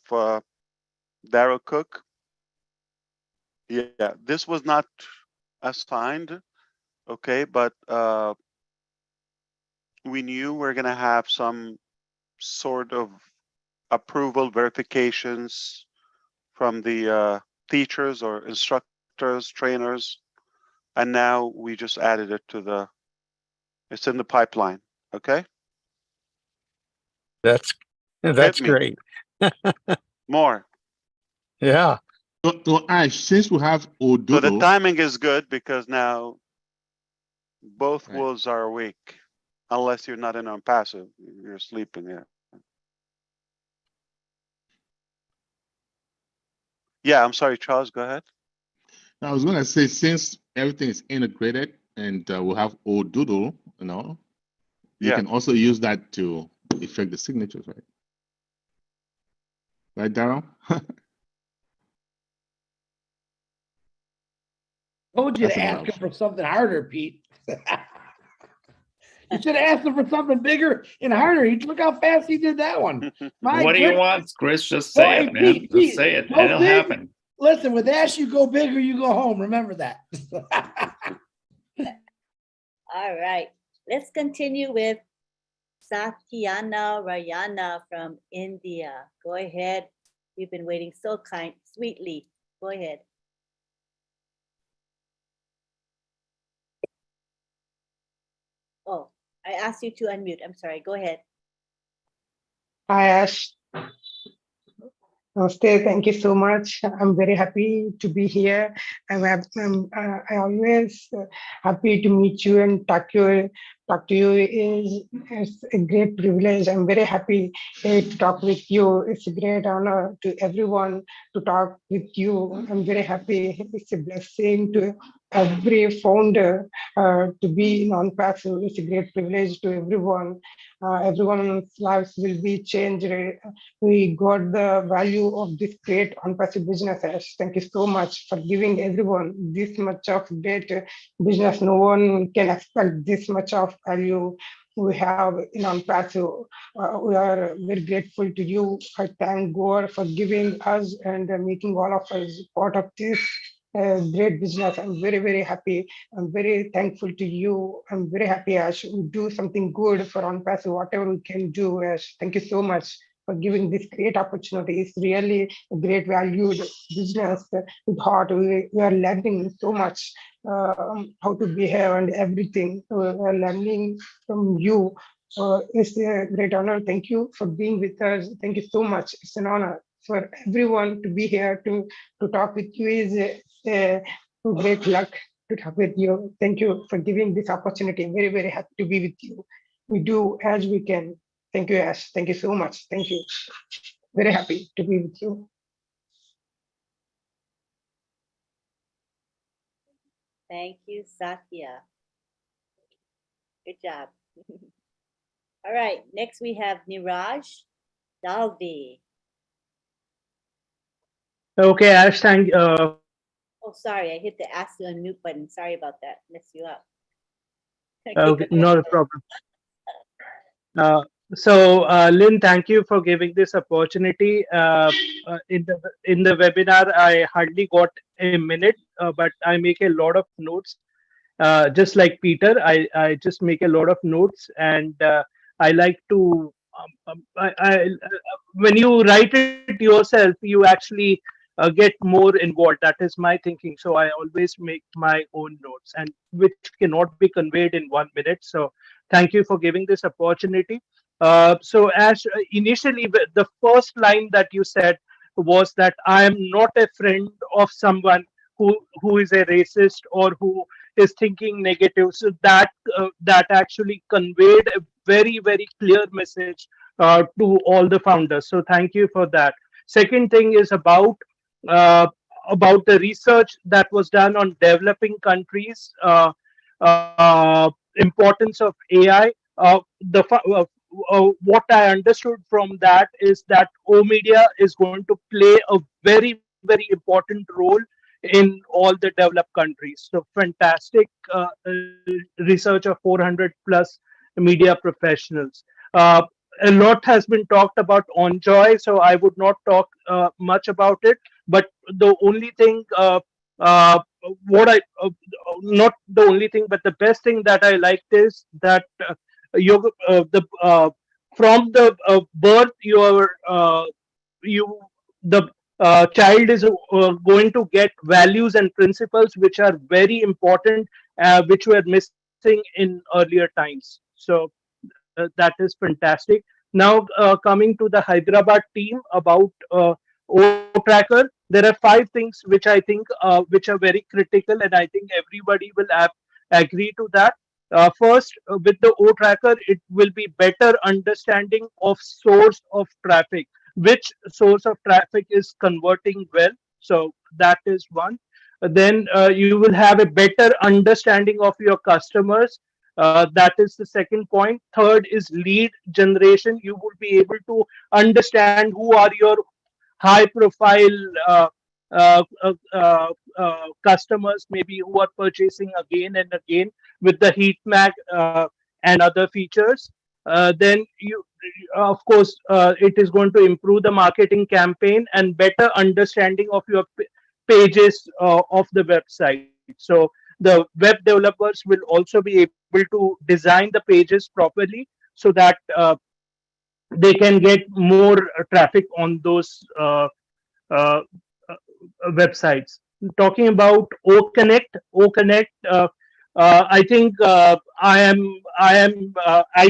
Darrow Cook. Yeah, this was not assigned, okay, but we knew we're gonna have some sort of approval verifications from the teachers or instructors, trainers, and now we just added it to it's in the pipeline, okay? That's great. More. Yeah. So Ash, since we have Ododo, So the timing is good because now both wolves are awake, unless you're not in on passive, you're sleeping there. Yeah, I'm sorry, Charles, go ahead. I was going to say, since everything is integrated and we'll have Ododo, you can also use that to effect the signatures, right? Right, Darryl? Told you to ask him for something harder, Pete. You should have asked him for something bigger and harder. Look how fast he did that one. What do you want, Chris? Just say it, man. Just say it, and it'll happen. Listen, with Ash, you go big or you go home. Remember that. All right. Let's continue with Satyana Rayana from India. Go ahead. You've been waiting so sweetly. Go ahead. Oh, I asked you to unmute. I'm sorry. Go ahead. Hi, Ash. Namaste. Thank you so much. I'm very happy to be here. I always happy to meet you and talk to you. Is a great privilege. I'm very happy to talk with you. It's a great honor to everyone to talk with you. I'm very happy. It's a blessing to every founder to be non-passive. It's a great privilege to everyone. Everyone's lives will be changed. We got the value of this great on-passive business. Ash. Thank you so much for giving everyone this much of great business. No one can expect this much of value we have in OnPasso. We are very grateful to you. I thank God for giving us and making all of us part of this great business. I'm very, very happy. I'm very thankful to you. I'm very happy as we do something good for OnPasso, whatever we can do. As thank you so much for giving this great opportunity. It's really a great valued business with heart. We are learning so much how to behave and everything. We are learning from you. It's a great honor. Thank you for being with us. Thank you so much. It's an honor for everyone to be here to talk with you. Is a great luck to talk with you. Thank you for giving this opportunity. I'm very, very happy to be with you. We do as we can. Thank you, Ash. Thank you so much. Thank you. Very happy to be with you. Thank you, Satya. Good job. All right, next we have Niraj Dalvi. Okay, Ash, thank Oh, sorry, I hit the ask to unmute button. Sorry about that. Messed you up. okay, not a problem. Lynn, thank you for giving this opportunity. In the webinar, I hardly got a minute, but I make a lot of notes. Just like Peter, I just make a lot of notes, and I like to. When you write it yourself, you actually get more involved. That is my thinking. So I always make my own notes, and which cannot be conveyed in 1 minute. So thank you for giving this opportunity. So Ash, initially the first line that you said was that I am not a friend of someone who is a racist or who is thinking negative. So that actually conveyed a very clear message to all the founders. So thank you for that. Second thing is uh, about the research that was done on developing countries, importance of AI. What I understood from that is that O Media is going to play a very important role in all the developed countries. So fantastic research of 400 plus media professionals. A lot has been talked about on Joy, so I would not talk much about it. But the only thing, what I not the only thing, but the best thing that I liked is that the from the birth you the child is going to get values and principles which are very important, which were missing in earlier times. So that is fantastic. Now coming to the Hyderabad team about O Tracker, there are 5 things which I think which are very critical, and I think everybody will agree to that. First, with the O Tracker, it will be better understanding of source of traffic, which source of traffic is converting well. So that is one. Then you will have a better understanding of your customers. That is the second point. Third is lead generation. You will be able to understand who are your high profile customers, maybe who are purchasing again and again with the heat map and other features. Then you, of course, it is going to improve the marketing campaign and better understanding of your pages of the website. So the web developers will also be able to design the pages properly so that they can get more traffic on those uh, websites. Talking about O Connect, I think I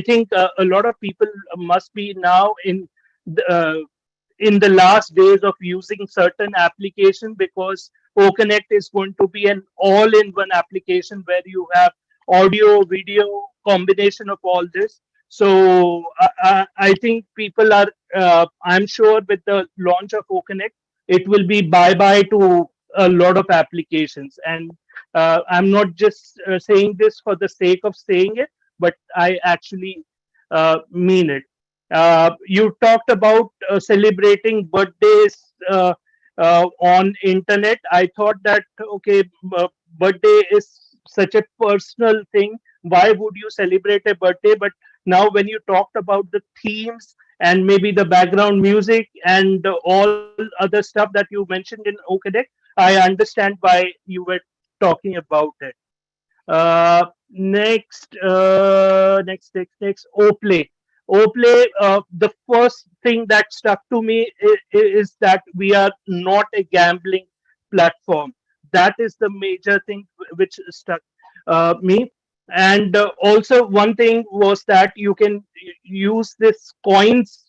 think a lot of people must be now in the last days of using certain application, because OConnect is going to be an all-in-one application where you have audio, video, combination of all this. So I think people are, I'm sure with the launch of OConnect, it will be bye-bye to a lot of applications. And I'm not just saying this for the sake of saying it, but I actually mean it. You talked about celebrating birthdays on internet. I thought that okay, birthday is such a personal thing. Why would you celebrate a birthday? But Now, when you talked about the themes and maybe the background music and all other stuff that you mentioned in OConnect, I understand why you were talking about it. Next, Oplay. Oplay, the first thing that stuck to me is that we are not a gambling platform. That is the major thing which stuck me. And also one thing was that you can use this coins,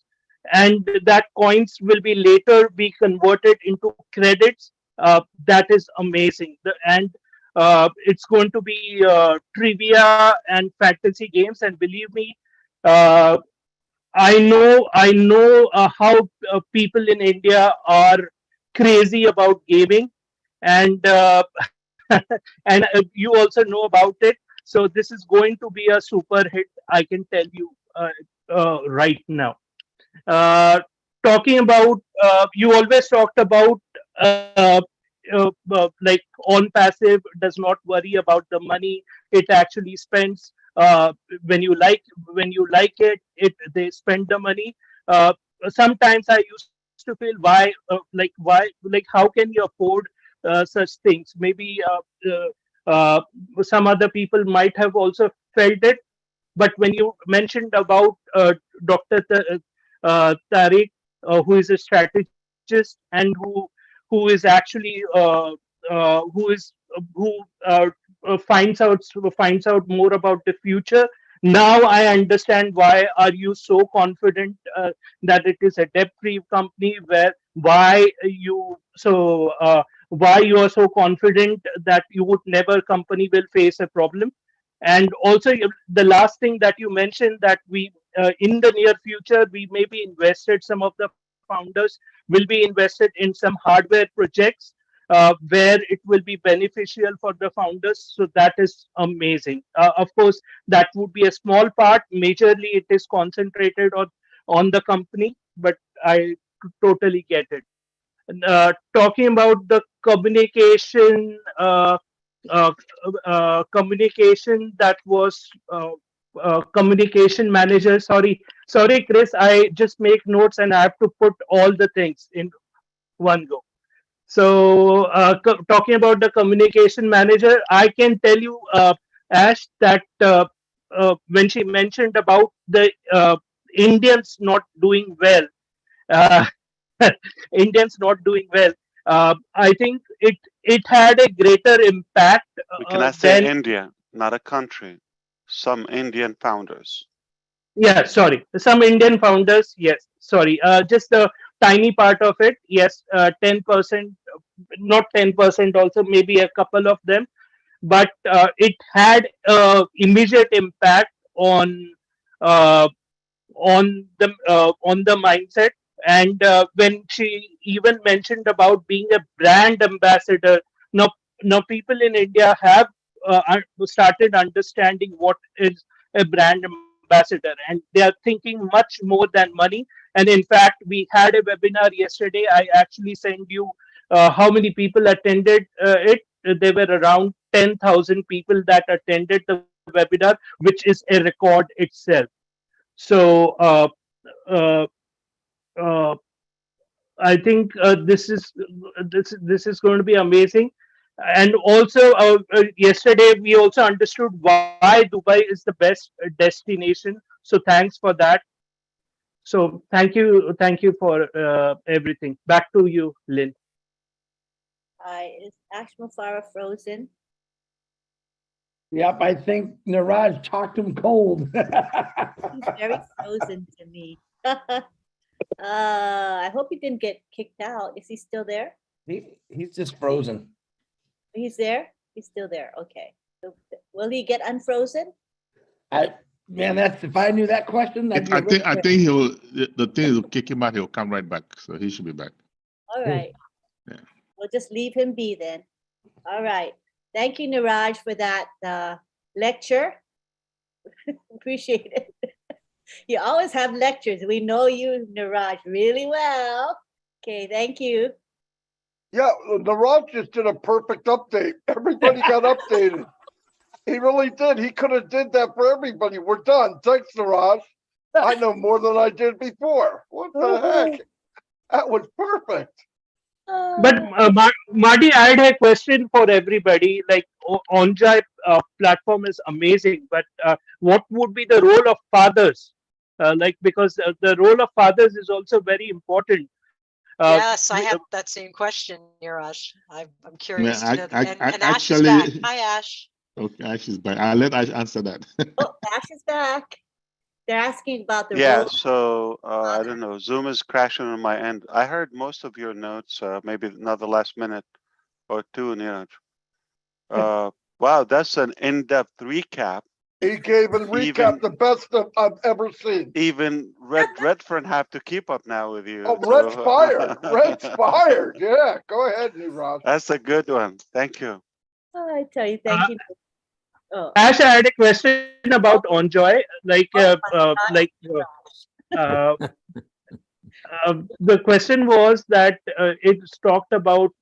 and that coins will be later be converted into credits. That is amazing. And it's going to be trivia and fantasy games. And believe me, uh, I know how people in India are crazy about gaming, and and you also know about it. So this is going to be a super hit. I can tell you right now. Uh, Talking about, you always talked about like on passive does not worry about the money it actually spends. When you like it, they spend the money. Uh, Sometimes I used to feel why how can you afford such things? Maybe some other people might have also felt it, but when you mentioned about Dr. Tariq, who is a strategist and who is actually who finds out more about the future. Now I understand why are you so confident that it is a debt-free company, why you are so confident that you would never company will face a problem. And also the last thing that you mentioned, that we in the near future we may be invested, some of the founders will be invested in some hardware projects where it will be beneficial for the founders. So that is amazing. Of course, that would be a small part. Majorly, it is concentrated on the company, but I totally get it. Talking about the uh, communication that was communication manager. Sorry, Chris. I just make notes and I have to put all the things in one go. So, talking about the communication manager, I can tell you, Ash, that when she mentioned about the Indians not doing well, uh, Indians not doing well, I think it had a greater impact Can I say than. India, not a country? Some Indian founders. Yeah, sorry. Some Indian founders, yes. Sorry, just a tiny part of it. Yes, 10%, not 10%. Also, maybe a couple of them, but it had immediate impact uh, on the mindset. And when she even mentioned about being a brand ambassador, now people in India have started understanding what is a brand ambassador, and they are thinking much more than money. And in fact, we had a webinar yesterday. I actually sent you how many people attended it. There were around 10,000 people that attended the webinar, which is a record itself. So uh, uh, I think this is going to be amazing. And also, yesterday we also understood why Dubai is the best destination. So thanks for that. So thank you for everything. Back to you, Lynn. Hi, is Ashma Farah frozen? Yep, I think Niraj talked him cold. He's very frozen to me. I hope he didn't get kicked out. Is he still there? He's just frozen. He's there? He's still there. Okay. So, will he get unfrozen? Man, that's if I knew that question. I think he'll. The thing is, kick him out. He'll come right back, so he should be back. All right. Yeah. We'll just leave him be then. All right. Thank you, Niraj, for that lecture. Appreciate it. You always have lectures. We know you, Niraj, really well. Okay, thank you. Yeah, Niraj just did a perfect update. Everybody got updated. He really did. He could have did that for everybody. We're done. Thanks, Niraj. I know more than I did before. What the heck? That was perfect. But Marty, I had a question for everybody. Like OnJai platform is amazing, but what would be the role of fathers? Like because the role of fathers is also very important. Yes, I have that same question, Niraj. I'm curious to know. And Ash is back. Hi, Ash. Okay, Ash is back. I'll let Ash answer that. Oh, Ash is back. They're asking about the Yeah, role. so I don't know. Zoom is crashing on my end. I heard most of your notes, maybe not the last minute or two, Niraj. Wow, that's an in-depth recap. He gave and recap the best I've ever seen. Even Redfern have to keep up now with you. Oh, Red's fired. Red's fired. Yeah, go ahead, Niraj. That's a good one. Thank you. Oh, I tell you, thank you. Oh. Ash, I had a question about OnJoy. The question was that it's talked about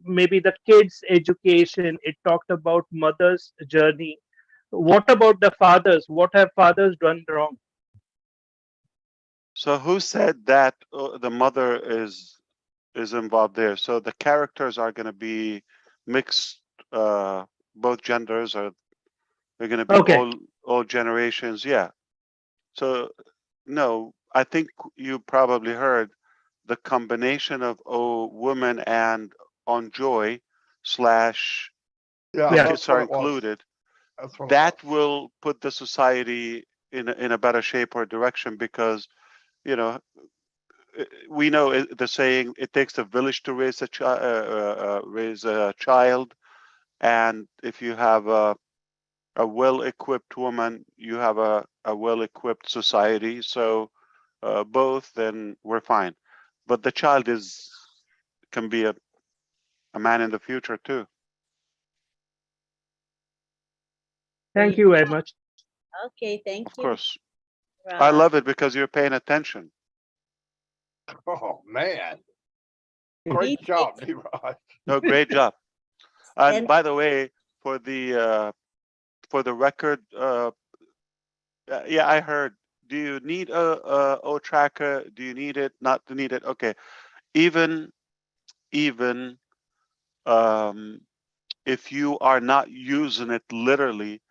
maybe the kids' education. It talked about mother's journey. What about the fathers? What have fathers done wrong? So who said that the mother is involved there? So the characters are going to be mixed, both genders, or they're going to be all generations. Yeah. So no, I think you probably heard the combination of women and OnJoy / kids are included. That will put the society in a better shape or direction, because we know the saying, it takes a village to raise a child, and if you have a well-equipped woman, you have a well-equipped society. So both, then we're fine. But the child can be a man in the future too. Thank you very much. Okay, thank you. Of course. I love it because you're paying attention. Oh, man. Great job, Niraj. No, great job. And by the way, for the record, yeah, I heard. Do you need a O tracker? Do you need it? Not need it? Okay. Even if you are not using it literally,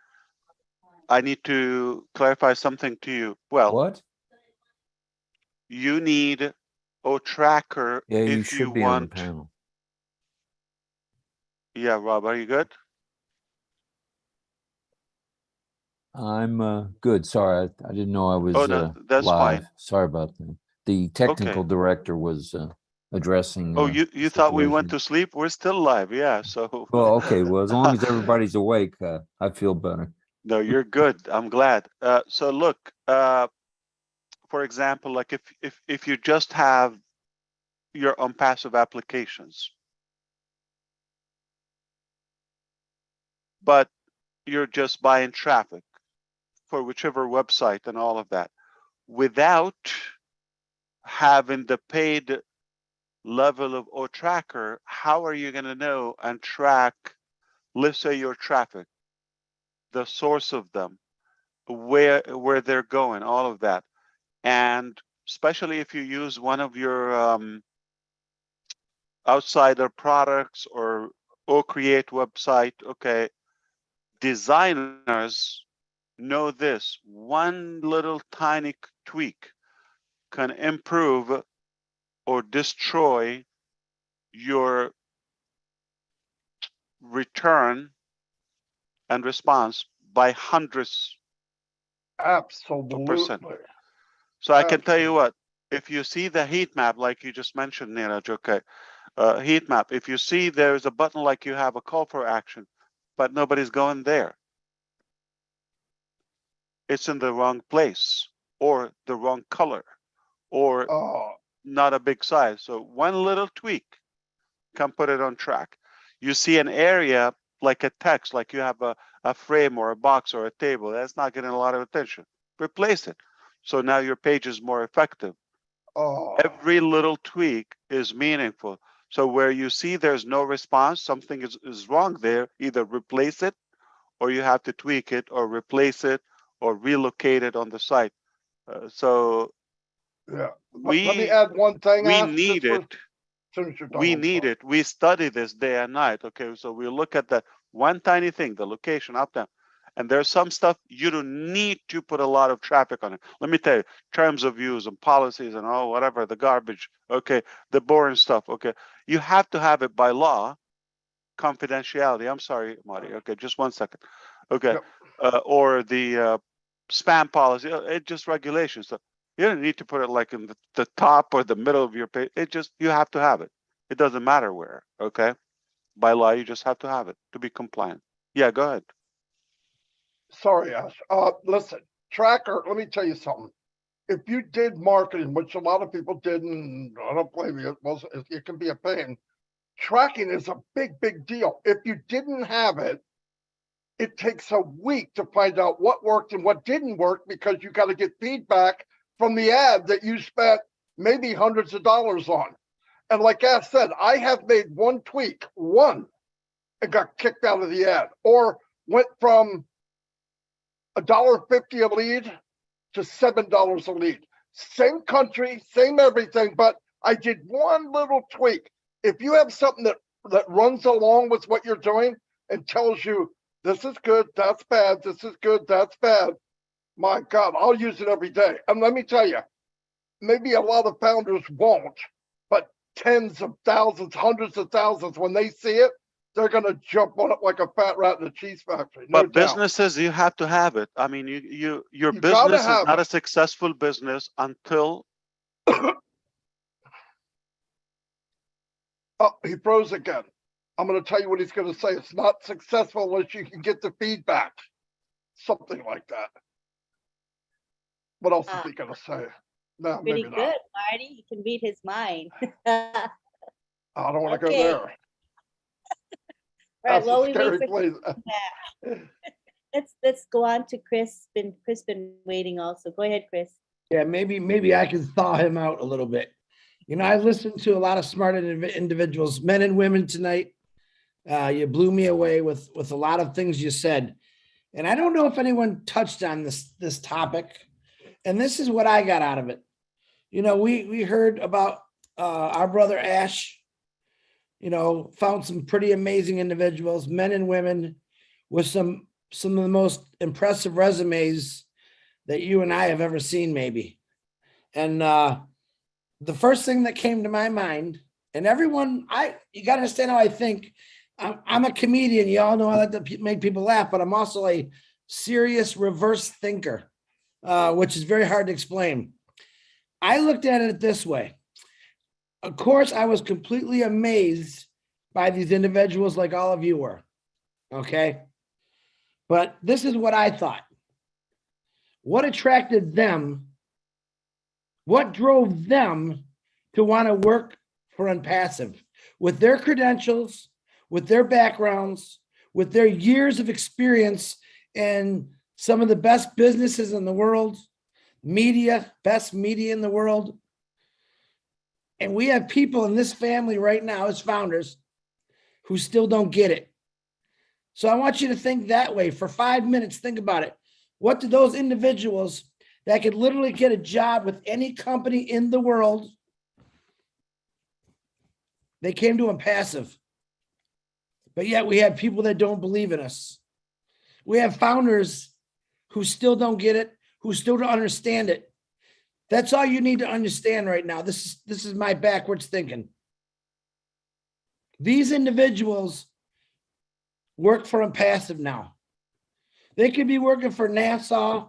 I need to clarify something to you. Well, what? You need O tracker you if should you be want. on the panel. Yeah, Rob, are you good? I'm good. Sorry, I didn't know I was that's live. fine. Sorry about that. The technical director was addressing. Oh, you thought we went to sleep? We're still live. Yeah. So. Well, okay. Well, as long as everybody's awake, I feel better. No, you're good. I'm glad. So look, for example, like if you just have your own passive applications, but you're just buying traffic for whichever website and all of that, without having the paid level of O tracker, how are you going to know and track, let's say, your traffic, the source of them, where they're going, all of that? And especially if you use one of your outsider products or create website, okay, designers know this. One little tiny tweak can improve or destroy your return and response by hundreds. Absolutely. So I can tell you what, if you see the heat map, like you just mentioned, Niraj, okay, heat map, if you see there's a button like you have a call for action, but nobody's going there, it's in the wrong place or the wrong color or not a big size. So one little tweak can put it on track. You see an area like a text, like you have a frame or a box or a table, that's not getting a lot of attention. Replace it. So now your page is more effective. Every little tweak is meaningful. So where you see there's no response, something is wrong there, either replace it or you have to tweak it or replace it or relocate it on the site. So Yeah. Let me add one thing. we Ash, need just for- it. soon as you're done, We I'm need sorry. it. We study this day and night. Okay, so we look at that one tiny thing, the location up down, and there's some stuff you don't need to put a lot of traffic on it. Let me tell you, terms of use and policies and all whatever, the garbage, okay, the boring stuff, okay, you have to have it by law, confidentiality. I'm sorry, Marty. Okay, just 1 second. Okay, or the spam policy. It just regulations. So you don't need to put it like in the top or the middle of your page. It just, you have to have it. It doesn't matter where. Okay, by law, you just have to have it to be compliant. Yeah, go ahead. Sorry, Ash. Listen, Tracker, let me tell you something. If you did marketing, which a lot of people did, and I don't blame you, it can be a pain. Tracking is a big, big deal. If you didn't have it, it takes a week to find out what worked and what didn't work because you got to get feedback from the ad that you spent maybe hundreds of dollars on. And like Ash said, I have made one tweak, and got kicked out of the ad, or went from $1.50 a lead to $7 a lead. Same country, same everything, but I did one little tweak. If you have something that runs along with what you're doing and tells you this is good, that's bad, this is good, that's bad, my God, I'll use it every day. And let me tell you, maybe a lot of founders won't, but tens of thousands, hundreds of thousands, when they see it, they're going to jump on it like a fat rat in a cheese factory. No But doubt. businesses, you have to have it. I mean, your gotta business is have not it. a successful business until Oh, he froze again. I'm going to tell you what he's going to say. It's not successful unless you can get the feedback. Something like that. What else is he going to say? No, Pretty maybe good, not. Marty. You can read his mind. I don't want to Okay. go there. All right, That's while a we scary wait for place. let's go on to Chris. Chris been waiting also. Go ahead, Chris. Yeah, maybe I can thaw him out a little bit. You know, I listened to a lot of smart individuals, men and women tonight. You blew me away with a lot of things you said. And I don't know if anyone touched on this topic. And this is what I got out of it. You know, we heard about our brother Ash, you know, found some pretty amazing individuals, men and women, with some of the most impressive resumes that you and I have ever seen, maybe. And the first thing that came to my mind, and everyone, you got to understand how I think. I'm a comedian. You all know I like to make people laugh, but I'm also a serious reverse thinker, which is very hard to explain. I looked at it this way. Of course, I was completely amazed by these individuals like all of you were, okay? But this is what I thought. What attracted them? What drove them to want to work for Unpassive? With their credentials, with their backgrounds, with their years of experience in some of the best businesses in the world, best media in the world. And we have people in this family right now as founders who still don't get it. So I want you to think that way for 5 minutes. Think about it. What do those individuals that could literally get a job with any company in the world, they came to Unpassive. But yet we have people that don't believe in us. We have founders who still don't get it, who still don't understand it. That's all you need to understand right now. This is my backwards thinking. These individuals work for Unpassive now. They could be working for NASA.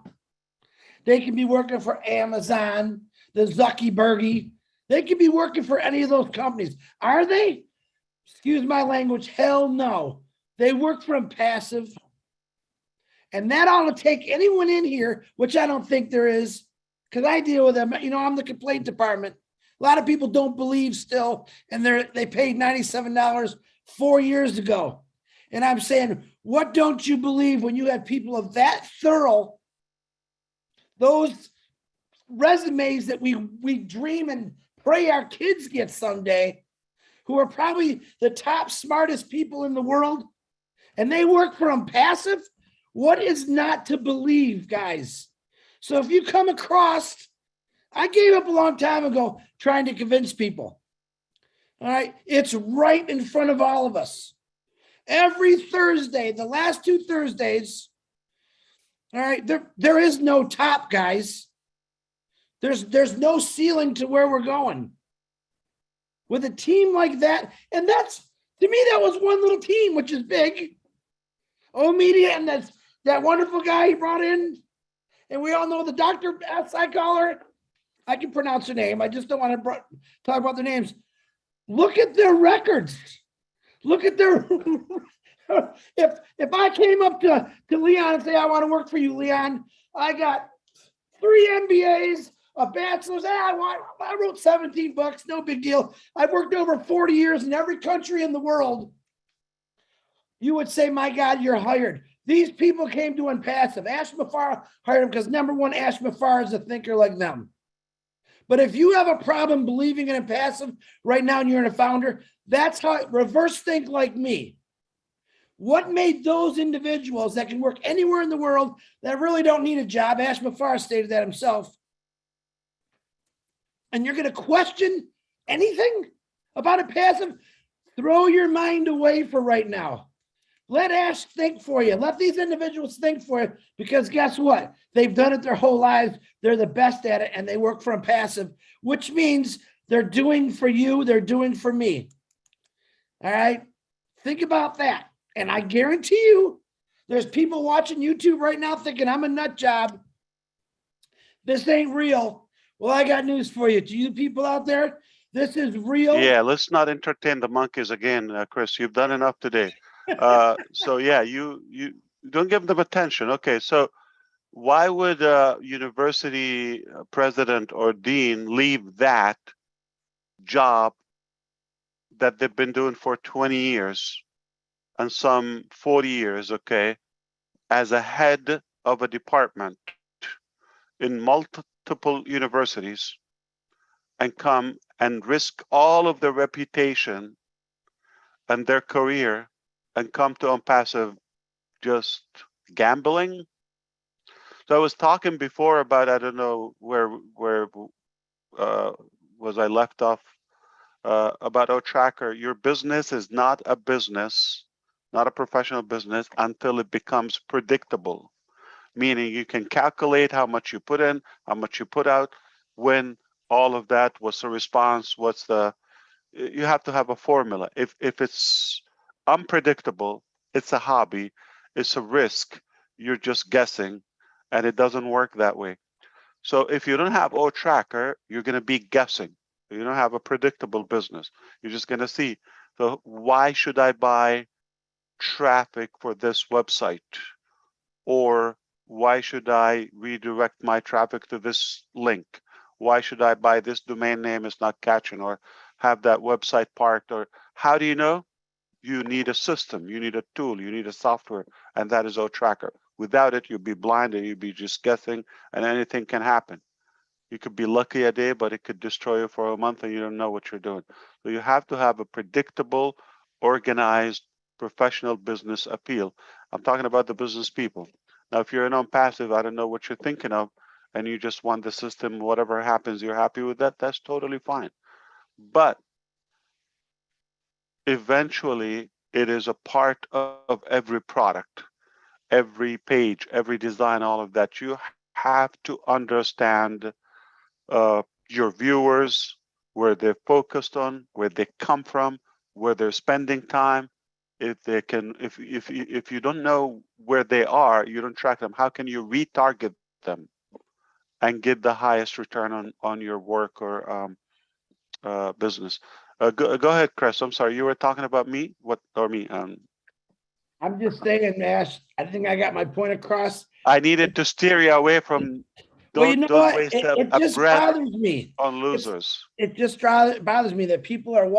They could be working for Amazon, the Zuckerberg. They could be working for any of those companies. Are they? Excuse my language. Hell no. They work for Unpassive. And that ought to take anyone in here, which I don't think there is, because I deal with them. You know, I'm the complaint department. A lot of people don't believe still, and they paid $97 4 years ago. And I'm saying, what don't you believe when you have people of that thorough, those resumes that we dream and pray our kids get someday, who are probably the top smartest people in the world, and they work for Unpassive? What is not to believe, guys? So if you come across, I gave up a long time ago trying to convince people. All right. It's right in front of all of us. Every Thursday, the last 2 Thursdays, all right, there is no top, guys. There's no ceiling to where we're going. With a team like that, and that's, to me, that was one little team, which is big. Media, and that wonderful guy he brought in. And we all know the doctor, as I call her. I can pronounce her name. I just don't want to talk about their names. Look at their records. Look at their, if I came up to Leon and say, I want to work for you, Leon, I got 3 MBAs, a bachelor's. I wrote 17 books, no big deal. I've worked over 40 years in every country in the world. You would say, my God, you're hired. These people came to Impassive. Ash Mafar hired them because, number one, Ash Mafar is a thinker like them. But if you have a problem believing in Impassive right now and you're in a founder, that's how, reverse think like me. What made those individuals that can work anywhere in the world that really don't need a job? Ash Mafar stated that himself. And you're going to question anything about Impassive? Throw your mind away for right now. Let Ash think for you. Let these individuals think for you, because guess what? They've done it their whole lives. They're the best at it, and they work for Impassive, which means they're doing for you. They're doing for me. All right? Think about that. And I guarantee you, there's people watching YouTube right now thinking, I'm a nut job. This ain't real. Well, I got news for you. To you people out there, this is real. Yeah, let's not entertain the monkeys again, Chris. You've done enough today. So yeah, you don't give them attention. Okay, so why would a university president or dean leave that job that they've been doing for 20 years and some 40 years, okay, as a head of a department in multiple universities, and come and risk all of their reputation and their career and come to Impassive just gambling? So I was talking before about, I don't know where was I left off, about OTracker. Your business is not a business, not a professional business, until it becomes predictable. Meaning you can calculate how much you put in, how much you put out, when all of that, what's the response, you have to have a formula. If it's unpredictable, it's a hobby, it's a risk, you're just guessing, and it doesn't work that way. So if you don't have OTracker, you're going to be guessing. You don't have a predictable business. You're just going to see. So why should I buy traffic for this website? Or why should I redirect my traffic to this link? Why should I buy this domain name is not catching, or have that website parked? Or how do you know? You need a system, you need a tool, you need a software, and that is OTracker. Without it, you'll be blind and you'll be just guessing, and anything can happen. You could be lucky a day, but it could destroy you for a month and you don't know what you're doing. So you have to have a predictable, organized, professional business appeal. I'm talking about the business people. Now, if you're an passive, I don't know what you're thinking of, and you just want the system, whatever happens, you're happy with that, that's totally fine. But eventually, it is a part of every product, every page, every design, all of that. You have to understand your viewers, where they're focused on, where they come from, where they're spending time. If they can, if you don't know where they are, you don't track them. How can you retarget them and get the highest return on your work or business? Go ahead, Chris. I'm sorry, you were talking about me. What or me? I'm just saying, Ash. I think I got my point across. I needed to steer you away from. Well, you know don't what? waste It a just breath bothers me. on losers. It just bothers me that people are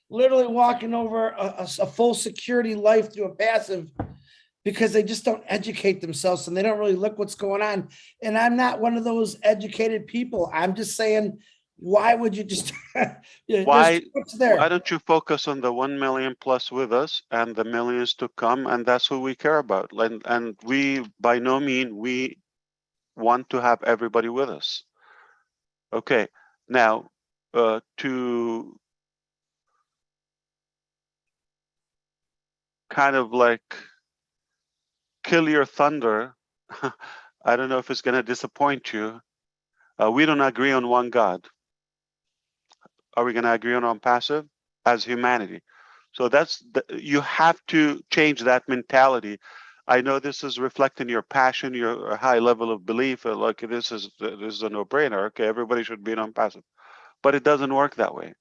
literally walking over a full security life through a passive, because they just don't educate themselves and they don't really look what's going on. And I'm not one of those educated people. I'm just saying, why would you just? Yeah, Why, there's too much there. why don't you focus on the 1 million plus with us and the millions to come? And that's who we care about. And we, by no means, we want to have everybody with us. Okay, now to kind of like kill your thunder, I don't know if it's going to disappoint you. We don't agree on one God. Are we going to agree on passive as humanity? So you have to change that mentality. I know this is reflecting your passion, your high level of belief. Like this is a no-brainer. Okay, everybody should be on passive, but it doesn't work that way.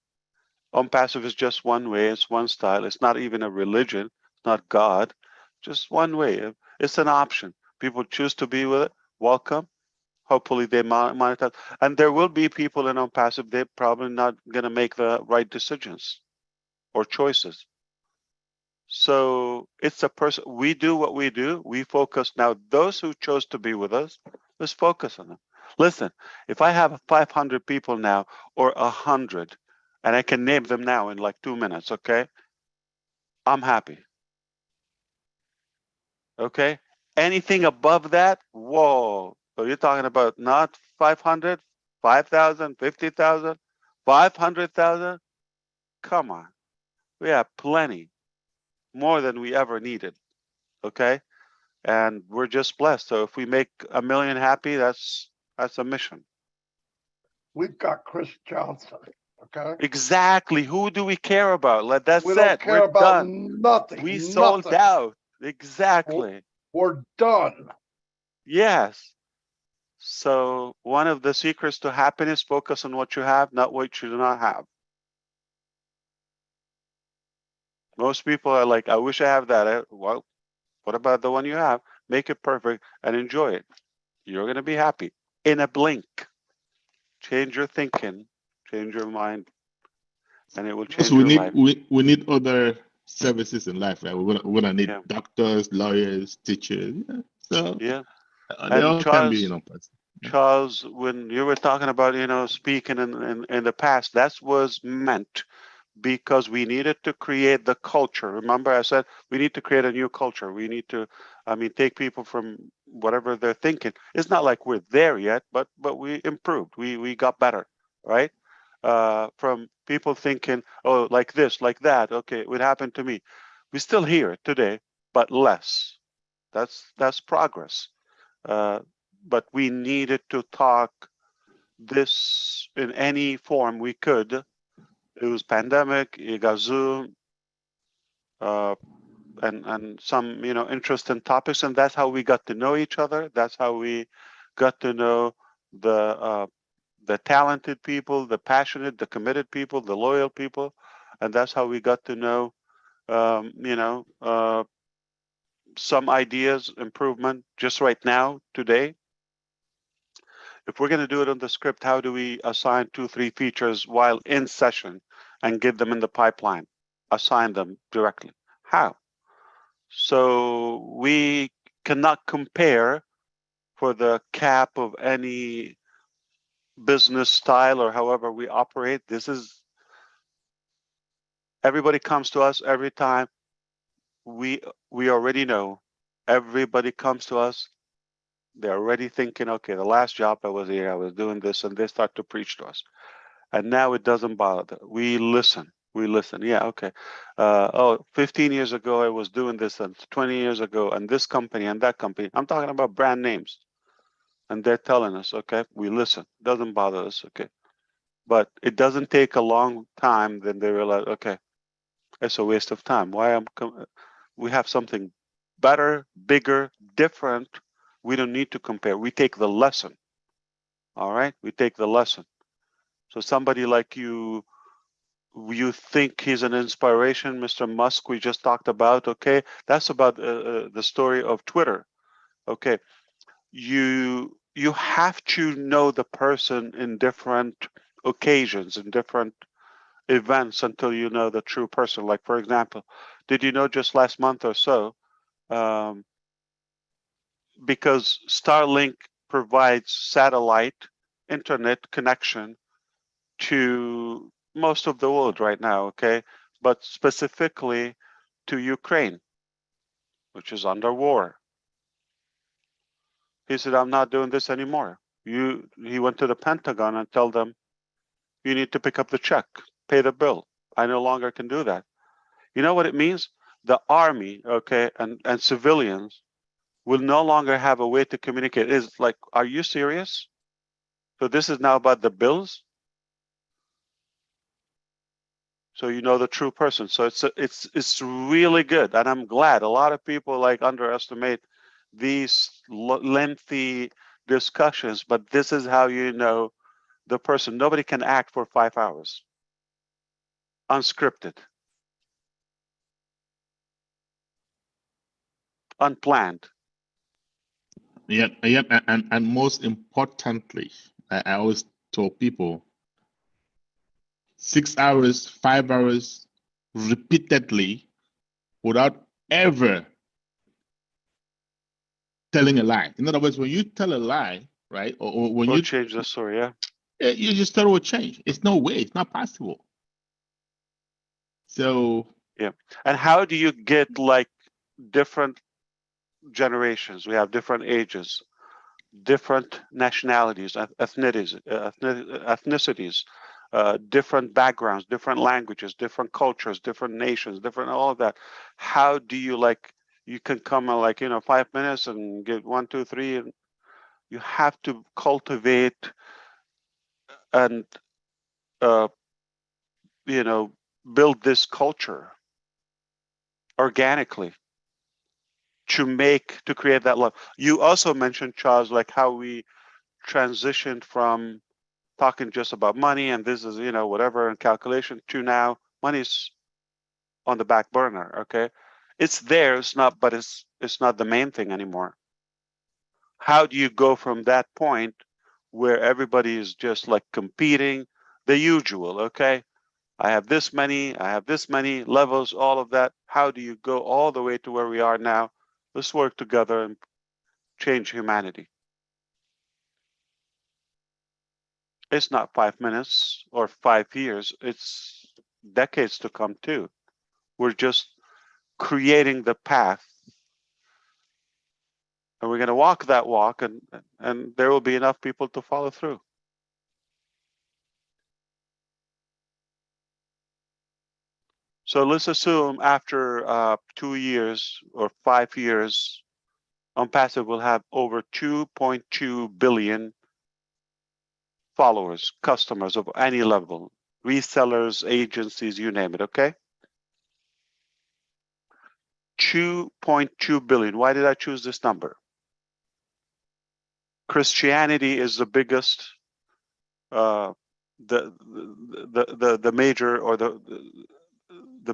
On passive is just one way. It's one style. It's not even a religion. It's not God. Just one way. It's an option. People choose to be with it. Welcome. Hopefully they monetize. And there will be people in on passive. They're probably not going to make the right decisions or choices. So it's a person. We do what we do. We focus. Now, those who chose to be with us, let's focus on them. Listen, if I have 500 people now or 100, and I can name them now in like 2 minutes, okay? I'm happy. Okay? Anything above that, whoa. So you're talking about not 500, 5,000, 50,000, 500,000? Come on. We have plenty, more than we ever needed. Okay? And we're just blessed. So if we make 1 million happy, that's a mission. We've got Chris Johnson. Okay. Exactly. Who do we care about? That's We it. don't care We're about done. nothing. We sold nothing. out. Exactly. We're done. Yes. So one of the secrets to happiness, focus on what you have, not what you do not have. Most people are like, I wish I have that. Well, what about the one you have? Make it perfect and enjoy it. You're going to be happy in a blink. Change your thinking, change your mind, and it will change So we your need life. we need other services in life, right? We're gonna need Yeah. doctors, lawyers, teachers. Yeah. So Yeah. they And all can be, you know, Charles, when you were talking about, speaking in the past, that was meant because we needed to create the culture. Remember, I said we need to create a new culture. We need to, take people from whatever they're thinking. It's not like we're there yet, but we improved. We got better, right? From people thinking, oh, like this, like that. Okay, it would happen to me. We're still here today, but less. That's progress. But we needed to talk this in any form we could. It was pandemic, you got Zoom, and some interesting topics, and that's how we got to know each other. That's how we got to know the talented people, the passionate, the committed people, the loyal people, and that's how we got to know some ideas, improvement just right now, today. If we're going to do it on the script, how do we assign 2-3 features while in session and get them in the pipeline? Assign them directly. How? So we cannot compare for the cap of any business style or however we operate. Everybody comes to us every time. We already know. Everybody comes to us. They're already thinking, okay, the last job I was here, I was doing this, and they start to preach to us. And now it doesn't bother. We listen. Yeah, okay. 15 years ago, I was doing this, and 20 years ago, and this company and that company. I'm talking about brand names. And they're telling us, okay, we listen. Doesn't bother us, okay. But it doesn't take a long time, then they realize, okay, it's a waste of time. We have something better, bigger, different. We don't need to compare. We take the lesson. All right, we take the lesson. So somebody like you think he's an inspiration, Mr. Musk, we just talked about, okay? That's about the story of Twitter, okay? You have to know the person in different occasions, in different events until you know the true person. Like, for example, did you know just last month or so, because Starlink provides satellite internet connection to most of the world right now, okay? But specifically to Ukraine, which is under war. He said, I'm not doing this anymore. He went to the Pentagon and told them, you need to pick up the check, pay the bill. I no longer can do that. You know what it means? The army, okay, and civilians will no longer have a way to communicate. It's like, are you serious? So this is now about the bills. So you know the true person. So it's really good, and I'm glad. A lot of people like underestimate these lengthy discussions, but this is how you know the person. Nobody can act for 5 hours unscripted, unplanned. Yep, and most importantly, I always tell people 6 hours, 5 hours repeatedly without ever telling a lie. In other words, when you tell a lie, right, or when We'll you change the story, yeah. You just thought it would change. It's no way. It's not possible. So yeah. And how do you get like different generations? We have different ages, different nationalities, ethnicities, different backgrounds, different languages, different cultures, different nations, different all of that. How do you like? You can come in like 5 minutes and get 1, 2, 3, and you have to cultivate and build this culture organically to create that love. You also mentioned, Charles, like how we transitioned from talking just about money and this is whatever and calculation to now money's on the back burner. Okay, it's there, it's not, but it's not the main thing anymore. How do you go from that point where everybody is just like competing, the usual? Okay, I have this many levels, all of that. How do you go all the way to where we are now? Let's work together and change humanity. It's not 5 minutes or 5 years, it's decades to come too. We're just creating the path. And we're going to walk that walk, and there will be enough people to follow through. So let's assume after 2 years or 5 years, OnPassive will have over 2.2 billion followers, customers of any level, resellers, agencies, you name it, okay? 2.2 billion. Why did I choose this number? Christianity is the biggest, the major or the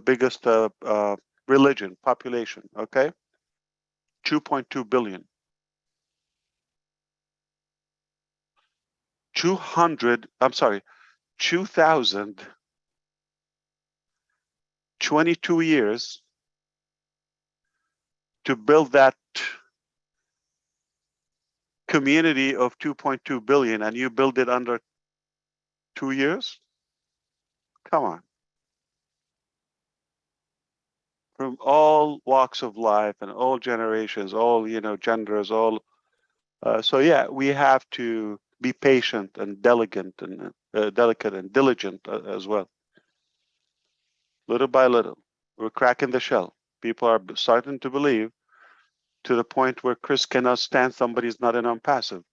biggest religion, population, okay? 2.2 billion. 2022 years to build that community of 2.2 billion, and you build it under 2 years? Come on. From all walks of life and all generations, all genders, all. So yeah, we have to be patient and delicate and diligent as well. Little by little, we're cracking the shell. People are starting to believe, to the point where Chris cannot stand somebody's not in OnPassive.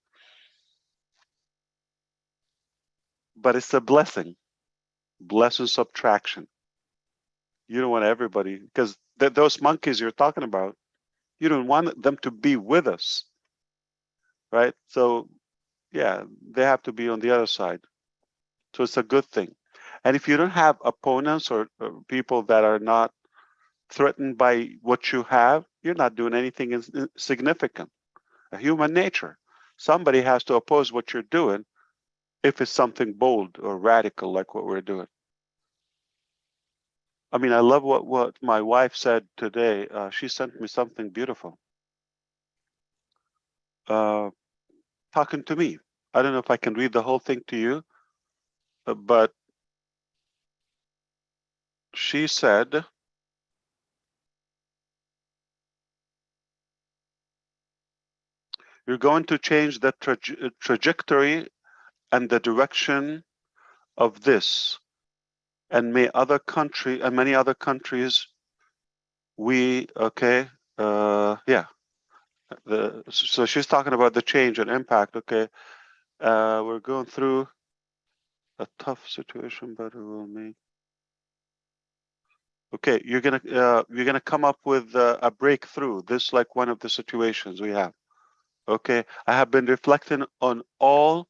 But it's a blessing subtraction. You don't want everybody, because those monkeys you're talking about, you don't want them to be with us, right? So yeah, they have to be on the other side. So it's a good thing. And if you don't have opponents or people that are not threatened by what you have, you're not doing anything significant. A human nature. Somebody has to oppose what you're doing if it's something bold or radical like what we're doing. I mean, I love what my wife said today. She sent me something beautiful. Talking to me. I don't know if I can read the whole thing to you, but she said, you're going to change the trajectory and the direction of this, and many other countries, yeah. So she's talking about the change and impact. Okay, we're going through a tough situation, but it will make. Okay, you're gonna come up with a breakthrough. This like one of the situations we have. Okay, I have been reflecting on all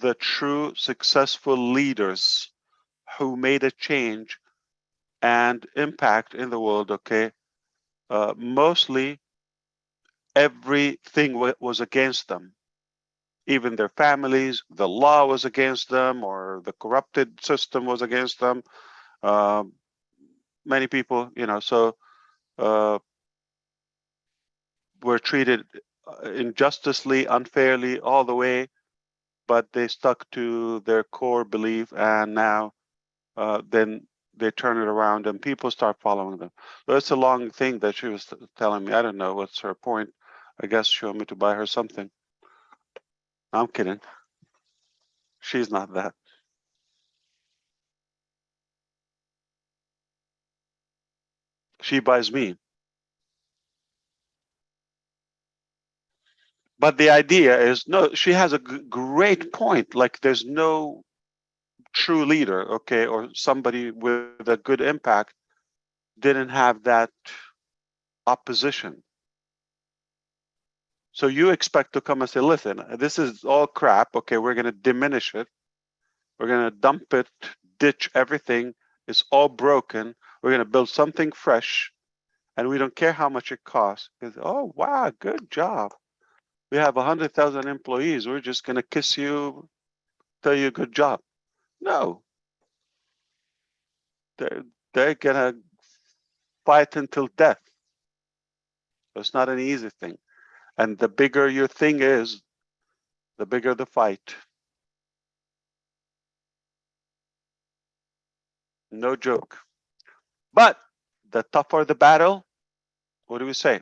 the true successful leaders who made a change and impact in the world. Okay, mostly everything was against them. Even their families, the law was against them, or the corrupted system was against them. Many people, so were treated injusticely, unfairly, all the way, but they stuck to their core belief, and now then they turn it around and people start following them. So it's a long thing that she was telling me. I don't know what's her point. I guess she wanted me to buy her something. I'm kidding. She's not that. She buys me. But the idea is, no, she has a great point. Like, there's no true leader, okay, or somebody with a good impact didn't have that opposition. So you expect to come and say, listen, this is all crap. Okay, we're going to diminish it. We're going to dump it, ditch everything. It's all broken. We're going to build something fresh, and we don't care how much it costs. It's, oh, wow, good job. We have 100,000 employees. We're just going to kiss you, tell you good job. No. They're going to fight until death. It's not an easy thing. And the bigger your thing is, the bigger the fight. No joke. But the tougher the battle, what do we say?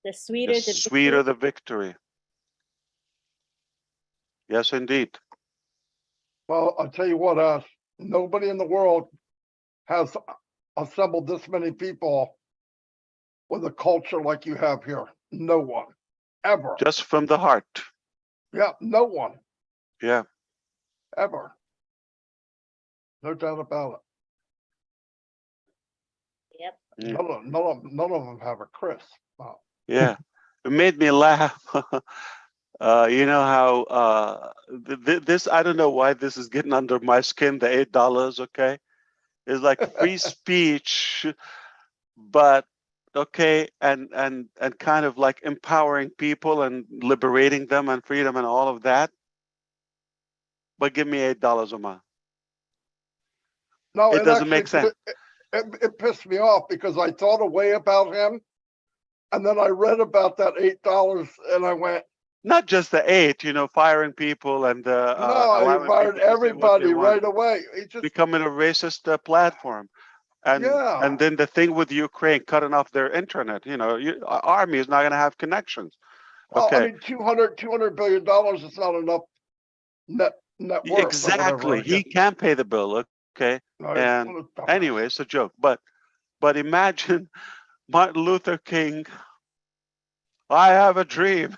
The sweeter the victory. Yes, indeed. Well, I'll tell you what, nobody in the world has assembled this many people with a culture like you have here. No one, ever. Just from the heart. Yeah, no one. Yeah. Ever. No doubt about it. Yep. None of them have a Chris. Wow. Yeah. It made me laugh. You know how this, I don't know why this is getting under my skin, the $8, okay? It's like free speech, but okay, and kind of like empowering people and liberating them and freedom and all of that. But give me $8 a month. No, it doesn't make sense. It pissed me off because I thought a way about him, and then I read about that $8, and I went. Not just the 8, firing people and no, he fired everybody right away. He just becoming a racist platform, and then the thing with Ukraine cutting off their internet. Army is not going to have connections. Well, okay, I mean, $200 billion is not enough net worth. Exactly, he can't pay the bill. Okay, and anyway, it's a joke. But imagine Martin Luther King. I have a dream.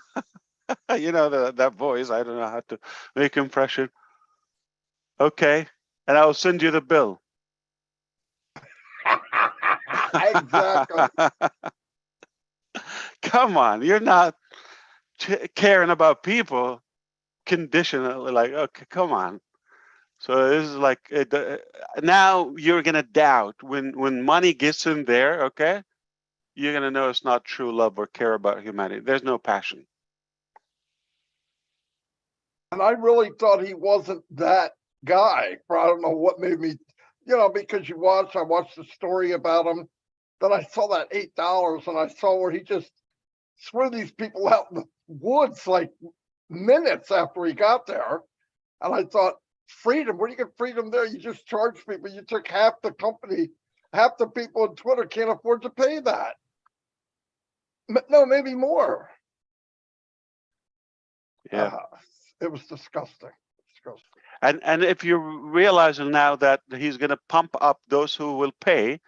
That voice. I don't know how to make impression. Okay, and I'll send you the bill. Exactly. Come on, you're not caring about people conditionally. Like, okay, come on. So this is like now you're gonna doubt when money gets in there. Okay, you're gonna know it's not true love or care about humanity. There's no passion. And I really thought he wasn't that guy. I don't know what made me, because I watched the story about him. Then I saw that $8 and I saw where he just threw these people out in the woods like minutes after he got there. And I thought, freedom, where do you get freedom there? You just charge people. You took half the company, half the people on Twitter can't afford to pay that. No, maybe more. Yeah. It was disgusting. And if you're realizing now that he's going to pump up those who will pay,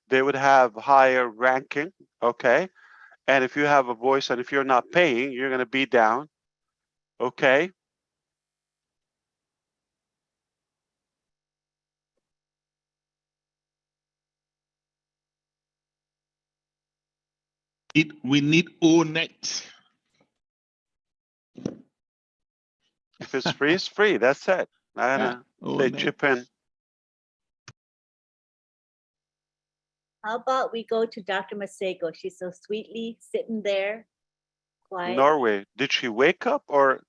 they would have higher ranking, okay? And if you have a voice and if you're not paying, you're going to be down, okay? We need ONET. If it's free, it's free. That's it. I know. They ONET. chip in. How about we go to Dr. Masego? She's so sweetly sitting there, quiet. Norway. Did she wake up or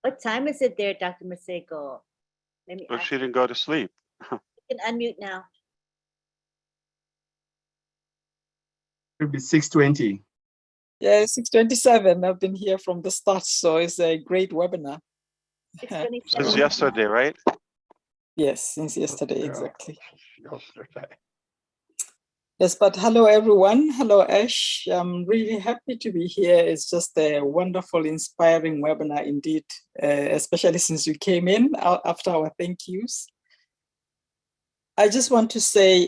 What time is it there, Dr. Masego? Let me ask she didn't go to sleep? you can unmute now. It'll be 6:20. Yeah, 6:27. I've been here from the start, so it's a great webinar. Since yesterday, right? Yes, since yesterday, exactly. Yesterday. Yes, but hello, everyone. Hello, Ash. I'm really happy to be here. It's just a wonderful, inspiring webinar indeed, especially since you came in after our thank yous. I just want to say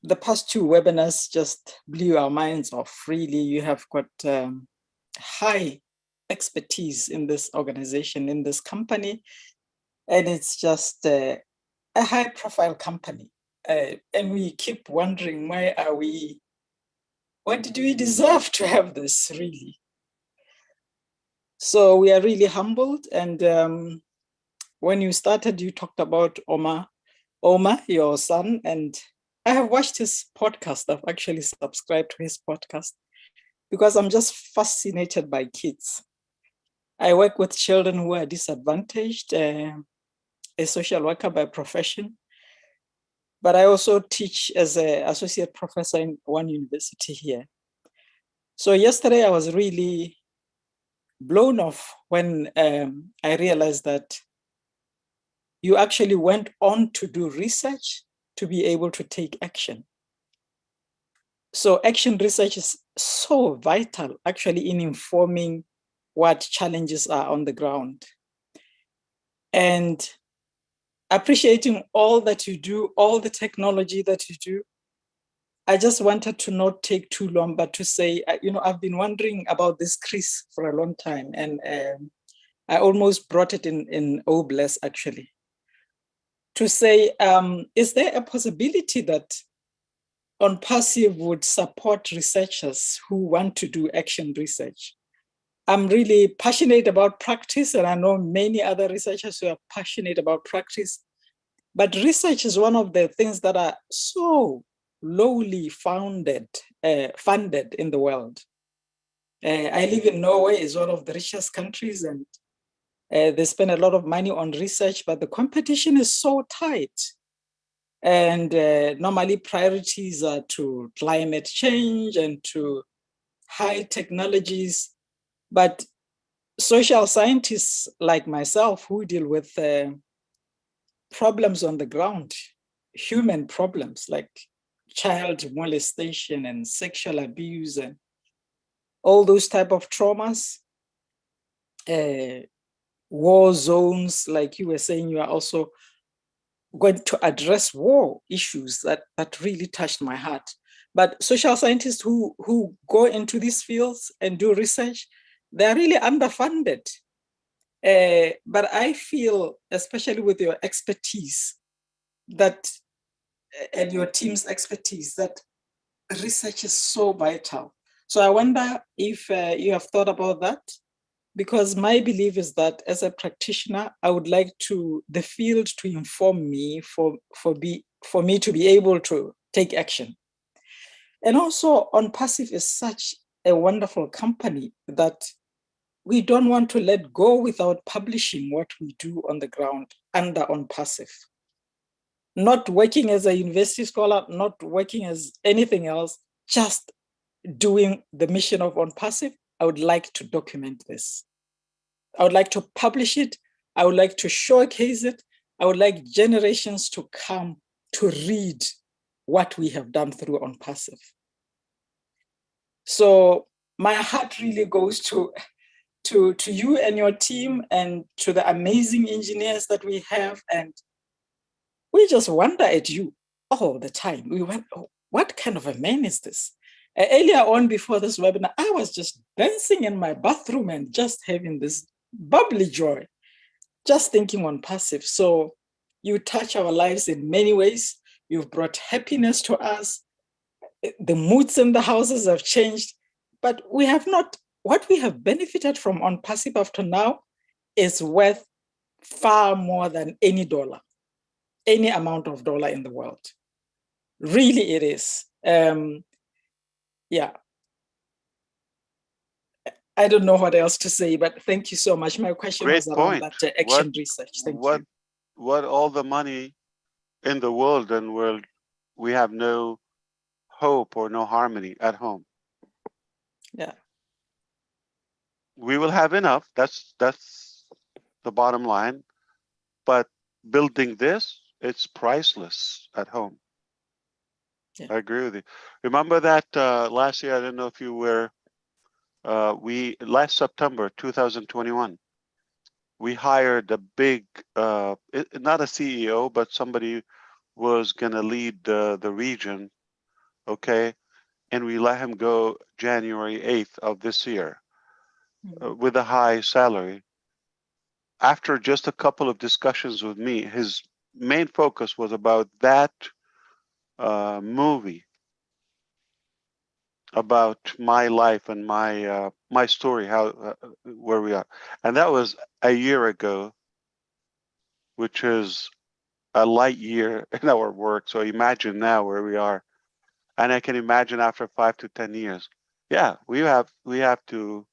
the past two webinars just blew our minds off. Really, you have got high expertise in this organization, in this company, and it's just a high-profile company. And we keep wondering, what did we deserve to have this, really? So we are really humbled. And when you started, you talked about Omar, your son, and I have watched his podcast. I've actually subscribed to his podcast because I'm just fascinated by kids. I work with children who are disadvantaged, a social worker by profession, but I also teach as an associate professor in one university here. So yesterday I was really blown off when I realized that you actually went on to do research to be able to take action. So action research is so vital actually in informing what challenges are on the ground. And appreciating all that you do, all the technology that you do, I just wanted to not take too long, but to say, I've been wondering about this Chris for a long time, and I almost brought it in OBLES actually, to say, is there a possibility that OnPassive would support researchers who want to do action research? I'm really passionate about practice, and I know many other researchers who are passionate about practice, but research is one of the things that are so lowly funded in the world. I live in Norway, it's one of the richest countries, and they spend a lot of money on research, but the competition is so tight. And normally priorities are to climate change and to high technologies. But social scientists like myself who deal with problems on the ground, human problems like child molestation and sexual abuse and all those type of traumas, war zones, like you were saying, you are also going to address war issues that really touched my heart. But social scientists who go into these fields and do research, they're really underfunded. But I feel, especially with your expertise, that and your team's expertise, that research is so vital. So I wonder if you have thought about that, because my belief is that as a practitioner, I would like the field to inform me for me to be able to take action. And also OnPassive is such a wonderful company that we don't want to let go without publishing what we do on the ground under OnPassive. Not working as a university scholar, not working as anything else, just doing the mission of OnPassive. I would like to document this. I would like to publish it. I would like to showcase it. I would like generations to come to read what we have done through On Passive. So my heart really goes to you and your team and to the amazing engineers that we have. And we just wonder at you all the time. We went, oh, what kind of a man is this? Earlier on before this webinar, I was just dancing in my bathroom and just having this bubbly joy, just thinking On Passive. So you touch our lives in many ways. You've brought happiness to us. The moods in the houses have changed, but we have not, what we have benefited from On Passive up to now is worth far more than any dollar, any amount of dollar in the world. Really it is. Yeah. I don't know what else to say, but thank you so much. My question Great was around point. that action research. Thank you. What all the money in the world and we have no hope or no harmony at home. Yeah. We will have enough. That's the bottom line. But building this, it's priceless at home. Yeah. I agree with you. Remember that last year, I don't know if you were, last September 2021, we hired a big, not a CEO, but somebody was going to lead the region, okay? And we let him go January 8th of this year with a high salary. After just a couple of discussions with me, his main focus was about that movie, about my life and my story, how where we are. And that was a year ago, which is a light year in our work. So imagine now where we are. And I can imagine after 5 to 10 years. Yeah, we have to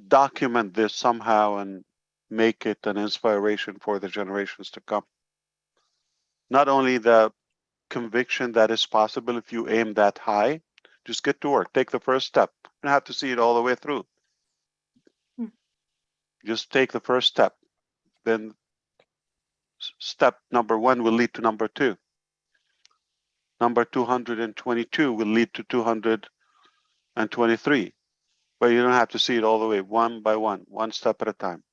document this somehow and make it an inspiration for the generations to come. Not only the conviction that is possible if you aim that high, just get to work, take the first step. You don't have to see it all the way through. Just take the first step. Then step number 1 will lead to number 2. Number 222 will lead to 223. But you don't have to see it all the way, one by one step at a time.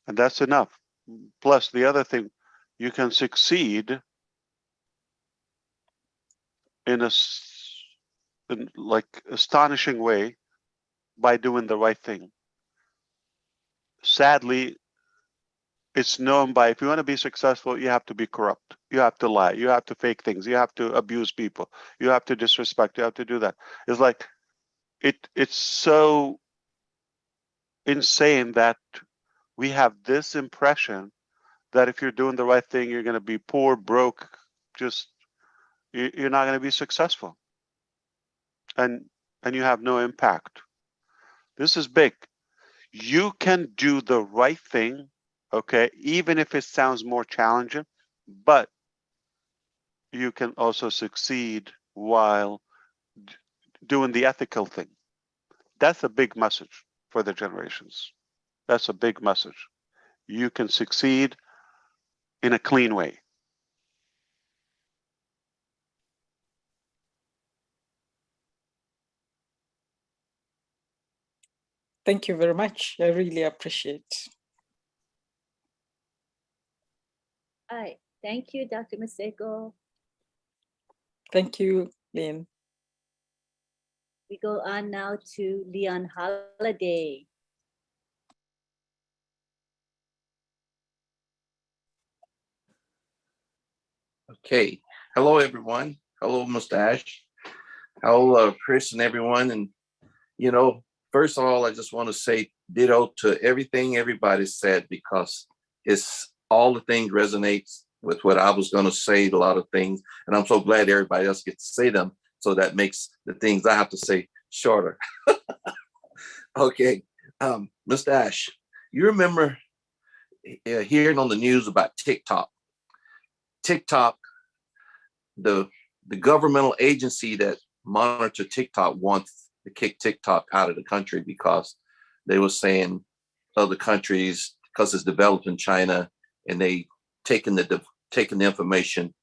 And that's enough. Plus, the other thing, you can succeed in like astonishing way by doing the right thing. Sadly, it's known by, if you want to be successful, you have to be corrupt. You have to lie. You have to fake things. You have to abuse people. You have to disrespect. You have to do that. It's like, it's so insane that we have this impression that if you're doing the right thing, you're going to be poor, broke, just, you're not going to be successful. And you have no impact. This is big. You can do the right thing, okay, even if it sounds more challenging, but you can also succeed while doing the ethical thing. That's a big message for the generations. That's a big message. You can succeed in a clean way. Thank you very much. I really appreciate. Hi, thank you, Dr. Maseko. Thank you, Lynn. We go on now to Leon Holiday. Okay. Hello, everyone. Hello, Mustache. Hello, Chris and everyone. And, you know, first of all, I just want to say ditto to everything everybody said, because it's all the things resonates with what I was going to say, a lot of things. And I'm so glad everybody else gets to say them. So that makes the things I have to say shorter. Okay. Mustache, you remember hearing on the news about TikTok? TikTok, the governmental agency that monitor TikTok wants to kick TikTok out of the country because they were saying other countries because it's developed in China, and they taking the information.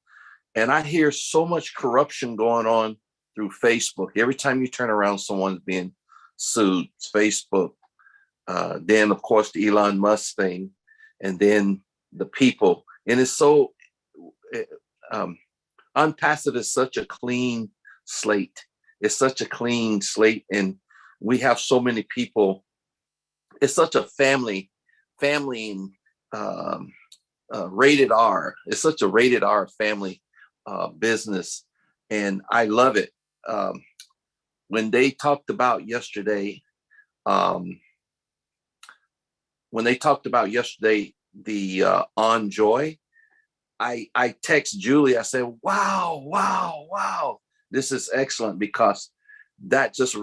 And I hear so much corruption going on through Facebook. Every time you turn around, someone's being sued. It's Facebook. Then, of course, the Elon Musk thing, and then the people. And it's so, Unpassive is such a clean slate. It's such a clean slate. And we have so many people. It's such a family, rated R. It's such a rated R family business. And I love it. When they talked about yesterday, the On Joy, I text Julie, I said, wow, this is excellent, because that just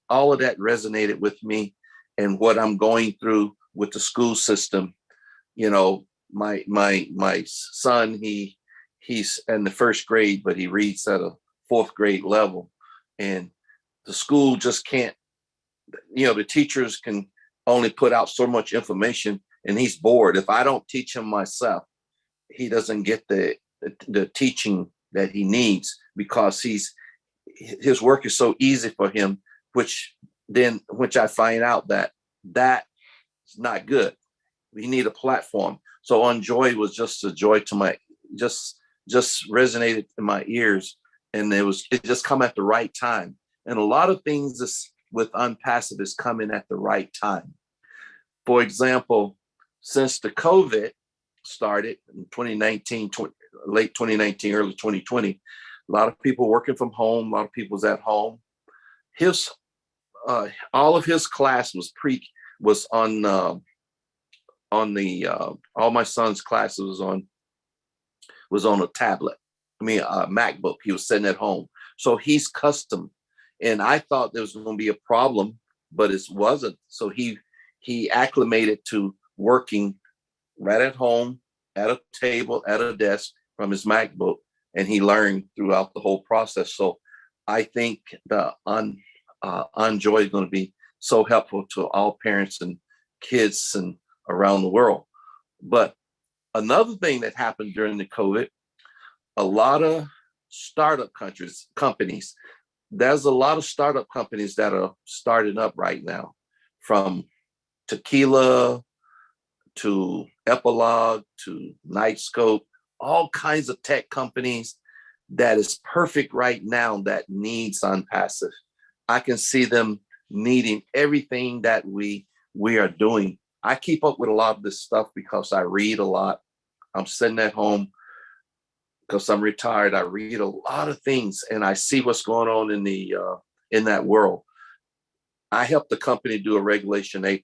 all of that resonated with me and what I'm going through with the school system. You know, my son, he's in the first grade, but he reads at a fourth grade level, and the school just can't, the teachers can only put out so much information, and he's bored. If I don't teach him myself, he doesn't get the teaching that he needs, because his work is so easy for him, which I find out that is not good. We need a platform. So On Joy was just a joy to my, just resonated in my ears, and it just come at the right time. And a lot of things with Unpassive is coming at the right time. For example, since the COVID started in 2019, late 2019, early 2020, a lot of people working from home, a lot of people's at home. All of his class was on all my son's classes was on a tablet. I mean, a MacBook. He was sitting at home. So he's custom. And I thought there was going to be a problem, but it wasn't. So he acclimated to working right at home, at a table, at a desk from his MacBook, and he learned throughout the whole process. So I think the On Joy is going to be so helpful to all parents and kids and around the world. But another thing that happened during the COVID, a lot of startup companies, there's a lot of startup companies that are starting up right now, from Tequila to Epilogue to Nightscope, all kinds of tech companies that is perfect right now that needs Unpassive. I can see them needing everything that we are doing. I keep up with a lot of this stuff because I read a lot. I'm sitting at home because I'm retired. I read a lot of things, and I see what's going on in that world. I helped the company do a Regulation A+.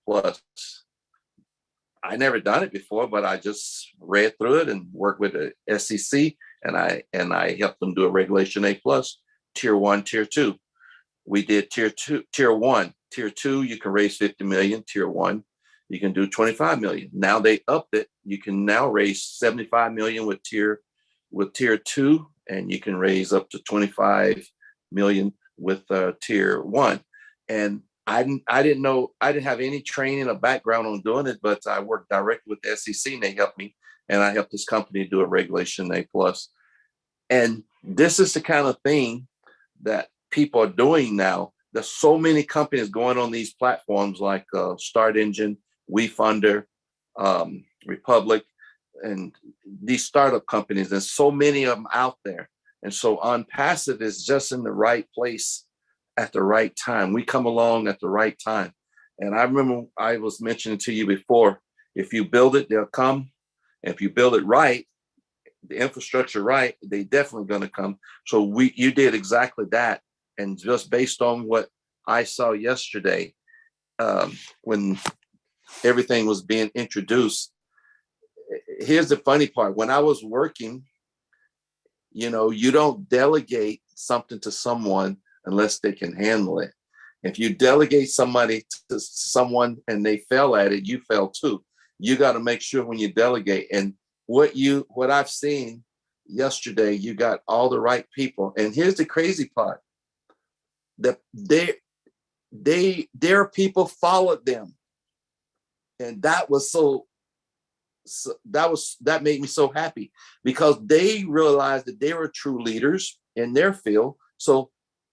I never done it before, but I just read through it and worked with the SEC, and I helped them do a Regulation A+, Tier 1, Tier 2. We did Tier 1. Tier 2, you can raise 50 million. Tier 1, you can do 25 million. Now they upped it. You can now raise 75 million with Tier 2, and you can raise up to 25 million with Tier 1. And I didn't know, I didn't have any training or background on doing it, but I worked directly with the SEC, and they helped me, and I helped this company do a Regulation A+. And this is the kind of thing that people are doing now. There's so many companies going on these platforms like Start Engine, WeFunder, Republic, and these startup companies. There's so many of them out there. And so Unpassive is just in the right place at the right time. We come along at the right time. And I remember I was mentioning to you before, if you build it, they'll come. And if you build it right, the infrastructure right, they definitely going to come. So you did exactly that. And just based on what I saw yesterday, when everything was being introduced, here's the funny part. When I was working, you don't delegate something to someone unless they can handle it. If you delegate somebody to someone and they fail at it, you fail too. You got to make sure when you delegate. And what I've seen yesterday, you got all the right people. And here's the crazy part, that their people followed them. And that was that made me so happy, because they realized that they were true leaders in their field. So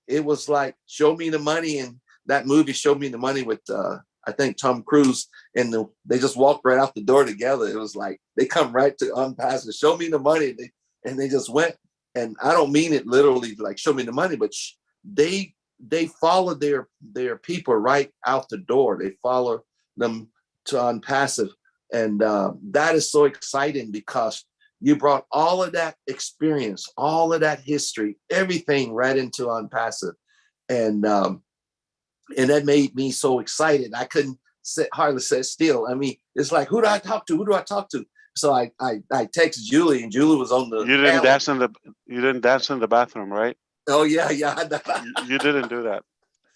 it was like, show me the money. And that movie, Showed Me the Money, with I think Tom Cruise, and they just walked right out the door together. It was like they come right to Unpassive, show me the money, and they just went. And I don't mean it literally like show me the money, but they followed their people right out the door. They follow them to Unpassive, and that is so exciting, because you brought all of that experience, all of that history, everything right into Unpassive, and that made me so excited. I couldn't hardly sit still. I mean, it's like, who do I talk to? Who do I talk to? So I texted Julie, and Julie was on the You didn't dance in the bathroom, right? Oh yeah. You didn't do that.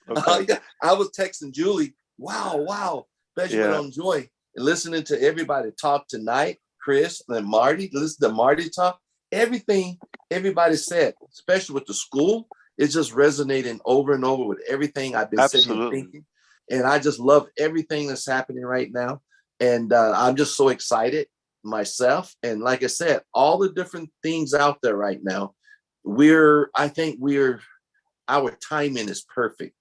Okay. Yeah. I was texting Julie. Wow. Especially on Joy, and listening to everybody talk tonight, Chris and Marty. Listen to Marty talk. Everything everybody said, especially with the school, it's just resonating over and over with everything I've been sitting and thinking. And I just love everything that's happening right now. And I'm just so excited myself. And like I said, all the different things out there right now, I think our timing is perfect.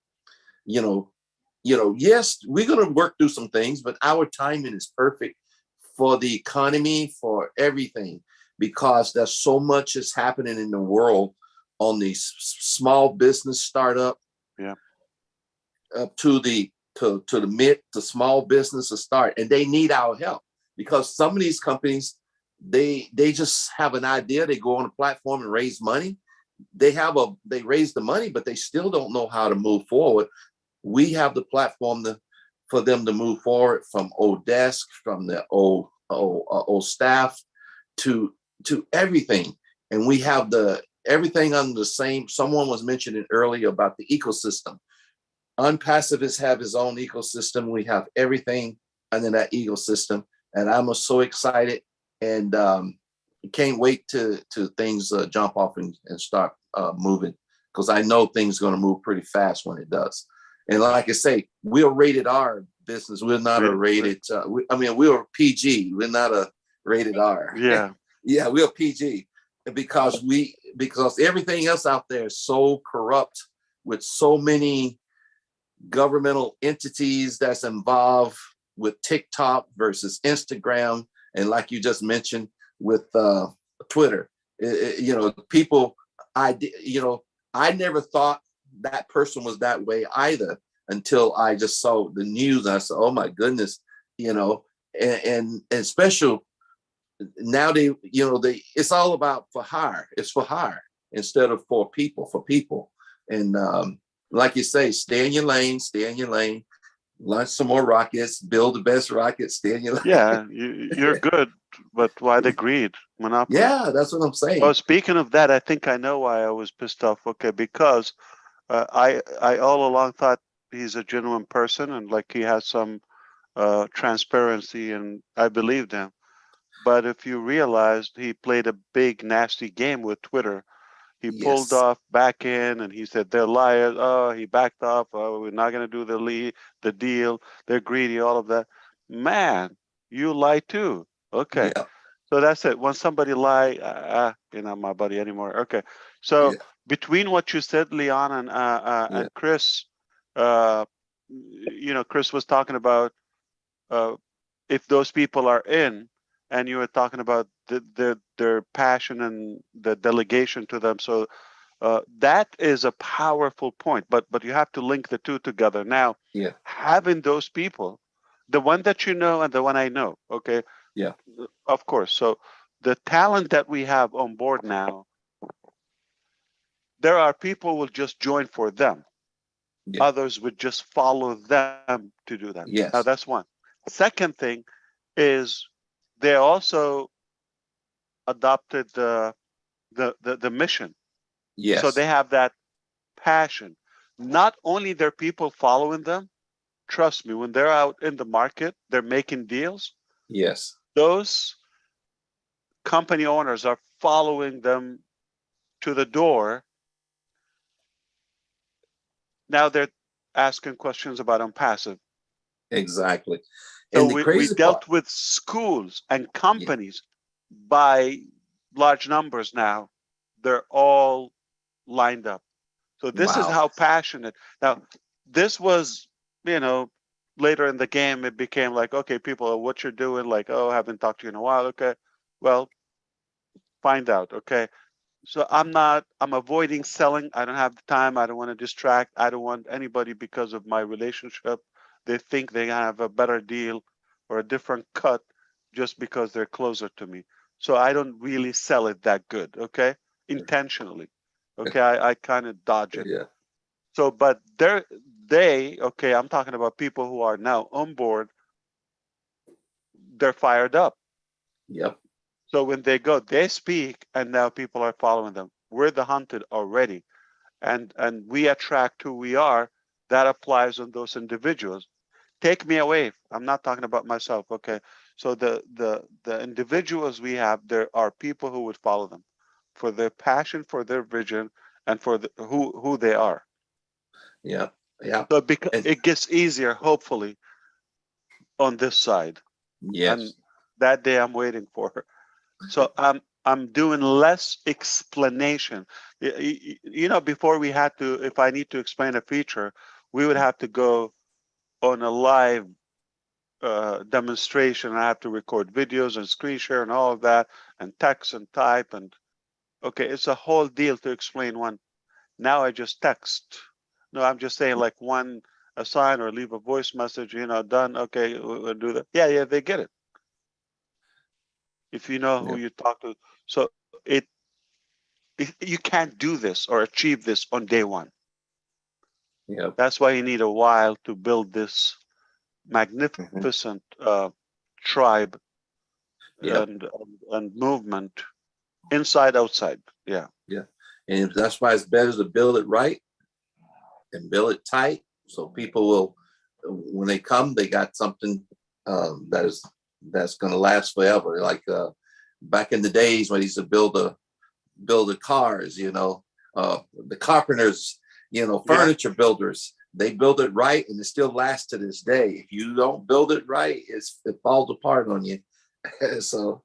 Yes, we're going to work through some things, but our timing is perfect for the economy, for everything, because there's so much is happening in the world on these small business startup, up to the mid to small business to start, and they need our help, because some of these companies, they just have an idea, they go on a platform and raise money, they raise the money, but they still don't know how to move forward. We have the platform for them to move forward, from old desk, from the old staff to everything, and we have everything under the same. Someone was mentioning earlier about the ecosystem. Unpassivists have his own ecosystem. We have everything under that ecosystem, and I'm so excited, and can't wait to things jump off and start moving, because I know things are going to move pretty fast when it does. And like I say, we're rated R business. We're not a rated. We're PG. We're not a rated R. Yeah. Yeah, we're PG, because everything else out there is so corrupt, with so many governmental entities that's involved with TikTok versus Instagram, and like you just mentioned with Twitter. People. I never thought that person was that way either, until I just saw the news. And I said, oh my goodness, and special. Now it's all about for hire. It's for hire instead of for people. And like you say, stay in your lane, launch some more rockets, build the best rockets, stay in your lane. Yeah, you're good, but why the greed? Monopoly. Yeah, that's what I'm saying. Oh, speaking of that, I think I know why I was pissed off. Okay, because I all along thought he's a genuine person, and like he has some transparency, and I believed him. But if you realized, he played a big nasty game with Twitter. He pulled off back in, and he said they're liars. Oh, he backed off. Oh, we're not going to do the deal. They're greedy. All of that. Man, you lie too. Okay. Yeah. So that's it. When somebody lie, you're not my buddy anymore. Okay. So between what you said, Leon, and Chris, Chris was talking about if those people are in, and you were talking about their passion and the delegation to them. So that is a powerful point, but you have to link the two together. Now, having those people, the one that you know and the one I know, okay? Yeah. Of course. So the talent that we have on board now, there are people who will just join for them. Yeah. Others would just follow them to do that. Yes. Now that's one. Second thing is they also adopted the mission. Yes. So they have that passion. Not only their people following them, trust me, when they're out in the market, they're making deals. Yes. Those company owners are following them to the door. Now they're asking questions about Unpassive. Exactly. So And the we crazy dealt part, with schools and companies by large numbers now. They're all lined up. So this is wow. how passionate. Now, this was, later in the game, it became like, okay, people, what you're doing, like, oh, I haven't talked to you in a while. Okay, well, find out. Okay. So I'm avoiding selling. I don't have the time. I don't want to distract. I don't want anybody because of my relationship. They think they have a better deal or a different cut just because they're closer to me. So I don't really sell it that good. Okay. Intentionally. Okay. I kind of dodge it. Yeah. So, but okay, I'm talking about people who are now on board. They're fired up. Yep. So when they go, they speak, and now people are following them. We're the hunted already, and we attract who we are. That applies on those individuals. Take me away. I'm not talking about myself. Okay. So the individuals we have, there are people who would follow them for their passion, for their vision, and for who they are. Yeah. Yeah. So it gets easier, hopefully, on this side. Yes. And that day I'm waiting for. So I'm doing less explanation. Before we had to, if I need to explain a feature, we would have to go on a live demonstration. I have to record videos and screen share and all of that, and text and type, and okay, it's a whole deal to explain one. Now I just text. No, I'm just saying like one assign or leave a voice message, done. Okay, we'll do that. Yeah, they get it. If you know who you talk to. So you can't do this or achieve this on day one. Yeah. That's why you need a while to build this magnificent tribe and movement inside, outside. Yeah. Yeah. And that's why it's better to build it right and build it tight, so people will, when they come, they got something that's going to last forever. Like back in the days when he used to build the cars, the carpenters, furniture builders, they build it right and it still lasts to this day. If you don't build it right, it falls apart on you. So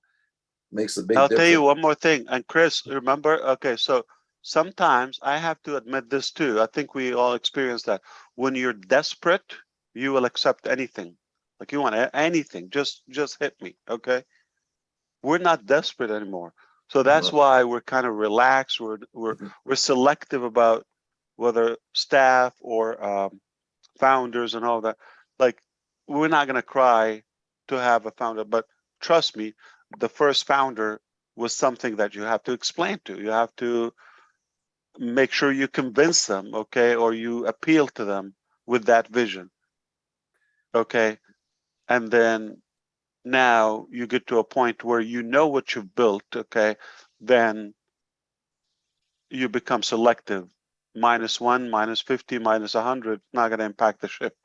makes a big I'll difference. tell you one more thing. And Chris, remember, okay, so sometimes I have to admit this too. I think we all experience that. When you're desperate, you will accept anything. Like you want anything, just hit me, okay? We're not desperate anymore. So that's why we're kind of relaxed. We're selective about whether staff or founders and all that. Like we're not gonna cry to have a founder, but trust me, the first founder was something that you have to explain to. You have to make sure you convince them, okay, or you appeal to them with that vision, okay, and then now you get to a point where you know what you've built, okay, then you become selective. -1, -50, -100, not going to impact the ship.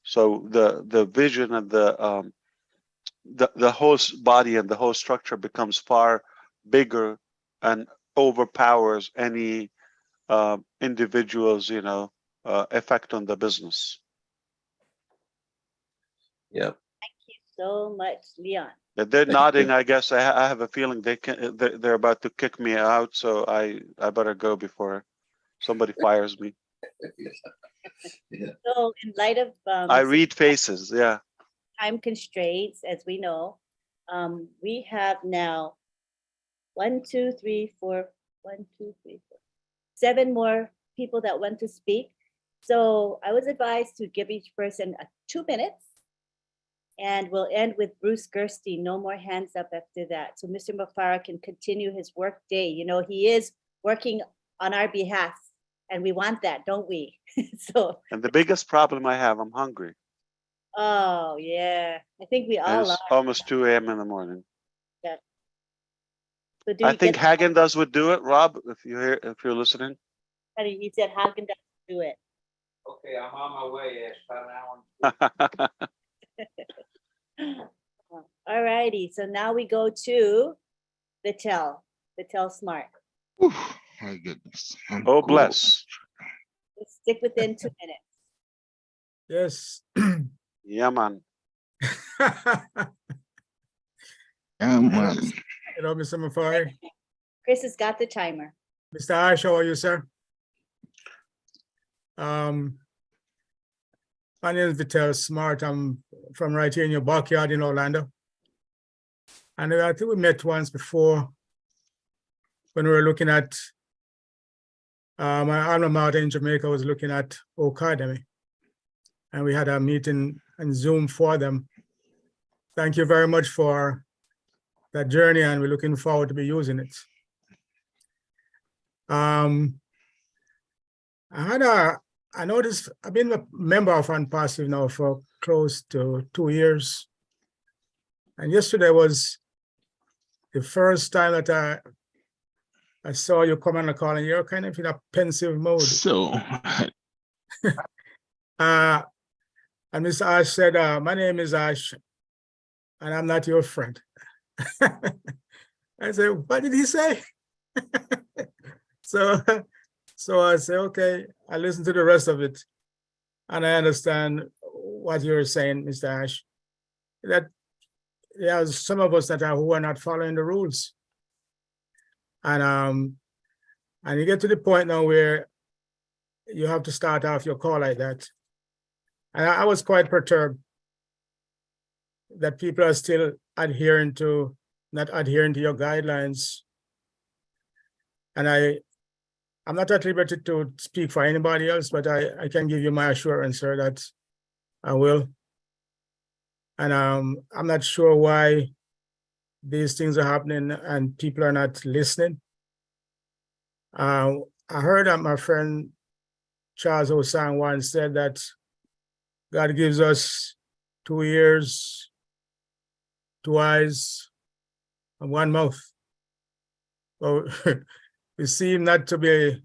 So the vision and the whole body and the whole structure becomes far bigger and overpowers any individual's effect on the business. Yeah. Thank you so much, Leon. They're nodding. I guess I have a feeling they're about to kick me out, so I better go before somebody fires me. So in light of I read faces. Yeah. time constraints, as we know, we have now 7 more people that want to speak. So I was advised to give each person 2 minutes, and we'll end with Bruce Gerstein. No more hands up after that. So Mr. Mufara can continue his work day. He is working on our behalf, and we want that, don't we? So. And the biggest problem I have, I'm hungry. Oh yeah, I think we all It's are. almost 2 a.m. in the morning. Yeah. So I think Häagen-Dazs would do it, Rob, if you're listening. He said Häagen-Dazs would do it. Okay, I'm on my way. All righty. So now we go to Vittel Smart. My goodness. Oh, bless. Let's stick within 2 minutes. Yes. Yeah, man. Hello, Mr. Mafari. Chris has got the timer. Mr. Ash, how are you, sir? My name is Vitel Smart. I'm from right here in your backyard in Orlando. And I think we met once before when we were looking at my alma mater in Jamaica was looking at Academy. And we had a meeting on Zoom for them. Thank you very much for that journey, and we're looking forward to be using it. I noticed I've been a member of Unpassive now for close to 2 years. And yesterday was the first time that I saw you come on the call, and you're kind of in a pensive mode. So, and Mr. Ash said, my name is Ash, and I'm not your friend. I said, what did he say? So I say, okay, I listened to the rest of it, and I understand what you're saying, Mr. Ash, that there's some of us who are not following the rules. And you get to the point now where you have to start off your call like that. And I was quite perturbed that people are still not adhering to your guidelines. And I'm not at liberty to speak for anybody else, but I can give you my assurance, sir, that I will. And I'm not sure why these things are happening and people are not listening. I heard that my friend Charles Osang once said that God gives us 2 ears, 2 eyes, and 1 mouth. So we seem not to be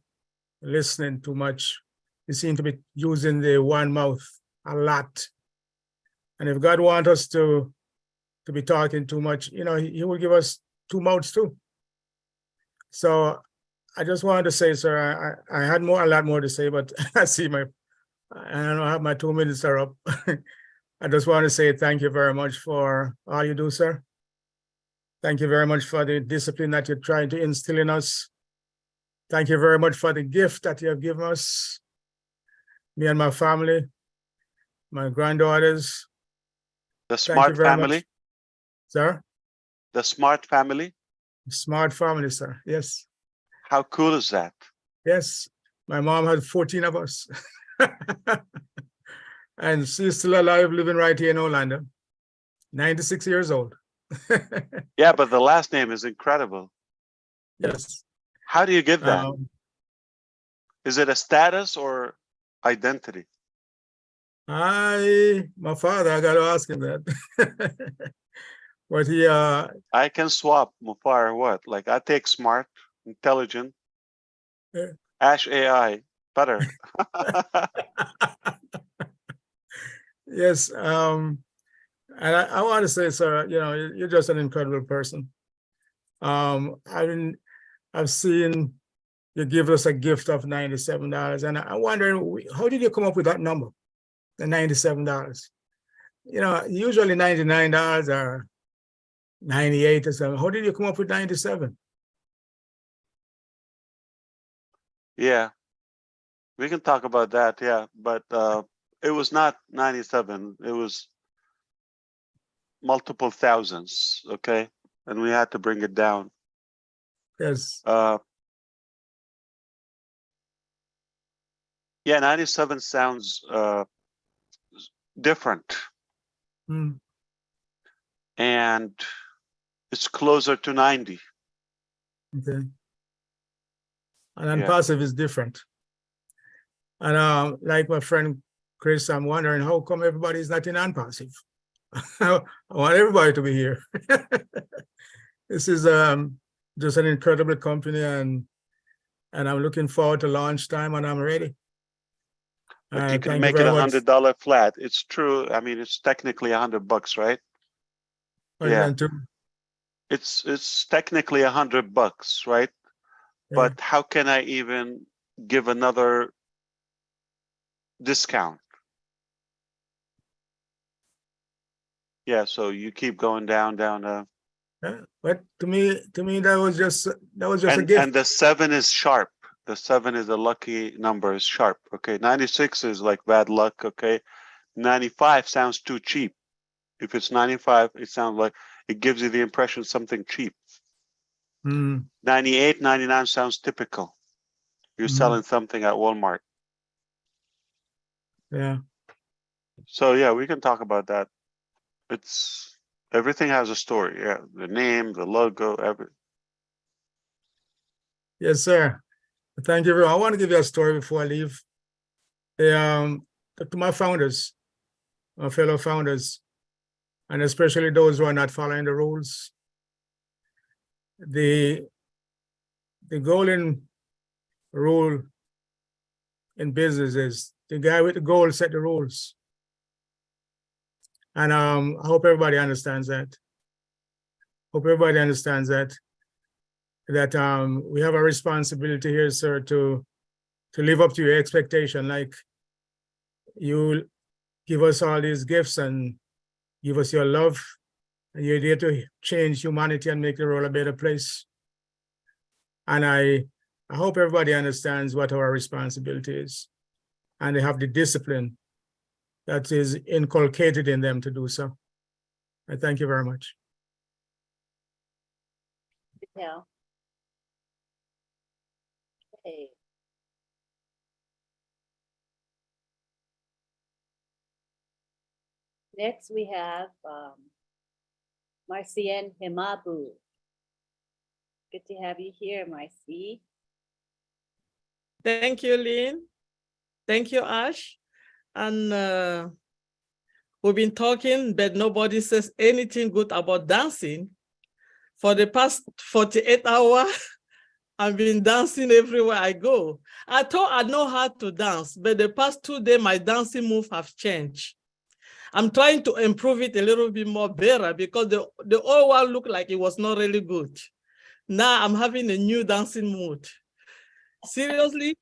listening too much. We seem to be using the 1 mouth a lot. And if God wants us to be talking too much, he will give us 2 mouths too. So I just wanted to say, sir, I had a lot more to say, but I don't have my 2 minutes are up. I just want to say thank you very much for all you do, sir. Thank you very much for the discipline that you're trying to instill in us. Thank you very much for the gift that you have given us, me and my family, my granddaughters. The Smart family? Much. Sir? The Smart family? Smart family, sir, yes. How cool is that? Yes, my mom had 14 of us. And she's still alive, living right here in Orlando, 96 years old. Yeah, but the last name is incredible. Yes. How do you get that? Is it a status or identity? My father, I got to ask him that. But he I can swap Mufar what? Like I take smart, intelligent, Ash AI, better. Yes, and I want to say, sir, you're just an incredible person. I've seen you give us a gift of $97, and I'm wondering, how did you come up with that number, the $97? Usually $99 or $98 or something. How did you come up with 97? Yeah, we can talk about that. Yeah, but it was not 97. It was multiple thousands. Okay, and we had to bring it down. Yes. Yeah, 97 sounds different. And it's closer to 90. Okay. And Unpassive is different. And like my friend Chris, I'm wondering how come everybody's not in Unpassive? I want everybody to be here. This is just an incredible company, and I'm looking forward to launch time, and I'm ready. But you can make it $100 flat. It's true. I mean, it's technically $100, right? Yeah. It's technically $100, right? Yeah. But how can I even give another discount? Yeah, so you keep going down, down. Yeah, but to me, that was just a gift. And the 7 is sharp. The 7 is a lucky number, is sharp. Okay, 96 is like bad luck. Okay, 95 sounds too cheap. If it's 95, it sounds like it gives you the impression something cheap. 98, 99 sounds typical. You're selling something at Walmart. Yeah. So yeah, we can talk about that. It's everything has a story. Yeah, the name, the logo, everything. Yes, sir. Thank you. I want to give you a story before I leave. To my founders, my fellow founders, and especially those who are not following the rules. The golden rule in business is the guy with the goal set the rules. And I hope everybody understands that. Hope everybody understands that we have a responsibility here, sir, to live up to your expectation. Like you give us all these gifts and give us your love, and you're there to change humanity and make the world a better place. And I hope everybody understands what our responsibility is, and they have the discipline that is inculcated in them to do so. I thank you very much. Yeah. Okay. Next, we have Marcian Himabu. Good to have you here, Marcy. Thank you, Lynn. Thank you, Ash. And we've been talking, but nobody says anything good about dancing. For the past 48 hours, I've been dancing everywhere I go. I thought I know how to dance, but the past 2 days, my dancing move have changed. I'm trying to improve it a little bit more better because the old one looked like it was not really good. Now I'm having a new dancing mood. Seriously,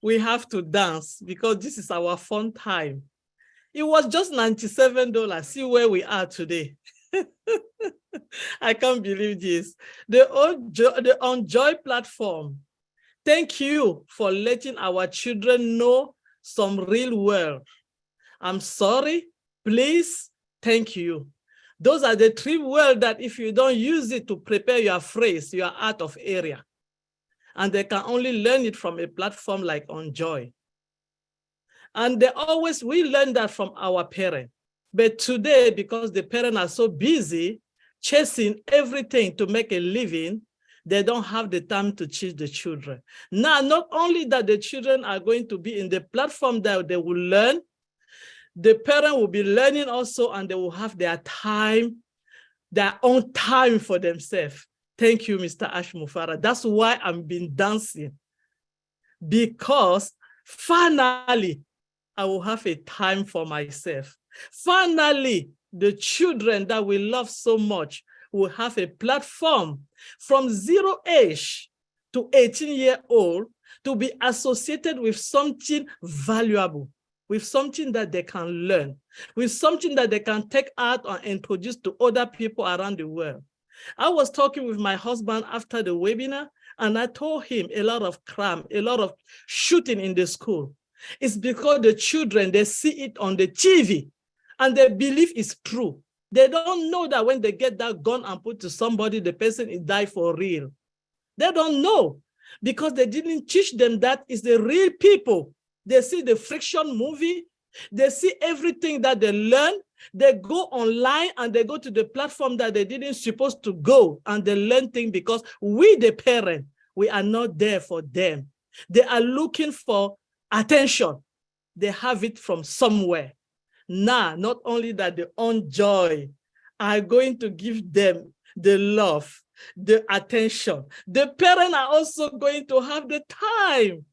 we have to dance because this is our fun time. It was just $97. See where we are today. I can't believe this. The Enjoy platform. Thank you for letting our children know some real world. I'm sorry, please, thank you. Those are the 3 words that if you don't use it to prepare your phrase, you are out of area. And they can only learn it from a platform like Enjoy. And we learn that from our parents. But today, because the parents are so busy chasing everything to make a living, they don't have the time to teach the children. Now, not only that the children are going to be in the platform that they will learn, the parent will be learning also, and they will have their time, their own time for themselves. Thank you, Mr. Ash Mufara. That's why I've been dancing, because finally, I will have a time for myself. Finally, the children that we love so much will have a platform from 0 age to 18-year-old to be associated with something valuable, with something that they can learn, with something that they can take out and introduce to other people around the world. I was talking with my husband after the webinar, and I told him a lot of crime, a lot of shooting in the school. It's because the children, they see it on the TV and they believe it's true. They don't know that when they get that gun and put to somebody, the person is die for real. They don't know because they didn't teach them that it's the real people. They see the friction movie. They see everything that they learn. They go online and they go to the platform that they didn't supposed to go, and they learn things because we, the parent, we are not there for them. They are looking for attention. They have it from somewhere. Now, not only that, the Enjoy are going to give them the love, the attention. The parents are also going to have the time.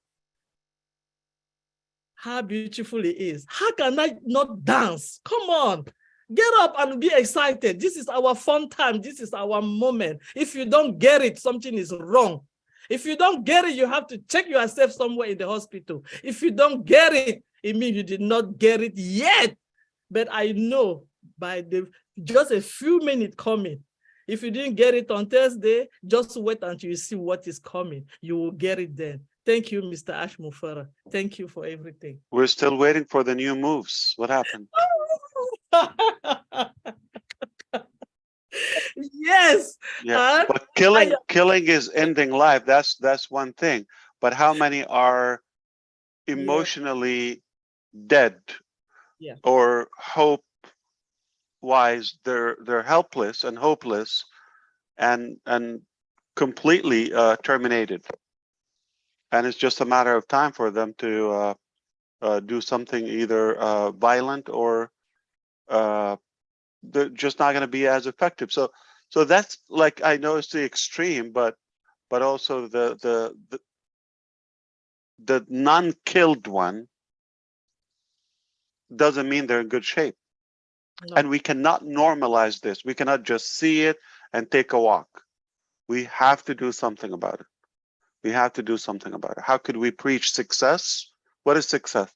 How beautiful it is. How can I not dance? Come on, get up and be excited. This is our fun time. This is our moment. If you don't get it, something is wrong. If you don't get it, you have to check yourself somewhere in the hospital. If you don't get it, it means you did not get it yet. But I know by just a few minutes coming. If you didn't get it on Thursday, just wait until you see what is coming. You will get it then. Thank you, Mr. Ash Mufara. Thank you for everything. We're still waiting for the new moves. What happened? Yes. Yeah, but killing is ending life. That's one thing. But how many are emotionally dead Yeah. or hope wise? They're helpless and hopeless and completely terminated. And it's just a matter of time for them to do something either violent or they're just not going to be as effective. So that's like, I know it's the extreme, but also the non-killed one doesn't mean they're in good shape. No. And we cannot normalize this. We cannot just see it and take a walk. We have to do something about it. We have to do something about it. How could we preach success? What is success?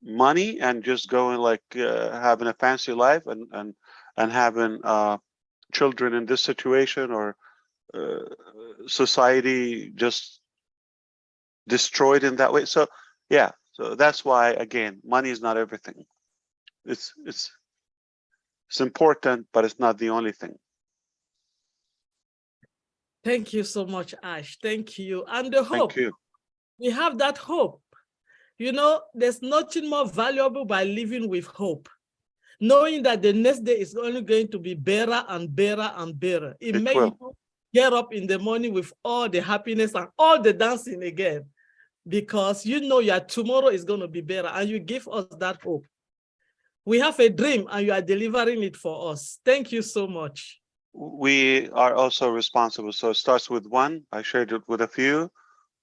Money and just going like having a fancy life and having children in this situation, or society just destroyed in that way. So yeah, so that's why, again, money is not everything. It's important, but it's not the only thing. Thank you so much, Ash. Thank you. And the hope. Thank you. We have that hope. You know, there's nothing more valuable by living with hope, knowing that the next day is only going to be better and better and better. It makes you get up in the morning with all the happiness and all the dancing again, because you know your tomorrow is going to be better, and you give us that hope. We have a dream and you are delivering it for us. Thank you so much. We are also responsible. So it starts with one. I shared it with a few.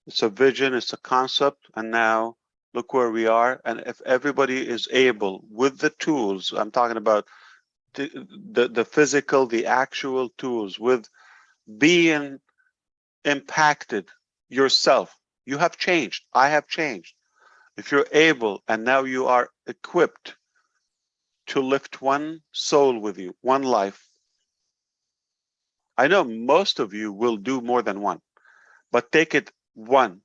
It's a vision, it's a concept, and now look where we are. And if everybody is able with the tools, I'm talking about the physical, the actual tools, with being impacted yourself. You have changed. I have changed. If you're able, and now you are equipped to lift one soul with you, one life. I know most of you will do more than one, but take it one,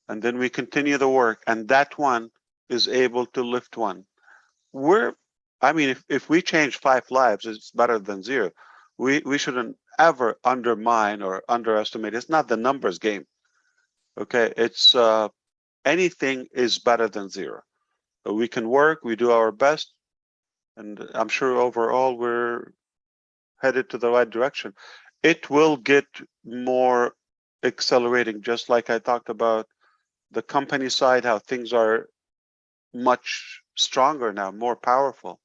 and then we continue the work, and that one is able to lift one. I mean, if we change 5 lives, it's better than 0. We shouldn't ever undermine or underestimate. It's not the numbers game. Okay, it's anything is better than 0. But we can work, we do our best, and I'm sure overall we're headed to the right direction. It will get more accelerating, just like I talked about the company side, how things are much stronger now, more powerful.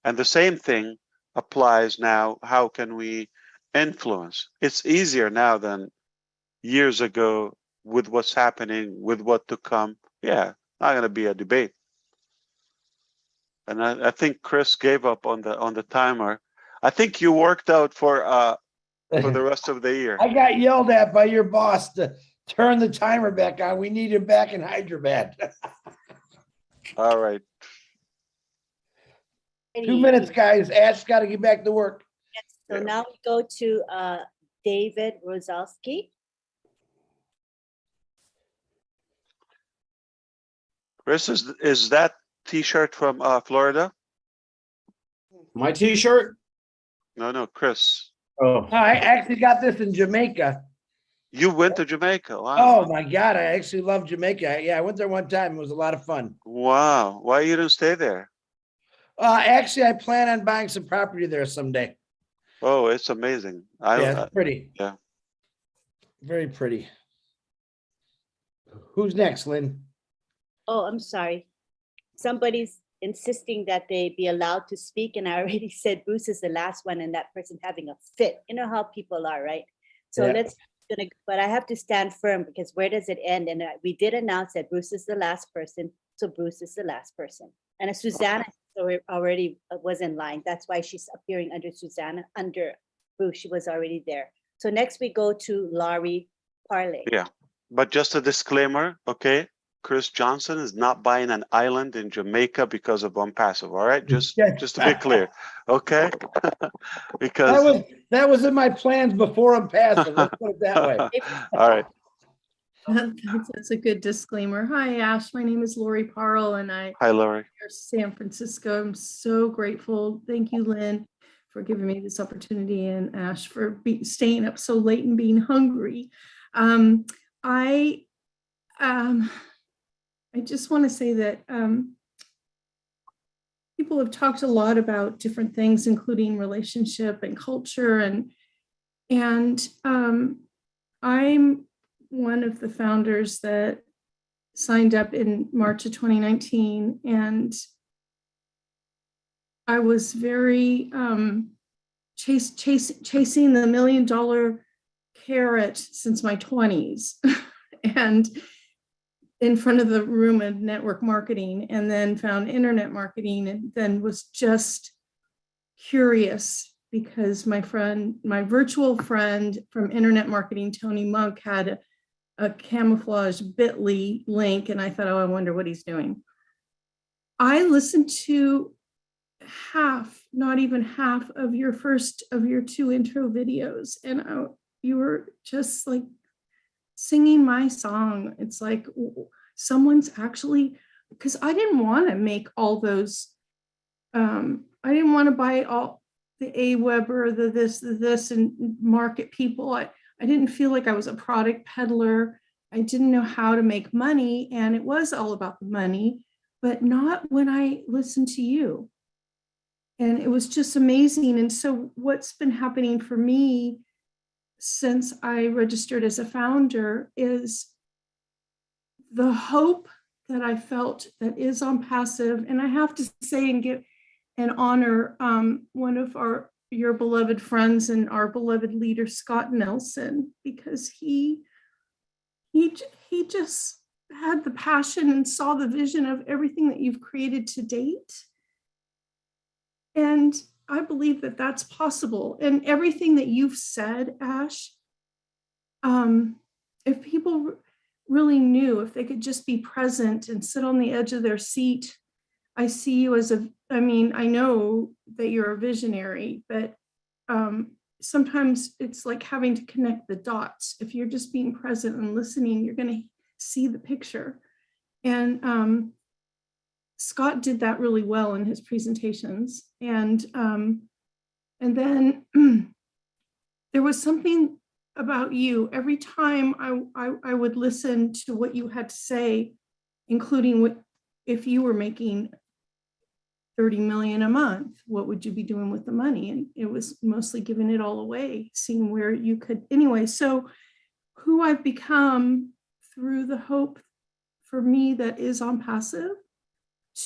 And the same thing applies now. How can we influence? It's easier now than years ago with what's happening, with what to come. Yeah, not going to be a debate. And I think Chris gave up on the timer. I think you worked out for the rest of the year. I got yelled at by your boss to turn the timer back on. We need him back in Hyderabad. All right. 2 minutes, guys. Ash got to get back to work. Yes, so now we go to David Rosalski. Chris, is that T-shirt from Florida? My T-shirt? No, Chris. Oh, I actually got this in Jamaica. You went to Jamaica? Wow. Oh my God, I actually love Jamaica. Yeah, I went there one time. It was a lot of fun. Wow. Why you didn't stay there? Actually, I plan on buying some property there someday. Oh, it's amazing. Yeah, it's pretty. Yeah. Very pretty. Who's next, Lynn? Oh, I'm sorry. Somebody's insisting that they be allowed to speak, and I already said Bruce is the last one, and that person having a fit. You know how people are, right? So Yeah. but I have to stand firm, because where does it end? And we did announce that Bruce is the last person, so Bruce is the last person. And Susanna already was in line. That's why she's appearing under Susanna, under Bruce. She was already there. So next we go to Laurie Parley. Yeah. But just a disclaimer, okay? Chris Johnson is not buying an island in Jamaica because of Passive. All right, just to be clear, okay? Because that was in my plans before I'm passive. Let's put it that way. all right. That's a good disclaimer. Hi, Ash. My name is Lori Parle, and Hi, Lori. San Francisco. I'm so grateful. Thank you, Lynn, for giving me this opportunity, and Ash for staying up so late and being hungry. I just want to say that people have talked a lot about different things, including relationship and culture, and I'm one of the founders that signed up in March of 2019, and I was very chasing the $1 million carrot since my 20s, and in front of the room of network marketing, and then found internet marketing, and then was just curious because my virtual friend from internet marketing, Tony Monk, had a camouflage bit.ly link, and I thought, oh, I wonder what he's doing. I listened to not even half of your two intro videos, and you were just like singing my song. It's like someone's actually, because I didn't want to make all those, I didn't want to buy all the AWeber, the this, and market people. I didn't feel like I was a product peddler. I didn't know how to make money, and it was all about the money, but not when I listened to you. And it was just amazing. And so what's been happening for me since I registered as a founder is the hope that I felt that is on Passive. And I have to say and give and honor one of your beloved friends and our beloved leader, Scott Nelson, because he just had the passion and saw the vision of everything that you've created to date. And I believe that that's possible. And everything that you've said, Ash, if people really knew, if they could just be present and sit on the edge of their seat, I see you as I know that you're a visionary, but sometimes it's like having to connect the dots. If you're just being present and listening, you're going to see the picture. And Scott did that really well in his presentations. And then there was something about you. Every time I would listen to what you had to say, including if you were making 30 million a month, what would you be doing with the money? And it was mostly giving it all away, seeing where you could. Anyway, so who I've become through the hope for me that is on Passive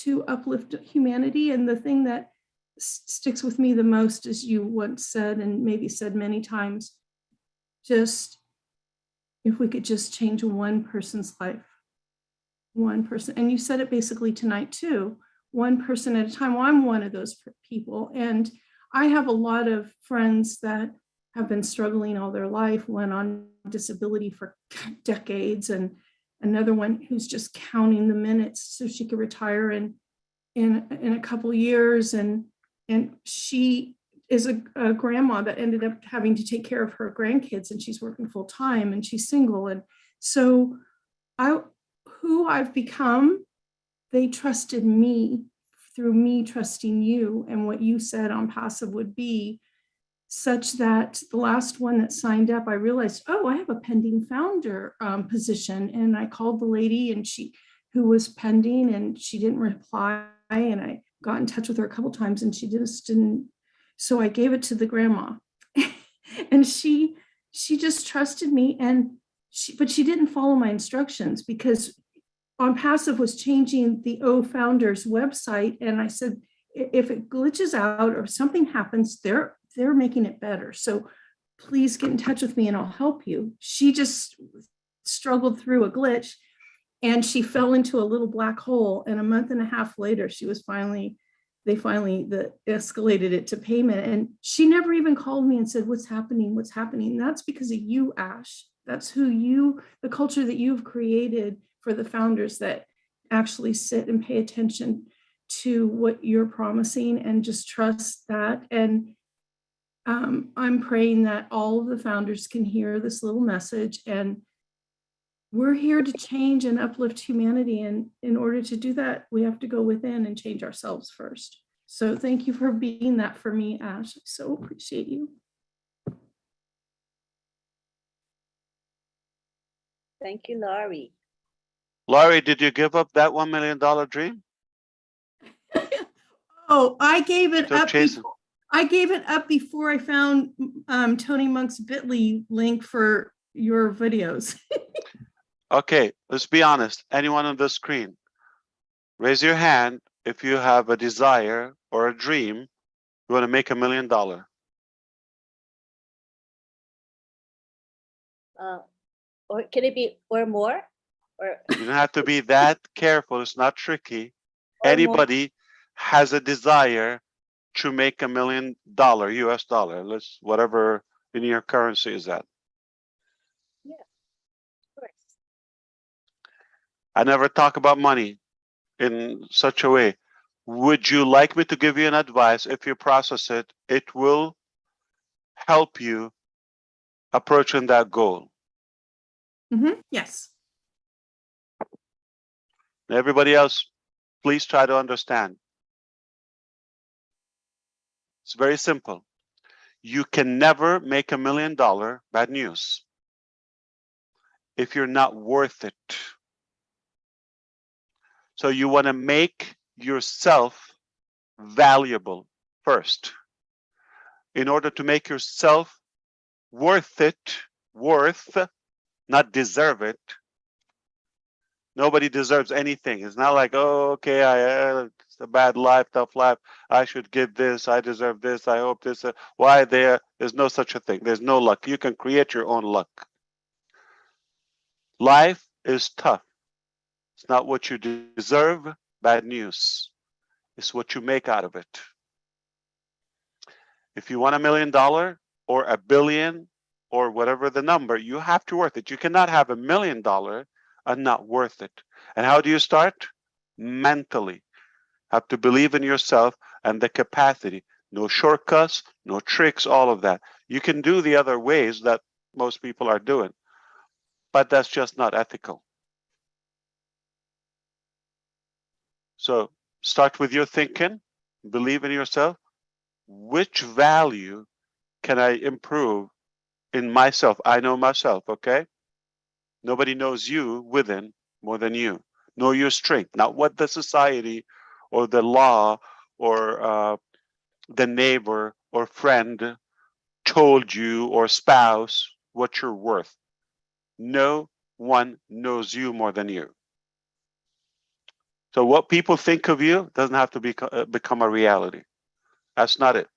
to uplift humanity. And the thing that sticks with me the most is you once said, and maybe said many times, just if we could just change one person's life, one person. And you said it basically tonight too, one person at a time. Well, I'm one of those people. And I have a lot of friends that have been struggling all their life, one on disability for decades, and another one who's just counting the minutes so she could retire in a couple years. And she is a grandma that ended up having to take care of her grandkids, and she's working full time, and she's single. And so who I've become, they trusted me through me trusting you and what you said on Passive would be, such that the last one that signed up, I realized, oh, I have a pending founder position. And I called the lady and who was pending, and she didn't reply. And I got in touch with her a couple times, and she just didn't. So I gave it to the grandma and she just trusted me, but she didn't follow my instructions, because on Passive was changing the Founders website. And I said, if it glitches out or something happens, they're making it better. So please get in touch with me and I'll help you. She just struggled through a glitch, and she fell into a little black hole. And a month and a half later, they finally escalated it to payment. And she never even called me and said, what's happening? What's happening? And that's because of you, Ash. That's the culture that you've created for the founders that actually sit and pay attention to what you're promising and just trust that. And I'm praying that all of the founders can hear this little message, and we're here to change and uplift humanity. And in order to do that, we have to go within and change ourselves first. So thank you for being that for me, Ash. I so appreciate you. Thank you, Laurie. Laurie, did you give up that $1 million dream? Oh, I gave it Still up. chasing. I gave it up before I found Tony Monk's bit.ly link for your videos. Okay, let's be honest. Anyone on the screen, raise your hand if you have a desire or a dream, you want to make $1 million. Or can it be or more? Or You don't have to be that careful. It's not tricky. Or more. Anybody has a desire to make $1 million US dollar. Let's whatever in your currency is that. Yeah, of course. I never talk about money in such a way. Would you like me to give you an advice? If you process it, it will help you approaching that goal. Yes. Everybody else, please try to understand. It's very simple. You can never make $1 million, bad news, if you're not worth it. So you want to make yourself valuable first. In order to make yourself worth it, not deserve it. Nobody deserves anything. It's not like, oh, okay, it's a bad life, tough life. I should get this. I deserve this. I hope this. Why there? There's no such a thing. There's no luck. You can create your own luck. Life is tough. It's not what you deserve. Bad news. It's what you make out of it. If you want $1 million or $1 billion or whatever the number, you have to worth it. You cannot have $1 million and not worth it. And how do you start? Mentally. Have to believe in yourself and the capacity. No shortcuts, no tricks, all of that. You can do the other ways that most people are doing, but that's just not ethical. So start with your thinking, believe in yourself. Which value can I improve in myself? I know myself, okay? Nobody knows you within more than you. Know your strength, not what the society or the law or the neighbor or friend told you or spouse what you're worth. No one knows you more than you. So what people think of you doesn't have to become a reality. That's not it.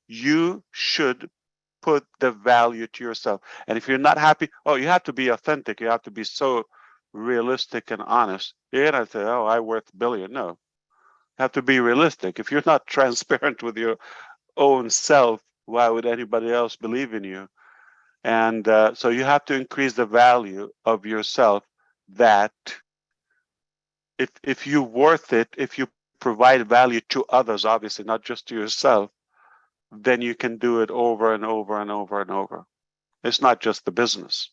You should put the value to yourself. And if you're not happy, oh, you have to be authentic. You have to be so realistic and honest. You're gonna say, oh, I worth $1 billion. No, you have to be realistic. If you're not transparent with your own self, why would anybody else believe in you? And so you have to increase the value of yourself, that if you're worth it, if you provide value to others, obviously not just to yourself, then you can do it over and over and over and over. It's not just the business.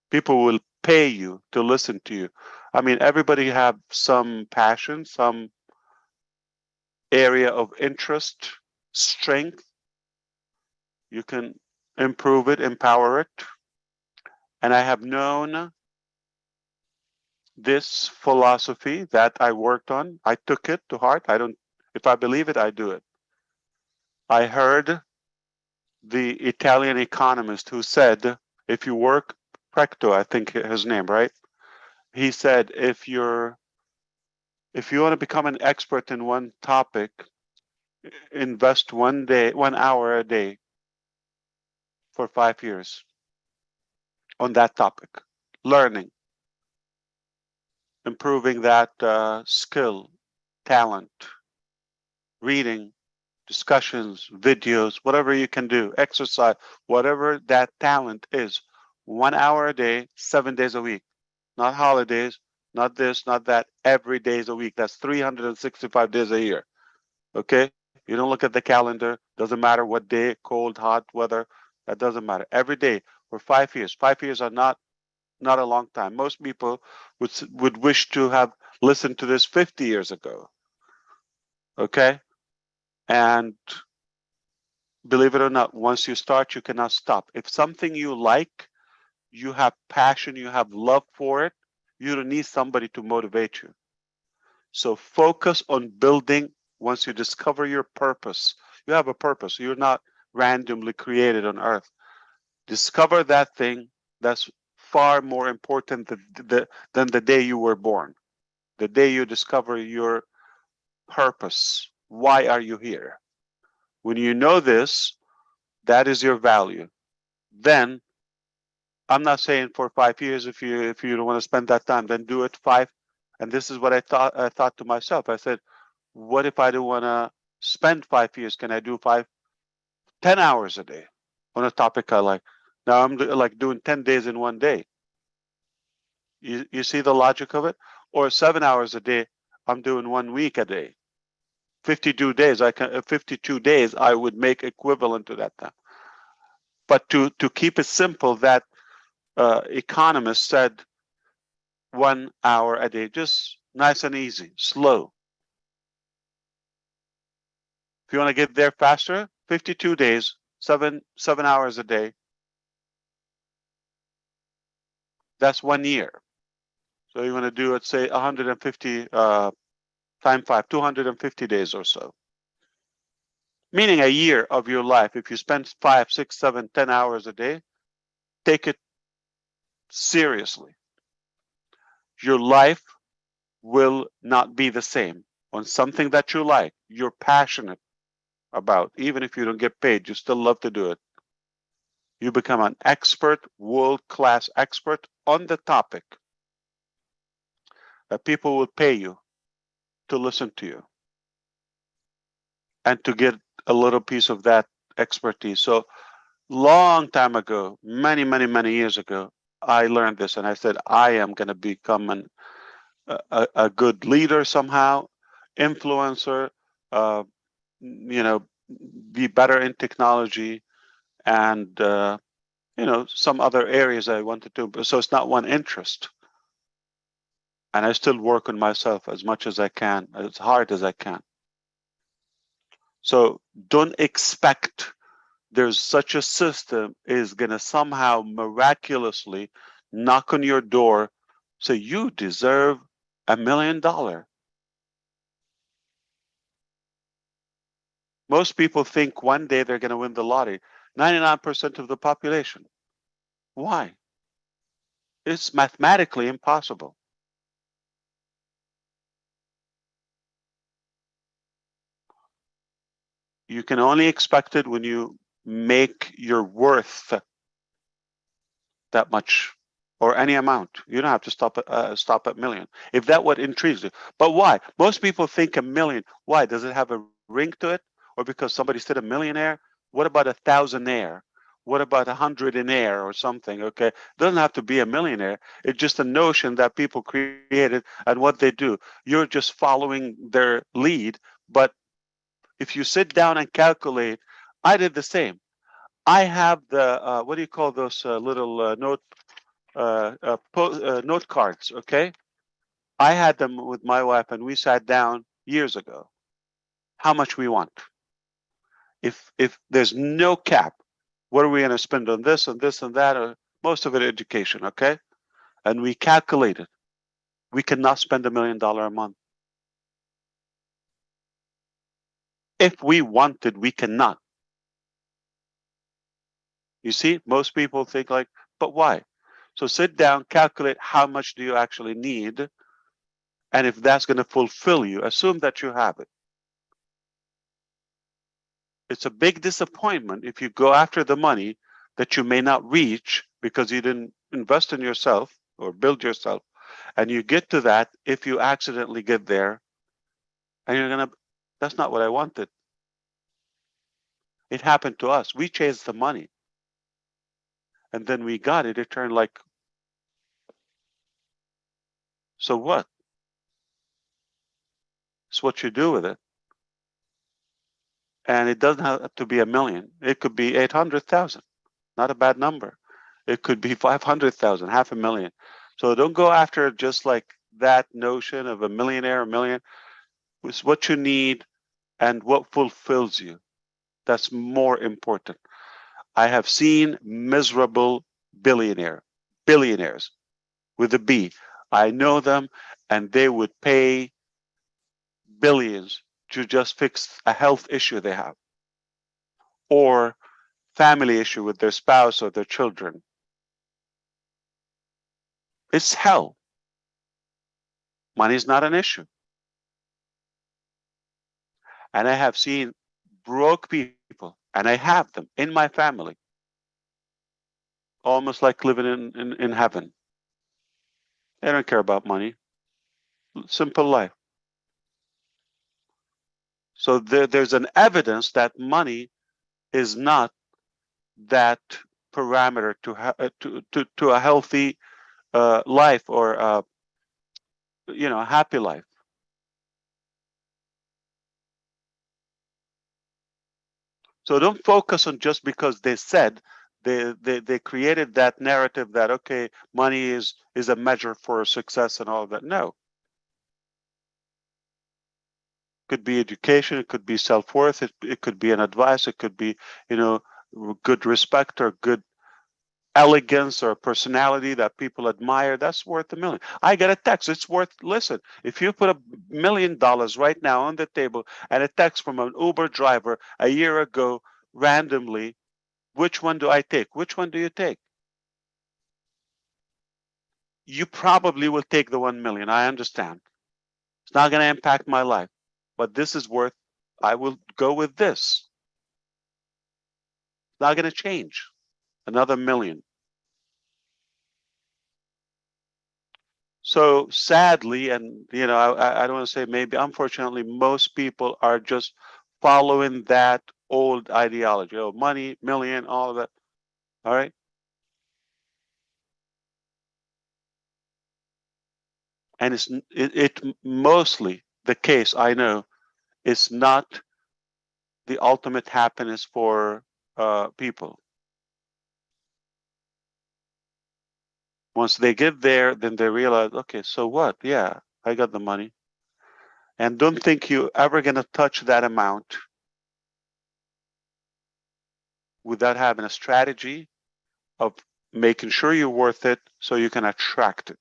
People will pay you to listen to you. I mean, everybody have some passion, some area of interest, strength. You can improve it, empower it. And I have known this philosophy that I worked on. I took it to heart. If I believe it, I do it. I heard the Italian economist who said, if you work, Precto, I think his name, right? He said, if you want to become an expert in one topic, invest 1 hour a day for 5 years on that topic, learning, improving that skill, talent, reading, discussions, videos, whatever you can do, exercise, whatever that talent is, 1 hour a day, 7 days a week. not holidays, not this, not that, every day is a week. That's 365 days a year. Okay? You don't look at the calendar, doesn't matter what day, cold, hot, weather, that doesn't matter. Every day for 5 years. 5 years are not a long time. Most people would wish to have listened to this 50 years ago. Okay? And believe it or not, once you start, you cannot stop. If something you like, you have passion, you have love for it, you don't need somebody to motivate you. So focus on building. Once you discover your purpose, you have a purpose. You're not randomly created on earth. Discover that thing. That's far more important than the day you were born. The day you discover your purpose. Why are you here? When you know this, that is your value. Then I'm not saying for 5 years, if you don't want to spend that time, then do it 5. And this is what I thought to myself. I said, what if I don't want to spend 5 years? Can I do 10 hours a day on a topic I like? Now I'm like doing 10 days in one day. You see the logic of it? Or 7 hours a day, I'm doing 1 week a day. 52 days, 52 days, I would make equivalent to that time. But to keep it simple, that economist said 1 hour a day, just nice and easy, slow. If you want to get there faster, 52 days, 7 hours a day. That's 1 year. So you want to do it, say 150 times 5, 250 days or so. Meaning a year of your life. If you spend 5, 6, 7, 10 hours a day, take it seriously. Your life will not be the same on something that you like, you're passionate about. Even if you don't get paid, you still love to do it. You become an expert, world-class expert on the topic that people will pay you to listen to you and to get a little piece of that expertise. So long time ago, many years ago, I learned this and I said, I am going to become a good leader somehow, influencer, be better in technology and, some other areas I wanted to. So it's not one interest. And I still work on myself as much as I can, as hard as I can. So don't expect there's such a system is going to somehow miraculously knock on your door, say you deserve $1 million. Most people think one day they're going to win the lottery. 99% of the population. Why? It's mathematically impossible. You can only expect it when you make your worth that much or any amount. You don't have to stop at million. If that what intrigues you. But why? Most people think $1 million. Why? Does it have a ring to it? Or because somebody said a millionaire? What about a thousandaire? What about 100-aire or something? Okay, it doesn't have to be a millionaire. It's just a notion that people created and what they do. You're just following their lead. But if you sit down and calculate, I did the same. I have the what do you call those little note cards? Okay, I had them with my wife, and we sat down years ago. How much we want? If there's no cap, what are we going to spend on this and this and that? Or most of it education, okay? And we calculated. We cannot spend $1 million a month. If we wanted, we cannot. You see, most people think like, but why? So sit down, calculate how much do you actually need, and if that's going to fulfill you, assume that you have it. It's a big disappointment if you go after the money that you may not reach because you didn't invest in yourself or build yourself, and you get to that if you accidentally get there, and you're going to, that's not what I wanted. It happened to us. We chased the money. And then we got it. It turned like So what? It's what you do with it. And it doesn't have to be 1 million. It could be 800,000. Not a bad number. It could be 500,000, 500,000. So don't go after just like that notion of a millionaire, a million. It's what you need and what fulfills you. That's more important. I have seen miserable billionaires with a B. I know them, and they would pay billions to just fix a health issue they have, or family issue with their spouse or their children. It's hell. Money is not an issue. And I have seen broke people, and I have them in my family, almost like living in heaven. They don't care about money. Simple life. So there's an evidence that money is not that parameter to a healthy life, or a happy life. So don't focus on just because they said they created that narrative that, okay, money is a measure for success and all of that. No. Could be education, it could be self-worth, it could be an advice, it could be, good respect or good elegance or personality that people admire. That's worth $1 million. I get a text. It's worth, listen, if you put $1 million right now on the table and a text from an Uber driver a year ago randomly, which one do I take? Which one do you take? You probably will take the 1 million. I understand. It's not going to impact my life, but this is worth, I will go with this. It's not going to change. Another 1 million. So sadly, and I don't want to say maybe, unfortunately, most people are just following that old ideology. Oh, money, million, all of that. All right. And it mostly the case, I know, is not the ultimate happiness for people. Once they get there, then they realize, okay, so what? Yeah, I got the money. And don't think you're ever going to touch that amount without having a strategy of making sure you're worth it so you can attract it.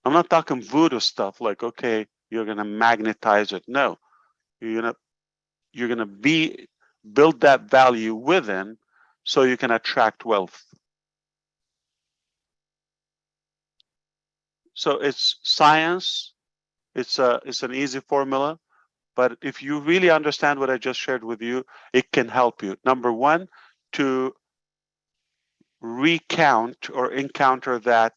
I'm not talking voodoo stuff like, okay, you're going to magnetize it. No, you're going to build that value within so you can attract wealth. So it's science. It's an easy formula, but if you really understand what I just shared with you, it can help you. Number one, to recount or encounter that,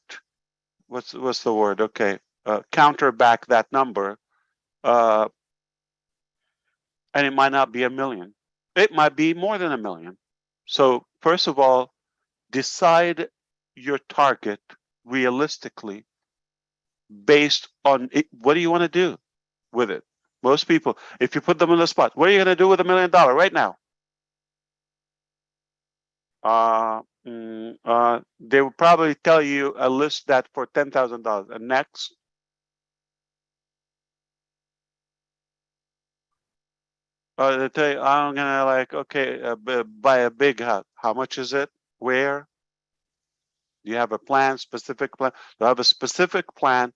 what's the word? Okay, counter back that number, and it might not be 1 million. It might be more than 1 million. So first of all, decide your target realistically based on it. What do you want to do with it? Most people, if you put them on the spot, what are you going to do with $1 million right now? They will probably tell you a list that for $10,000. And next, they tell you, I'm gonna buy a big house. How much is it? Where? Do you have a plan? Specific plan? Do you have a specific plan?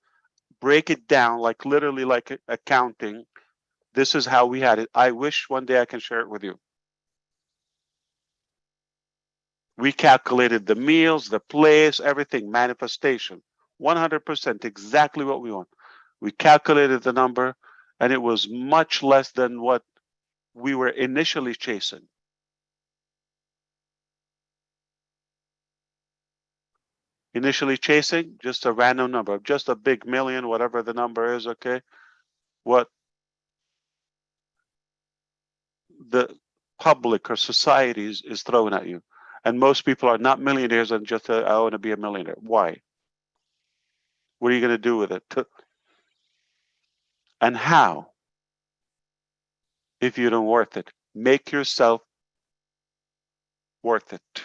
Break it down, like literally like accounting. This is how we had it. I wish one day I can share it with you. We calculated the meals, the place, everything, manifestation, 100%, exactly what we want. We calculated the number, and it was much less than what we were initially chasing. Initially chasing just a random number, just a big million, whatever the number is, okay? What the public or society is throwing at you. And most people are not millionaires and just, I want to be a millionaire. Why? What are you going to do with it? And how? If you don't worth it, make yourself worth it,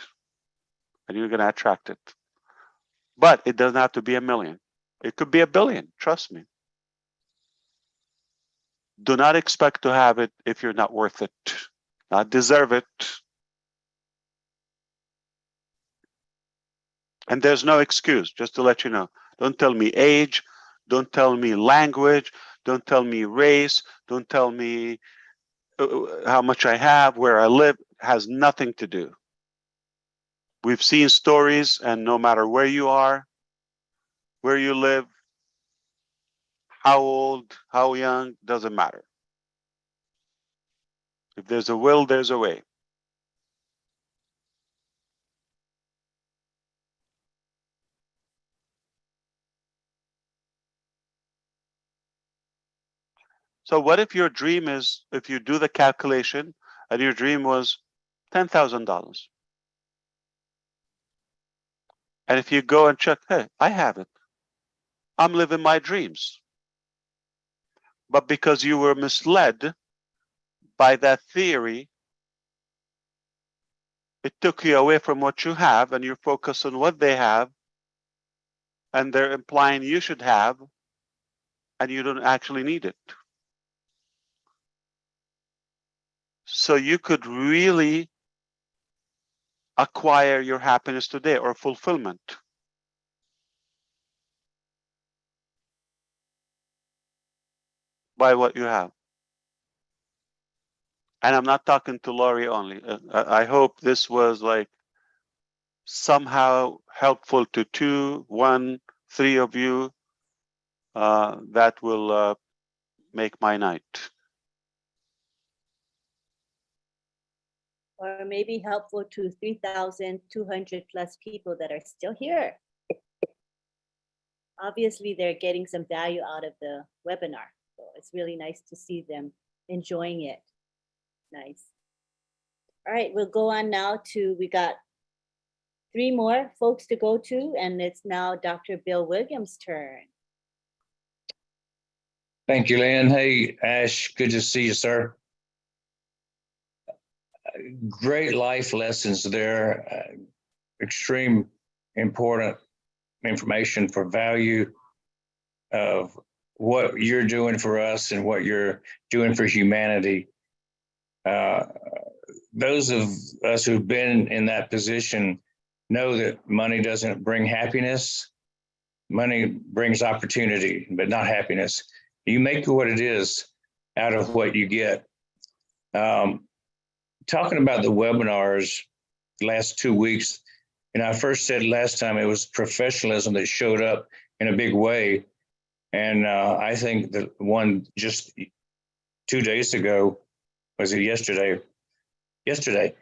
and you're going to attract it. But it doesn't have to be 1 million. It could be 1 billion. Trust me. Do not expect to have it if you're not worth it, not deserve it. And there's no excuse, just to let you know. Don't tell me age. Don't tell me language. Don't tell me race. Don't tell me how much I have, where I live. Has nothing to do. We've seen stories, and no matter where you are, where you live, how old, how young, doesn't matter. If there's a will, there's a way. So what if your dream is, if you do the calculation and your dream was $10,000? And if you go and check, hey, I have it. I'm living my dreams. But because you were misled by that theory, it took you away from what you have, and you're focused on what they have, and they're implying you should have, and you don't actually need it. So you could really acquire your happiness today, or fulfillment. By what you have. And I'm not talking to Laurie only. I hope this was like somehow helpful to 2, 1, 3 of you. That will make my night. Or maybe helpful to 3,200 plus people that are still here. Obviously, they're getting some value out of the webinar. So it's really nice to see them enjoying it. Nice. All right, we'll go on now to, we got 3 more folks to go to, and it's now Dr. Bill Williams' turn. Thank you, Lynn. Hey, Ash, good to see you, sir. Great life lessons there. Extreme important information for value of what you're doing for us and what you're doing for humanity. Those of us who've been in that position know that money doesn't bring happiness. Money brings opportunity, but not happiness. You make what it is out of what you get. Talking about the webinars last 2 weeks, and I first said last time it was professionalism that showed up in a big way. And I think the one just 2 days ago, was it yesterday? Yesterday,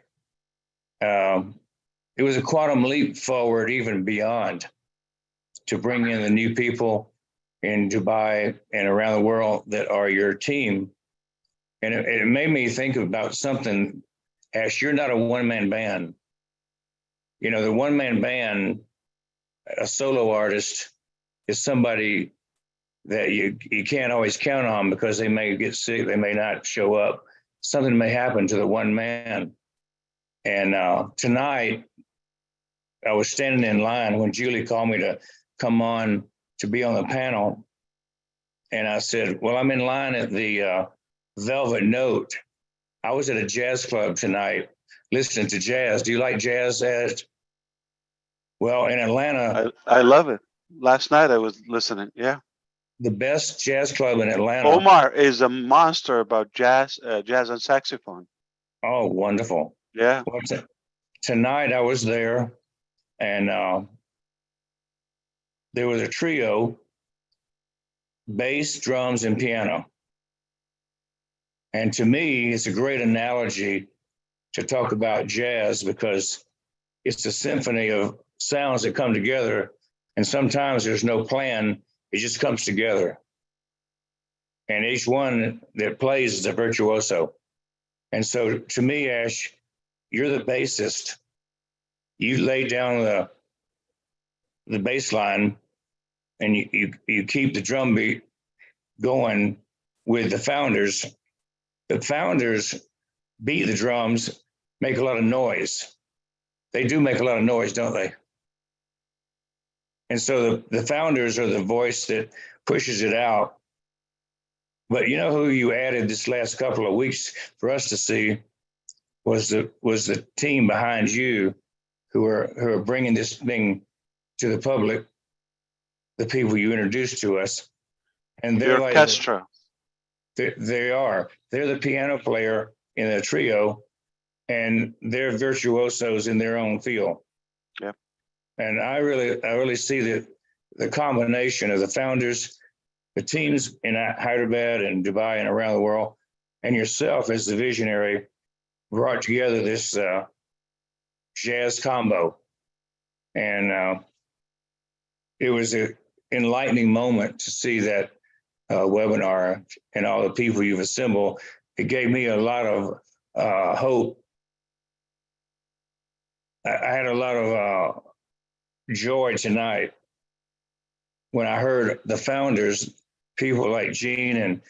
it was a quantum leap forward, even beyond, to bring in the new people in Dubai and around the world that are your team. And it made me think about something. Ash, you're not a one-man band. You know, the one-man band, a solo artist, is somebody that you can't always count on because they may get sick, they may not show up. Something may happen to the one man. And tonight, I was standing in line when Julie called me to come on to be on the panel. And I said, well, I'm in line at the Velvet Note. I was at a jazz club tonight listening to jazz. Do you like jazz, Ed? Well, in Atlanta. I love it. Last night I was listening. Yeah. The best jazz club in Atlanta. Omar is a monster about jazz, jazz and saxophone. Oh, wonderful. Yeah. Well, tonight I was there, and there was a trio, bass, drums, and piano. And to me, it's a great analogy to talk about jazz because it's a symphony of sounds that come together. And sometimes there's no plan, it just comes together. And each one that plays is a virtuoso. And so to me, Ash, you're the bassist. You lay down the bass line and you keep the drumbeat going with the founders. The founders beat the drums, make a lot of noise. They do make a lot of noise, don't they? And so the founders are the voice that pushes it out. But you know who you added this last couple of weeks for us to see was the team behind you who are bringing this thing to the public, the people you introduced to us. And they're The like, orchestra. they are. They're the piano player in a trio, and they're virtuosos in their own field. Yep. And I really see the combination of the founders, the teams in Hyderabad and Dubai and around the world, and yourself as the visionary brought together this jazz combo. And it was an enlightening moment to see that webinar and all the people you've assembled. It gave me a lot of hope. I had a lot of joy tonight when I heard the founders, people like Gene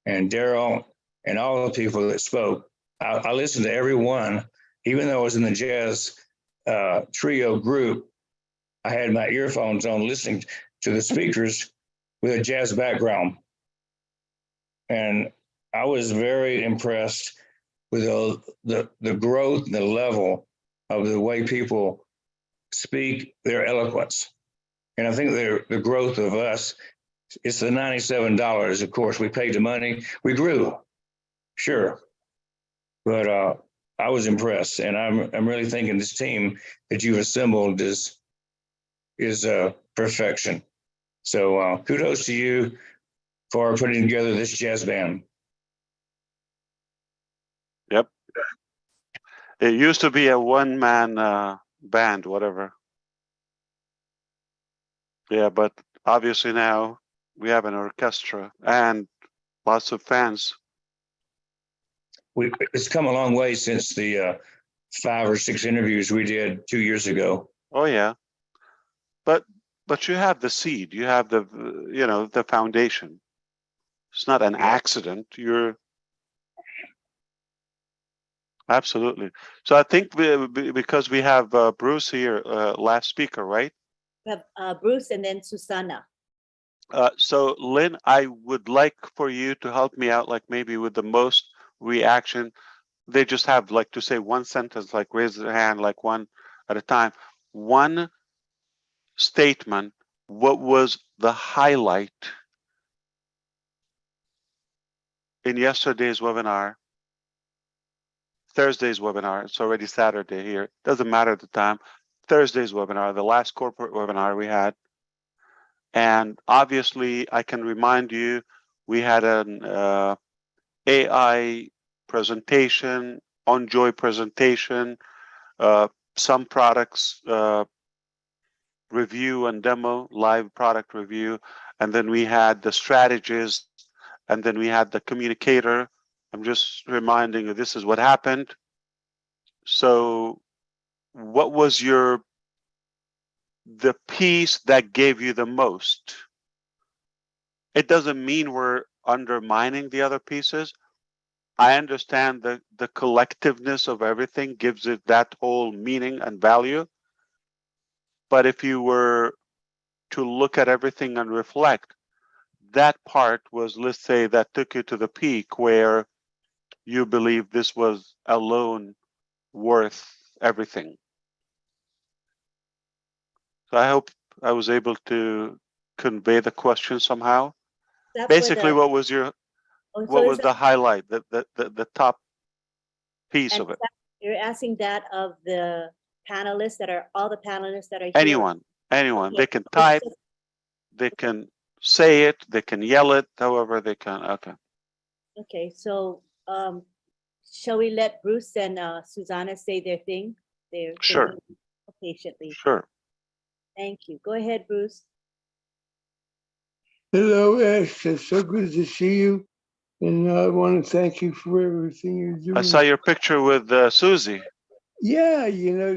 and Daryl and all the people that spoke. I listened to every one, even though I was in the jazz trio group. I had my earphones on listening to the speakers with a jazz background. And I was very impressed with the growth and the level of the way people speak their eloquence. And I think the growth of us, it's the $97. Of course, we paid the money. We grew, sure. But I was impressed. And I'm really thinking this team that you've assembled is perfection. So kudos to you for putting together this jazz band. Yep. It used to be a one-man band, whatever. Yeah, but obviously now we have an orchestra and lots of fans. It's come a long way since the 5 or 6 interviews we did 2 years ago. Oh yeah, but you have the seed. You have the the foundation. It's not an accident. You're absolutely. So I think because we have Bruce here, last speaker, right? We have Bruce and then Susanna. So Lynn, I would like for you to help me out, like maybe with the most reaction. They just have like to say one sentence, like raise their hand, like one at a time. One statement. What was the highlight in yesterday's webinar? Thursday's webinar. It's already Saturday here. Doesn't matter the time. Thursday's webinar, the last corporate webinar we had. And obviously, I can remind you, we had an AI presentation, on-joy presentation, some products review and demo, live product review, and then we had the strategist, and then we had the communicator. I'm just reminding you, this is what happened. So what was the piece that gave you the most? It doesn't mean we're undermining the other pieces. I understand the collectiveness of everything gives it that whole meaning and value. But if you were to look at everything and reflect, that part was, let's say, that took you to the peak where you believe this was alone worth everything. So I hope I was able to convey the question somehow. That's Basically, where what was your so what is was the highlight, the top piece of it? You're asking that of the panelists that are all the panelists that are here. Anyone, Okay. they can type, they can say it, they can yell it, however they can. Okay. Okay, so shall we let Bruce and Susanna say their thing? Sure. Patiently. Sure. Thank you. Go ahead, Bruce. Hello, Ash. It's so good to see you. And I want to thank you for everything you're doing. I saw your picture with Susie. Yeah,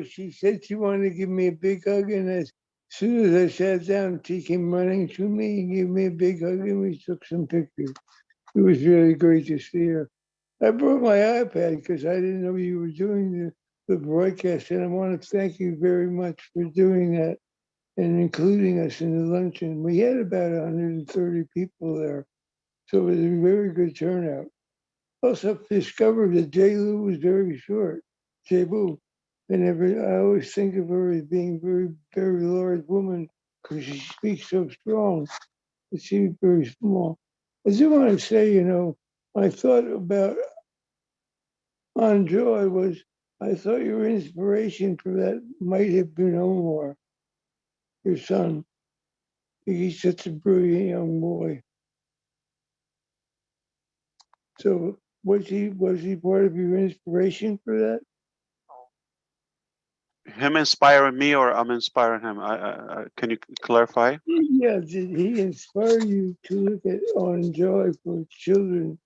she said she wanted to give me a big hug, and I soon as I sat down, he came running to me and gave me a big hug and we took some pictures. It was really great to see her. I brought my iPad because I didn't know you were doing the broadcast, and I want to thank you very much for doing that and including us in the luncheon. We had about 130 people there, so it was a very good turnout. Also discovered that J. Lou was very short, J. Boo. I always think of her as being a very, very large woman because she speaks so strong, but she's very small. I do want to say, I thought about on Joy I thought your inspiration for that might have been Omar, your son. He's such a brilliant young boy. So was he part of your inspiration for that? Him inspiring me, or I'm inspiring him? Can you clarify? Yeah, did he inspire you to look at on Joy for children?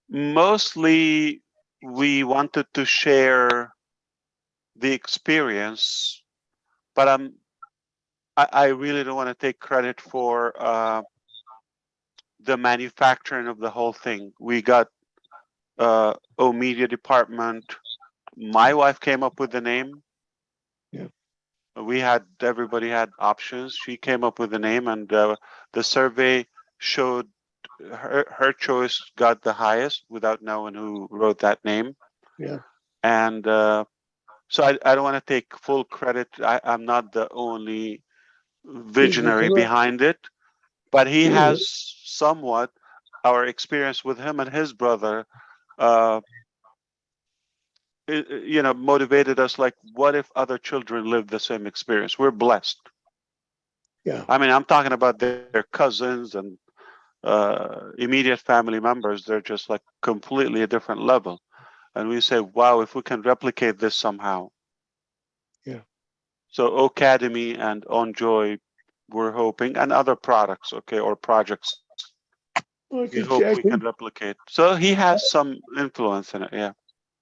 Mostly, we wanted to share the experience, but I really don't want to take credit for the manufacturing of the whole thing. We got O Media department. My wife came up with the name. Yeah. Everybody had options. She came up with the name, and the survey showed her choice got the highest without knowing who wrote that name. Yeah. And so I don't want to take full credit. I'm not the only visionary behind it, but he has somewhat our experience with him and his brother. Motivated us, like, what if other children live the same experience? We're blessed. Yeah. I mean, I'm talking about their cousins and immediate family members. They're just like completely a different level. And we say, wow, if we can replicate this somehow. Yeah. So Academy and On Joy, we're hoping, and other products, or projects. We hope we can replicate. So he has some influence in it, yeah.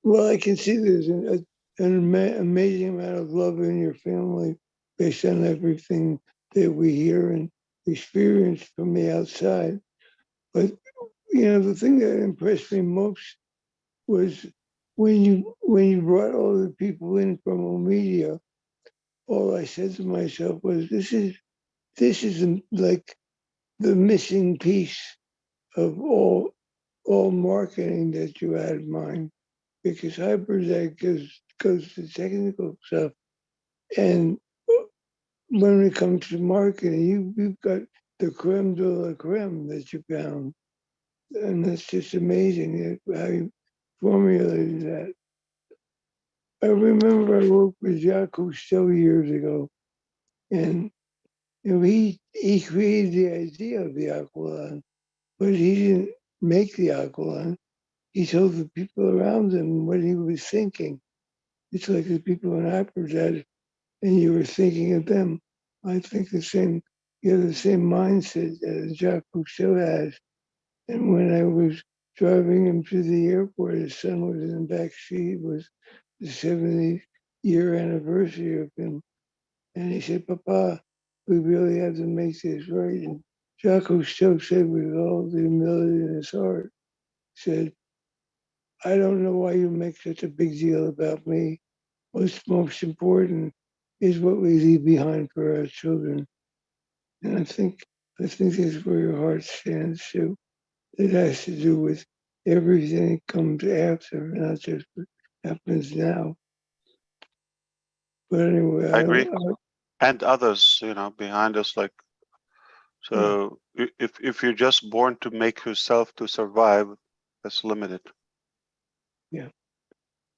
Well, I can see there's an amazing amount of love in your family based on everything that we hear and experience from the outside. But, the thing that impressed me most was when you brought all the people in from O Media, all I said to myself was, this is like the missing piece of all marketing that you had in mind, because Hyperdeck goes to technical stuff, and when it comes to marketing, you've got the creme de la creme that you found, and that's just amazing how you formulated that. I remember I worked with Jacques Cousteau years ago, and he created the idea of the Aqualon, but he didn't make the Aqualon. He told the people around him what he was thinking. It's like the people in Hyperdeck, and you were thinking of them. I think you have the same mindset that Jacques Cousteau has. And when I was driving him to the airport, his son was in the back seat. It was the 70th-year anniversary of him. And he said, Papa, we really have to make this right. And Jacques Cousteau said, with all the humility in his heart, said, I don't know why you make such a big deal about me. What's most important is what we leave behind for our children. And I think that's where your heart stands too. It has to do with everything that comes after, not just what happens now. But anyway, I agree. And others, behind us, like, so if you're just born to make yourself to survive, that's limited. Yeah.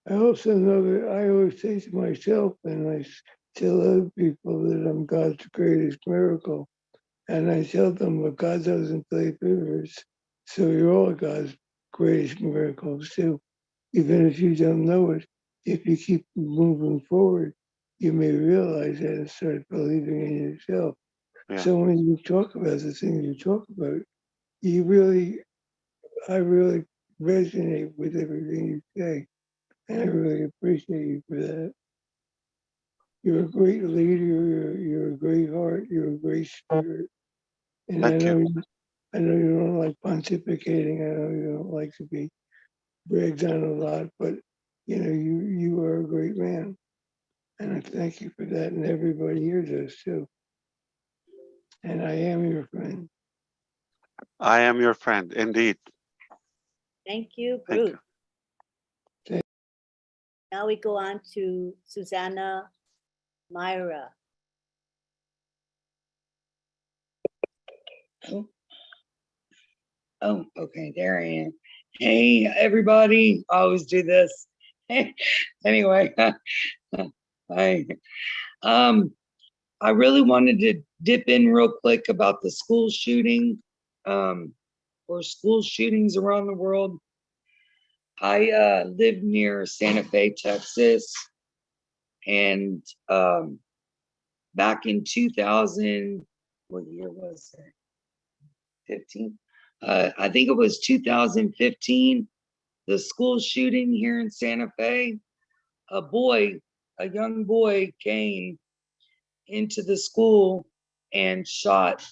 I also know that I always say to myself, and I tell other people, that I'm God's greatest miracle. And I tell them, well, God doesn't play favorites. So you're all God's greatest miracles too. Even if you don't know it, if you keep moving forward, you may realize that and start believing in yourself. Yeah. So when you talk about the things you talk about, I really resonate with everything you say. And I really appreciate you for that. you're a great leader. You're a great heart. You're a great spirit. And Thank you. I know you don't like pontificating. I know you don't like to be bragged on a lot, but you know, you are a great man. And I thank you for that. And everybody here does too. And I am your friend. I am your friend, indeed. Thank you, Thank Bruce. you. Now we go on to Susanna Myra. Oh, okay, there I am. Hey, everybody. I always do this. Anyway, I I really wanted to dip in real quick about the school shooting, or school shootings around the world. I live near Santa Fe, Texas, and back in 2000, what year was it? 15? I think it was 2015, the school shooting here in Santa Fe. A young boy came into the school and shot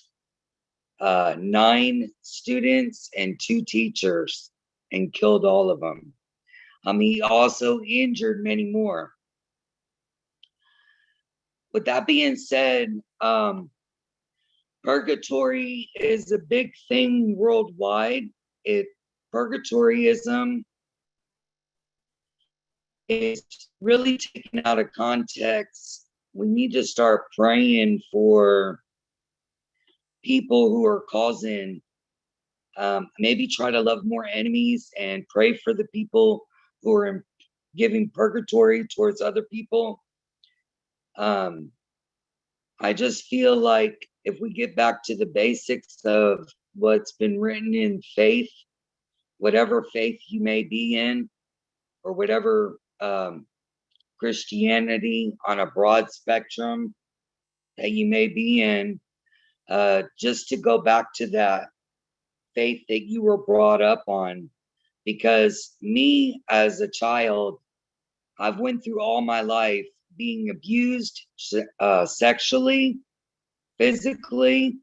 9 students and 2 teachers and killed all of them. He also injured many more. With that being said, purgatory is a big thing worldwide. Purgatoryism is really taken out of context. We need to start praying for people who are causing, maybe try to love more enemies and pray for the people who are giving purgatory towards other people. I just feel like if we get back to the basics of what's been written in faith, whatever faith you may be in, or whatever Christianity on a broad spectrum that you may be in, just to go back to that faith that you were brought up on. Because me as a child, I've went through all my life being abused sexually, physically,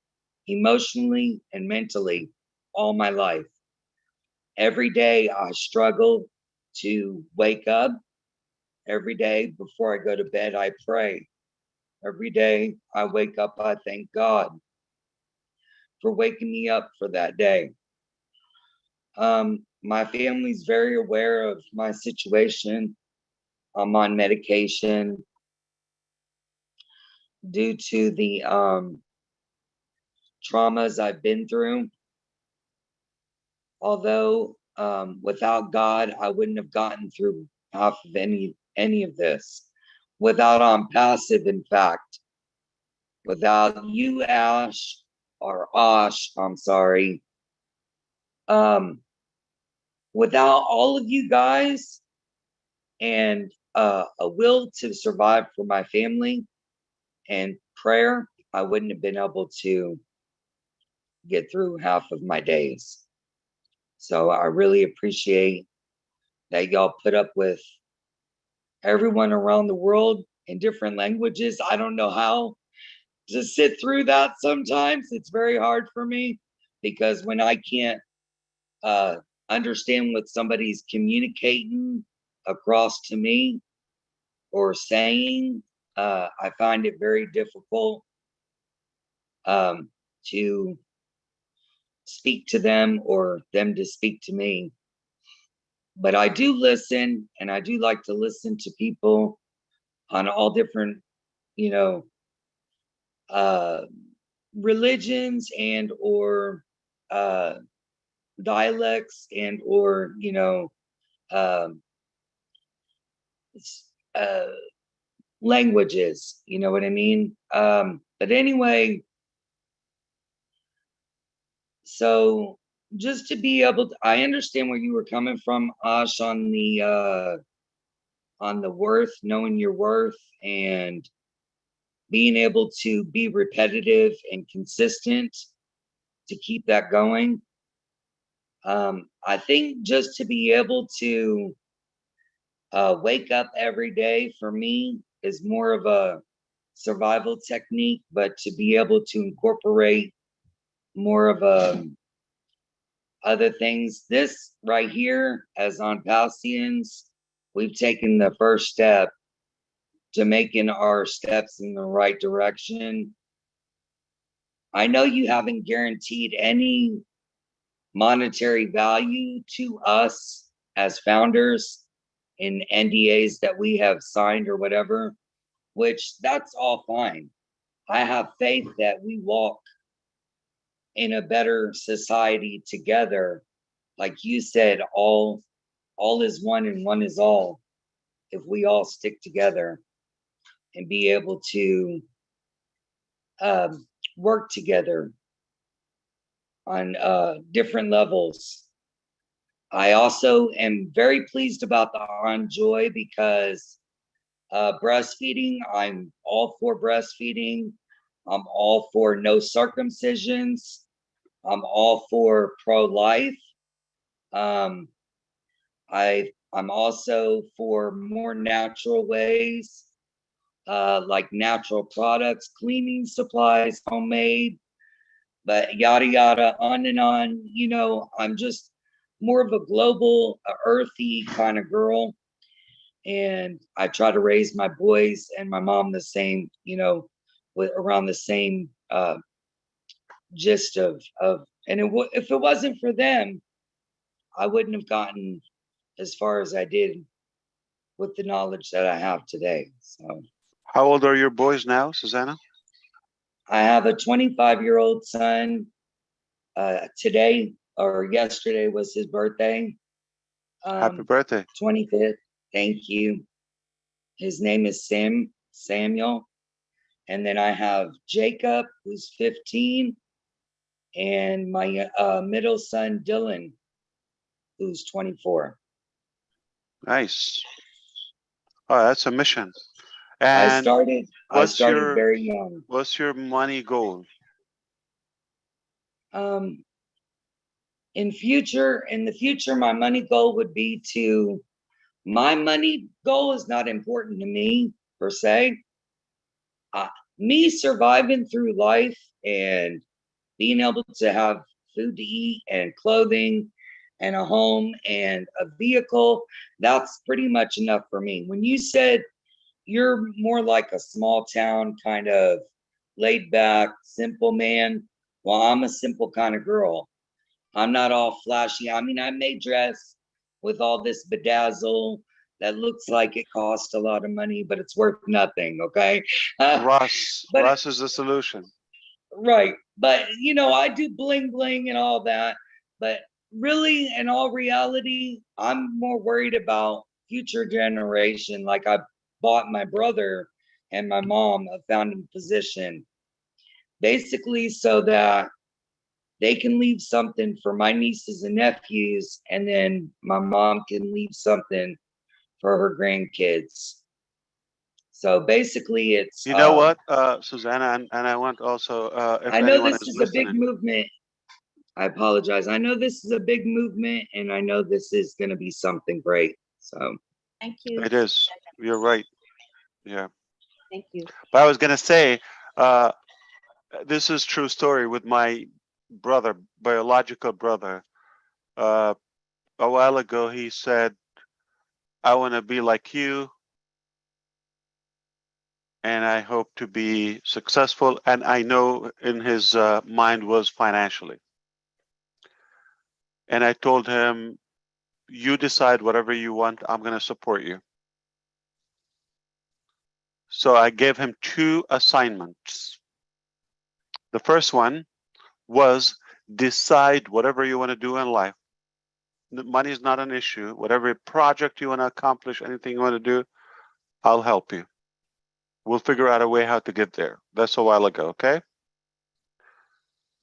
emotionally, and mentally all my life. Every day I struggle to wake up. Every day before I go to bed, I pray. Every day I wake up, I thank God for waking me up for that day. My family's very aware of my situation. I'm on medication due to the traumas I've been through. Although without God, I wouldn't have gotten through half of any of this. Without passive, in fact, without you, Ash, or Osh, I'm sorry. Without all of you guys and a will to survive for my family and prayer, I wouldn't have been able to get through half of my days. So I really appreciate that y'all put up with everyone around the world in different languages. I don't know how to sit through that sometimes. It's very hard for me because when I can't understand what somebody's communicating across to me or saying, I find it very difficult to speak to them or them to speak to me. But I do listen, and I do like to listen to people on all different, religions and or dialects and or languages, you know what I mean? But anyway, so just to be able to, I understand where you were coming from, Ash, on the worth, knowing your worth, and being able to be repetitive and consistent to keep that going. I think just to be able to wake up every day for me is more of a survival technique, but to be able to incorporate more of other things. This right here, as on Palcians, we've taken the first step to making our steps in the right direction. I know you haven't guaranteed any monetary value to us as founders in NDAs that we have signed or whatever, which that's all fine. I have faith that we walk in a better society together. Like you said, all is one and one is all. If we all stick together and be able to work together on different levels. I also am very pleased about the On Joy because breastfeeding, I'm all for breastfeeding. I'm all for no circumcisions. I'm all for pro-life. I'm also for more natural ways, like natural products, cleaning supplies, homemade, but yada, yada, on and on. You know, I'm just more of a global, earthy kind of girl. And I try to raise my boys and my mom the same, you know, with around the same gist of and if it wasn't for them, I wouldn't have gotten as far as I did with the knowledge that I have today. So How old are your boys now, Susanna? I have a 25-year-old son. Today or yesterday was his birthday. Happy birthday. 25th. Thank you. His name is Samuel. And then I have Jacob, who's 15, and my middle son, Dylan, who's 24. Nice. Oh, that's a mission. I And started very young. What's your money goal? In the future, my money goal would be my money goal is not important to me per se. Me surviving through life and being able to have food to eat and clothing and a home and a vehicle, that's pretty much enough for me. When you said you're more like a small town kind of laid back, simple man, well, I'm a simple kind of girl. I'm not all flashy. I mean, I may dress with all this bedazzle that looks like it costs a lot of money, but it's worth nothing, okay? Russ is the solution. Right. But, you know, I do bling bling and all that. But really, in all reality, I'm more worried about future generation. Like I bought my brother and my mom a founding position, basically so that they can leave something for my nieces and nephews, and then my mom can leave something for her grandkids. So basically it's You know what, Susanna, and I want also if I know anyone this is is a big listening. movement. I apologize. I know this is a big movement, and I know this is going to be something great. So thank you. It is. You're right. Yeah. Thank you. But I was gonna say, this is true story with my brother, biological brother. A while ago, he said, "I want to be like you, and I hope to be successful." And I know in his mind was financially. And I told him, "You decide whatever you want. I'm going to support you." So I gave him 2 assignments. The first one was decide whatever you want to do in life. Money is not an issue. Whatever project you want to accomplish, anything you want to do, I'll help you. We'll figure out a way how to get there. That's a while ago, okay?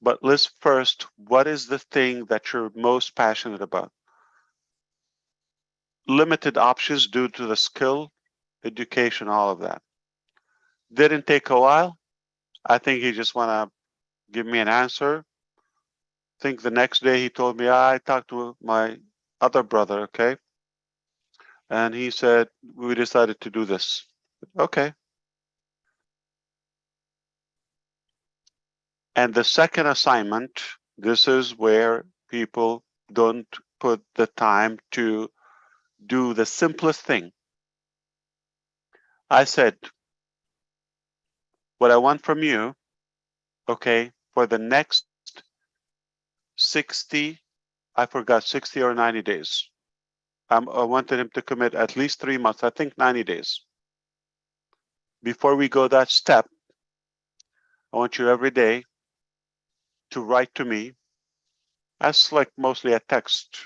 But let's first, what is the thing that you're most passionate about? Limited options due to the skill, education, all of that. Didn't take a while. I think he just want to give me an answer. I think the next day he told me, I talked to my other brother, okay? And he said, we decided to do this. Okay. And the second assignment, this is where people don't put the time to do the simplest thing. I said, what I want from you, okay, for the next 60, I forgot, 60 or 90 days. I wanted him to commit at least 3 months, I think 90 days. Before we go that step, I want you every day to write to me. That's like mostly a text.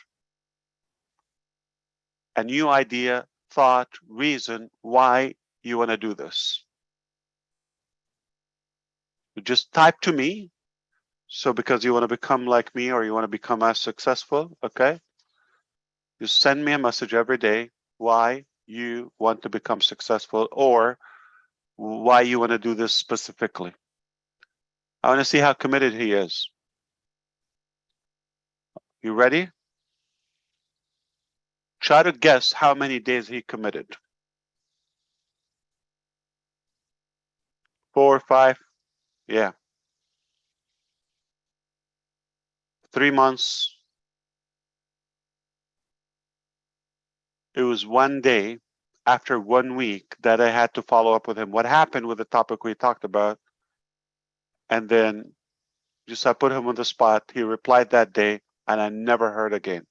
A new idea, thought, reason why you want to do this. You just type to me. So because you want to become like me or you want to become as successful, okay? You send me a message every day why you want to become successful or why you want to do this specifically. I want to see how committed he is. You ready? Try to guess how many days he committed. 4 or 5? Yeah. 3 months. It was 1 day after 1 week that I had to follow up with him. What happened with the topic we talked about? And then just I put him on the spot. He replied that day and I never heard again.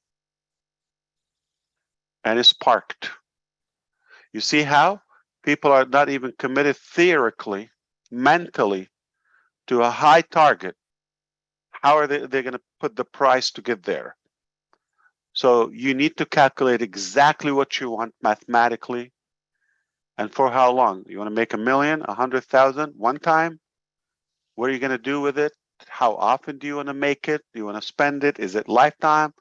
And it's parked. You see how people are not even committed theoretically, mentally to a high target. How are they going to put the price to get there? So you need to calculate exactly what you want mathematically and for how long. You want to make 1 million, 100,000 one time? What are you going to do with it? How often do you want to make it? Do you want to spend it? Is it lifetime?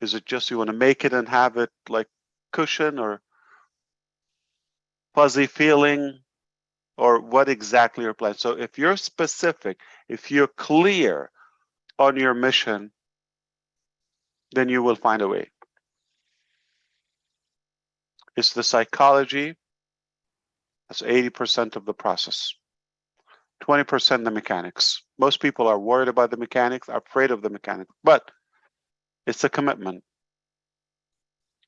Is it just you want to make it and have it like cushion or fuzzy feeling? Or what exactly your plan? So if you're specific, if you're clear on your mission, then you will find a way. It's the psychology. That's 80% of the process. 20% the mechanics. Most people are worried about the mechanics, are afraid of the mechanics, but it's a commitment.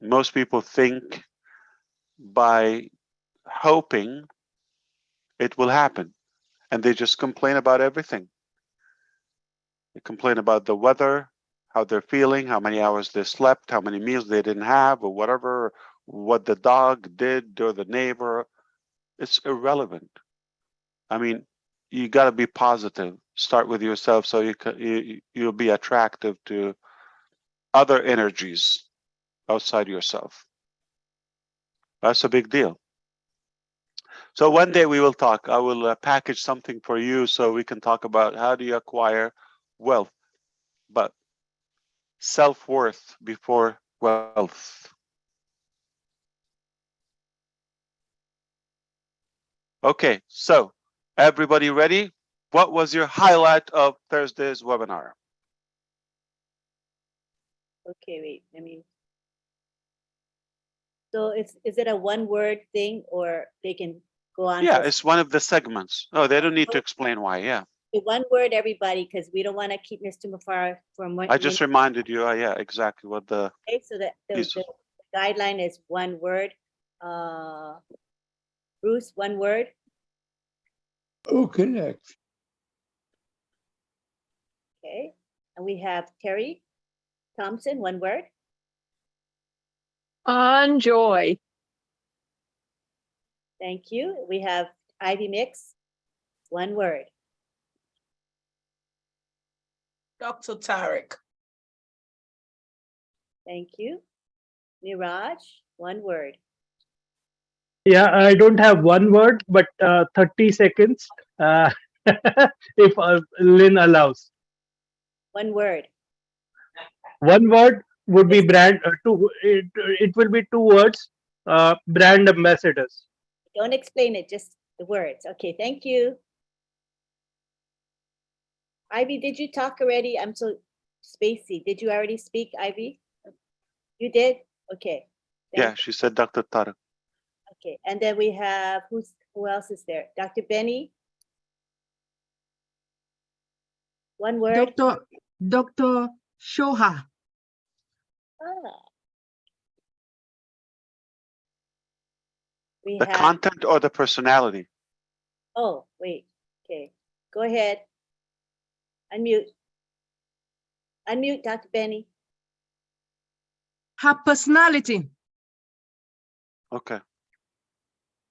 Most people think by hoping it will happen, and they just complain about everything. They complain about the weather, how they're feeling, how many hours they slept, how many meals they didn't have, or whatever, what the dog did or the neighbor. It's irrelevant. I mean, you got to be positive. Start with yourself so you'll be attractive to other energies outside yourself. That's a big deal. So one day we will talk. I will package something for you so we can talk about how do you acquire wealth, but self-worth before wealth. Okay, so everybody ready? What was your highlight of Thursday's webinar? Okay, wait, let me. So is it a one-word thing or they can go on? Yeah, it's one of the segments. Oh, they don't need to explain why, yeah. One word, everybody, because we don't want to keep Mr. Mufar from one. I just reminded you, yeah, exactly what the... Okay, so the guideline is one word. Bruce, one word. Connect. Okay, and we have Terry Thompson, one word. Enjoy. Thank you. We have Ivy Mix, one word. Dr. Tarek. Thank you. Niraj, one word. Yeah, I don't have one word, but 30 seconds, if Lynn allows. One word. One word would be brand. It will be 2 words. Brand ambassadors. Don't explain it, just the words. Okay, thank you. Ivy, did you talk already? I'm so spacey. Did you already speak, Ivy? You did? Okay. Yeah, she said Dr. Tarek. Okay, and then we have, who else is there? Dr. Benny? One word? Dr. Shoha. Ah. We The have, content or the personality? oh, wait, okay, go ahead. Unmute. Unmute, Dr. Benny. Her personality. Okay.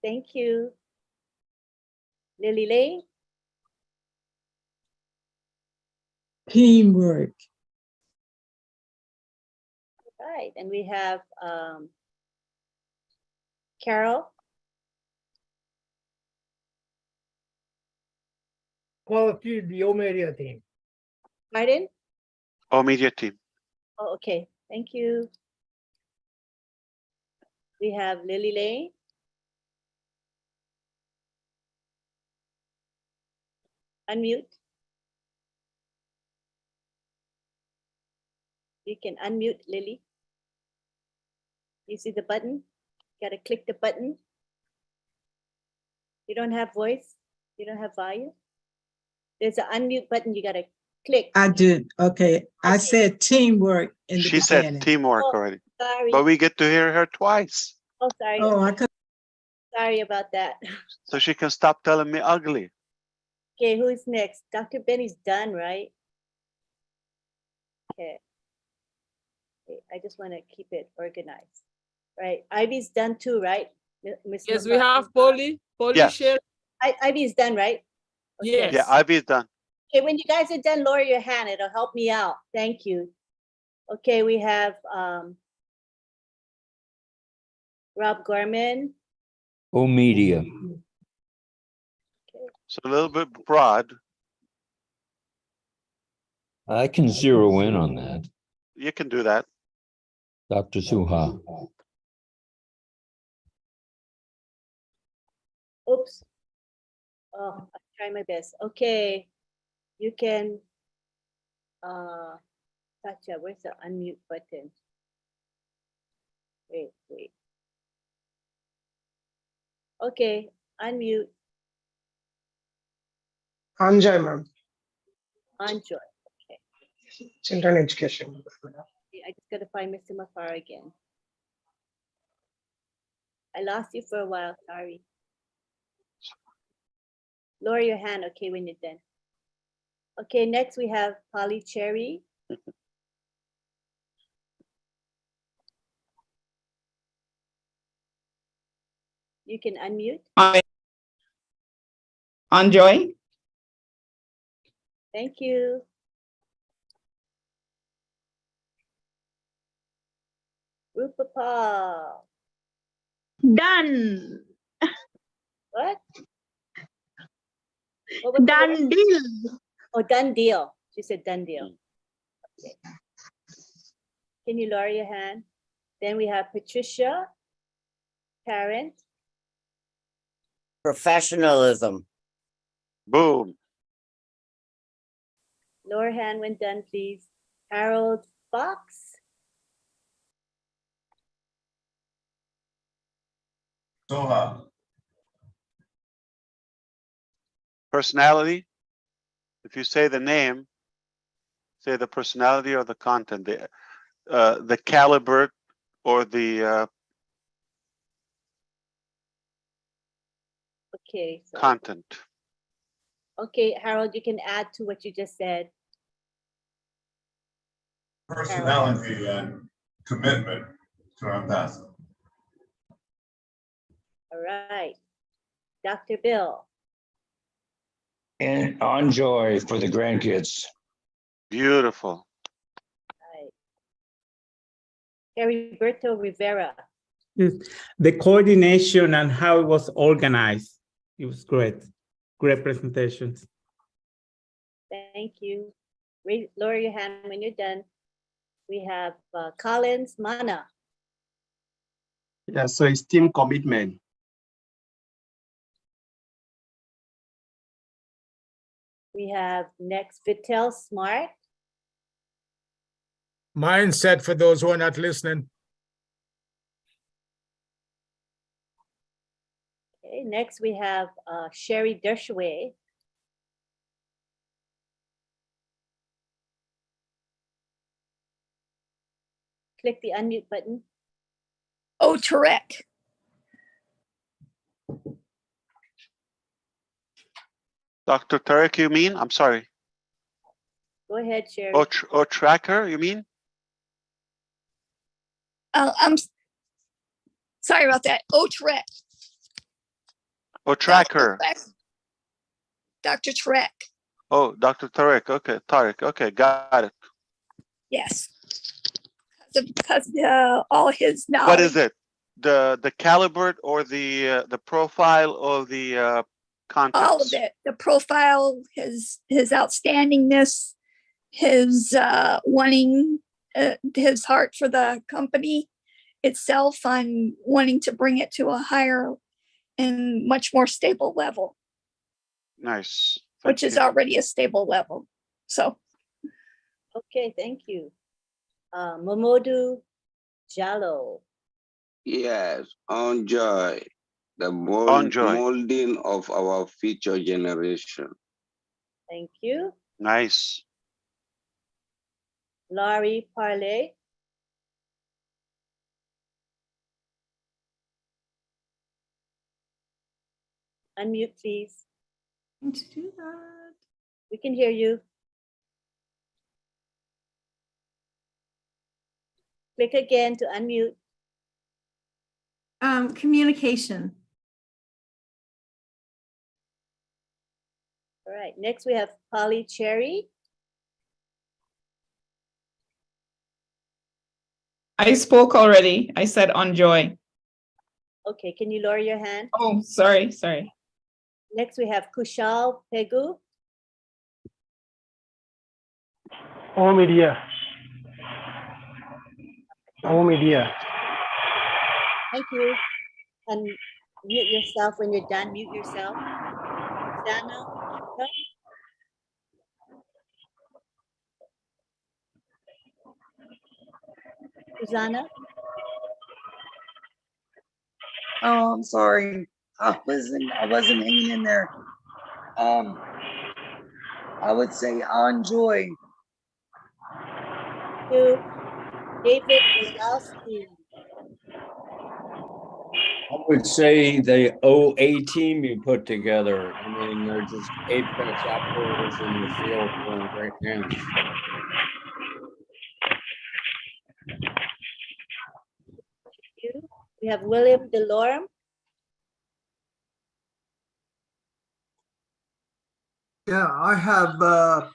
Thank you. Lily Lane? Teamwork. Right, and we have Carol? Quality, the Omedia team. Martin? Oh, media team. Oh, okay, thank you. We have Lily Lane? Unmute. You can unmute Lily. You see the button? You gotta click the button. You don't have voice? You don't have volume? There's an unmute button you gotta click. I did. Okay. I said teamwork in the She said beginning. teamwork Oh, already. sorry. But we get to hear her twice. Oh, sorry. Oh, I could. Sorry about that. So she can stop telling me ugly. Okay, who's next? Dr. Benny's done, right? Okay. Okay, I just want to keep it organized. Right. Ivy's done too, right? Miss Yes, we Mahfuz? have Polly. Polly Yes. share. Ivy's done, right? Okay. Yes. Yeah, Ivy's done. Okay, when you guys are done, lower your hand. It'll help me out. Thank you. Okay, we have Rob Gorman. O Media. So a little bit broad. I can zero in on that. You can do that. Dr. Suha. Oops. Oh, I'll try my best. Okay. You can Satya, where's the unmute button? Wait. Okay, unmute. Anjay, ma'am. Anjoy. Okay. Children education. Okay, I just gotta find Mr. Mafar again. I lost you for a while, sorry. Lower your hand, okay, when you're done. Okay, next we have Polly Cherry. You can unmute. Enjoy. Thank you. Rupapal. Done. What? What was the word? Done deal. Oh, done deal. She said done deal. Okay. Can you lower your hand? Then we have Patricia, parent. Professionalism. Boom. Lower hand when done, please. Harold Fox. Soha. Personality. If you say the name, say the personality or the content, the caliber or the Okay. So, content. okay, Harold, you can add to what you just said. Personality and commitment to Ambassador. All right. Dr. Bill. And enjoy for the grandkids. Beautiful. Right. Heriberto Rivera. Yes, the coordination and how it was organized, it was great. Great presentations. Thank you. Lower your hand when you're done. We have Collins Mana. Yeah, so it's team commitment. We have next Vitel Smart. Mindset for those who are not listening. next we have Sherry Dershoway. Click the unmute button. Oh, Tarek. Dr. Tarek, you mean? I'm sorry. Go ahead, Sherry. Oh, tracker, you mean? Sorry about that. Oh, Tarek. Oh, tracker. Dr. Tarek. Oh, Dr. Tarek. Okay, Tarek. Okay, got it. Yes. Because all his knowledge. What is it? The caliber or the profile or the context? All of it. The profile, his outstandingness, his wanting, his heart for the company itself, on wanting to bring it to a higher and much more stable level. Nice. Which is already a stable level. So. Okay, thank you. Momodu Jallo. Yes, enjoy the molding of our future generation. Thank you. Nice. Laurie Parley. Unmute, please. To do that. We can hear you. Click again to unmute. Communication. All right, next we have Polly Cherry. I spoke already. I said on joy. Okay, can you lower your hand? Oh, sorry. Next we have Kushal Pegu. All media. Thank you. And mute yourself when you're done. Mute yourself. Dana. Susanna. Oh, I'm sorry. I wasn't hanging in there. I would say enjoy. To David Wazowski. I would say the OA team you put together. I mean, they're just apex operators in the field doing great things. We have William Delorme. Yeah, I have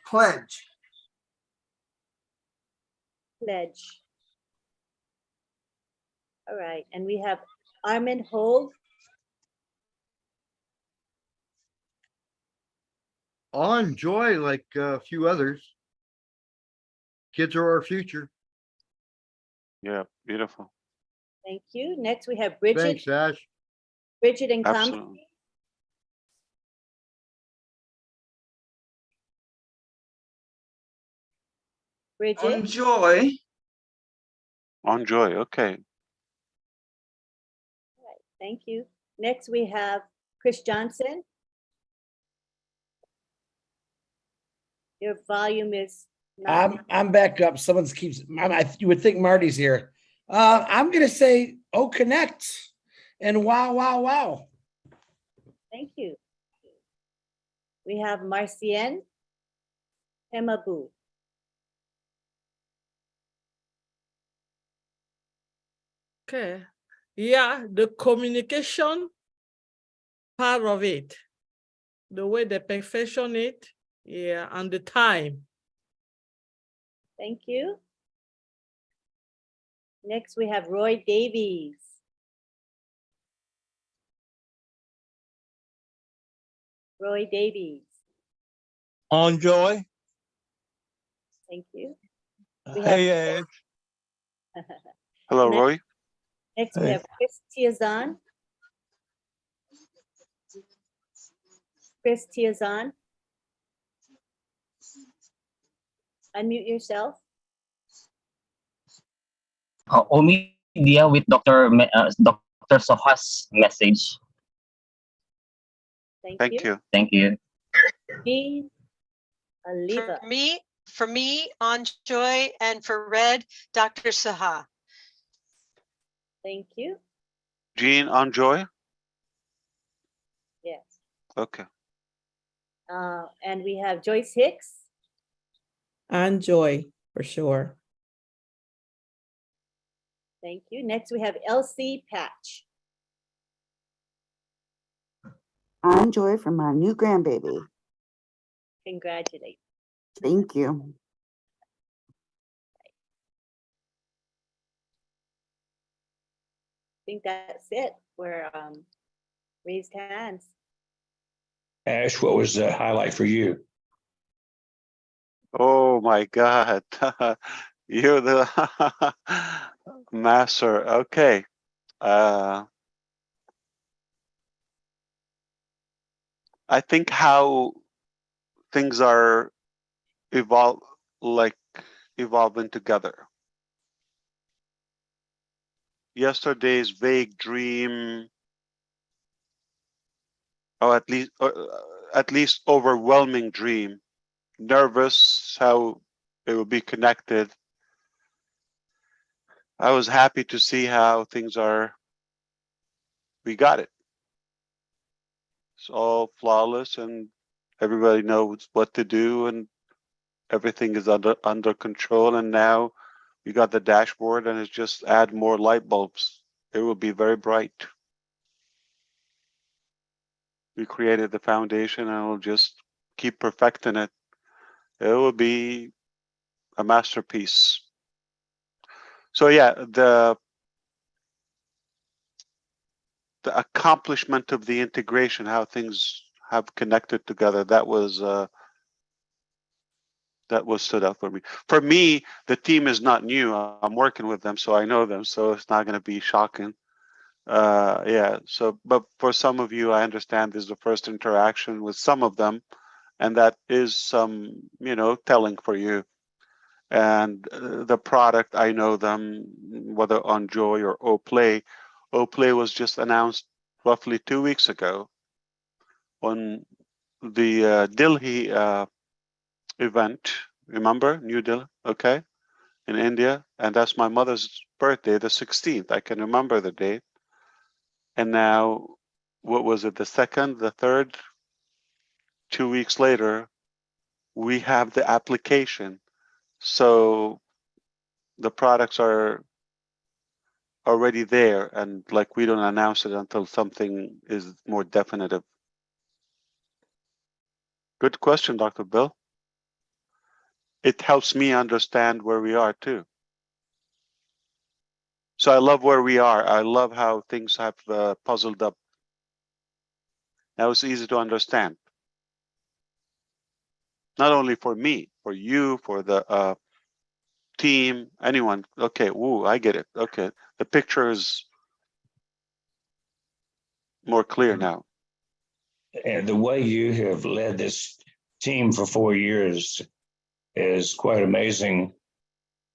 pledge. Pledge. All right, and we have Armin Hove. I'll enjoy like a few others. Kids are our future. Yeah, beautiful. Thank you. Next we have Bridget. Thanks, Ash. Bridget and Absolutely. Bridget. Enjoy. Enjoy. Okay. All right, thank you. Next we have Chris Johnson. Your volume is not. I'm back up. Someone keeps. You would think Marty's here. I'm gonna say, oh, connect, and wow. Thank you. We have Marcienne Hemabu. Okay. Yeah, the communication part of it, the way they perfection it, yeah, and the time. Thank you. Next, we have Roy Davies. Roy Davies. Enjoy. Thank you. Hey, Ed. Hello, Next- Roy. Next, we Hey. have Chris Tiazan. Chris Tiazan. Unmute yourself. Omidia with Dr. Soha's message. Thank you. Thank you. Me, Aliva. For me, Enjoy, and for Red, Dr. Saha. Thank you. Jean Enjoy. Yes. Okay. And we have Joyce Hicks. Enjoy, for sure. Thank you. Next, we have Elsie Patch. Enjoy from my new grandbaby. Congratulations. Thank you. I think that's it. We're raised hands. Ash, what was the highlight for you? Oh my God. You're the master. Okay. I think how things are evolving together. Yesterday's vague dream, or at least overwhelming dream, nervous how it will be connected. I was happy to see how things are. We got it. It's all flawless and everybody knows what to do and everything is under control. And now we got the dashboard and it's just add more light bulbs. It will be very bright. We created the foundation and we'll just keep perfecting it. It will be a masterpiece. So yeah, the accomplishment of the integration, how things have connected together, that was stood out for me. For me, the team is not new. I'm working with them, so I know them. So it's not going to be shocking. Yeah. So, but for some of you, I understand this is the first interaction with some of them, and that is some, telling for you. And the product, I know them, whether on Joy or Oplay. Oplay was just announced roughly 2 weeks ago on the Delhi event. Remember, New Delhi, okay, in India, and that's my mother's birthday, the 16th. I can remember the date. And now, what was it? The second, the third. 2 weeks later, we have the application. So the products are already there, and like we don't announce it until something is more definitive. Good question, Dr. Bill. It helps me understand where we are too. So I love where we are. I love how things have puzzled up. Now it's easy to understand. Not only for me, for you, for the team, anyone. Okay, woo, I get it. Okay, the picture is more clear now. And the way you have led this team for 4 years is quite amazing.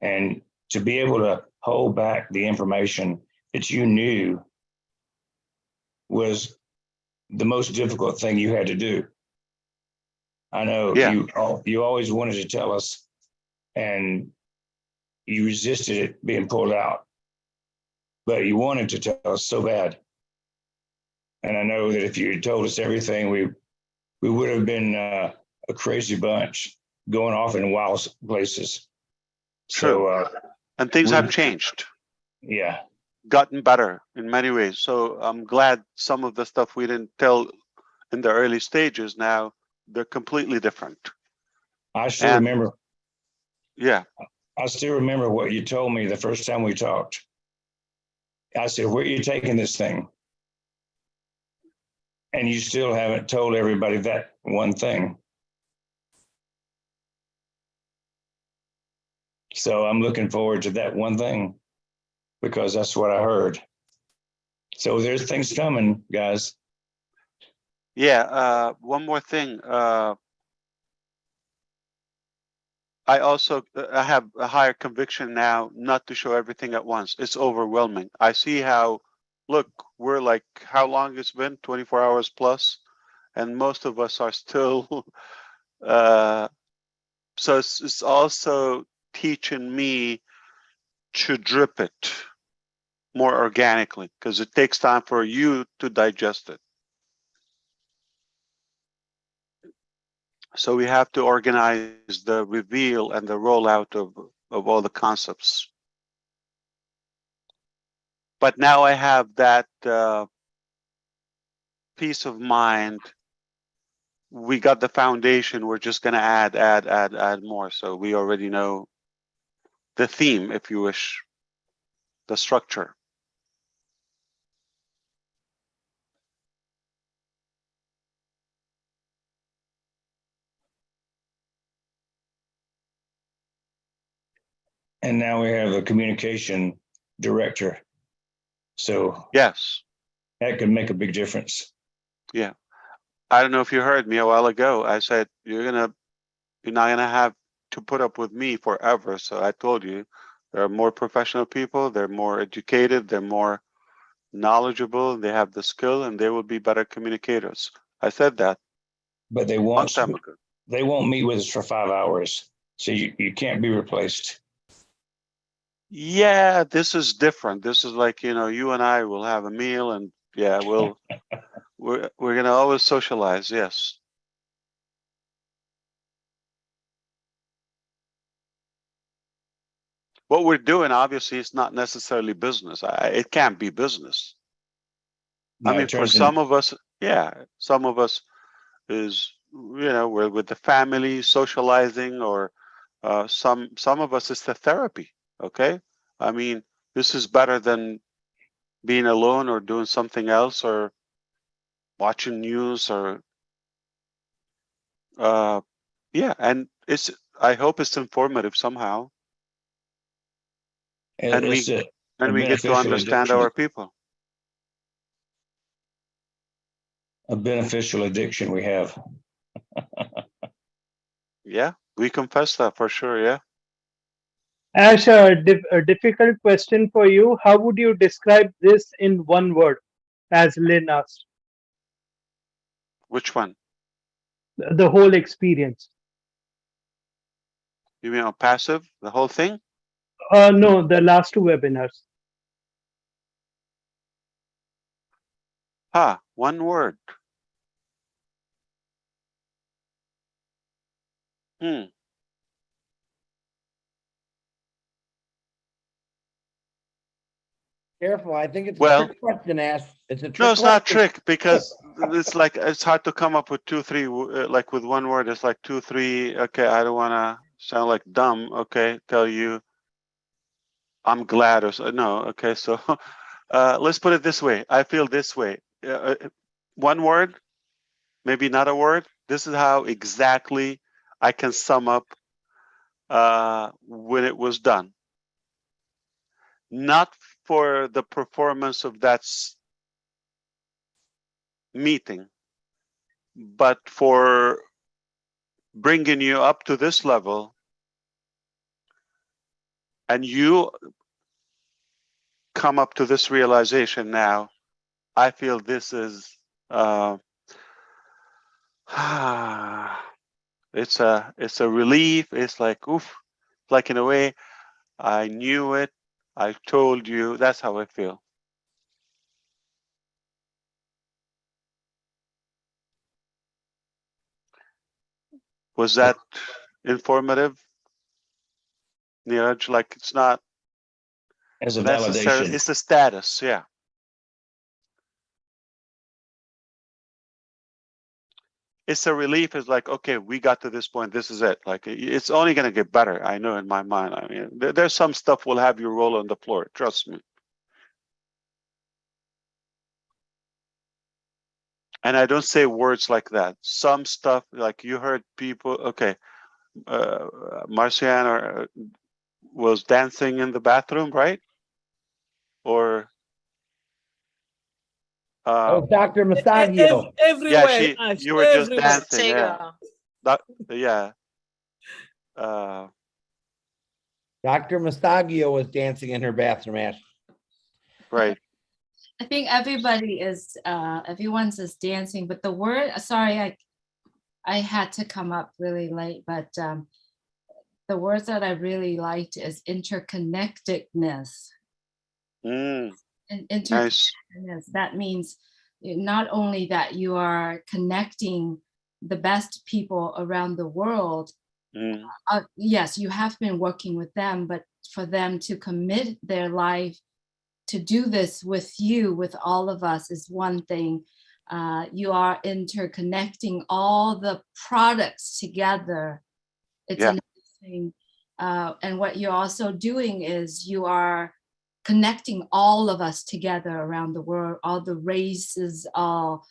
And to be able to hold back the information that you knew was the most difficult thing you had to do. I know you always wanted to tell us and you resisted it being pulled out, but you wanted to tell us so bad. And I know that if you had told us everything, we would have been a crazy bunch going off in wild places. True. So, and things have changed. Yeah. Gotten better in many ways. So I'm glad some of the stuff we didn't tell in the early stages, now they're completely different. I still remember. Yeah. I still remember what you told me the first time we talked. I said, where are you taking this thing? And you still haven't told everybody that one thing. So I'm looking forward to that one thing because that's what I heard. So there's things coming, guys. Yeah. One more thing. I have a higher conviction now not to show everything at once. It's overwhelming. I see how, look, we're like, how long it's been? 24 hours plus. and most of us are still. So it's also teaching me to drip it more organically, because it takes time for you to digest it. So we have to organize the reveal and the rollout of all the concepts. But now I have that peace of mind. We got the foundation. We're just going to add more. So we already know the theme, if you wish, the structure. And now we have a communication director. So yes, that could make a big difference. Yeah. I don't know if you heard me a while ago. I said, you're not gonna have to put up with me forever. So I told you, there are more professional people, they're more educated, they're more knowledgeable, they have the skill, and they will be better communicators. I said that. But they won't meet with us for 5 hours. So you can't be replaced. Yeah, this is different. This is like, you and I will have a meal, and yeah, we're gonna always socialize. Yes. What we're doing, obviously, is not necessarily business. It can't be business. No, I mean, for some of us, yeah, some of us is, we're with the family, socializing, or some of us it's the therapy. Okay, I mean, this is better than being alone or doing something else or watching news or yeah, and I hope it's informative somehow. And we get to understand our people. A beneficial addiction we have. Yeah, we confess that for sure. Yeah. Ash, a difficult question for you. How would you describe this in one word, as Lynn asked? Which one? The whole experience. You mean on passive, the whole thing? No, the last two webinars. One word. Careful, I think it's a Well, trick question, Ash. It's a trick no, it's not question. trick, because it's hard to come up with 2, 3, like with one word. It's like 2, 3. Okay, I don't want to sound like dumb. Okay, tell you I'm glad or so. No. Okay, so let's put it this way. I feel this way. One word, maybe not a word. This is how exactly I can sum up when it was done. Not for the performance of that meeting, but for bringing you up to this level, and you come up to this realization now. I feel this is it's a relief. It's like, oof, like in a way I knew it, I told you. That's how I feel. Was that informative, Neeraj? Like, it's not as a necessary, validation. it's a status. Yeah. It's a relief. It's like, okay, we got to this point. This is it. Like, it's only going to get better. I know in my mind. I mean, there's some stuff will have you roll on the floor. Trust me. And I don't say words like that. Some stuff, like you heard people, okay, Marciana was dancing in the bathroom, right? Or Dr. Masagio. Everywhere, yeah, Ash, you were just everywhere. dancing. Yeah. Yeah. Dr. Masagio was dancing in her bathroom, Ash. Right. I think everybody is, everyone's is dancing, but the word, sorry, I had to come up really late, but the words that I really liked is interconnectedness. And Nice. interconnectedness, that means not only that you are connecting the best people around the world, yes, you have been working with them, but for them to commit their life to do this with you, with all of us, is one thing. You are interconnecting all the products together. It's another thing. And what you're also doing is you are connecting all of us together around the world, all the races, all,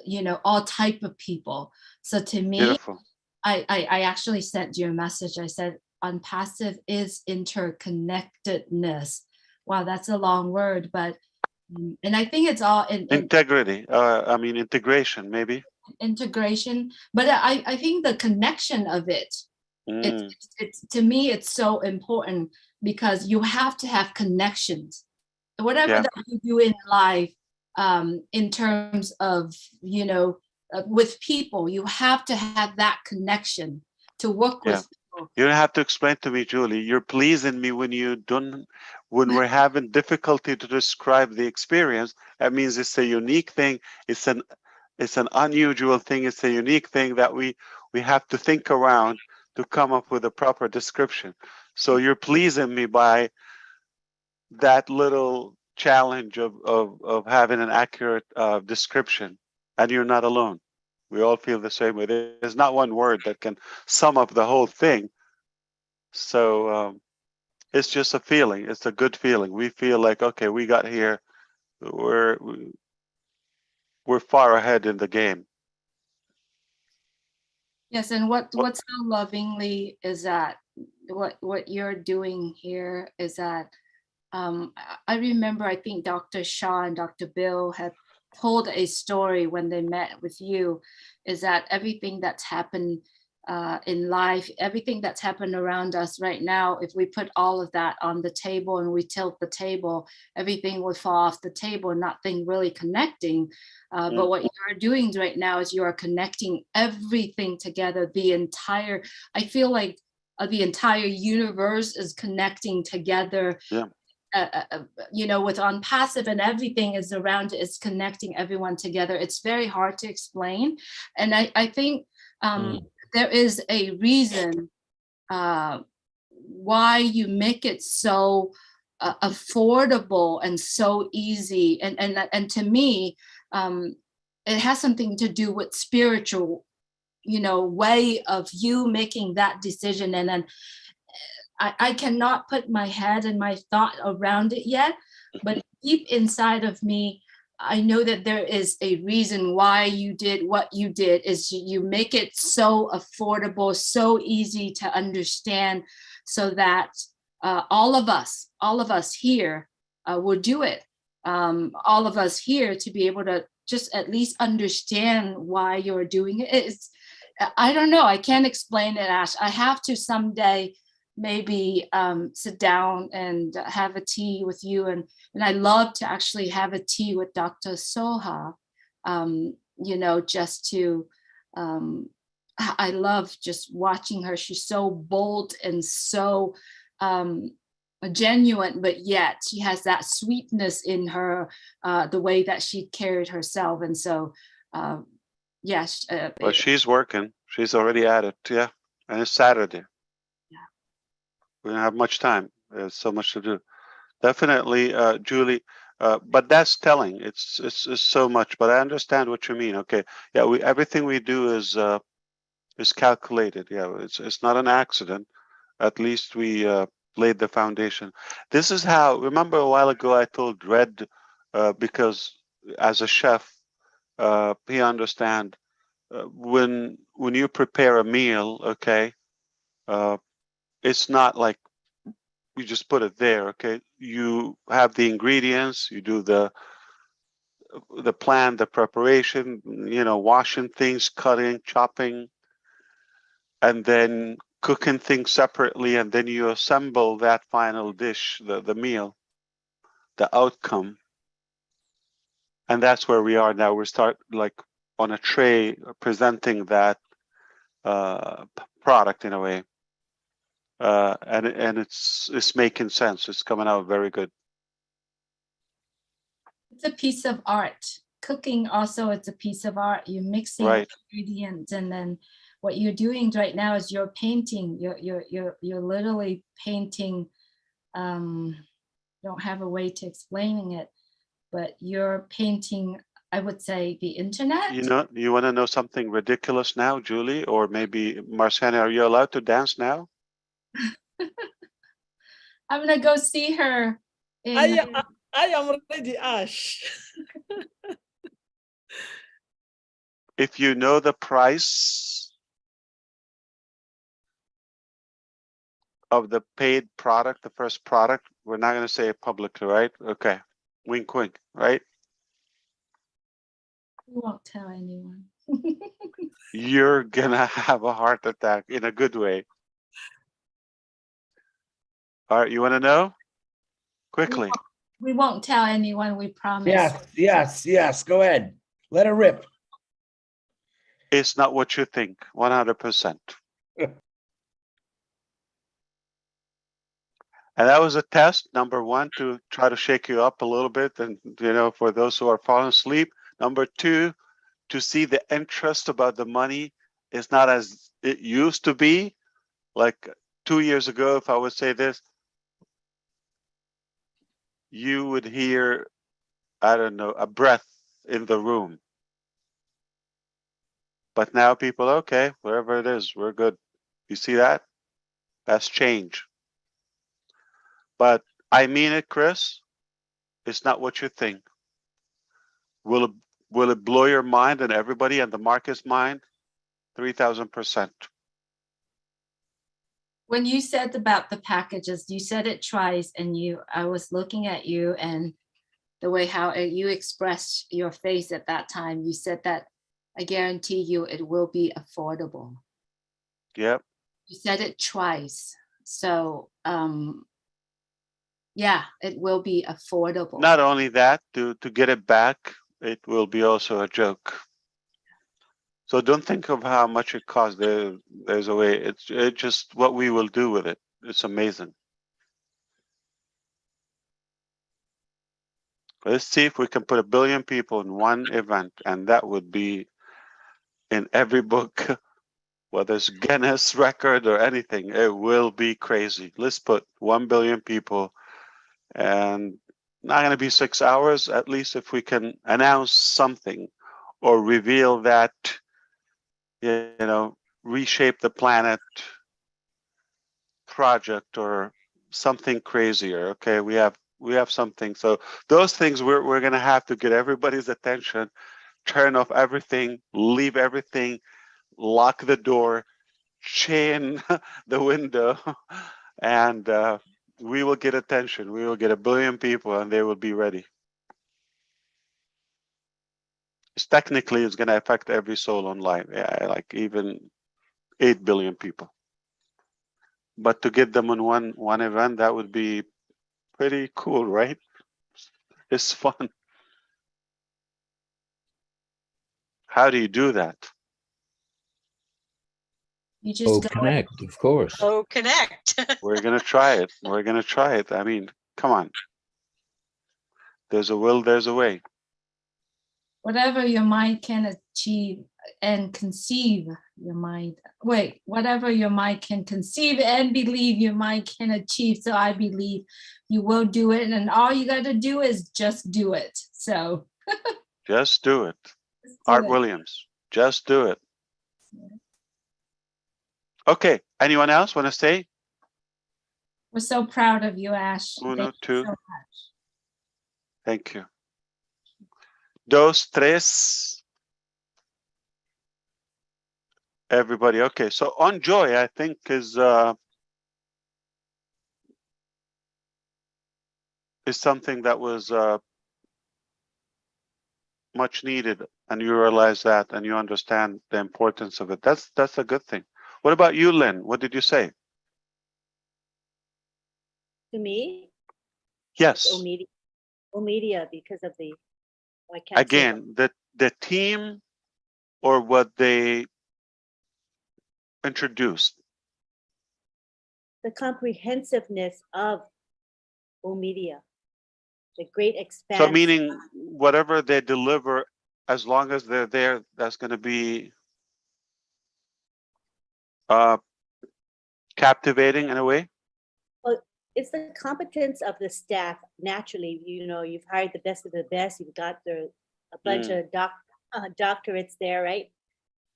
you know, all type of people. So to me, Beautiful. I actually sent you a message. I said, unpassive is interconnectedness. Wow, that's a long word, but, and I think it's all in Integrity. I mean, integration, maybe. integration, but I think the connection of it, it's to me, it's so important because you have to have connections. Whatever that you do in life, in terms of, you know, with people, you have to have that connection to work with people. You don't have to explain to me, Julie. You're pleasing me when you don't, when we're having difficulty to describe the experience. That means it's a unique thing. It's an unusual thing. It's a unique thing that we have to think around to come up with a proper description. So you're pleasing me by that little challenge of having an accurate description, and you're not alone. We all feel the same way. There's not one word that can sum up the whole thing. So it's just a feeling. It's a good feeling. We feel like, okay, we got here. We're far ahead in the game. Yes, and what's so lovingly is that what you're doing here is that I remember, I think Dr. Shaw and Dr. Bill had told a story when they met with you, is that everything that's happened in life, everything that's happened around us right now, if we put all of that on the table and we tilt the table, everything would fall off the table, nothing really connecting. But what you're doing right now is you are connecting everything together. The entire, I feel like the entire universe is connecting together. You know, with unpassive, and everything is around it, it's connecting everyone together. It's very hard to explain. And I think there is a reason why you make it so affordable and so easy. And to me, it has something to do with spiritual, you know, way of you making that decision. And then I cannot put my head and my thought around it yet, but deep inside of me, I know that there is a reason why you did what you did. Is you make it so affordable, so easy to understand, so that all of us here will do it. All of us here to be able to just at least understand why you're doing it. It's, I don't know, I can't explain it, Ash. I have to someday maybe sit down and have a tea with you, and I love to actually have a tea with Dr. Soha, you know, just to I love just watching her. She's so bold and so genuine, but yet she has that sweetness in her, the way that she carried herself. And so yes, well, she's working, she's already at it. And it's Saturday. We don't have much time. There's so much to do. Definitely, Julie. But that's telling. It's so much. But I understand what you mean. Okay. Yeah. Everything we do is calculated. Yeah. It's not an accident. At least we laid the foundation. This is how. Remember a while ago I told Red, because as a chef, he understand when you prepare a meal. Okay. It's not like you just put it there, okay? You have the ingredients, you do the plan, the preparation, you know, washing things, cutting, chopping, and then cooking things separately, and then you assemble that final dish, the meal, the outcome. And that's where we are now. We start like on a tray presenting that product in a way. And it's making sense. It's coming out very good. It's a piece of art. Cooking also, it's a piece of art. You're mixing Right. ingredients, and then what you're doing right now is you're painting. You're literally painting. Don't have a way to explaining it, but you're painting, I would say, the internet. You know, you want to know something ridiculous now, Julie, or maybe Marciana? Are you allowed to dance now? I'm gonna go see her. I am ready, Ash. If you know the price of the paid product, the first product, we're not going to say it publicly, right? Okay. Wink, wink, right? We won't tell anyone. You're going to have a heart attack in a good way. All right. You want to know? Quickly. We won't tell anyone, we promise. Yes. Go ahead. Let it rip. It's not what you think, 100%. And that was a test, number one, to try to shake you up a little bit. And, you know, for those who are falling asleep. Number two, to see the interest about the money is not as it used to be. Like 2 years ago, if I would say this, you would hear, I don't know, a breath in the room. But now people, okay, wherever it is, we're good. You see that? That's change. But I mean it, Chris. It's not what you think. Will it blow your mind and everybody and the market's mind? 3,000%. When you said about the packages, you said it twice, and I was looking at you and the way how you expressed your face at that time. You said that I guarantee you it will be affordable. Yep. You said it twice. So yeah, it will be affordable. Not only that, to get it back, it will be also a joke. So don't think of how much it costs. There's a way. It's just what we will do with it. It's amazing. Let's see if we can put 1 billion people in one event, and that would be in every book, whether it's Guinness record or anything. It will be crazy. Let's put 1 billion people, and not going to be 6 hours. At least if we can announce something or reveal that, you know, reshape the planet project or something crazier. Okay, we have something. So those things we're going to have to get everybody's attention, turn off everything, leave everything, lock the door, chain the window, and we will get attention. We will get 1 billion people, and they will be ready. Technically, it's going to affect every soul online. Yeah, like even 8 billion people. But to get them in one event, that would be pretty cool, right? It's fun. How do you do that? You just go connect, of course. Oh, connect. We're gonna try it. We're gonna try it. I mean, come on. There's a will, there's a way. Whatever your mind can achieve and conceive, whatever your mind can conceive and believe, your mind can achieve. So I believe you will do it, and all you got to do is just do it. So just do it. Art Williams, just do it. Okay, anyone else want to say? We're so proud of you, Ash. Uno, Thank you two. so much. Thank you. Dos, tres. Everybody, okay. So on joy, I think is something that was much needed, and you realize that, and you understand the importance of it. That's a good thing. What about you, Lynn? What did you say? To me? Yes. Omedia, because of the I can't see them. Again, the team or what they introduced. The comprehensiveness of O Media, the great expanse. So meaning whatever they deliver, as long as they're there, that's going to be captivating in a way. Well, it's the competence of the staff. Naturally, you know, you've hired the best of the best. You've got a bunch of doctorates there, right?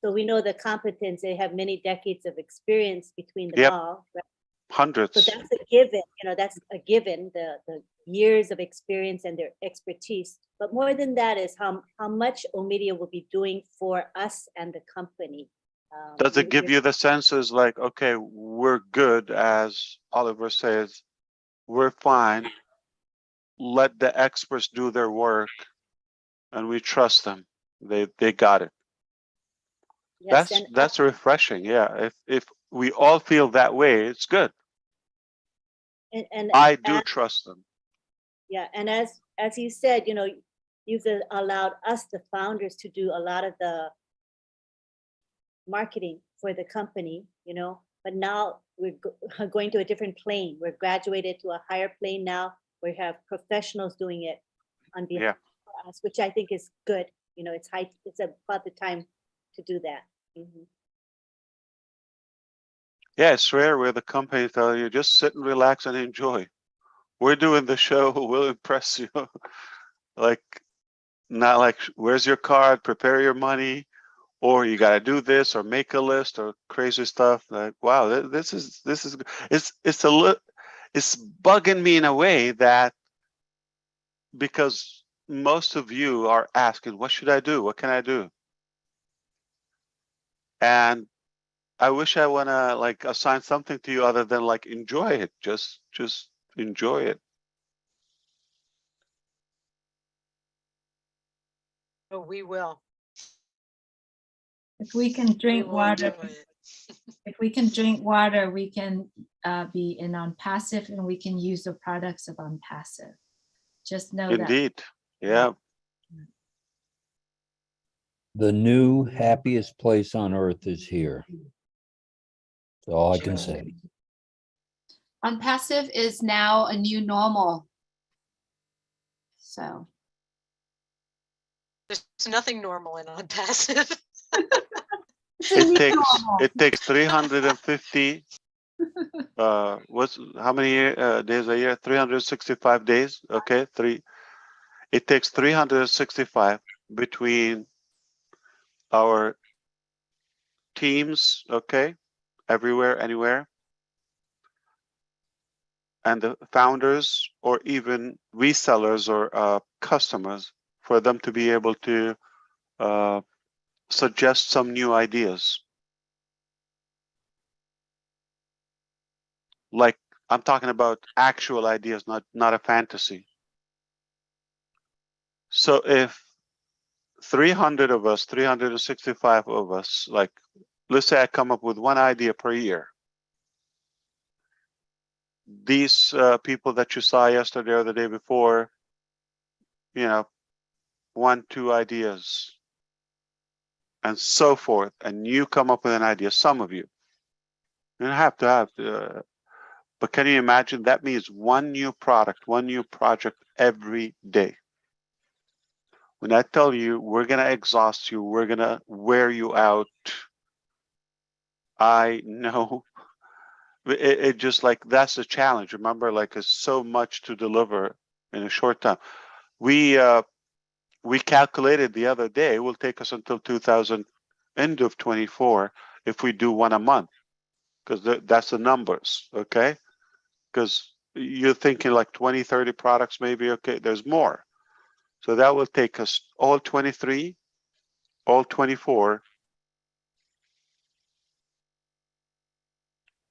So we know the competence. They have many decades of experience between them all. Right? Hundreds. So that's a given. You know, that's a given. The years of experience and their expertise. But more than that is how much O Media will be doing for us and the company. Does it give you the senses like, okay, we're good, as Oliver says, we're fine. Let the experts do their work, and we trust them. They got it. Yes, that's refreshing. Yeah, if we all feel that way, it's good. And I do trust them. Yeah, and as you said, you know, you've allowed us, the founders, to do a lot of the marketing for the company, you know, but now we're going to a different plane. We're graduated to a higher plane now. We have professionals doing it on behalf of us, which I think is good. You know, it's about the time to do that. Mm-hmm. Yeah, it's rare where the company tell you just sit and relax and enjoy. We're doing the show. We'll impress you. Like, not like, where's your card? Prepare your money. Or you got to do this, or make a list, or crazy stuff. Like, wow, this is it's bugging me in a way that, because most of you are asking, what should I do? What can I do? And I wish I want to like assign something to you other than like enjoy it. Just enjoy it. Oh, we will. If we can drink will water, enjoy it. if we can drink water, we can be in on passive, and we can use the products of on passive. Just know that. Indeed. Yeah. The new happiest place on earth is here. That's all I can say. On passive is now a new normal. So There's nothing normal in on passive. It takes 350 how many days a year? 365 days. Okay, it takes 365 between our teams, okay, everywhere, anywhere, and the founders or even resellers or customers, for them to be able to suggest some new ideas. Like, I'm talking about actual ideas, not a fantasy. So if 300 of us, 365 of us, like, let's say I come up with one idea per year. These people that you saw yesterday or the day before, you know, 1, 2 ideas, and so forth, and you come up with an idea, some of you. You don't have to have, but can you imagine? That means one new product, one new project every day. When I tell you we're going to exhaust you, we're going to wear you out, I know it just like, that's the challenge. Remember, like, it's so much to deliver in a short time. We calculated the other day, it will take us until end of 24 if we do one a month, because that's the numbers, okay? Because you're thinking like 20, 30 products maybe, okay, there's more. So that will take us all 23, all 24.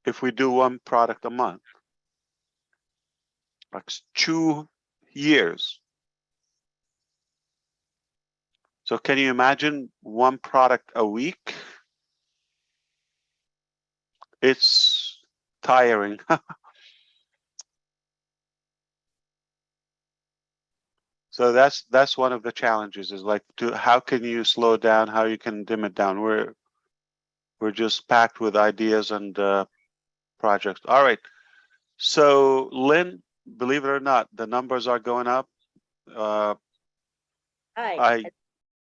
If we do one product a month, like 2 years. So can you imagine one product a week? It's tiring. So that's one of the challenges is like how can you slow it down, how you can dim it down. We're just packed with ideas and projects. All right. So Lynn, believe it or not, the numbers are going up. I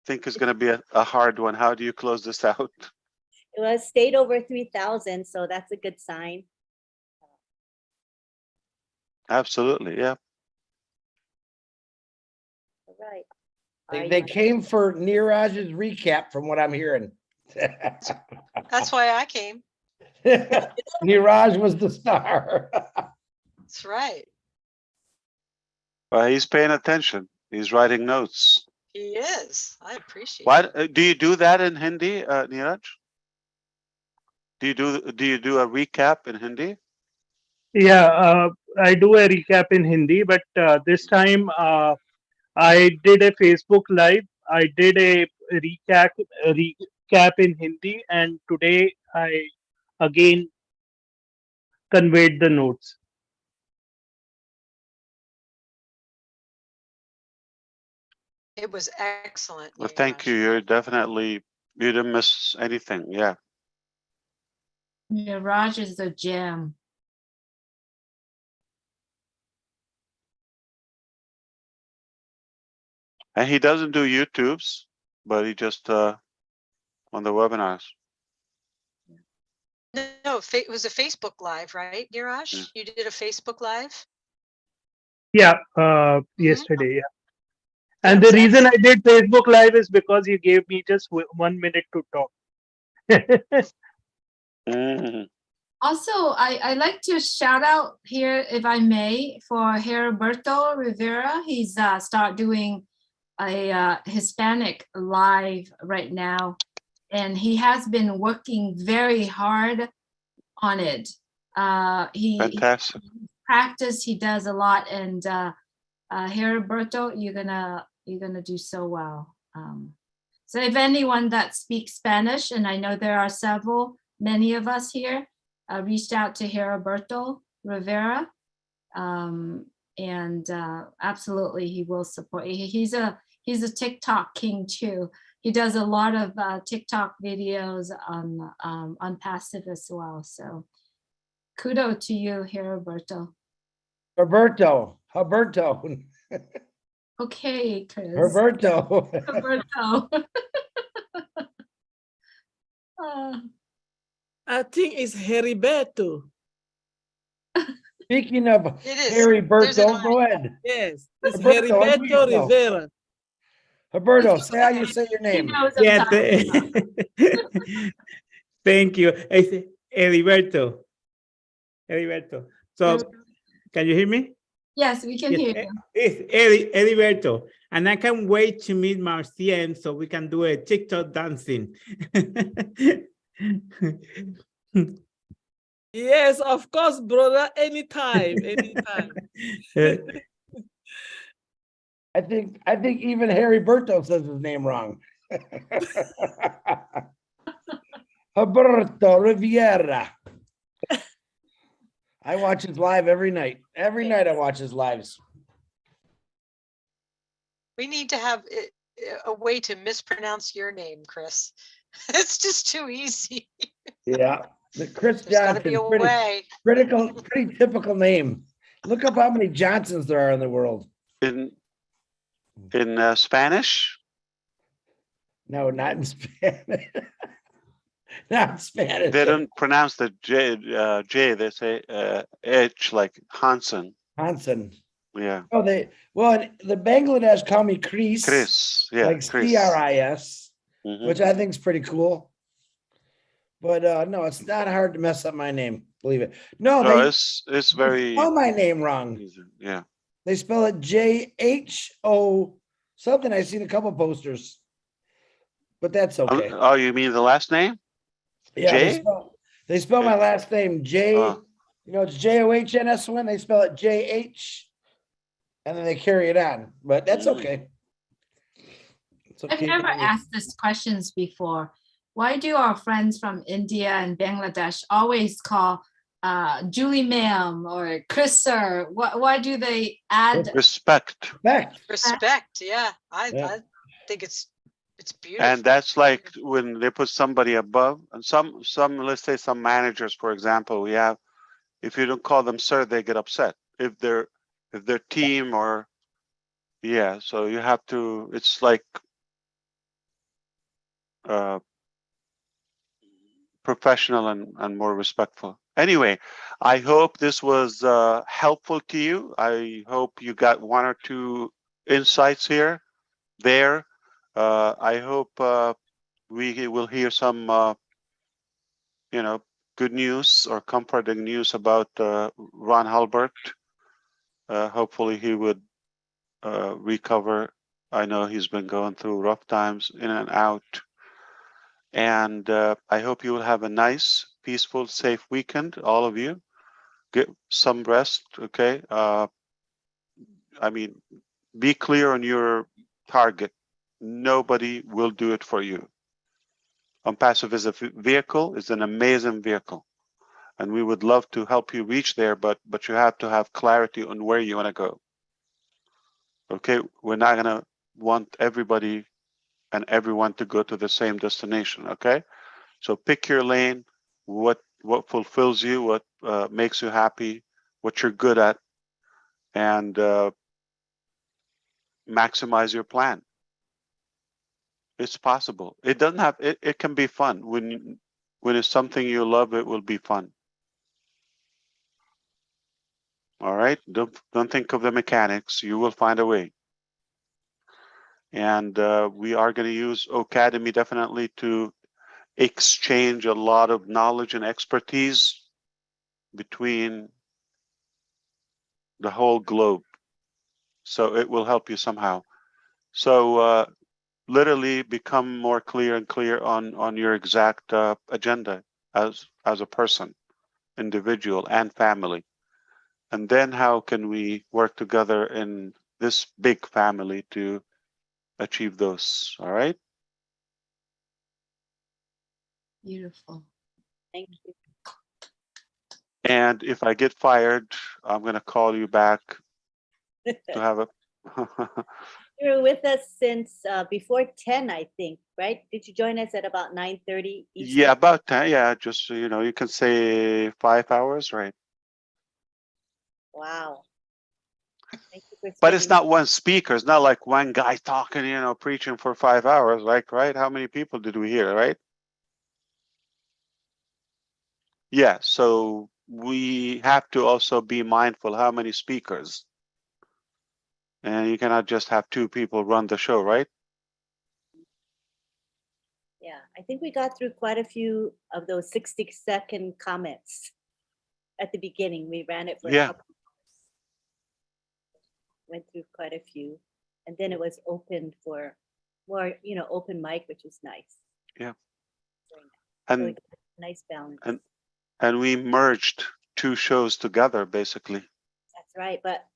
think it's going to be a hard one. How do you close this out? It was stayed over 3,000, so that's a good sign. Absolutely, yeah. All right. They came for Neeraj's recap from what I'm hearing. That's why I came. Neeraj was the star. That's right. Well, he's paying attention. He's writing notes. He is. I appreciate Why it. do you do that in Hindi, Neeraj? Do you do a recap in Hindi? Yeah, I do a recap in Hindi, but this time I did a Facebook Live. I did a recap in Hindi, and today I again conveyed the notes. It was excellent. Well, thank you. You didn't miss anything. Yeah. Yeah, Raj is a gem. And he doesn't do YouTubes, but he just on the webinars. No, it was a Facebook Live, right, Neeraj? Yeah. You did a Facebook Live? Yeah, yesterday. Yeah. And the reason I did Facebook Live is because you gave me just 1 minute to talk. Also, I like to shout out here, if I may, for Heriberto Rivera. He's start doing a Hispanic live right now, and he has been working very hard on it. Fantastic. He practice. He does a lot, and Heriberto, you're gonna do so well. So if anyone that speaks Spanish, and I know there are many of us here, reached out to Heriberto Rivera, and absolutely he will support. He's a TikTok king too. He does a lot of TikTok videos on passive as well. So kudos to you, Heriberto. Roberto. Okay, Chris. Roberto. Roberto. I think it's Heriberto. Speaking of It is. Heriberto, go ahead. Yes, it's Roberto, Heriberto Rivera. Roberto, say how you say your name. Yeah, thank you. It's Heriberto. Heriberto. So, can you hear me? Yes, we can hear you. It's Heriberto. And I can't wait to meet Marcian so we can do a TikTok dancing. Yes, of course, brother. Anytime. I think even Heriberto says his name wrong. Roberto Riviera. I watch his live every night. Every night I watch his lives. We need to have a way to mispronounce your name, Chris. It's just too easy. Yeah. The Chris There's gotta Johnson, be a way. pretty typical name. Look up how many Johnsons there are in the world. In Spanish? No, not in Spanish. Not in Spanish. They don't pronounce the J. They say H, like Hansen. Hansen. Yeah. Oh, the Bangladesh call me Chris. Chris. Yeah. Like CRIS, which I think is pretty cool. But no, it's not hard to mess up my name. Believe it. No, it's very. Spell my name wrong. Easy. Yeah. They spell it JHO something. I've seen a couple posters, but that's okay. Oh, you mean the last name? Yeah, J? they spell my last name J. You know, it's JOHNS when they spell it JH, and then they carry it on. But that's okay. It's okay. I've never asked this questions before. Why do our friends from India and Bangladesh always call Julie ma'am or Chris sir? Why do they add Respect. Respect, yeah. I think it's beautiful. And that's like when they put somebody above, and some let's say some managers, for example, we have, if you don't call them sir, they get upset. If their team or yeah, so you have to, it's like professional and more respectful. Anyway, I hope this was helpful to you. I hope you got one or two insights here, there. I hope we will hear some, good news or comforting news about Ron Halbert. Hopefully he would recover. I know he's been going through rough times, in and out. And I hope you will have a nice, peaceful, safe weekend, all of you. Get some rest, okay? I mean, be clear on your target. Nobody will do it for you. Passive is a vehicle, is an amazing vehicle. And we would love to help you reach there, but you have to have clarity on where you want to go. Okay, we're not gonna want everybody and everyone to go to the same destination, okay? So pick your lane, what fulfills you, what makes you happy, what you're good at, and maximize your plan. It's possible. It doesn't have, it can be fun. When it's something you love, it will be fun. All right, don't think of the mechanics. You will find a way. And we are going to use Academy definitely to exchange a lot of knowledge and expertise between the whole globe. So it will help you somehow. So literally become more clear and clear on your exact agenda as a person, individual and family. And then how can we work together in this big family to achieve those? All right. Beautiful. Thank you. And if I get fired, I'm going to call you back to have a. You were with us since before 10, I think, right? Did you join us at about 9:30 Eastern? Yeah, about 10. Yeah, just so you know, you can say 5 hours, right? Wow. Thank you for But it's spending- not one speaker. It's not like one guy talking, preaching for 5 hours, like, right? How many people did we hear, right? Yeah, so we have to also be mindful how many speakers. And you cannot just have 2 people run the show, right? Yeah, I think we got through quite a few of those 60-second comments at the beginning. We ran it for a Yeah. couple hours. Went through quite a few. And then it was open for more, open mic, which is nice. Yeah. Very nice. So And nice balance. and we merged 2 shows together, basically. That's right. But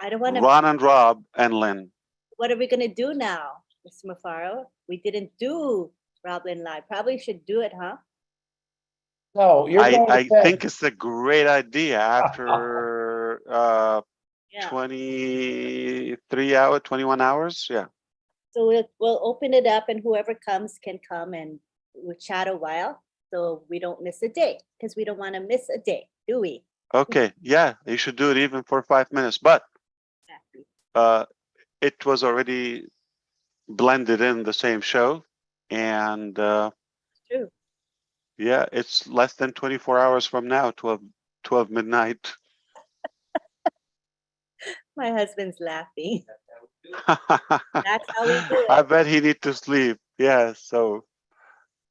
I don't want to. Ron and Rob and Lynn. What are we going to do now, Mr. Mafaro? We didn't do Roblin Live. Probably should do it, huh? No, you're going to I bed. think it's a great idea after 23 hours, 21 hours. Yeah. So we'll open it up, and whoever comes can come, and we'll chat a while, so we don't miss a day, because we don't want to miss a day, do we? Okay. Yeah, you should do it even for 5 minutes. But it was already blended in the same show, and True. yeah, it's less than 24 hours from now, 12 midnight. My husband's laughing. That's how we do I it. bet he need to sleep. Yeah. So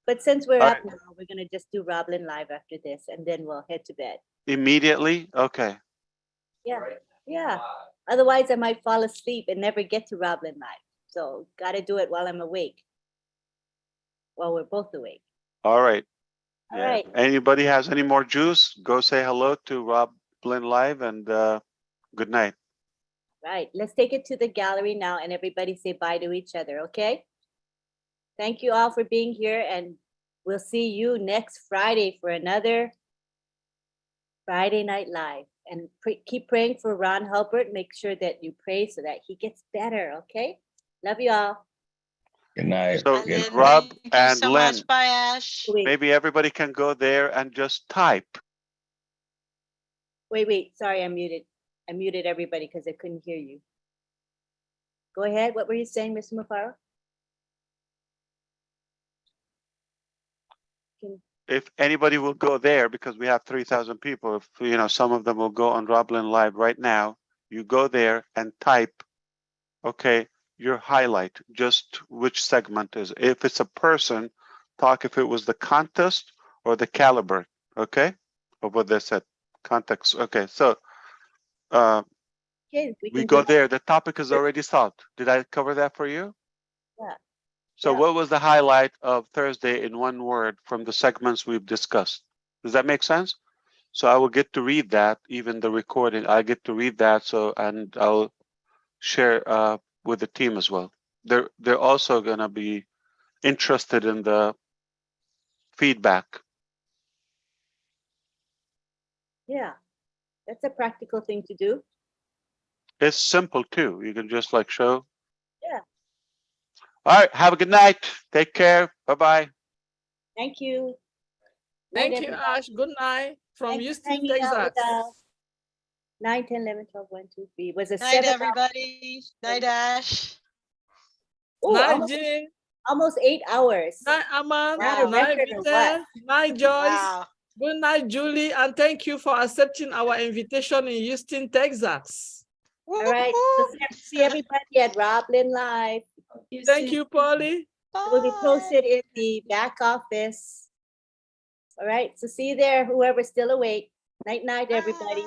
But since we're All up now, we're gonna just do Roblin Live after this, and then we'll head to bed. immediately. Okay. Yeah, yeah. Otherwise, I might fall asleep and never get to Roblin Live. So gotta do it while I'm awake. While we're both awake. All right. All Yeah. right. Anybody has any more juice? Go say hello to Rob Blinn Live, and good night. Right. Let's take it to the gallery now, and everybody say bye to each other, okay? Thank you all for being here, and we'll see you next Friday for another Friday Night Live. And keep praying for Ron Hulbert. Make sure that you pray so that he gets better, okay? Love you all. Good night. So Good Rob Thank you and so Len, much. Bye, Ash. maybe everybody can go there and just type. Wait. Sorry, I muted everybody because I couldn't hear you. Go ahead. What were you saying, Mr. Mufaro? If anybody will go there, because we have 3,000 people, if you know, some of them will go on Roblin Live right now. You go there and type, okay, your highlight, just which segment is. If it's a person, talk if it was the contest or the caliber, okay, of what they said. Context. Okay, so Okay, we go there. The topic is already solved. Did I cover that for you? Yeah. So what was the highlight of Thursday in one word from the segments we've discussed? Does that make sense? So I will get to read that, even the recording, I get to read that. So, and I'll share with the team as well. They're also gonna be interested in the feedback. Yeah, that's a practical thing to do. It's simple too. You can just like show. Yeah. All right, have a good night. Take care. Bye-bye. Thank you. Thank Night, you, everybody. Ash. Good night from Thanks for Houston, hanging out with Texas. us. 9, 10, 11, 12, 1, 2, 3. Was a Night, 7 hour. everybody. Night, Ash. Oh, Night, Jean. almost 8 hours. Night, Aman. Not a Night, record or what? Vita. Night, Joyce. Wow. Good night, Julie. And thank you for accepting our invitation in Houston, Texas. All right. So see everybody at Roblin Live. Thank you, Polly. It will be posted in the back office. All right. So see you there, whoever's still awake. Night, night, everybody.